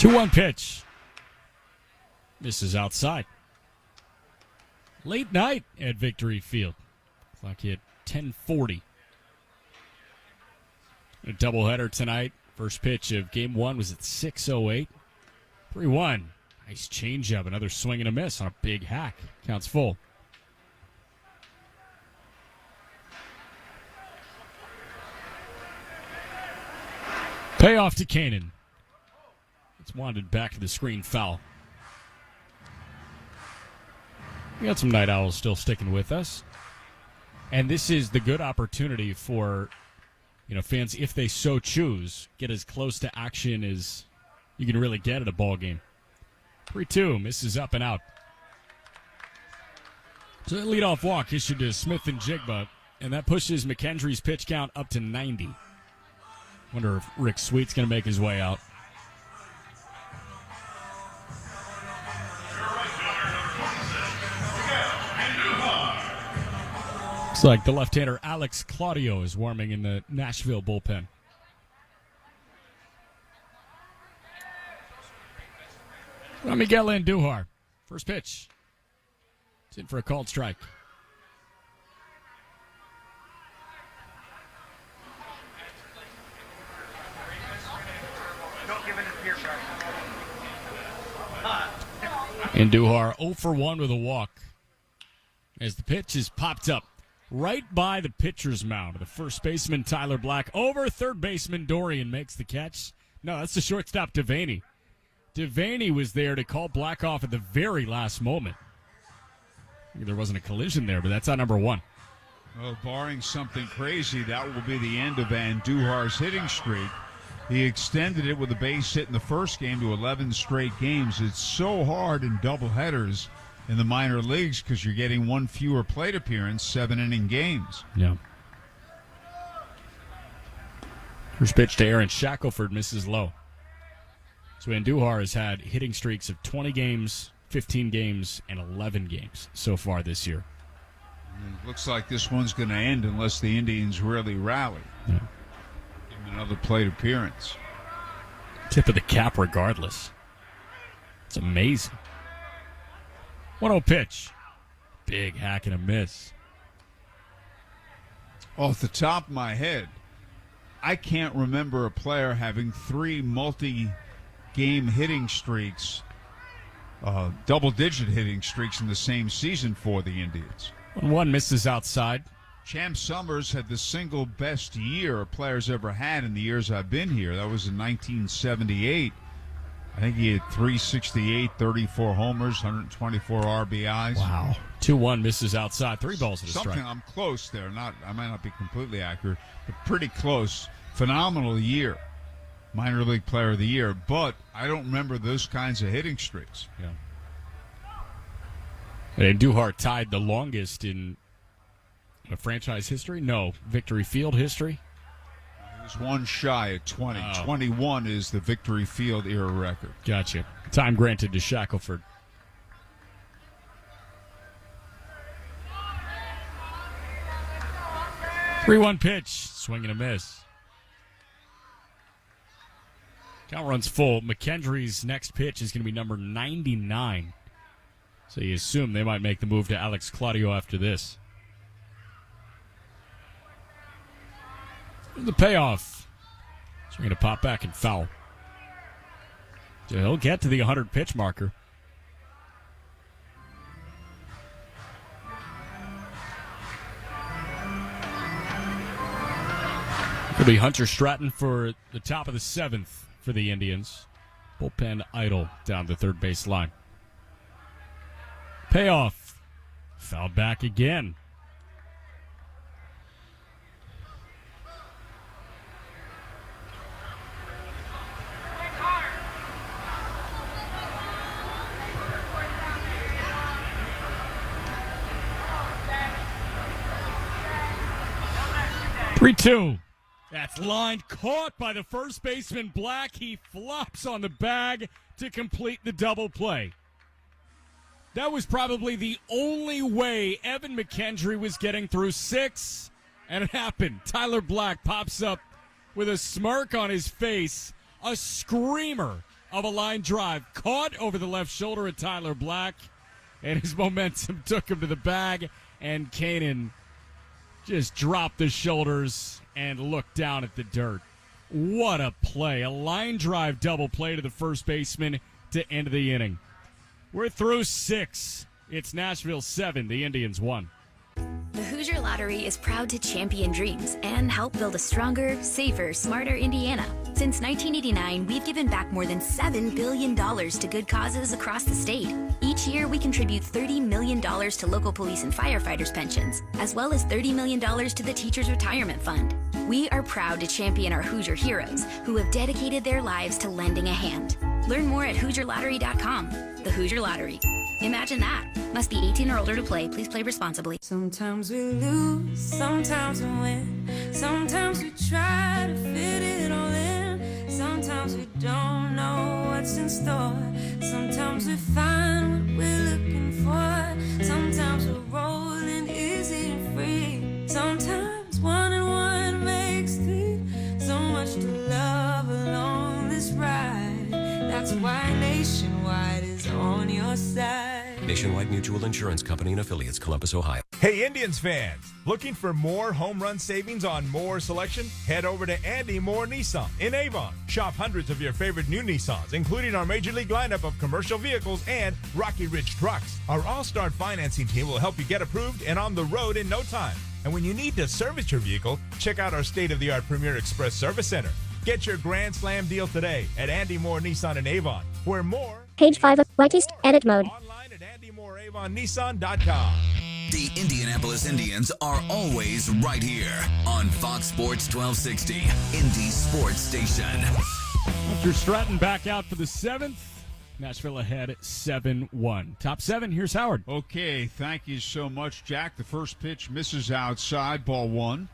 2-1 pitch. Misses outside. Late night at Victory Field. Clock hit 10:40. A doubleheader tonight. First pitch of game one was at 6:08. 3-1. Nice changeup. Another swing and a miss on a big hack. Counts full. Payoff to Kanan. It's wanted back to the screen, foul. We got some Night Owls still sticking with us. And this is the good opportunity for, fans, if they so choose, get as close to action as you can really get at a ball game. 3-2, misses up and out. So that leadoff walk issued to Smith and Jigba, and that pushes McKendry's pitch count up to 90. Wonder if Rick Sweet's going to make his way out. Looks like the left-hander Alex Claudio is warming in the Nashville bullpen. Miguel Andujar. First pitch. It's in for a called strike. Andujar 0 for 1 with a walk. As the pitch is popped up right by the pitcher's mound. The first baseman, Tyler Black, over third baseman, Dorian makes the catch. No, that's the shortstop, Devaney. Devaney was there to call Black off at the very last moment. There wasn't a collision there, but that's on number one. Well, barring something crazy, that will be the end of Andujar's hitting streak. He extended it with a base hit in the first game to 11 straight games. It's so hard in doubleheaders in the minor leagues because you're getting one fewer plate appearance, 7-inning games. Yeah. First pitch to Aaron Shackelford, misses low. So Andujar has had hitting streaks of 20 games, 15 games, and 11 games so far this year. It looks like this one's going to end unless the Indians really rally. Yeah. Give him another plate appearance. Tip of the cap regardless. It's amazing. 1-0 pitch. Big hack and a miss. Off the top of my head, I can't remember a player having 3 multi-game hitting streaks, double-digit hitting streaks in the same season for the Indians. 1-1 misses outside. Champ Summers had the single best year a player's ever had in the years I've been here. That was in 1978. I think he had 368, 34 homers, 124 RBIs. Wow. 2-1 misses outside. 3 balls at a strike. I'm close there. I might not be completely accurate, but pretty close. Phenomenal year. Minor league player of the year, but I don't remember those kinds of hitting streaks. Yeah. And Andujar tied the longest in franchise history? No. Victory Field history? He was one shy at 20. 21 is the Victory Field era record. Gotcha. Time granted to Shackelford. Three-one pitch. Swing and a miss. Count runs full. McKendry's next pitch is going to be number 99. So you assume they might make the move to Alex Claudio after this. The payoff. So we're going to pop back and foul. So he'll get to the 100-pitch marker. It'll be Hunter Stratton for the top of the 7th for the Indians. Bullpen idle down the third base line. Payoff. Foul back again. Three-two. That's lined, caught by the first baseman Black. He flops on the bag to complete the double play. That was probably the only way Evan McKendry was getting through 6, and it happened. Tyler Black pops up with a smirk on his face, a screamer, of a line drive. Caught over the left shoulder of Tyler Black, and his momentum took him to the bag, and Kanan just dropped the shoulders and looked down at the dirt. What a play. A line drive double play to the first baseman to end the inning. We're through 6. It's Nashville 7, the Indians 1. The Hoosier Lottery is proud to champion dreams and help build a stronger, safer, smarter Indiana. Since 1989, we've given back more than $7 billion to good causes across the state. Each year, we contribute $30 million to local police and firefighters' pensions, as well as $30 million to the Teachers' Retirement Fund. We are proud to champion our Hoosier heroes who have dedicated their lives to lending a hand. Learn more at HoosierLottery.com. The Hoosier Lottery. Imagine that. Must be 18 or older to play. Please play responsibly. Sometimes we lose, sometimes we win. Sometimes we try to fit it all in. Sometimes we don't know what's in store. Sometimes we find what we're looking for. Sometimes we're rolling easy and free. Sometimes 1 and 1 makes 3. So much to love along this ride. That's why Nationwide is on your side. Nationwide Mutual Insurance Company and Affiliates, Columbus, Ohio. Hey, Indians fans, looking for more home run savings on more selection? Head over to Andy Moore Nissan in Avon. Shop hundreds of your favorite new Nissans, including our Major League lineup of commercial vehicles and Rocky Ridge trucks. Our all-star financing team will help you get approved and on the road in no time. And when you need to service your vehicle, check out our state-of-the-art Premier Express Service Center. Get your Grand Slam deal today at Andy Moore Nissan in Avon, where more... Page 5 of Whiteist Edit Mode. AndymooreAvonNissan.com. The Indianapolis Indians are always right here on Fox Sports 1260, Indy Sports Station. After Stratton back out for the 7th, Nashville ahead 7-1. Top 7, here's Howard. Okay, thank you so much, Jack. The first pitch misses outside, ball 1.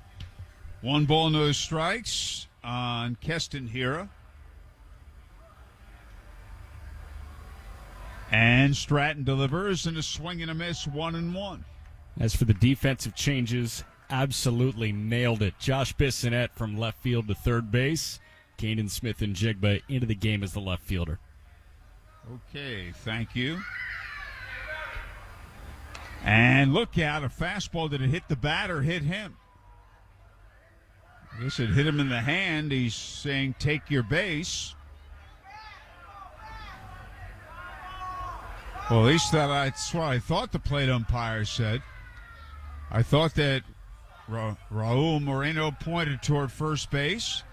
1 ball, no strikes on Keston Hira. And Stratton delivers in a swing and a miss, 1-1. As for the defensive changes, absolutely nailed it. Josh Bissonette from left field to third base. Kanan Smith and Jigba into the game as the left fielder. Okay, thank you. And look out, a fastball. Did it hit the bat or hit him? I guess it hit him in the hand. He's saying, take your base. Well, at least that's what I thought the plate umpire said. I thought that Raul Moreno pointed toward first base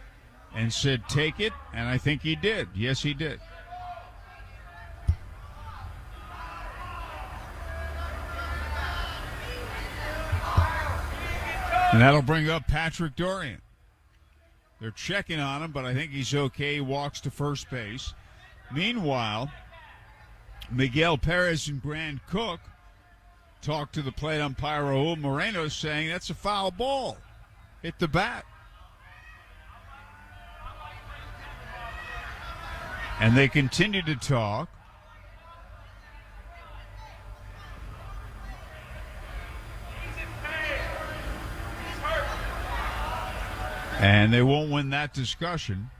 and said, take it, and I think he did. Yes, he did. And that'll bring up Patrick Dorian. They're checking on him, but I think he's okay. He walks to first base. Meanwhile, Miguel Perez and Grand Cook talked to the plate umpire Raul Moreno saying that's a foul ball. Hit the bat. And they continue to talk. And they won't win that discussion.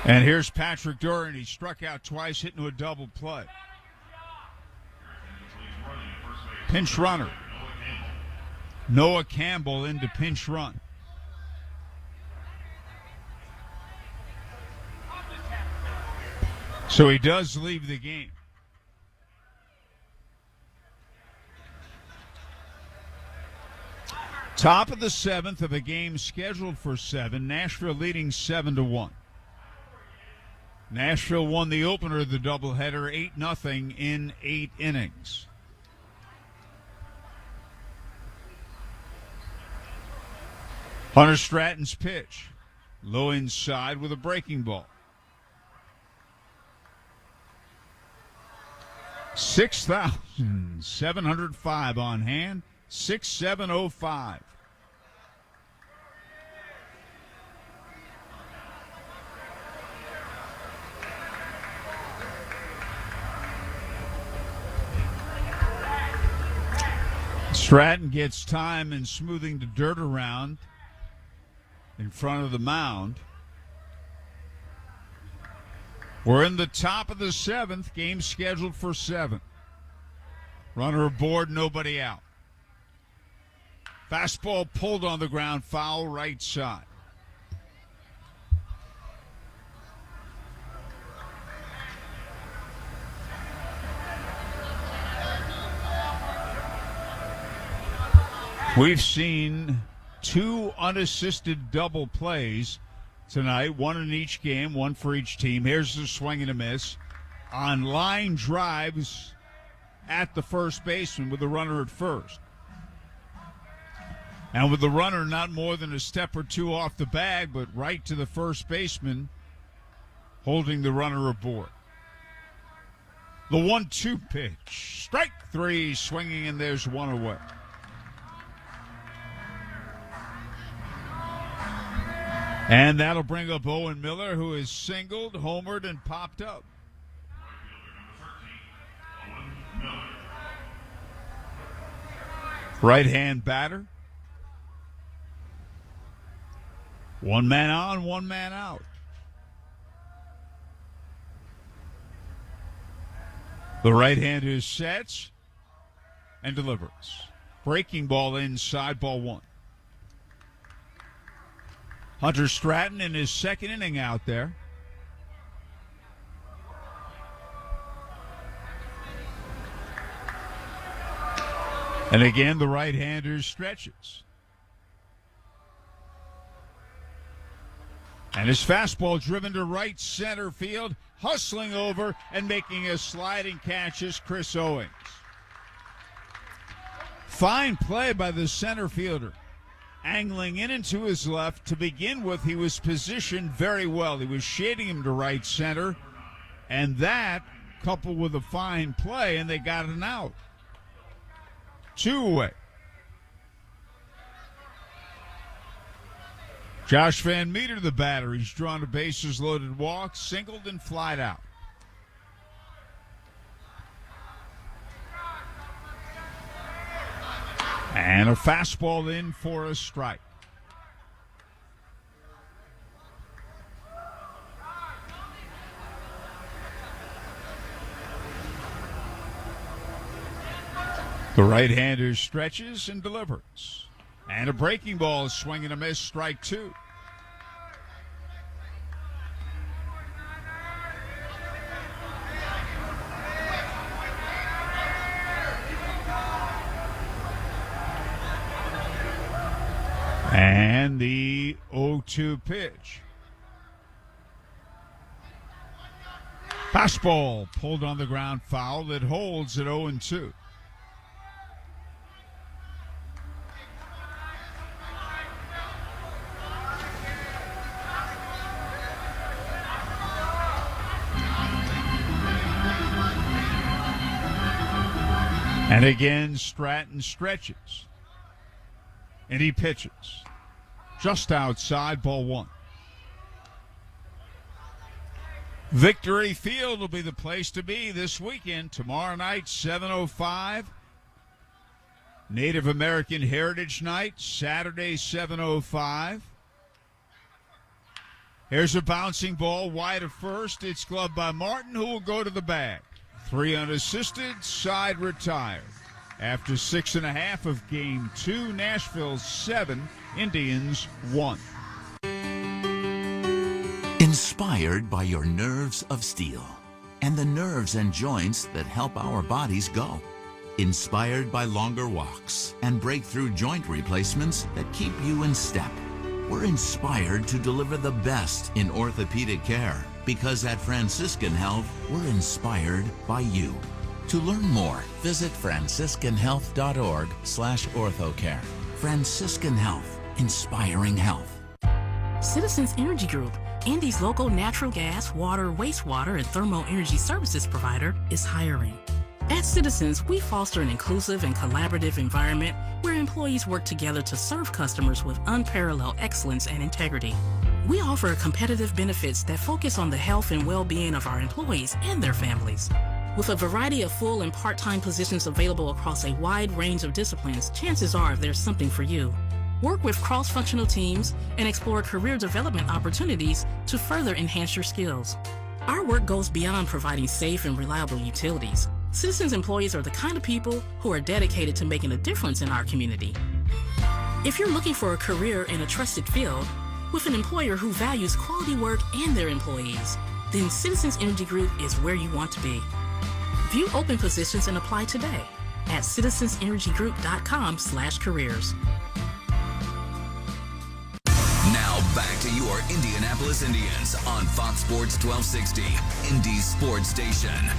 And here's Patrick Dorian. He struck out twice, hit into a double play. Pinch runner. Noah Campbell into pinch run. So he does leave the game. Top of the 7th of a game scheduled for 7. Nashville leading 7-1. Nashville won the opener of the doubleheader 8-0 in 8 innings. Hunter Stratton's pitch. Low inside with a breaking ball. 6,705 on hand. 6,705. Stratton gets time in smoothing the dirt around in front of the mound. We're in the top of the 7th, game scheduled for 7. Runner aboard, nobody out. Fastball pulled on the ground, foul right side. We've seen 2 unassisted double plays tonight, 1 in each game, 1 for each team. Here's the swing and a miss on line drives at the first baseman with the runner at first. And with the runner not more than a step or 2 off the bag, but right to the first baseman, holding the runner aboard. The 1-2 pitch. Strike 3, swinging, and there's 1 away. And that'll bring up Owen Miller, who is singled, homered, and popped up. Right-hand batter. 1 man on, 1 man out. The right-hander sets and delivers. Breaking ball inside, ball 1. Hunter Stratton in his second inning out there. And again, the right-hander stretches. And his fastball driven to right center field, hustling over and making a sliding catch is Chris Owings. Fine play by the center fielder. Angling in and to his left. To begin with, he was positioned very well. He was shading him to right center. And that, coupled with a fine play, and they got an out. 2 away. Josh Van Meter, the batter. He's drawn a bases-loaded walk, singled, and flied out. And a fastball in for a strike. The right-hander stretches and delivers. And a breaking ball, swing and a miss, strike 2. And the 0-2 pitch. Fastball pulled on the ground, foul. It holds at 0-2. And again, Stratton stretches. And he pitches. Just outside, ball 1. Victory Field will be the place to be this weekend. Tomorrow night, 7:05. Native American Heritage Night, Saturday, 7:05. Here's a bouncing ball wide of first. It's gloved by Martin, who will go to the bag. 3 unassisted, side retired. After 6.5 of Game 2, Nashville 7, Indians 1. Inspired by your nerves of steel and the nerves and joints that help our bodies go. Inspired by longer walks and breakthrough joint replacements that keep you in step. We're inspired to deliver the best in orthopedic care because at Franciscan Health, we're inspired by you. To learn more, visit franciscanhealth.org/orthocare. Franciscan Health, inspiring health. Citizens Energy Group, Indy's local natural gas, water, wastewater, and thermal energy services provider, is hiring. At Citizens, we foster an inclusive and collaborative environment where employees work together to serve customers with unparalleled excellence and integrity. We offer competitive benefits that focus on the health and well-being of our employees and their families. With a variety of full and part-time positions available across a wide range of disciplines, chances are there's something for you. Work with cross-functional teams and explore career development opportunities to further enhance your skills. Our work goes beyond providing safe and reliable utilities. Citizens employees are the kind of people who are dedicated to making a difference in our community. If you're looking for a career in a trusted field, with an employer who values quality work and their employees, then Citizens Energy Group is where you want to be. View open positions and apply today at citizensenergygroup.com/careers. Now back to your Indianapolis Indians on Fox Sports 1260, Indy's sports station.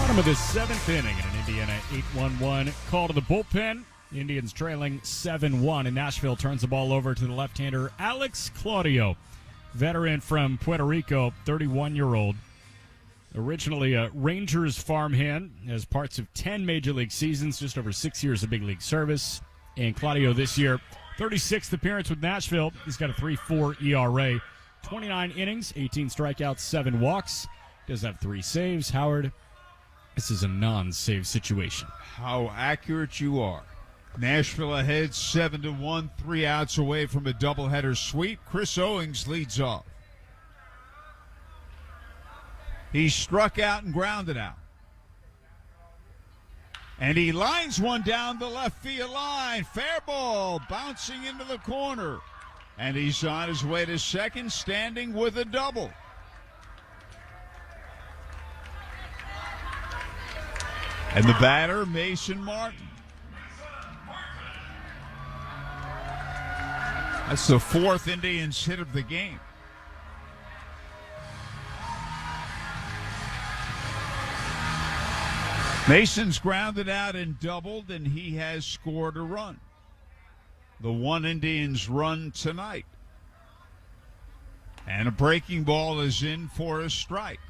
Bottom of the seventh inning in an Indiana 8-1-1 call to the bullpen. The Indians trailing 7-1, and Nashville turns the ball over to the left-hander Alex Claudio, veteran from Puerto Rico, 31-year-old. Originally a Rangers farmhand, has parts of 10 Major League seasons, just over 6 years of big league service. And Claudio this year, 36th appearance with Nashville. He's got a 3.4 ERA, 29 innings, 18 strikeouts, 7 walks. Does have 3 saves. Howard, this is a non-save situation. How accurate you are. Nashville ahead 7-1, 3 outs away from a doubleheader sweep. Chris Owings leads off. He struck out and grounded out. And he lines one down the left field line. Fair ball bouncing into the corner. And he's on his way to second, standing with a double. And the batter, Mason Martin. That's the 4th Indians hit of the game. Mason's grounded out and doubled, and he has scored a run. The 1 Indians run tonight. And a breaking ball is in for a strike.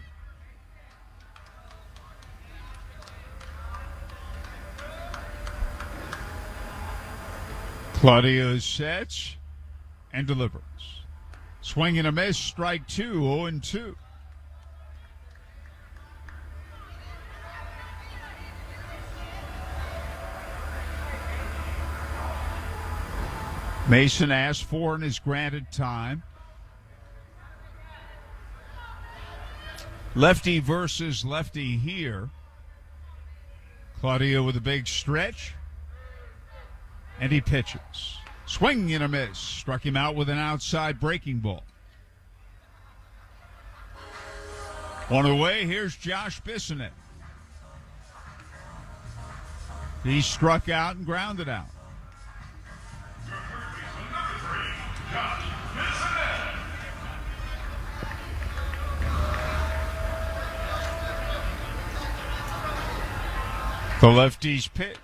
Claudio sets and delivers. Swing and a miss, strike 2, 0-2. Mason asked for and is granted time. Lefty versus lefty here. Claudio with a big stretch. And he pitches. Swing and a miss. Struck him out with an outside breaking ball. On the way, here's Josh Bissonnette. He struck out and grounded out. The lefty's pitch.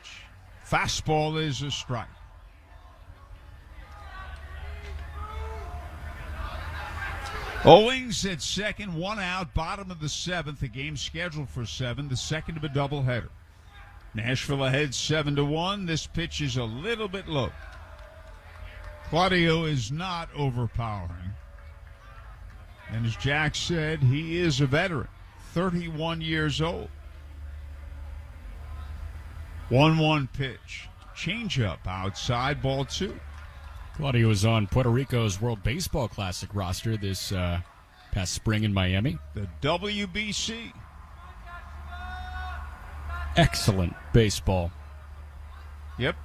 Fastball is a strike. Owings at second, 1 out, bottom of the 7th. A game scheduled for 7, the second of a doubleheader. Nashville ahead 7-1. This pitch is a little bit low. Claudio is not overpowering. And as Jack said, he is a veteran, 31 years old. 1-1 pitch. Changeup outside, ball 2. Claudio was on Puerto Rico's World Baseball Classic roster this past spring in Miami. The WBC. Excellent baseball. Yep.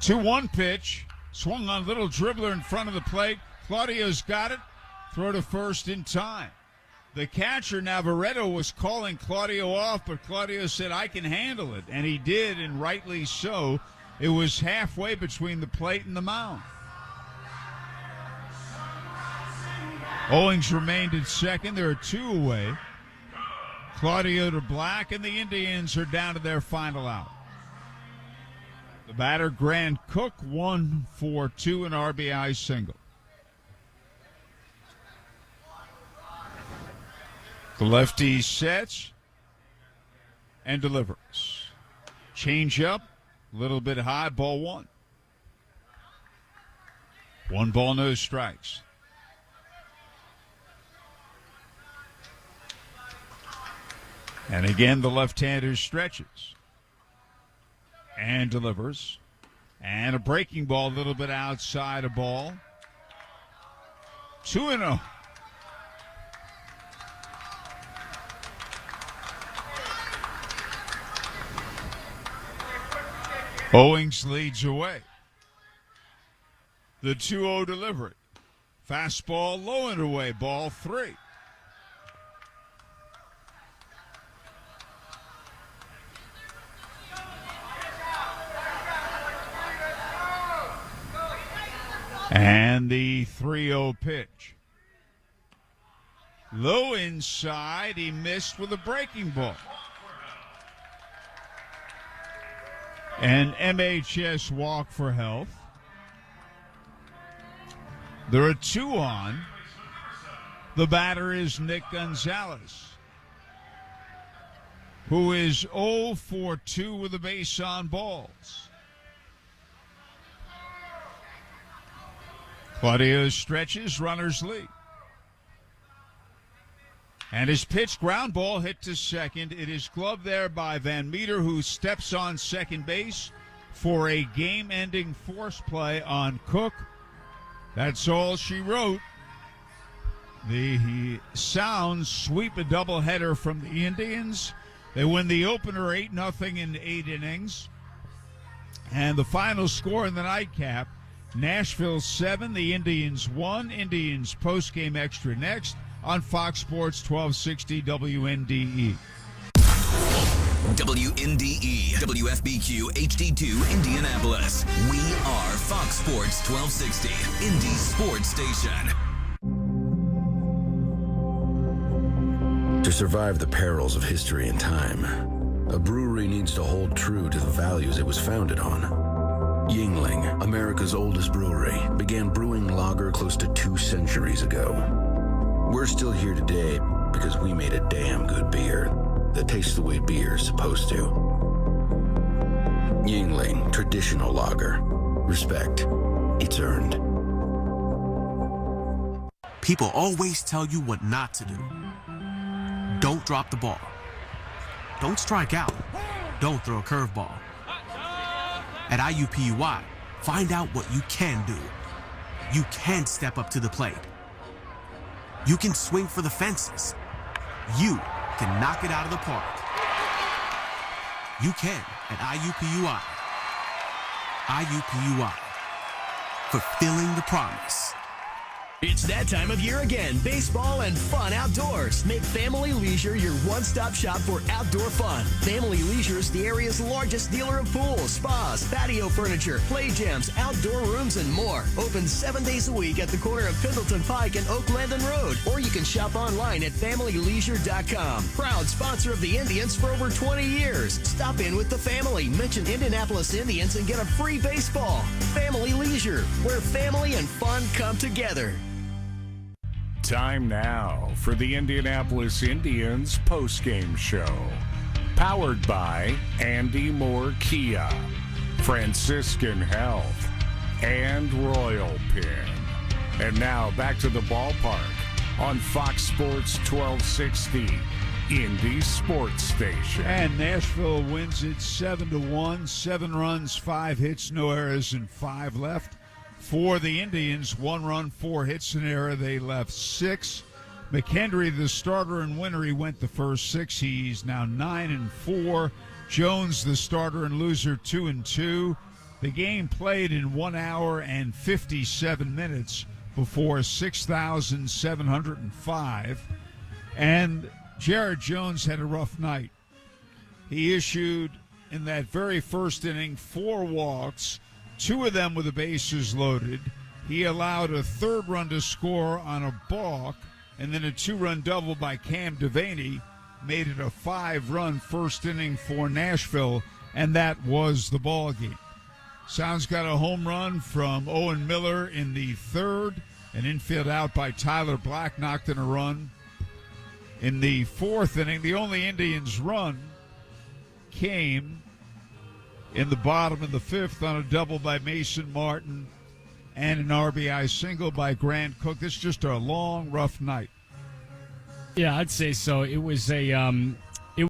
2-1 pitch. Swung on a little dribbler in front of the plate. Claudio's got it. Throw to first in time. The catcher, Navarreto, was calling Claudio off, but Claudio said, I can handle it. And he did, and rightly so. It was halfway between the plate and the mound. Owings remained at second. There are 2 away. Claudio to Black, and the Indians are down to their final out. The batter, Grant Cook, 1 for 2, an RBI single. The lefty sets and delivers. Change up, a little bit high, ball 1. 1 ball, no strikes. And again, the left-hander stretches and delivers. And a breaking ball, a little bit outside a ball. 2-0. Owings leads away. The 2-0 delivery. Fastball low and away, ball 3. And the 3-0 pitch. Low inside, he missed with a breaking ball. An MHS walk for health. There are 2 on. The batter is Nick Gonzalez, who is 0 for 2 with a base on balls. Claudio stretches, runners lead. And his pitch, ground ball hit to second. It is gloved there by Van Meter, who steps on second base for a game-ending force play on Cook. That's all she wrote. The Sounds sweep a doubleheader from the Indians. They win the opener 8-0 in 8 innings. And the final score in the nightcap, Nashville 7, the Indians 1. Indians postgame extra next on Fox Sports 1260 WNDE. WNDE, WFBQ HD2 Indianapolis. We are Fox Sports 1260, Indy Sports Station. To survive the perils of history and time, a brewery needs to hold true to the values it was founded on. Yingling, America's oldest brewery, began brewing lager close to 2 centuries ago. We're still here today because we made a damn good beer that tastes the way beer's supposed to. Yingling Traditional Lager. Respect. It's earned. People always tell you what not to do. Don't drop the ball. Don't strike out. Don't throw a curveball. At IUPUI, find out what you can do. You can step up to the plate. You can swing for the fences. You can knock it out of the park. You can at IUPUI. IUPUI. Fulfilling the promise. It's that time of year again. Baseball and fun outdoors. Make Family Leisure your one-stop shop for outdoor fun. Family Leisure is the area's largest dealer of pools, spas, patio furniture, play gyms, outdoor rooms, and more. Open 7 days a week at the corner of Pendleton Pike and Oak Landon Road. Or you can shop online at FamilyLeisure.com. Proud sponsor of the Indians for over 20 years. Stop in with the family. Mention Indianapolis Indians and get a free baseball. Family Leisure, where family and fun come together. Time now for the Indianapolis Indians postgame show. Powered by Andy Moore Kia, Franciscan Health, and Royal Pin. And now back to the ballpark on Fox Sports 1260, Indy Sports Station. And Nashville wins it 7-1. 7 runs, 5 hits, no errors, and 5 left. For the Indians, 1 run, 4 hits, an error. They left 6. McHenry, the starter and winner, he went the first 6. He's now 9-4. Jones, the starter and loser, 2-2. The game played in 1 hour and 57 minutes before 6,705. And Jared Jones had a rough night. He issued, in that very first inning, 4 walks, 2 of them with the bases loaded. He allowed a 3rd run to score on a balk, and then a 2-run double by Cam Devaney made it a 5-run first inning for Nashville, and that was the ball game. Sounds got a home run from Owen Miller in the 3rd, an infield out by Tyler Black knocked in a run. In the 4th inning, the only Indians run came in the bottom of the 5th on a double by Mason Martin and an RBI single by Grant Cook. This is just a long, rough night. Yeah, I'd say so. It was a